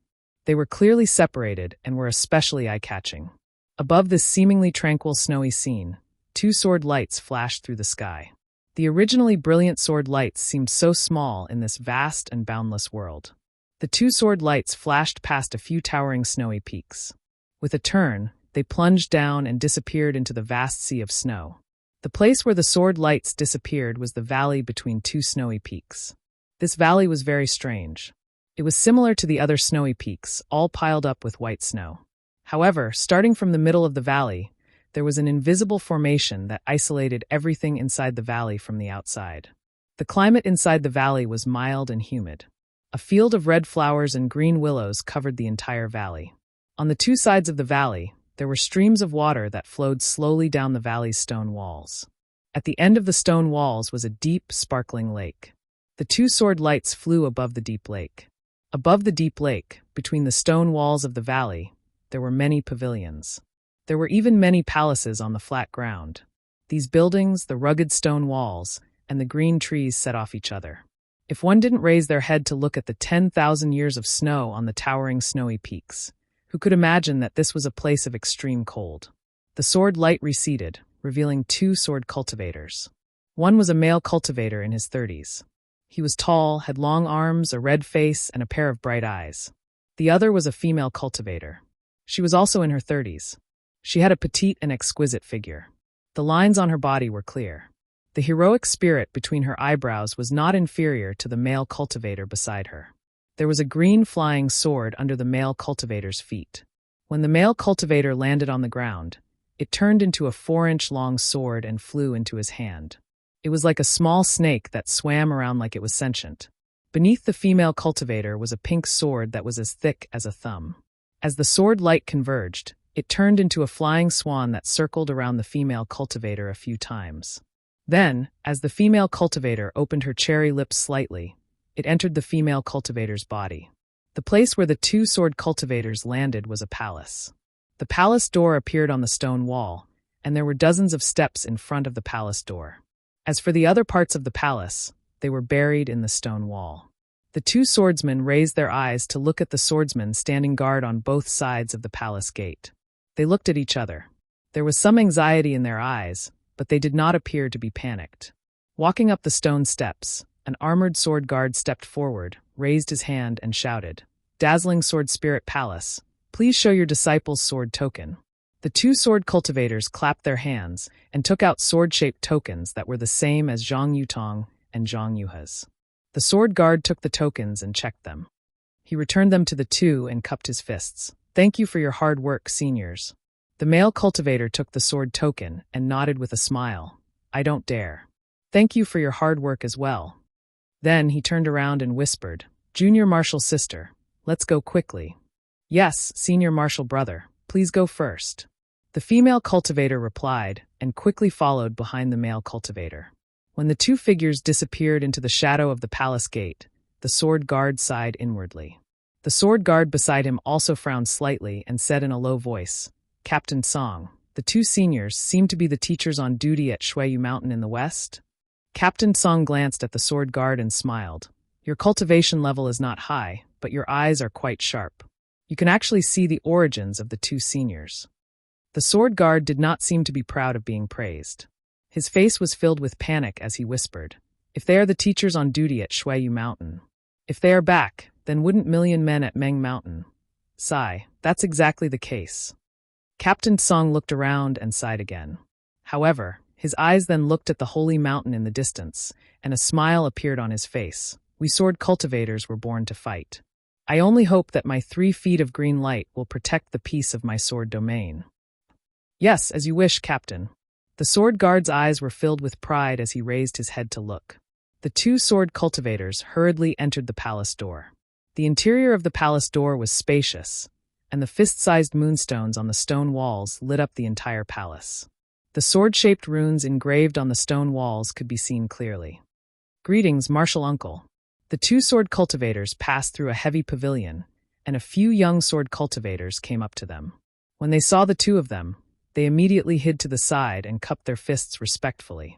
They were clearly separated and were especially eye-catching. Above this seemingly tranquil snowy scene, two sword lights flashed through the sky. The originally brilliant sword lights seemed so small in this vast and boundless world. The two sword lights flashed past a few towering snowy peaks. With a turn, they plunged down and disappeared into the vast sea of snow. The place where the sword lights disappeared was the valley between two snowy peaks. This valley was very strange. It was similar to the other snowy peaks, all piled up with white snow. However, starting from the middle of the valley, there was an invisible formation that isolated everything inside the valley from the outside. The climate inside the valley was mild and humid. A field of red flowers and green willows covered the entire valley. On the two sides of the valley, there were streams of water that flowed slowly down the valley's stone walls. At the end of the stone walls was a deep, sparkling lake. The two sword lights flew above the deep lake. Above the deep lake, between the stone walls of the valley, there were many pavilions. There were even many palaces on the flat ground. These buildings, the rugged stone walls, and the green trees set off each other. If one didn't raise their head to look at the 10,000 years of snow on the towering snowy peaks, who could imagine that this was a place of extreme cold? The sword light receded, revealing two sword cultivators. One was a male cultivator in his 30s. He was tall, had long arms, a red face, and a pair of bright eyes. The other was a female cultivator. She was also in her 30s. She had a petite and exquisite figure. The lines on her body were clear. The heroic spirit between her eyebrows was not inferior to the male cultivator beside her. There was a green flying sword under the male cultivator's feet. When the male cultivator landed on the ground, it turned into a 4-inch long sword and flew into his hand. It was like a small snake that swam around like it was sentient. Beneath the female cultivator was a pink sword that was as thick as a thumb. As the sword light converged, it turned into a flying swan that circled around the female cultivator a few times. Then, as the female cultivator opened her cherry lips slightly, it entered the female cultivator's body. The place where the two sword cultivators landed was a palace. The palace door appeared on the stone wall, and there were dozens of steps in front of the palace door. As for the other parts of the palace, they were buried in the stone wall. The two swordsmen raised their eyes to look at the swordsman standing guard on both sides of the palace gate. They looked at each other. There was some anxiety in their eyes, but they did not appear to be panicked. Walking up the stone steps, an armored sword guard stepped forward, raised his hand, and shouted, "Dazzling Sword Spirit Palace, please show your disciples' sword token." The two sword cultivators clapped their hands and took out sword-shaped tokens that were the same as Zhang Yutong and Zhang Yuha's. The sword guard took the tokens and checked them. He returned them to the two and cupped his fists. "Thank you for your hard work, seniors." The male cultivator took the sword token and nodded with a smile. "I don't dare." "Thank you for your hard work as well." Then he turned around and whispered, "Junior Marshal sister, let's go quickly." "Yes, Senior Marshal brother, please go first." The female cultivator replied and quickly followed behind the male cultivator. When the two figures disappeared into the shadow of the palace gate, the sword guard sighed inwardly. The sword guard beside him also frowned slightly and said in a low voice, "Captain Song, the two seniors seem to be the teachers on duty at Shuiyu Mountain in the west?" Captain Song glanced at the sword guard and smiled. "Your cultivation level is not high, but your eyes are quite sharp. You can actually see the origins of the two seniors." The sword guard did not seem to be proud of being praised. His face was filled with panic as he whispered, "If they are the teachers on duty at Shuiyu Mountain, if they are back, then wouldn't million men at Meng Mountain? Sigh, that's exactly the case." Captain Song looked around and sighed again. However, his eyes then looked at the holy mountain in the distance, and a smile appeared on his face. "We sword cultivators were born to fight. I only hope that my 3 feet of green light will protect the peace of my sword domain." "Yes, as you wish, Captain." The sword guard's eyes were filled with pride as he raised his head to look. The two sword cultivators hurriedly entered the palace door. The interior of the palace door was spacious, and the fist-sized moonstones on the stone walls lit up the entire palace. The sword-shaped runes engraved on the stone walls could be seen clearly. "Greetings, martial uncle." The two sword cultivators passed through a heavy pavilion, and a few young sword cultivators came up to them. When they saw the two of them, they immediately hid to the side and cupped their fists respectfully.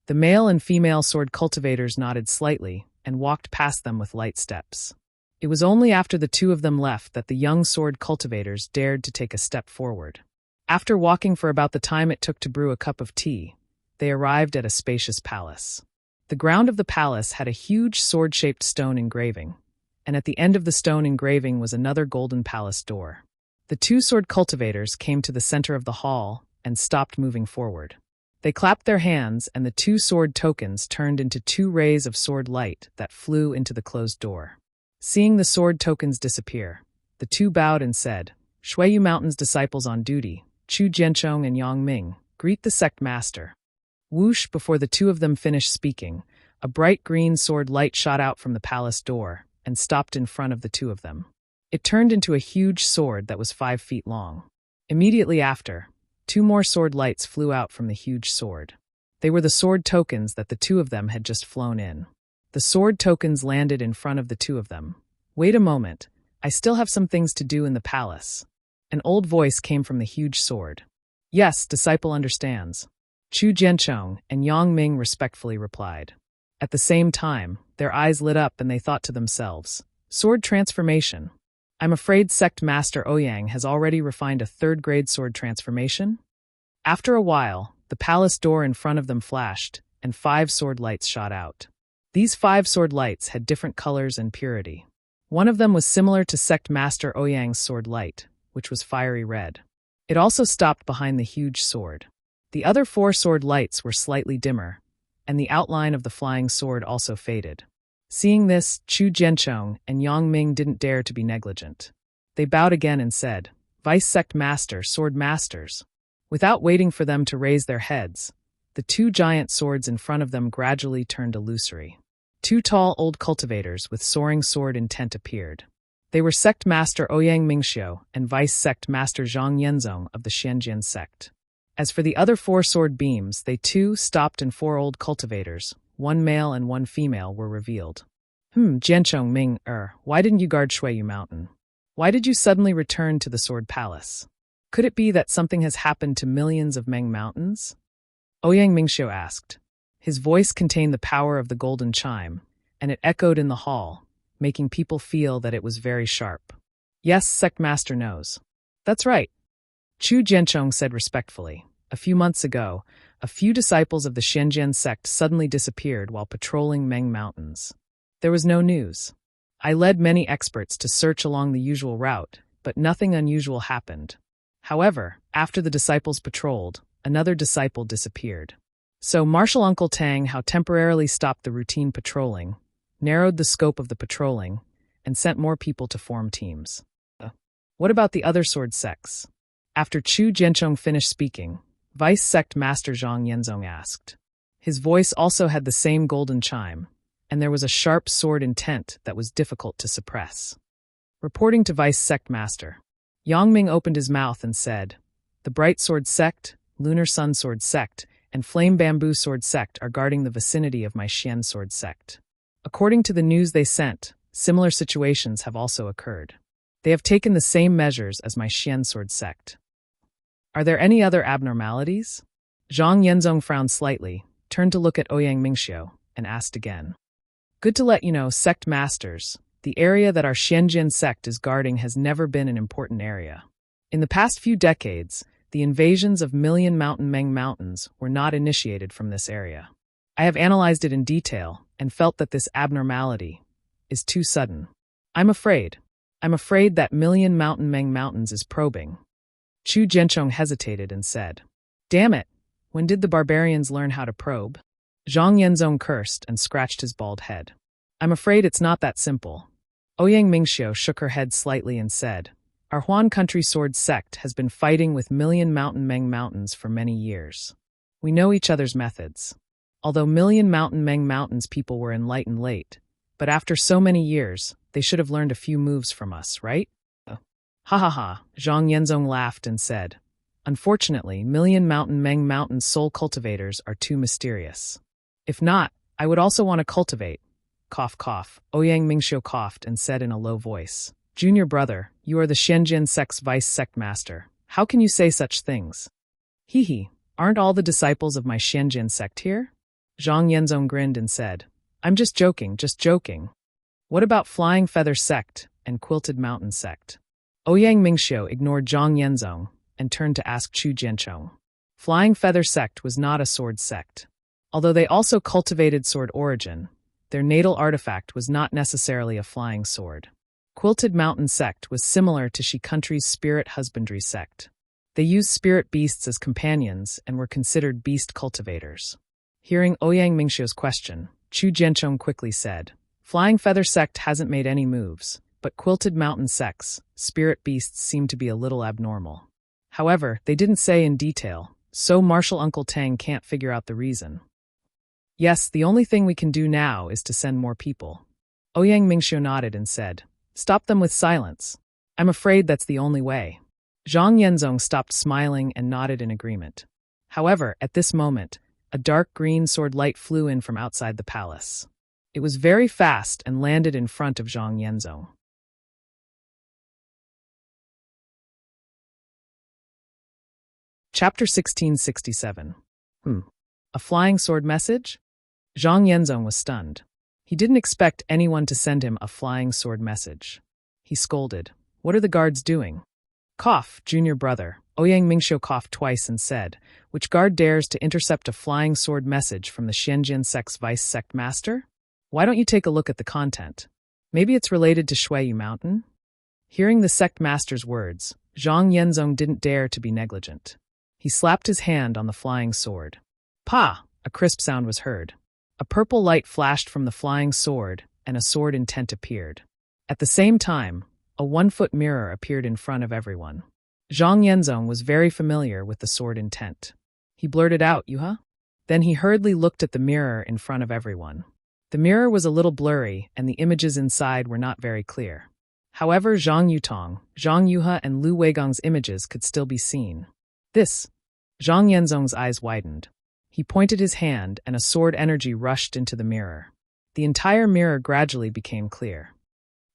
The male and female sword cultivators nodded slightly and walked past them with light steps. It was only after the two of them left that the young sword cultivators dared to take a step forward. After walking for about the time it took to brew a cup of tea, they arrived at a spacious palace. The ground of the palace had a huge sword-shaped stone engraving, and at the end of the stone engraving was another golden palace door. The two sword cultivators came to the center of the hall and stopped moving forward. They clapped their hands, and the two sword tokens turned into two rays of sword light that flew into the closed door. Seeing the sword tokens disappear, the two bowed and said, "Shuiyu Mountain's disciples on duty, Chu Jianchong and Yang Ming, greet the sect master." Whoosh! Before the two of them finished speaking, a bright green sword light shot out from the palace door and stopped in front of the two of them. It turned into a huge sword that was 5 feet long. Immediately after, 2 more sword lights flew out from the huge sword. They were the sword tokens that the two of them had just flown in. The sword tokens landed in front of the two of them. "Wait a moment, I still have some things to do in the palace." An old voice came from the huge sword. "Yes, disciple understands." Chu Jianchong and Yang Ming respectfully replied. At the same time, their eyes lit up and they thought to themselves, "Sword transformation. I'm afraid Sect Master Ouyang has already refined a 3rd-grade sword transformation?" After a while, the palace door in front of them flashed, and 5 sword lights shot out. These 5 sword lights had different colors and purity. One of them was similar to Sect Master Ouyang's sword light, which was fiery red. It also stopped behind the huge sword. The other 4 sword lights were slightly dimmer, and the outline of the flying sword also faded. Seeing this, Chu Jianchong and Yang Ming didn't dare to be negligent. They bowed again and said, "Vice Sect Master, Sword Masters." Without waiting for them to raise their heads, the 2 giant swords in front of them gradually turned illusory. 2 tall old cultivators with soaring sword intent appeared. They were Sect Master Ouyang Mingxiu and Vice Sect Master Zhang Yenzong of the Xianjian sect. As for the other 4 sword beams, they too stopped, and 4 old cultivators, 1 male and 1 female, were revealed. Jianchong Ming, why didn't you guard Shuiyu Mountain? Why did you suddenly return to the Sword Palace? Could it be that something has happened to millions of Meng mountains? Ouyang Mingxiu asked. His voice contained the power of the golden chime, and it echoed in the hall, making people feel that it was very sharp. Yes, Sect Master knows. That's right. Chu Jianchong said respectfully. A few months ago, a few disciples of the Xianjian sect suddenly disappeared while patrolling Meng Mountains. There was no news. I led many experts to search along the usual route, but nothing unusual happened. However, after the disciples patrolled, another disciple disappeared. So Martial Uncle Tang Hao temporarily stopped the routine patrolling, narrowed the scope of the patrolling, and sent more people to form teams. What about the other sword sects? After Chu Jianchong finished speaking, Vice Sect Master Zhang Yenzong asked. His voice also had the same golden chime, and there was a sharp sword intent that was difficult to suppress. Reporting to Vice Sect Master, Yang Ming opened his mouth and said, "The Bright Sword Sect, Lunar Sun Sword Sect, and Flame Bamboo Sword Sect are guarding the vicinity of my Xian Sword Sect. According to the news they sent, similar situations have also occurred. They have taken the same measures as my Xian Sword Sect. Are there any other abnormalities?" Zhang Yenzong frowned slightly, turned to look at Ouyang Mingxiu, and asked again. Good to let you know, Sect Masters, the area that our Xianjian sect is guarding has never been an important area. In the past few decades, the invasions of Million Mountain Meng Mountains were not initiated from this area. I have analyzed it in detail and felt that this abnormality is too sudden. I'm afraid that Million Mountain Meng Mountains is probing. Chu Jianchong hesitated and said, "Damn it, when did the barbarians learn how to probe?" Zhang Yenzong cursed and scratched his bald head. I'm afraid it's not that simple. Ouyang Mingxiu shook her head slightly and said, Our Huan Country Sword Sect has been fighting with Million Mountain Meng Mountains for many years. We know each other's methods. Although Million Mountain Meng Mountains people were enlightened late, but after so many years, they should have learned a few moves from us, right? Ha ha ha, Zhang Yenzong laughed and said, "Unfortunately, Million Mountain Meng Mountain soul cultivators are too mysterious. If not, I would also want to cultivate." Cough cough, Ouyang Mingxiu coughed and said in a low voice, "Junior brother, you are the Shenzhen sect's vice sect master. How can you say such things?" Hee hee, aren't all the disciples of my Shenzhen sect here? Zhang Yenzong grinned and said, "I'm just joking, just joking. What about Flying Feather sect and Quilted Mountain sect?" Ouyang Mingxiu ignored Zhang Yenzong and turned to ask Chu Jianchong. Flying Feather sect was not a sword sect. Although they also cultivated sword origin, their natal artifact was not necessarily a flying sword. Quilted Mountain sect was similar to Shi Country's spirit husbandry sect. They used spirit beasts as companions and were considered beast cultivators. Hearing Ouyang Mingxiu's question, Chu Jianchong quickly said, "Flying Feather sect hasn't made any moves, but Quilted Mountain sect's spirit beasts seem to be a little abnormal. However, they didn't say in detail, so Marshal Uncle Tang can't figure out the reason." "Yes, the only thing we can do now is to send more people." Ouyang Mingxiu nodded and said, "Stop them with silence. I'm afraid that's the only way." Zhang Yenzong stopped smiling and nodded in agreement. However, at this moment, a dark green sword light flew in from outside the palace. It was very fast and landed in front of Zhang Yenzong. Chapter 1667. A flying sword message? Zhang Yenzong was stunned. He didn't expect anyone to send him a flying sword message. He scolded, "What are the guards doing?" "Cough, junior brother." Ouyang Mingxiu coughed twice and said, "Which guard dares to intercept a flying sword message from the Shenzhen sect's vice sect master? Why don't you take a look at the content? Maybe it's related to Shuiyu Mountain?" Hearing the sect master's words, Zhang Yenzong didn't dare to be negligent. He slapped his hand on the flying sword. "Pa!" A crisp sound was heard. A purple light flashed from the flying sword, and a sword intent appeared. At the same time, a 1-foot mirror appeared in front of everyone. Zhang Yenzong was very familiar with the sword intent. He blurted out, "Yuha?" Then he hurriedly looked at the mirror in front of everyone. The mirror was a little blurry, and the images inside were not very clear. However, Zhang Yutong, Zhang Yuha, and Lu Weigong's images could still be seen. "This." Zhang Yenzong's eyes widened. He pointed his hand, and a sword energy rushed into the mirror. The entire mirror gradually became clear.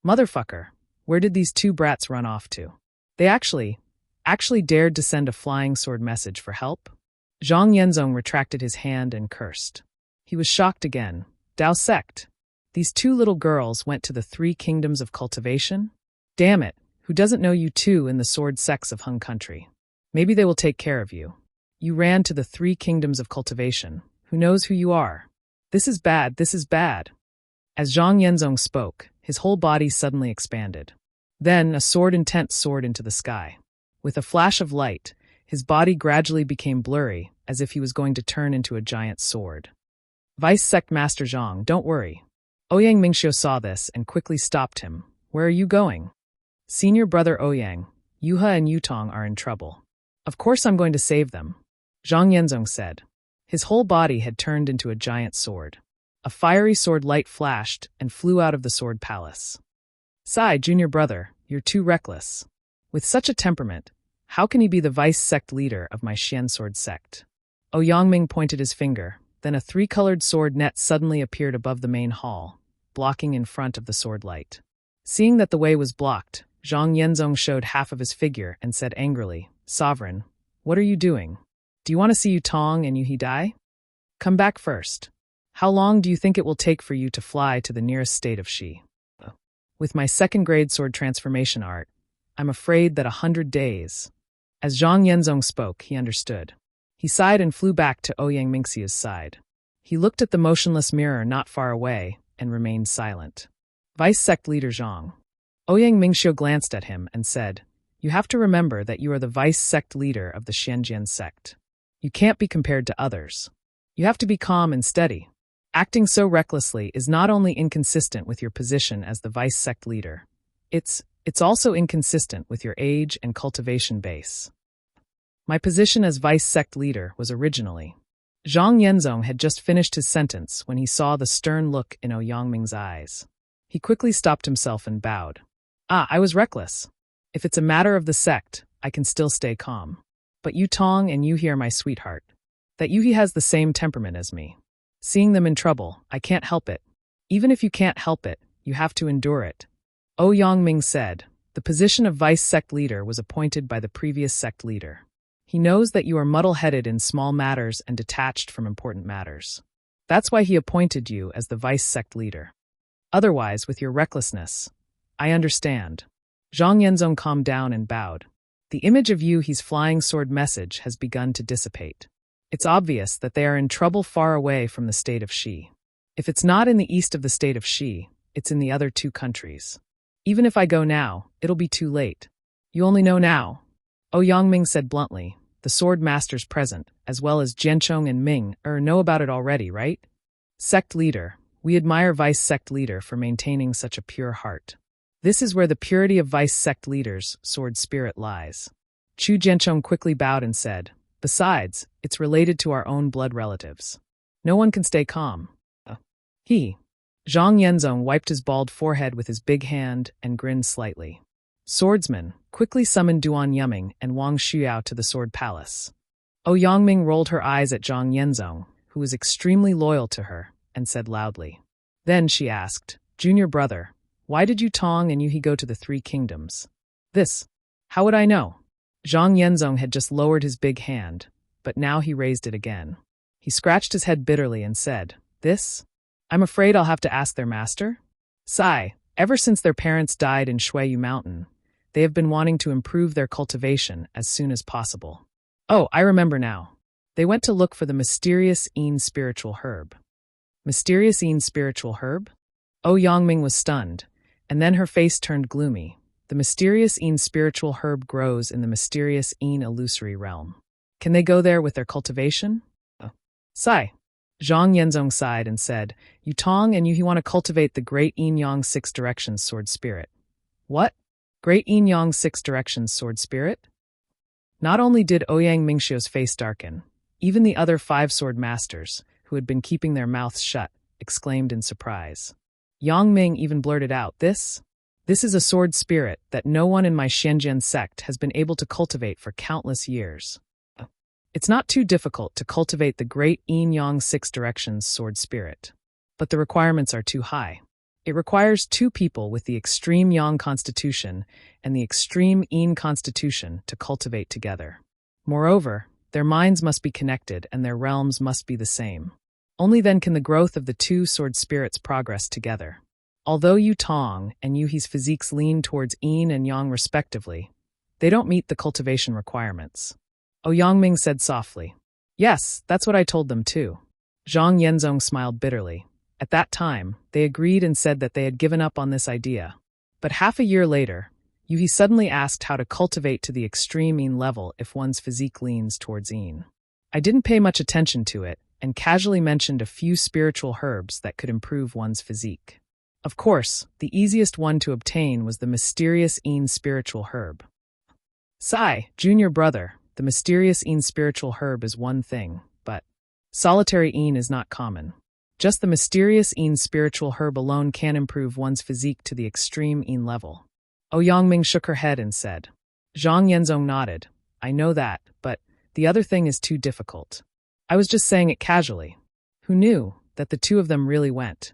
"Motherfucker, where did these two brats run off to? They actually dared to send a flying sword message for help?" Zhang Yenzong retracted his hand and cursed. He was shocked again. Dao sect. These two little girls went to the 3 kingdoms of cultivation? Damn it, who doesn't know you two in the sword sects of Hung Country? Maybe they will take care of you. You ran to the 3 kingdoms of cultivation. Who knows who you are? This is bad, this is bad. As Zhang Yenzong spoke, his whole body suddenly expanded. Then a sword intent soared into the sky. With a flash of light, his body gradually became blurry, as if he was going to turn into a giant sword. "Vice Sect Master Zhang, don't worry." Ouyang Mingxiu saw this and quickly stopped him. "Where are you going?" "Senior brother Ouyang, Yuha and Yutong are in trouble. Of course I'm going to save them," Zhang Yenzong said. His whole body had turned into a giant sword. A fiery sword light flashed and flew out of the sword palace. "Sai, junior brother, you're too reckless. With such a temperament, how can he be the vice sect leader of my Xian sword sect?" Ouyang pointed his finger. Then a 3-colored sword net suddenly appeared above the main hall, blocking in front of the sword light. Seeing that the way was blocked, Zhang Yenzong showed half of his figure and said angrily, "Sovereign, what are you doing? Do you want to see Yutong and Yuhi die? Come back first. How long do you think it will take for you to fly to the nearest state of Shi? With my 2nd-grade sword transformation art, I'm afraid that 100 days." As Zhang Yenzong spoke, he understood. He sighed and flew back to Ouyang Mingxiu's side. He looked at the motionless mirror not far away and remained silent. "Vice sect leader Zhang." Ouyang Mingxiu glanced at him and said, "You have to remember that you are the vice sect leader of the Shenzhen sect. You can't be compared to others. You have to be calm and steady. Acting so recklessly is not only inconsistent with your position as the vice sect leader, it's also inconsistent with your age and cultivation base. My position as vice sect leader was originally..." Zhang Yenzong had just finished his sentence when he saw the stern look in Ouyang Ming's eyes. He quickly stopped himself and bowed. "Ah, I was reckless. If it's a matter of the sect, I can still stay calm. But Yu Tong and Yu He are my sweetheart. That Yu He has the same temperament as me. Seeing them in trouble, I can't help it. Even if you can't help it, you have to endure it. Yangming said. The position of vice sect leader was appointed by the previous sect leader. He knows that you are muddle-headed in small matters and detached from important matters. That's why he appointed you as the vice sect leader. Otherwise, with your recklessness, I understand. Zhang Yenzong calmed down and bowed. The image of Yu He's flying sword message has begun to dissipate. It's obvious that they are in trouble far away from the state of Shi. If it's not in the east of the state of Shi, it's in the other two countries. Even if I go now, it'll be too late. You only know now. Yangming said bluntly. The sword masters present, as well as Jianchong and Ming, know about it already, right? Sect leader. We admire vice sect leader for maintaining such a pure heart. This is where the purity of vice sect leader's sword spirit lies. Chu Jianchong quickly bowed and said, besides, it's related to our own blood relatives. No one can stay calm. Zhang Yenzong wiped his bald forehead with his big hand and grinned slightly. Swordsman, quickly summoned Duan Yuming and Wang Xiao to the Sword Palace. Yangming rolled her eyes at Zhang Yenzong, who was extremely loyal to her, and said loudly. Then she asked, Junior brother, why did Yu Tong and Yu He go to the Three Kingdoms? This. How would I know? Zhang Yenzong had just lowered his big hand, but now he raised it again. He scratched his head bitterly and said, this? I'm afraid I'll have to ask their master. Sigh, ever since their parents died in Shuiyu Mountain, they have been wanting to improve their cultivation as soon as possible. Oh, I remember now. They went to look for the mysterious Yin spiritual herb. Mysterious Yin spiritual herb? Yangming was stunned, and then her face turned gloomy. The mysterious Yin spiritual herb grows in the mysterious Yin illusory realm. Can they go there with their cultivation? Sigh. Zhang Yenzong sighed and said, Yu Tong and Yu He want to cultivate the Great Yin Yang Six Directions Sword Spirit. What? Great Yin Yang Six Directions Sword Spirit? Not only did Ouyang Mingxiu's face darken, even the other 5 sword masters, who had been keeping their mouths shut, exclaimed in surprise. Yang Ming even blurted out, This is a sword spirit that no one in my Shenzhen sect has been able to cultivate for countless years. It's not too difficult to cultivate the Great Yin Yang Six Directions Sword Spirit. But the requirements are too high. It requires 2 people with the extreme Yang constitution and the extreme Yin constitution to cultivate together. Moreover, their minds must be connected and their realms must be the same. Only then can the growth of the 2 sword spirits progress together. Although Yu Tong and Yu He's physiques lean towards Yin and Yang respectively, they don't meet the cultivation requirements. Yangming said softly. Yes, that's what I told them too. Zhang Yenzong smiled bitterly. At that time, they agreed and said that they had given up on this idea. But half a year later, Yu He suddenly asked how to cultivate to the extreme Yin level if one's physique leans towards Yin. I didn't pay much attention to it, and casually mentioned a few spiritual herbs that could improve one's physique. Of course, the easiest one to obtain was the mysterious Yin spiritual herb. Sigh, junior brother. The mysterious Yin spiritual herb is one thing, but solitary Yin is not common. Just the mysterious Yin spiritual herb alone can improve one's physique to the extreme Yin level. Yangming shook her head and said. Zhang Yenzong nodded. I know that, but the other thing is too difficult. I was just saying it casually. Who knew that the 2 of them really went?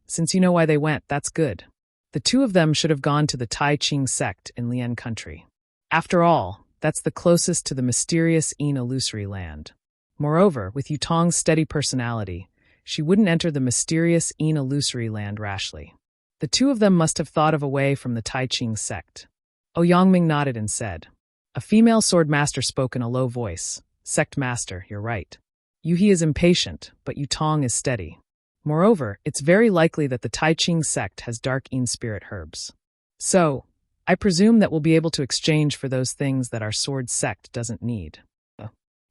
Since you know why they went, that's good. The 2 of them should have gone to the Tai Ching sect in Lian country. After all, that's the closest to the mysterious Yin illusory land. Moreover, with Yu Tong's steady personality, she wouldn't enter the mysterious Yin illusory land rashly. The 2 of them must have thought of a way from the Tai Ching sect. Yangming nodded and said. A female sword master spoke in a low voice. Sect master, you're right. Yu He is impatient, but Yu Tong is steady. Moreover, it's very likely that the Tai Ching sect has dark Yin spirit herbs. So, I presume that we'll be able to exchange for those things that our sword sect doesn't need.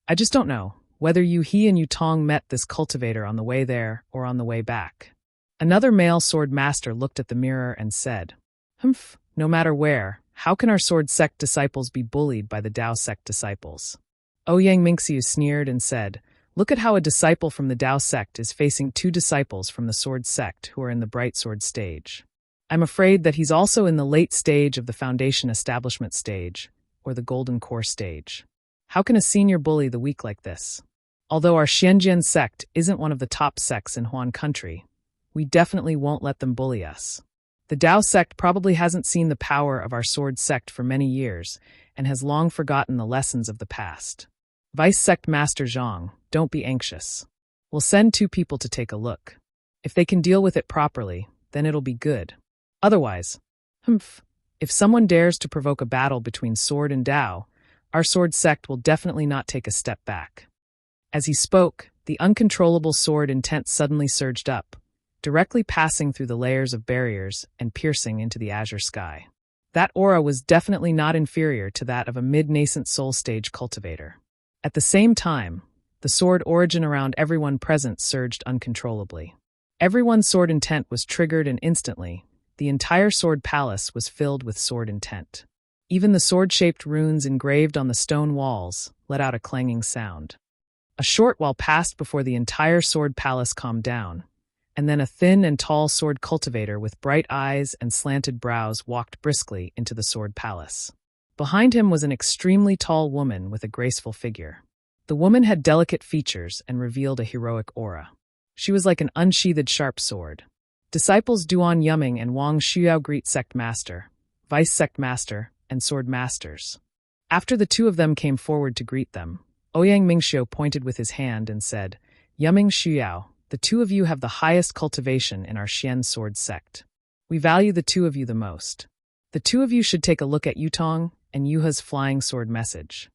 I just don't know whether Yu He and Yu Tong met this cultivator on the way there or on the way back. Another male sword master looked at the mirror and said, no matter where, how can our sword sect disciples be bullied by the Dao sect disciples? Ouyang Mingxiu sneered and said, look at how a disciple from the Dao sect is facing 2 disciples from the sword sect who are in the bright sword stage. I'm afraid that he's also in the late stage of the foundation establishment stage, or the golden core stage. How can a senior bully the weak like this? Although our Xianjian sect isn't one of the top sects in Huan country, we definitely won't let them bully us. The Dao sect probably hasn't seen the power of our sword sect for many years and has long forgotten the lessons of the past. Vice Sect Master Zhang, don't be anxious. We'll send 2 people to take a look. If they can deal with it properly, then it'll be good. Otherwise, if someone dares to provoke a battle between sword and Dao, our sword sect will definitely not take a step back. As he spoke, the uncontrollable sword intent suddenly surged up, directly passing through the layers of barriers and piercing into the azure sky. That aura was definitely not inferior to that of a mid-nascent soul stage cultivator. At the same time, the sword origin around everyone present surged uncontrollably. Everyone's sword intent was triggered, and instantly, the entire sword palace was filled with sword intent. Even the sword-shaped runes engraved on the stone walls let out a clanging sound. A short while passed before the entire sword palace calmed down, and then a thin and tall sword cultivator with bright eyes and slanted brows walked briskly into the sword palace. Behind him was an extremely tall woman with a graceful figure. The woman had delicate features and revealed a heroic aura. She was like an unsheathed sharp sword. Disciples Duan Yuming and Wang Xiuyao greet Sect Master, Vice Sect Master, and Sword Masters. After the 2 of them came forward to greet them, Ouyang Mingxiu pointed with his hand and said, "Yuming Xiuyao, the 2 of you have the highest cultivation in our Xian sword sect. We value the 2 of you the most. The 2 of you should take a look at Yutong and Yuha's flying sword message."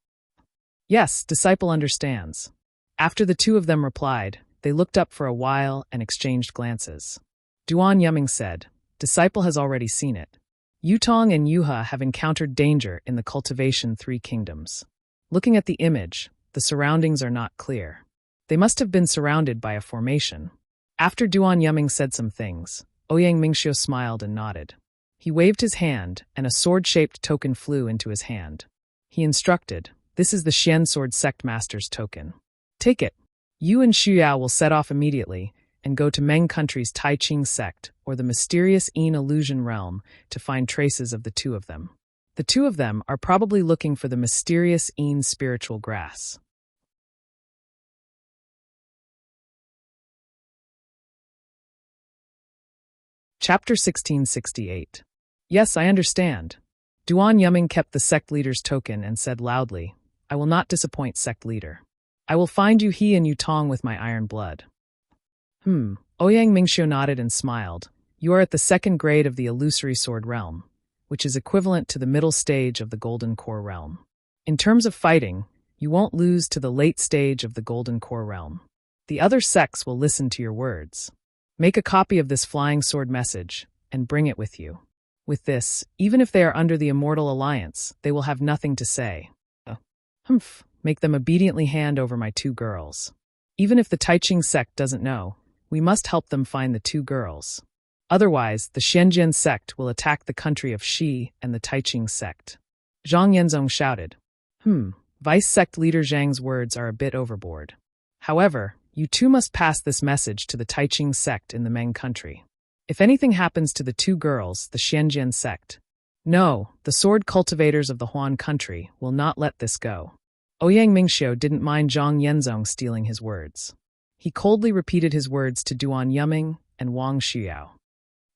"Yes, disciple understands." After the 2 of them replied, they looked up for a while and exchanged glances. Duan Yuming said, "Disciple has already seen it. Yutong and Yuha have encountered danger in the Cultivation 3 Kingdoms. Looking at the image, the surroundings are not clear. They must have been surrounded by a formation." After Duan Yuming said some things, Ouyang Mingxiu smiled and nodded. He waved his hand, and a sword-shaped token flew into his hand. He instructed, "This is the Xian Sword Sect Master's token. Take it. You and Xuyao will set off immediately and go to Meng Country's Taiqing sect, or the mysterious Yin illusion realm, to find traces of the 2 of them. The 2 of them are probably looking for the mysterious Yin spiritual grass." Chapter 1668. Yes, I understand. Duan Yuming kept the sect leader's token and said loudly, "I will not disappoint sect leader. I will find you he and Yutong with my iron blood." Ouyang Mingxiu nodded and smiled. "You are at the 2nd grade of the illusory sword realm, which is equivalent to the middle stage of the golden core realm. In terms of fighting, you won't lose to the late stage of the golden core realm. The other sects will listen to your words. Make a copy of this flying sword message and bring it with you. With this, even if they are under the Immortal Alliance, they will have nothing to say. Make them obediently hand over my 2 girls. Even if the Taiqing sect doesn't know, we must help them find the 2 girls. Otherwise, the Xianjian sect will attack the country of Shi and the Taiqing sect." Zhang Yanzong shouted. Vice sect leader Zhang's words are a bit overboard. However, you 2 must pass this message to the Taiqing sect in the Meng country. If anything happens to the 2 girls, the Xianjian sect, no, the sword cultivators of the Huan country will not let this go. Ouyang Mingxiu didn't mind Zhang Yanzong stealing his words. He coldly repeated his words to Duan Yuming and Wang Xiuyao.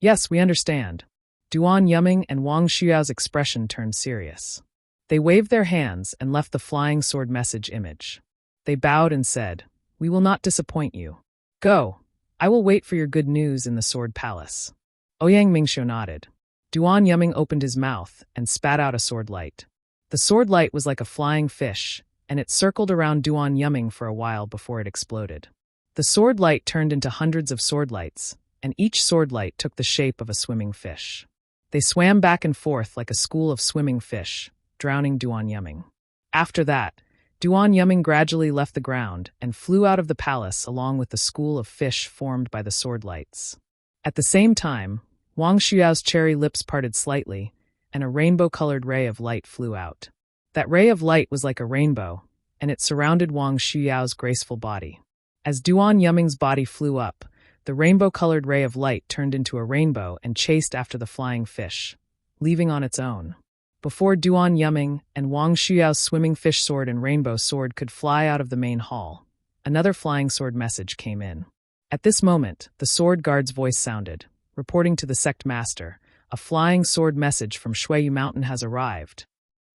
"Yes, we understand." Duan Yuming and Wang Xiuyao's expression turned serious. They waved their hands and left the flying sword message image. They bowed and said, "We will not disappoint you. Go. I will wait for your good news in the sword palace." Ouyang Mingxiu nodded. Duan Yuming opened his mouth and spat out a sword light. The sword light was like a flying fish, and it circled around Duan Yuming for a while before it exploded. The sword light turned into hundreds of sword lights, and each sword light took the shape of a swimming fish. They swam back and forth like a school of swimming fish, drowning Duan Yuming. After that, Duan Yuming gradually left the ground and flew out of the palace along with the school of fish formed by the sword lights. At the same time, Wang Xiuyao's cherry lips parted slightly, and a rainbow-colored ray of light flew out. That ray of light was like a rainbow, and it surrounded Wang Xiuyao's graceful body. As Duan Yuming's body flew up, The rainbow-colored ray of light turned into a rainbow and chased after the flying fish, leaving on its own. Before Duan Yuming and Wang Shuyao's swimming fish sword and rainbow sword could fly out of the main hall, another flying sword message came in. At this moment, the sword guard's voice sounded, reporting to the sect master, "A flying sword message from Shuiyu Mountain has arrived."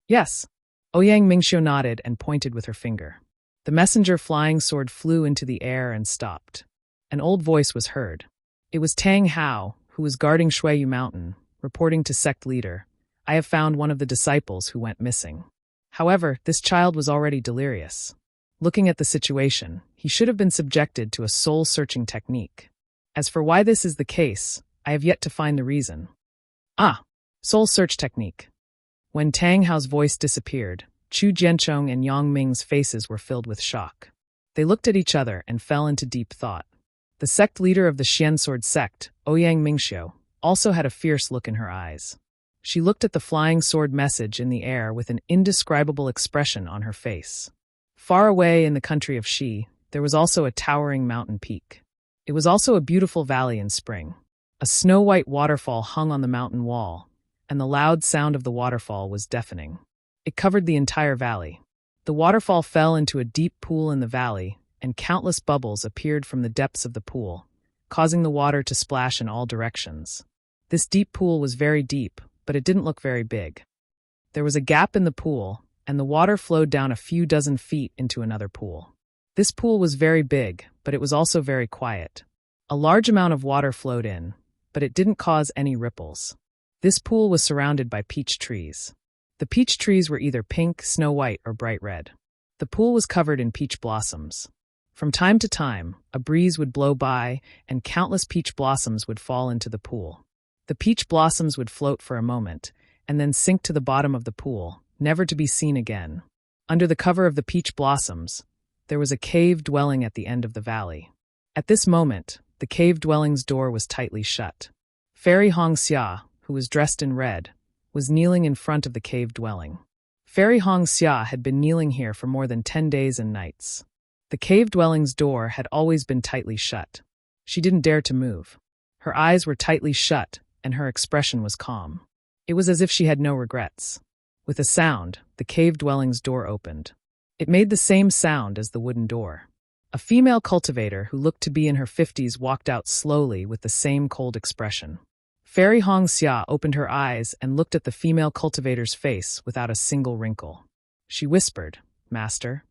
"Yes." Ouyang Mingxiu nodded and pointed with her finger. The messenger flying sword flew into the air and stopped. An old voice was heard. It was Tang Hao, who was guarding Shuiyu Mountain, reporting to sect leader, "I have found one of the disciples who went missing." However, this child was already delirious. Looking at the situation, he should have been subjected to a soul-searching technique. As for why this is the case, I have yet to find the reason. Soul search technique. When Tang Hao's voice disappeared, Chu Jianchong and Yang Ming's faces were filled with shock. They looked at each other and fell into deep thought. The sect leader of the Xian Sword sect, Ouyang Mingxiu, also had a fierce look in her eyes. She looked at the flying sword message in the air with an indescribable expression on her face. Far away in the country of Shi, there was also a towering mountain peak. It was also a beautiful valley in spring. A snow-white waterfall hung on the mountain wall, and the loud sound of the waterfall was deafening. It covered the entire valley. The waterfall fell into a deep pool in the valley, and countless bubbles appeared from the depths of the pool, causing the water to splash in all directions. This deep pool was very deep, but it didn't look very big. There was a gap in the pool, and the water flowed down a few dozen feet into another pool. This pool was very big, but it was also very quiet. A large amount of water flowed in, but it didn't cause any ripples. This pool was surrounded by peach trees. The peach trees were either pink, snow-white, or bright red. The pool was covered in peach blossoms. From time to time, a breeze would blow by, and countless peach blossoms would fall into the pool. The peach blossoms would float for a moment, and then sink to the bottom of the pool, never to be seen again. Under the cover of the peach blossoms, there was a cave dwelling at the end of the valley. At this moment, the cave dwelling's door was tightly shut. Fairy Hong Xia, who was dressed in red, was kneeling in front of the cave dwelling. Fairy Hong Xia had been kneeling here for more than 10 days and nights. The cave dwelling's door had always been tightly shut. She didn't dare to move. Her eyes were tightly shut, and her expression was calm. It was as if she had no regrets. With a sound, the cave dwelling's door opened. It made the same sound as the wooden door. A female cultivator who looked to be in her 50s walked out slowly with the same cold expression. Fairy Hong Xia opened her eyes and looked at the female cultivator's face without a single wrinkle. She whispered, "Master."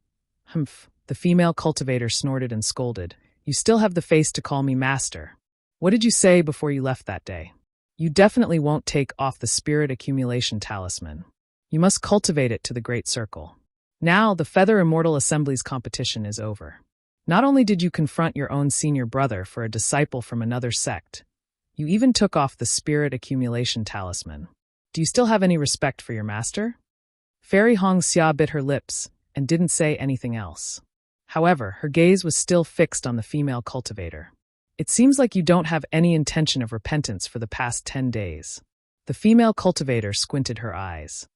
"Humph." The female cultivator snorted and scolded. "You still have the face to call me master. What did you say before you left that day? You definitely won't take off the spirit accumulation talisman. You must cultivate it to the Great Circle. Now the Feather Immortal Assembly's competition is over. Not only did you confront your own senior brother for a disciple from another sect, you even took off the spirit accumulation talisman. Do you still have any respect for your master?" Fairy Hong Xia bit her lips and didn't say anything else. However, her gaze was still fixed on the female cultivator. "It seems like you don't have any intention of repentance for the past 10 days. The female cultivator squinted her eyes.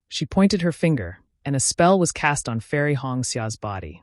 She pointed her finger, and a spell was cast on Fairy Hong Xia's body.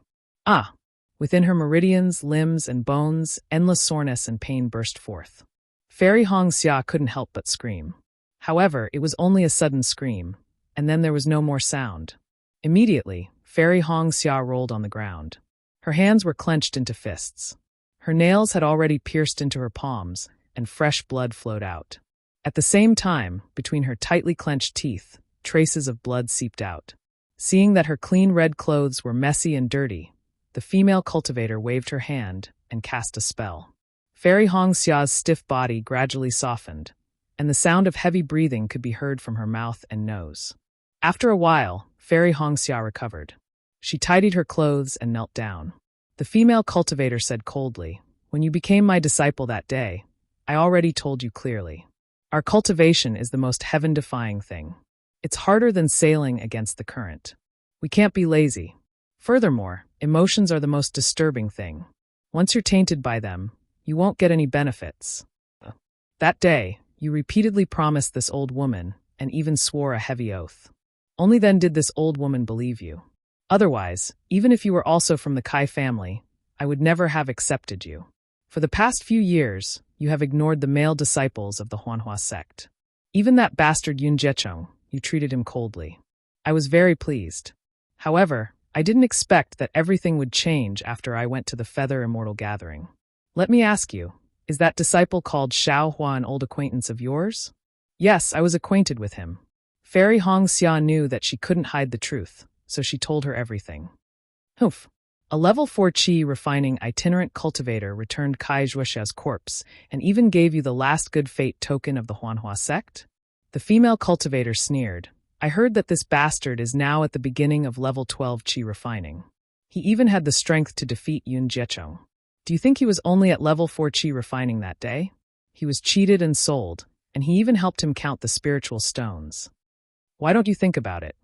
Within her meridians, limbs, and bones, endless soreness and pain burst forth. Fairy Hong Xia couldn't help but scream. However, it was only a sudden scream, and then there was no more sound. Immediately, Fairy Hong Xia rolled on the ground. Her hands were clenched into fists. Her nails had already pierced into her palms, and fresh blood flowed out. At the same time, between her tightly clenched teeth, traces of blood seeped out. Seeing that her clean red clothes were messy and dirty, the female cultivator waved her hand and cast a spell. Fairy Hong Xia's stiff body gradually softened, and the sound of heavy breathing could be heard from her mouth and nose. After a while, Fairy Hong Xia recovered. She tidied her clothes and knelt down. The female cultivator said coldly, "When you became my disciple that day, I already told you clearly. Our cultivation is the most heaven-defying thing. It's harder than sailing against the current. We can't be lazy. Furthermore, emotions are the most disturbing thing. Once you're tainted by them, you won't get any benefits." That day, you repeatedly promised this old woman and even swore a heavy oath. Only then did this old woman believe you. Otherwise, even if you were also from the Kai family, I would never have accepted you. For the past few years, you have ignored the male disciples of the Huanhua sect. Even that bastard Yun Jiecheng, you treated him coldly. I was very pleased. However, I didn't expect that everything would change after I went to the Feather Immortal Gathering. Let me ask you, is that disciple called Xiao Hua an old acquaintance of yours? Yes, I was acquainted with him. Fairy Hong Xia knew that she couldn't hide the truth, so she told her everything. Humph. A level 4 qi refining itinerant cultivator returned Kai Zhuoxia's corpse and even gave you the last good fate token of the Huanhua sect? The female cultivator sneered. I heard that this bastard is now at the beginning of level 12 qi refining. He even had the strength to defeat Yun Jiecheng. Do you think he was only at level 4 qi refining that day? He was cheated and sold, and he even helped him count the spiritual stones. Why don't you think about it?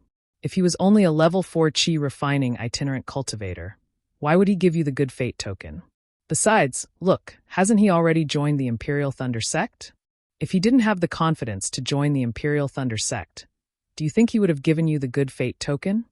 If he was only a level 4 qi refining itinerant cultivator, why would he give you the good fate token? Besides, look, hasn't he already joined the Imperial Thunder sect? If he didn't have the confidence to join the Imperial Thunder sect, do you think he would have given you the good fate token?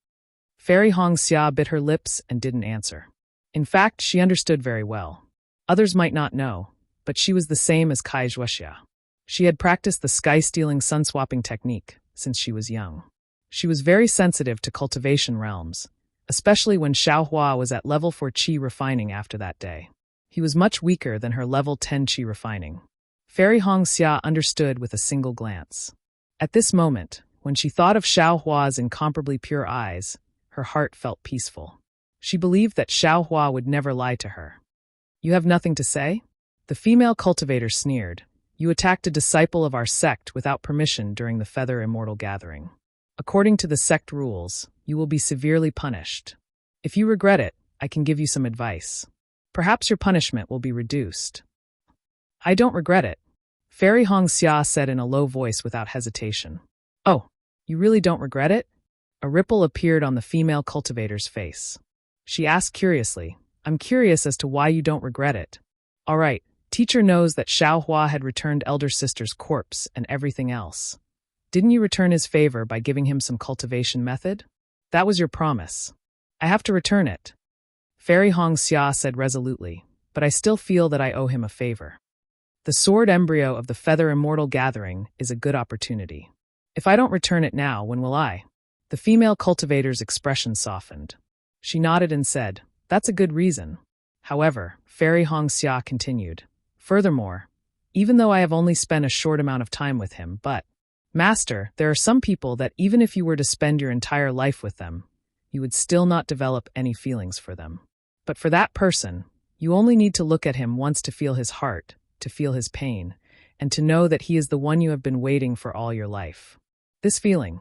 Fairy Hong Xia bit her lips and didn't answer. In fact, she understood very well. Others might not know, but she was the same as Kai Zhuoxia. She had practiced the sky-stealing sun-swapping technique since she was young. She was very sensitive to cultivation realms, especially when Xiao Hua was at level 4 qi refining after that day. He was much weaker than her level 10 qi refining. Fairy Hong Xia understood with a single glance. At this moment, when she thought of Xiao Hua's incomparably pure eyes, her heart felt peaceful. She believed that Xiao Hua would never lie to her. You have nothing to say? The female cultivator sneered. You attacked a disciple of our sect without permission during the Feather Immortal Gathering. According to the sect rules, you will be severely punished. If you regret it, I can give you some advice. Perhaps your punishment will be reduced. I don't regret it, Fairy Hong Xia said in a low voice without hesitation. Oh, you really don't regret it? A ripple appeared on the female cultivator's face. She asked curiously, I'm curious as to why you don't regret it. All right, teacher knows that Xiao Hua had returned elder sister's corpse and everything else. Didn't you return his favor by giving him some cultivation method? That was your promise. I have to return it. Fairy Hong Xia said resolutely, but I still feel that I owe him a favor. The sword embryo of the Feather Immortal Gathering is a good opportunity. If I don't return it now, when will I? The female cultivator's expression softened. She nodded and said, That's a good reason. However, Fairy Hong Xia continued. Furthermore, even though I have only spent a short amount of time with him, but, Master, there are some people that even if you were to spend your entire life with them, you would still not develop any feelings for them. But for that person, you only need to look at him once to feel his heart, to feel his pain, and to know that he is the one you have been waiting for all your life. This feeling,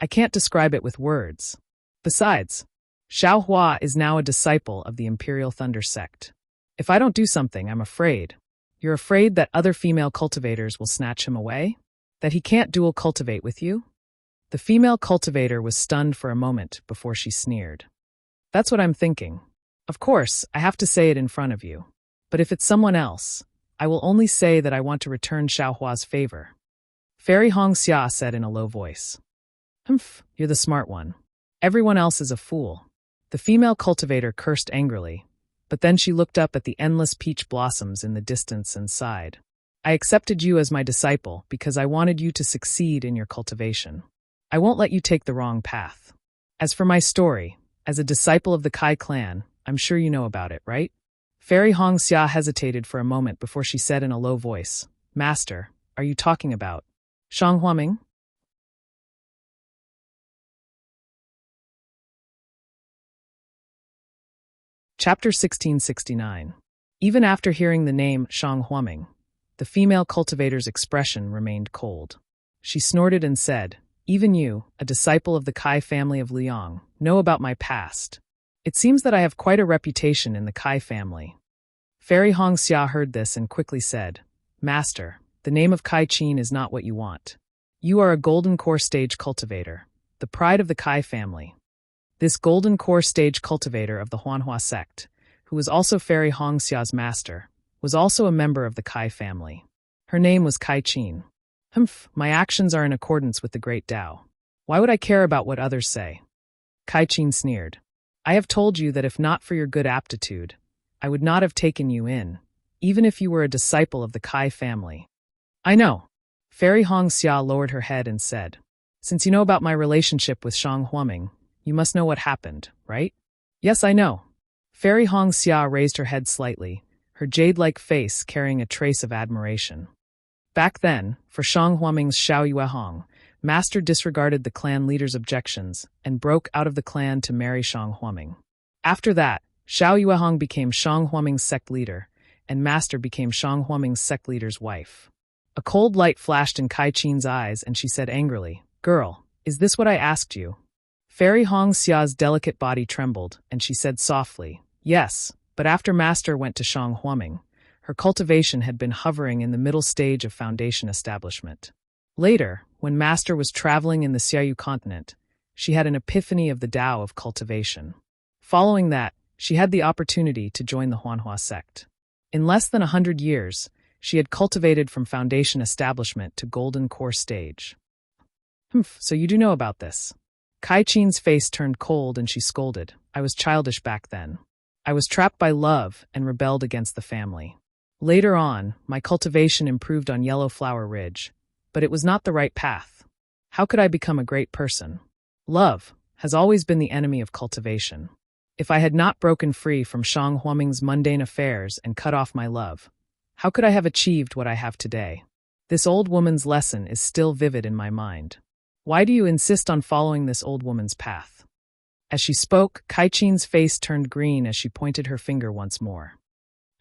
I can't describe it with words. Besides, Xiao Hua is now a disciple of the Imperial Thunder sect. If I don't do something, I'm afraid. You're afraid that other female cultivators will snatch him away? That he can't dual cultivate with you? The female cultivator was stunned for a moment before she sneered. That's what I'm thinking. Of course, I have to say it in front of you. But if it's someone else, I will only say that I want to return Xiao Hua's favor. Fairy Hong Xia said in a low voice. Humph, you're the smart one. Everyone else is a fool. The female cultivator cursed angrily, but then she looked up at the endless peach blossoms in the distance and sighed. I accepted you as my disciple because I wanted you to succeed in your cultivation. I won't let you take the wrong path. As for my story, as a disciple of the Kai clan, I'm sure you know about it, right? Fairy Hong Xia hesitated for a moment before she said in a low voice, Master, are you talking about Shang Huaming? Chapter 1669. Even after hearing the name Shang Huaming, the female cultivator's expression remained cold. She snorted and said, Even you, a disciple of the Kai family of Liang, know about my past. It seems that I have quite a reputation in the Kai family. Fairy Hong Xia heard this and quickly said, Master, the name of Kai Qin is not what you want. You are a golden core stage cultivator, the pride of the Kai family. This golden core stage cultivator of the Huanhua sect, who was also Fairy Hong Xia's master, was also a member of the Kai family. Her name was Kai Qin. Humph, my actions are in accordance with the great Tao. Why would I care about what others say? Kai Qin sneered. I have told you that if not for your good aptitude, I would not have taken you in, even if you were a disciple of the Kai family. I know. Fairy Hong Xia lowered her head and said, since you know about my relationship with Shang Huaming, you must know what happened, right? Yes, I know. Fairy Hong Xia raised her head slightly, her jade-like face carrying a trace of admiration. Back then, for Shang Huaming's Xiao Yuehong, Master disregarded the clan leader's objections and broke out of the clan to marry Shang Huaming. After that, Xiao Yuehong became Shang Huaming's sect leader, and Master became Shang Huaming's sect leader's wife. A cold light flashed in Kai Qin's eyes and she said angrily, "Girl, is this what I asked you?" Fairy Hong Xia's delicate body trembled, and she said softly, "Yes, but after Master went to Shang Huaming, her cultivation had been hovering in the middle stage of foundation establishment. Later, when Master was traveling in the Xiaoyu continent, she had an epiphany of the Tao of cultivation. Following that, she had the opportunity to join the Huanhua sect. In less than 100 years, she had cultivated from foundation establishment to golden core stage." So you do know about this. Kai Qin's face turned cold and she scolded, "I was childish back then. I was trapped by love and rebelled against the family. Later on, my cultivation improved on Yellow Flower Ridge, but it was not the right path. How could I become a great person? Love has always been the enemy of cultivation. If I had not broken free from Shang Huaming's mundane affairs and cut off my love, how could I have achieved what I have today? This old woman's lesson is still vivid in my mind. Why do you insist on following this old woman's path?" As she spoke, Kai Qin's face turned green as she pointed her finger once more.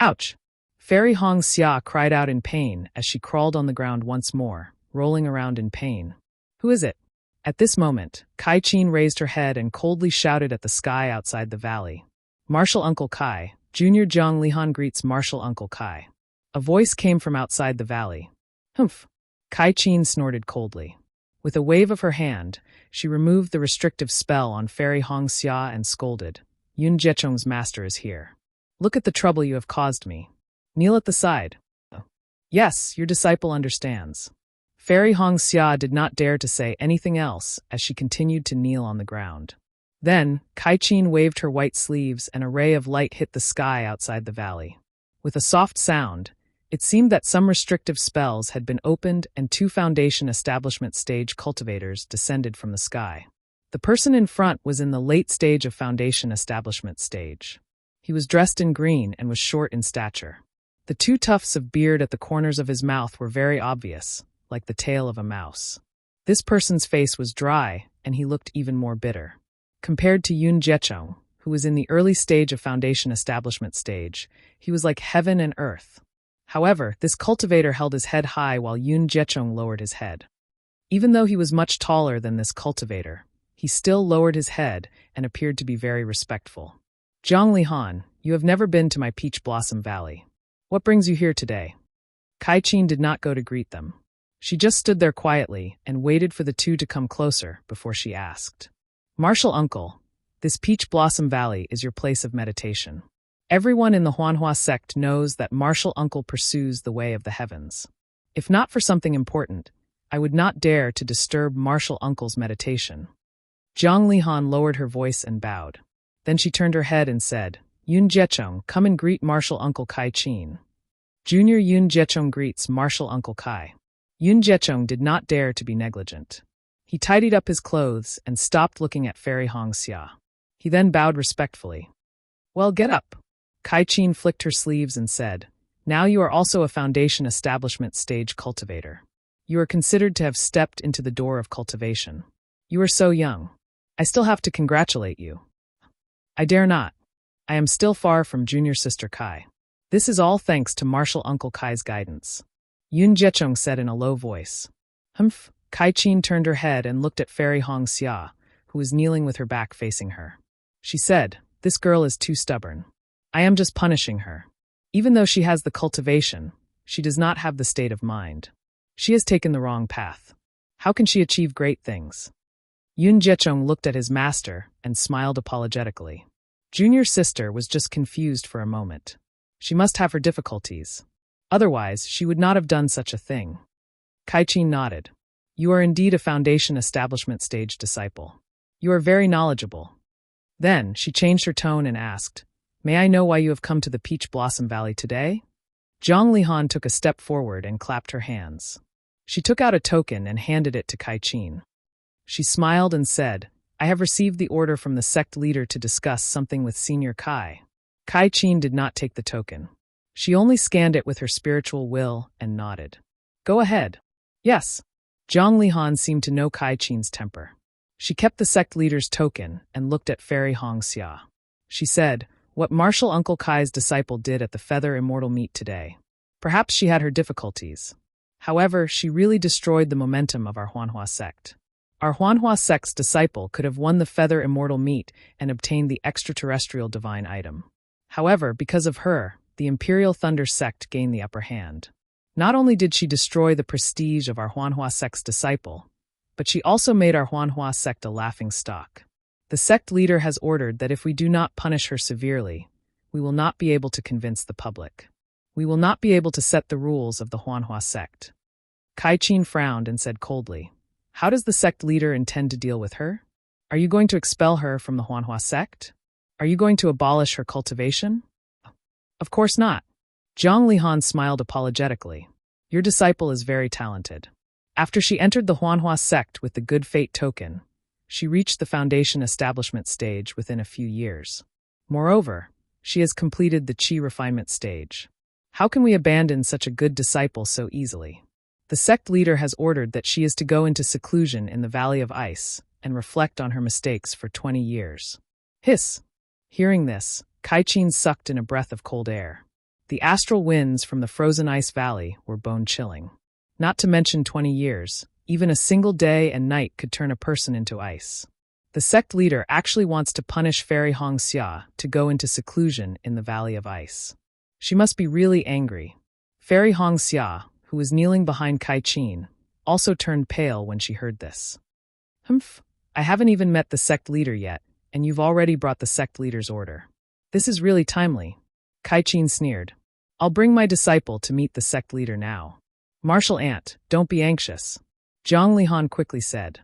"Ouch!" Fairy Hong Xia cried out in pain as she crawled on the ground once more, rolling around in pain. "Who is it?" At this moment, Kai Qin raised her head and coldly shouted at the sky outside the valley. "Martial Uncle Kai, Junior Jiang Lihan greets Martial Uncle Kai." A voice came from outside the valley. "Humph!" Kai Qin snorted coldly. With a wave of her hand, she removed the restrictive spell on Fairy Hong Xia and scolded, "Yun Jiechong's master is here. Look at the trouble you have caused me. Kneel at the side." "Yes, your disciple understands." Fairy Hong Xia did not dare to say anything else as she continued to kneel on the ground. Then, Kai Qin waved her white sleeves and a ray of light hit the sky outside the valley. With a soft sound, it seemed that some restrictive spells had been opened and 2 foundation establishment stage cultivators descended from the sky. The person in front was in the late stage of foundation establishment stage. He was dressed in green and was short in stature. The 2 tufts of beard at the corners of his mouth were very obvious, like the tail of a mouse. This person's face was dry, and he looked even more bitter. Compared to Yun Jiechong, who was in the early stage of foundation establishment stage, he was like heaven and earth. However, this cultivator held his head high while Yun Jiechong lowered his head. Even though he was much taller than this cultivator, he still lowered his head and appeared to be very respectful. "Jiang Lihan, you have never been to my Peach Blossom Valley. What brings you here today?" Kai Qin did not go to greet them. She just stood there quietly and waited for the 2 to come closer before she asked, "Martial Uncle, this Peach Blossom Valley is your place of meditation. Everyone in the Huanhua sect knows that Martial Uncle pursues the way of the heavens. If not for something important, I would not dare to disturb Martial Uncle's meditation." Jiang Lihan lowered her voice and bowed. Then she turned her head and said, "Yun Jiechong, come and greet Martial Uncle Kai Qin." Junior Yun Jiechong greets Martial Uncle Kai. Yun Jiechong did not dare to be negligent. He tidied up his clothes and stopped looking at Fairy Hong Xia. He then bowed respectfully. "Well, get up." Kai Qin flicked her sleeves and said, "Now you are also a foundation establishment stage cultivator. You are considered to have stepped into the door of cultivation. You are so young. I still have to congratulate you." "I dare not. I am still far from junior sister Kai. This is all thanks to Martial Uncle Kai's guidance," Yun Jiechong said in a low voice. "Humph." Kai Qin turned her head and looked at Fairy Hong Xia, who was kneeling with her back facing her. She said, "This girl is too stubborn. I am just punishing her. Even though she has the cultivation, she does not have the state of mind. She has taken the wrong path. How can she achieve great things?" Yun Jiechong looked at his master and smiled apologetically. Junior sister was just confused for a moment. She must have her difficulties. Otherwise, she would not have done such a thing. Kai Qin nodded. "You are indeed a foundation establishment stage disciple. You are very knowledgeable." Then she changed her tone and asked, "May I know why you have come to the Peach Blossom Valley today?" Zhang Lihan took a step forward and clapped her hands. She took out a token and handed it to Kai Qin. She smiled and said, I have received the order from the sect leader to discuss something with Senior Kai. Kai Qin did not take the token. She only scanned it with her spiritual will and nodded. Go ahead. Yes. Zhang Lihan seemed to know Kai Qin's temper. She kept the sect leader's token and looked at Fairy Hongxia. She said, what Martial Uncle Kai's disciple did at the Feather Immortal meet today. Perhaps she had her difficulties. However, she really destroyed the momentum of our Huanhua sect. Our Huanhua sect's disciple could have won the Feather Immortal meet and obtained the extraterrestrial divine item. However, because of her, the Imperial Thunder sect gained the upper hand. Not only did she destroy the prestige of our Huanhua sect's disciple, but she also made our Huanhua sect a laughingstock. The sect leader has ordered that if we do not punish her severely, we will not be able to convince the public. We will not be able to set the rules of the Huanhua sect. Kai Qin frowned and said coldly, how does the sect leader intend to deal with her? Are you going to expel her from the Huanhua sect? Are you going to abolish her cultivation? Of course not. Zhang Lihan smiled apologetically. Your disciple is very talented. After she entered the Huanhua sect with the Good Fate token, she reached the foundation establishment stage within a few years. Moreover, she has completed the Qi refinement stage. How can we abandon such a good disciple so easily? The sect leader has ordered that she is to go into seclusion in the Valley of Ice and reflect on her mistakes for 20 years. Hiss! Hearing this, Kai Qin sucked in a breath of cold air. The astral winds from the frozen ice valley were bone-chilling. Not to mention 20 years, even a single day and night could turn a person into ice. The sect leader actually wants to punish Fairy Hongxia to go into seclusion in the Valley of Ice. She must be really angry. Fairy Hongxia, who was kneeling behind Kai Qin, also turned pale when she heard this. Humph, I haven't even met the sect leader yet, and you've already brought the sect leader's order. This is really timely. Kai Qin sneered. I'll bring my disciple to meet the sect leader now. Martial Ant, don't be anxious. Zhang Lihan quickly said.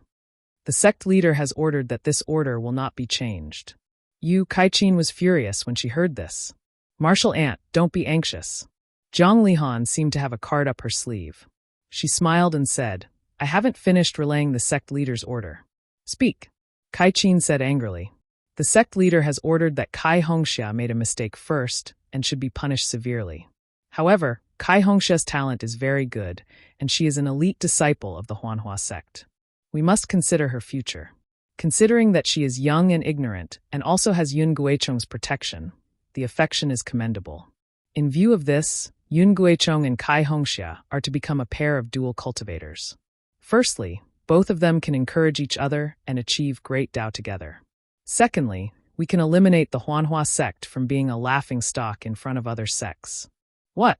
The sect leader has ordered that this order will not be changed. Kai Qin was furious when she heard this. Martial Ant, don't be anxious. Zhang Lihan seemed to have a card up her sleeve. She smiled and said, I haven't finished relaying the sect leader's order. Speak. Kai Qin said angrily. The sect leader has ordered that Kai Hongxia made a mistake first and should be punished severely. However, Kai Hongxia's talent is very good, and she is an elite disciple of the Huanhua sect. We must consider her future. Considering that she is young and ignorant and also has Yun Guichong's protection, the affection is commendable. In view of this, Yun Guichong and Kai Hongxia are to become a pair of dual cultivators. Firstly, both of them can encourage each other and achieve great Dao together. Secondly, we can eliminate the Huanhua sect from being a laughingstock in front of other sects. What?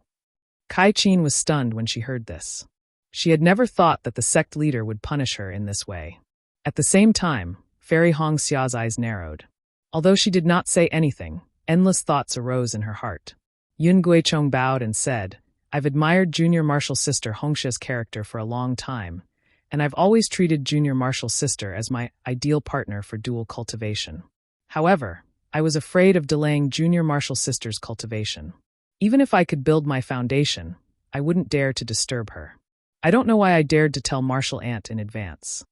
Kai Qin was stunned when she heard this. She had never thought that the sect leader would punish her in this way. At the same time, Fairy Hongxia's eyes narrowed. Although she did not say anything, endless thoughts arose in her heart. Yun Guichong bowed and said, I've admired Junior Martial Sister Hongxia's character for a long time, and I've always treated Junior Martial Sister as my ideal partner for dual cultivation. However, I was afraid of delaying Junior Martial Sister's cultivation. Even if I could build my foundation, I wouldn't dare to disturb her. I don't know why I dared to tell Martial Ant in advance.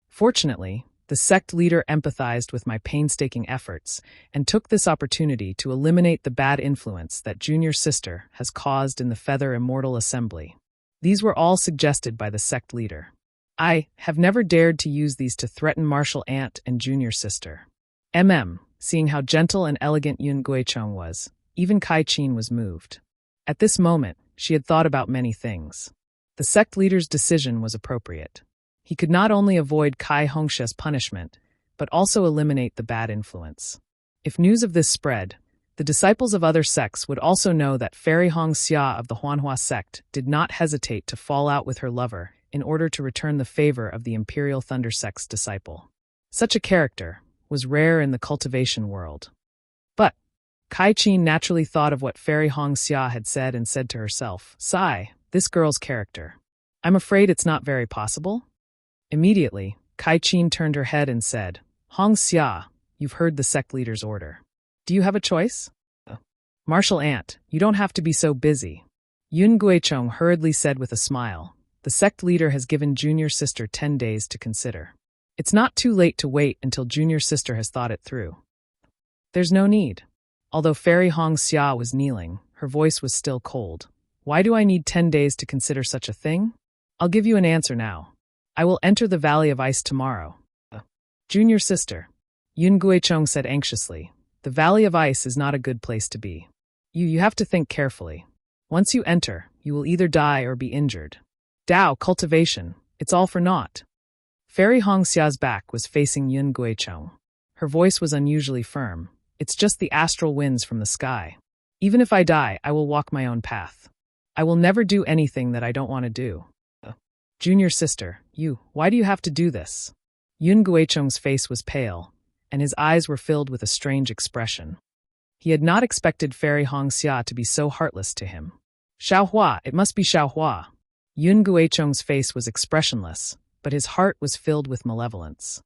Fortunately, the sect leader empathized with my painstaking efforts and took this opportunity to eliminate the bad influence that Junior Sister has caused in the Feather Immortal Assembly. These were all suggested by the sect leader. I have never dared to use these to threaten Martial Ant and Junior Sister. Seeing how gentle and elegant Yun Guichong was, even Kai Qin was moved. At this moment, she had thought about many things. The sect leader's decision was appropriate. He could not only avoid Kai Hongxia's punishment, but also eliminate the bad influence. If news of this spread, the disciples of other sects would also know that Fairy Hongxia of the Huanhua sect did not hesitate to fall out with her lover in order to return the favor of the Imperial Thunder sect's disciple. Such a character was rare in the cultivation world. But Kai Qin naturally thought of what Fairy Hongxia had said and said to herself, Sigh, this girl's character. I'm afraid it's not very possible. Immediately, Kai Qin turned her head and said, Hongxia, you've heard the sect leader's order. Do you have a choice? Martial Ant, you don't have to be so busy. Yun Guichong hurriedly said with a smile. The sect leader has given junior sister 10 days to consider. It's not too late to wait until junior sister has thought it through. There's no need. Although Fairy Hong Xia was kneeling, her voice was still cold. Why do I need 10 days to consider such a thing? I'll give you an answer now. I will enter the Valley of Ice tomorrow. Junior sister, Yun Guichong said anxiously. The Valley of Ice is not a good place to be. You have to think carefully. Once you enter, you will either die or be injured. Dao, cultivation, it's all for naught. Fairy Hong Xia's back was facing Yun Guichong. Her voice was unusually firm. It's just the astral winds from the sky. Even if I die, I will walk my own path. I will never do anything that I don't want to do. Junior sister, why do you have to do this? Yun Guichong's face was pale, and his eyes were filled with a strange expression. He had not expected Fairy Hong Xia to be so heartless to him. Xiaohua, it must be Xiaohua. Yun Guichong's face was expressionless, but his heart was filled with malevolence.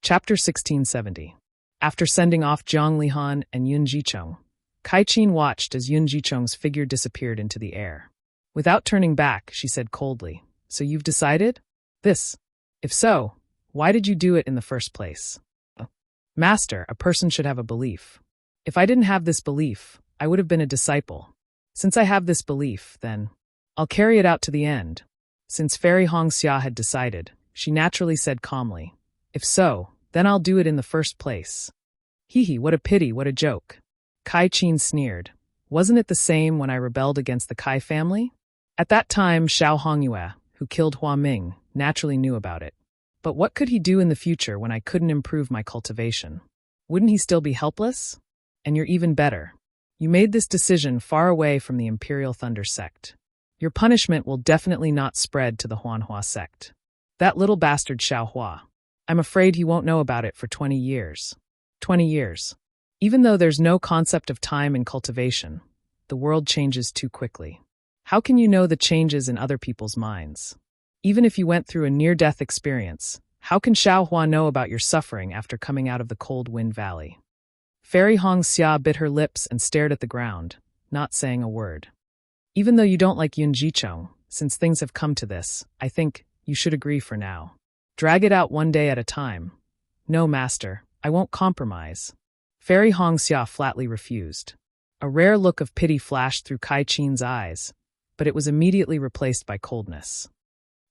Chapter 1670. After sending off Jiang Lihan and Yun Jichong, Kai Qin watched as Yun Jichong's figure disappeared into the air. Without turning back, she said coldly, "So you've decided? This? If so, why did you do it in the first place?" Master, a person should have a belief. If I didn't have this belief, I would have been a disciple. Since I have this belief, then I'll carry it out to the end. Since Fairy Hong Xia had decided, she naturally said calmly, "If so, then I'll do it in the first place." Hee, what a pity, what a joke. Kai Qin sneered. Wasn't it the same when I rebelled against the Kai family? At that time, Xiao Hongyue, who killed Hua Ming, naturally knew about it. But what could he do in the future when I couldn't improve my cultivation? Wouldn't he still be helpless? And you're even better. You made this decision far away from the Imperial Thunder sect. Your punishment will definitely not spread to the Huanhua sect. That little bastard Xiaohua. I'm afraid he won't know about it for 20 years. 20 years. Even though there's no concept of time in cultivation, the world changes too quickly. How can you know the changes in other people's minds? Even if you went through a near-death experience, how can Xiaohua know about your suffering after coming out of the cold wind valley? Fairy Hong Xia bit her lips and stared at the ground, not saying a word. Even though you don't like Yun Jichong, since things have come to this, I think you should agree for now. Drag it out one day at a time. No, master, I won't compromise. Fairy Hong Xia flatly refused. A rare look of pity flashed through Kai Qin's eyes, but it was immediately replaced by coldness.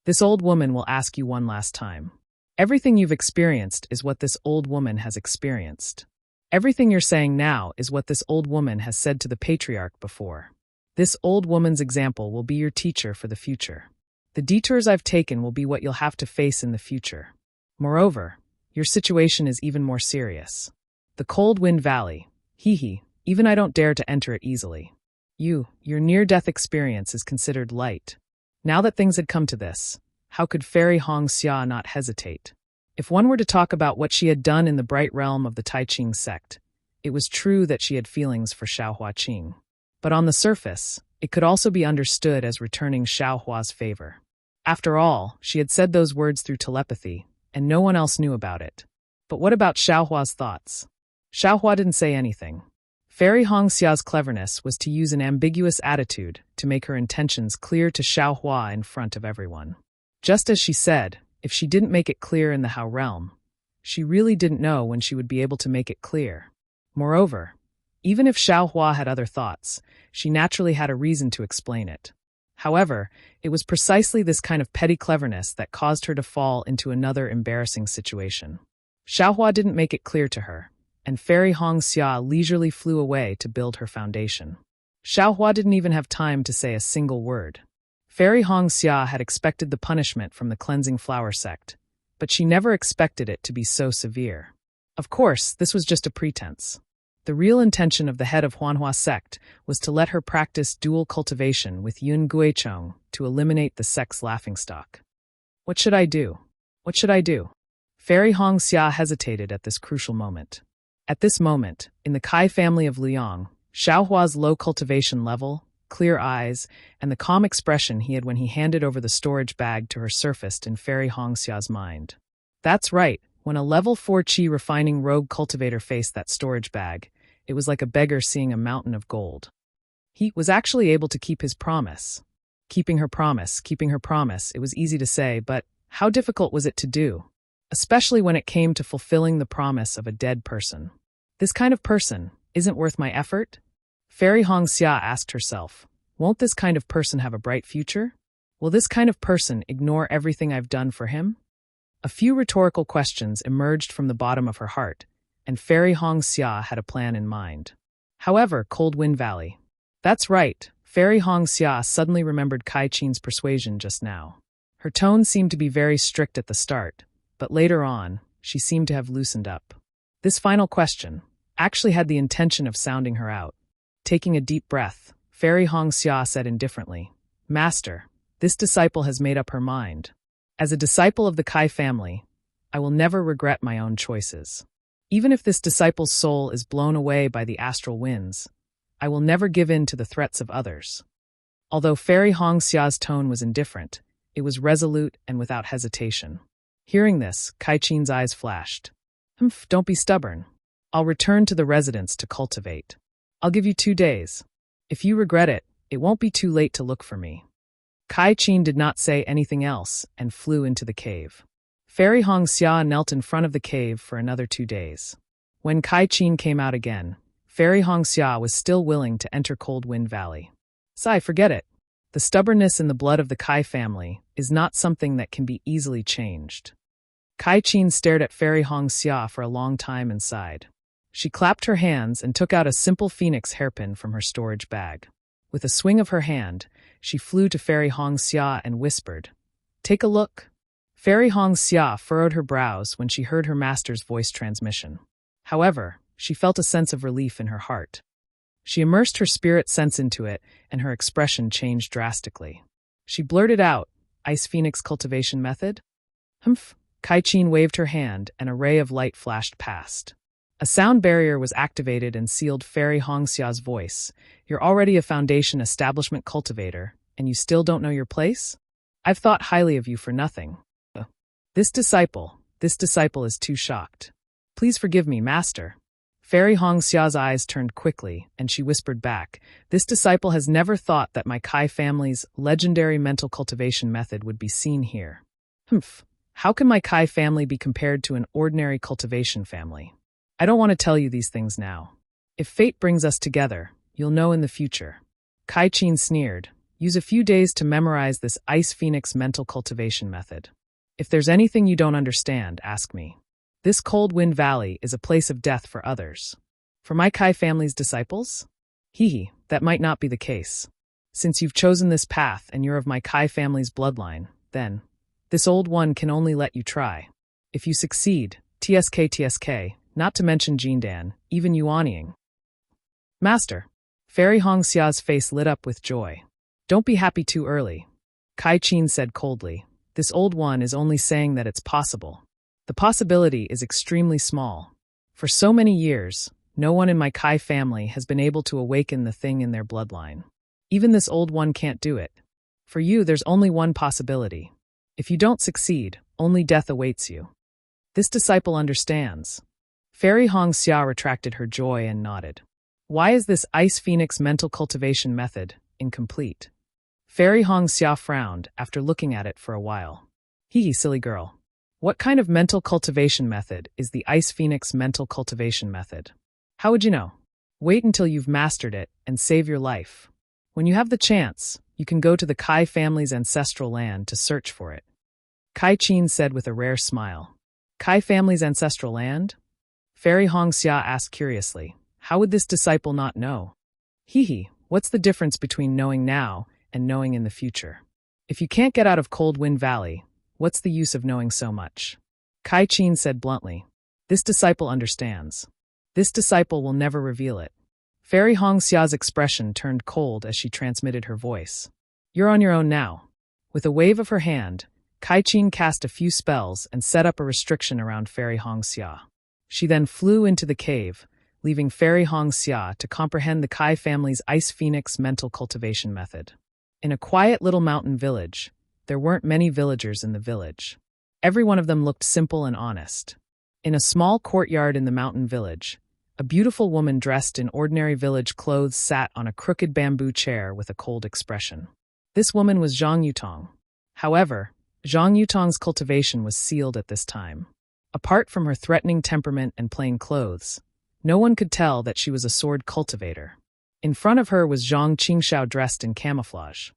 This old woman will ask you one last time. Everything you've experienced is what this old woman has experienced. Everything you're saying now is what this old woman has said to the patriarch before. This old woman's example will be your teacher for the future. The detours I've taken will be what you'll have to face in the future. Moreover, your situation is even more serious. The Cold Wind Valley, even I don't dare to enter it easily. Your near-death experience is considered light. Now that things had come to this, how could Fairy Hong Xia not hesitate? If one were to talk about what she had done in the bright realm of the Tai Ching sect, it was true that she had feelings for Xiaohua Qing. But on the surface, it could also be understood as returning Xiaohua's favor. After all, she had said those words through telepathy, and no one else knew about it. But what about Xiaohua's thoughts? Xiaohua didn't say anything. Fairy Hong Xia's cleverness was to use an ambiguous attitude to make her intentions clear to Xiaohua in front of everyone. Just as she said, if she didn't make it clear in the Hao realm, she really didn't know when she would be able to make it clear. Moreover, even if Xiaohua had other thoughts, she naturally had a reason to explain it. However, it was precisely this kind of petty cleverness that caused her to fall into another embarrassing situation. Xiaohua didn't make it clear to her, and Fairy Hong Xia leisurely flew away to build her foundation. Xiaohua didn't even have time to say a single word. Fairy Hong Xia had expected the punishment from the Cleansing Flower sect, but she never expected it to be so severe. Of course, this was just a pretense. The real intention of the head of Huanhua sect was to let her practice dual cultivation with Yun Guichong to eliminate the sect's laughingstock. What should I do? What should I do? Fairy Hong Xia hesitated at this crucial moment. At this moment, in the Kai family of Liang, Xiaohua's low cultivation level, clear eyes, and the calm expression he had when he handed over the storage bag to her surfaced in Fairy Hong Xia's mind. That's right, When a level 4 Qi refining rogue cultivator faced that storage bag, it was like a beggar seeing a mountain of gold. He was actually able to keep his promise. Keeping her promise, it was easy to say, but how difficult was it to do? Especially when it came to fulfilling the promise of a dead person. This kind of person isn't worth my effort? Fairy Hongxia asked herself, won't this kind of person have a bright future? Will this kind of person ignore everything I've done for him? A few rhetorical questions emerged from the bottom of her heart, and Fairy Hongxia had a plan in mind. However, Cold Wind Valley. That's right, Fairy Hongxia suddenly remembered Kai Qin's persuasion just now. Her tone seemed to be very strict at the start, but later on, she seemed to have loosened up. This final question actually had the intention of sounding her out. Taking a deep breath, Fairy Hongxia said indifferently, Master, this disciple has made up her mind. As a disciple of the Kai family, I will never regret my own choices. Even if this disciple's soul is blown away by the astral winds, I will never give in to the threats of others. Although Fairy Hongxia's tone was indifferent, it was resolute and without hesitation. Hearing this, Kai Qin's eyes flashed. Humph, don't be stubborn. I'll return to the residence to cultivate. I'll give you 2 days. If you regret it, it won't be too late to look for me. Kai Qin did not say anything else and flew into the cave. Fairy Hongxia knelt in front of the cave for another 2 days. When Kai Qin came out again, Fairy Hongxia was still willing to enter Cold Wind Valley. Sai, forget it. The stubbornness in the blood of the Kai family is not something that can be easily changed. Kai Qin stared at Fairy Hongxia for a long time and sighed. She clapped her hands and took out a simple phoenix hairpin from her storage bag. With a swing of her hand, she flew to Fairy Hongxia and whispered, Take a look. Fairy Hongxia furrowed her brows when she heard her master's voice transmission. However, she felt a sense of relief in her heart. She immersed her spirit sense into it, and her expression changed drastically. She blurted out, Ice Phoenix Cultivation Method? Humph. Kai Qin waved her hand, and a ray of light flashed past. A sound barrier was activated and sealed Fairy Hongxia's voice. You're already a foundation establishment cultivator, and you still don't know your place? I've thought highly of you for nothing. This disciple is too shocked. Please forgive me, Master. Fairy Hongxia's eyes turned quickly, and she whispered back, This disciple has never thought that my Kai family's legendary mental cultivation method would be seen here. Humph. How can my Kai family be compared to an ordinary cultivation family? I don't want to tell you these things now. If fate brings us together, you'll know in the future. Kai Qin sneered, Use a few days to memorize this Ice Phoenix mental cultivation method. If there's anything you don't understand, ask me. This Cold Wind Valley is a place of death for others. For my Kai family's disciples? That might not be the case. Since you've chosen this path and you're of my Kai family's bloodline, then this old one can only let you try. If you succeed, TSK, not to mention Jindan, even Yuanying. Master. Fairy Hongxia's face lit up with joy. Don't be happy too early. Kai Qin said coldly. This old one is only saying that it's possible. The possibility is extremely small. For so many years, no one in my Kai family has been able to awaken the thing in their bloodline. Even this old one can't do it. For you, there's only one possibility. If you don't succeed, only death awaits you. This disciple understands. Fairy Hongxia retracted her joy and nodded. Why is this Ice Phoenix mental cultivation method incomplete? Fairy Hongxia frowned after looking at it for a while. Silly girl. What kind of mental cultivation method is the Ice Phoenix mental cultivation method? How would you know? Wait until you've mastered it and save your life. When you have the chance, you can go to the Kai family's ancestral land to search for it. Kai Qin said with a rare smile. Kai family's ancestral land? Fairy Hongxia asked curiously. How would this disciple not know? What's the difference between knowing now and knowing in the future? If you can't get out of Cold Wind Valley, what's the use of knowing so much? Kai Qin said bluntly. This disciple understands. This disciple will never reveal it. Fairy Hongxia's expression turned cold as she transmitted her voice. You're on your own now. With a wave of her hand, Kai Qin cast a few spells and set up a restriction around Fairy Hongxia. She then flew into the cave, leaving Fairy Hongxia to comprehend the Kai family's Ice Phoenix mental cultivation method. In a quiet little mountain village, there weren't many villagers in the village. Every one of them looked simple and honest. In a small courtyard in the mountain village, a beautiful woman dressed in ordinary village clothes sat on a crooked bamboo chair with a cold expression. This woman was Zhang Yutong. However, Zhang Yutong's cultivation was sealed at this time. Apart from her threatening temperament and plain clothes, no one could tell that she was a sword cultivator. In front of her was Zhang Qingxiao dressed in camouflage.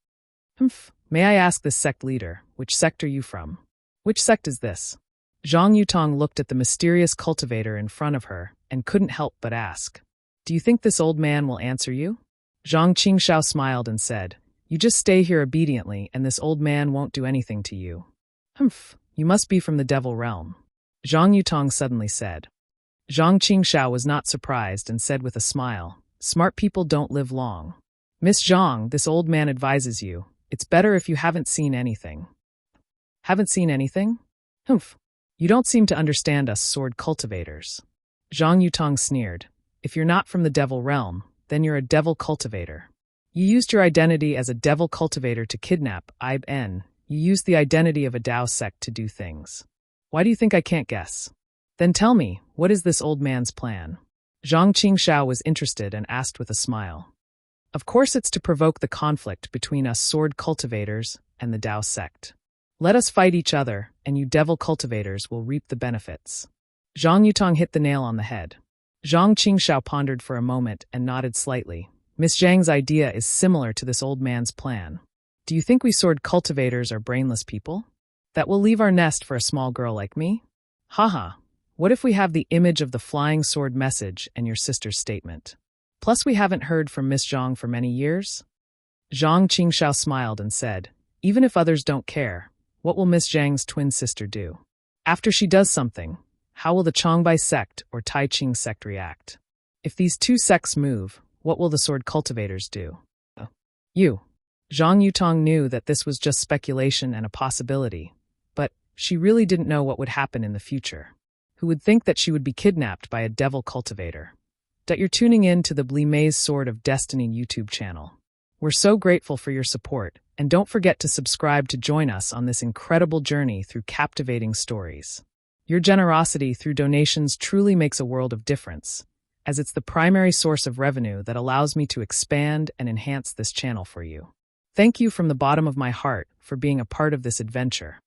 May I ask this sect leader, which sect are you from? Which sect is this? Zhang Yutong looked at the mysterious cultivator in front of her and couldn't help but ask. Do you think this old man will answer you? Zhang Qingxiao smiled and said, You just stay here obediently and this old man won't do anything to you. You must be from the devil realm. Zhang Yutong suddenly said. Zhang Qingxiao was not surprised and said with a smile, Smart people don't live long. Miss Zhang, this old man advises you, it's better if you haven't seen anything. Haven't seen anything? You don't seem to understand us sword cultivators. Zhang Yutong sneered. If you're not from the devil realm, then you're a devil cultivator. You used your identity as a devil cultivator to kidnap Iben. You used the identity of a Dao sect to do things. Why do you think I can't guess? Then tell me, what is this old man's plan? Zhang Qingxiao was interested and asked with a smile. Of course it's to provoke the conflict between us sword cultivators and the Dao sect. Let us fight each other, and you devil cultivators will reap the benefits. Zhang Yutong hit the nail on the head. Zhang Qingxiao pondered for a moment and nodded slightly. Miss Zhang's idea is similar to this old man's plan. Do you think we sword cultivators are brainless people? That will leave our nest for a small girl like me? Haha, what if we have the image of the flying sword message and your sister's statement? Plus we haven't heard from Miss Zhang for many years? Zhang Qingxiao smiled and said, Even if others don't care, what will Miss Zhang's twin sister do? After she does something, how will the Changbai sect or Tai Ching sect react? If these two sects move, what will the sword cultivators do? You. Zhang Yutong knew that this was just speculation and a possibility, but she really didn't know what would happen in the future. Who would think that she would be kidnapped by a devil cultivator? That you're tuning in to the Blimay's Sword of Destiny YouTube channel. We're so grateful for your support, and don't forget to subscribe to join us on this incredible journey through captivating stories. Your generosity through donations truly makes a world of difference, as it's the primary source of revenue that allows me to expand and enhance this channel for you. Thank you from the bottom of my heart for being a part of this adventure.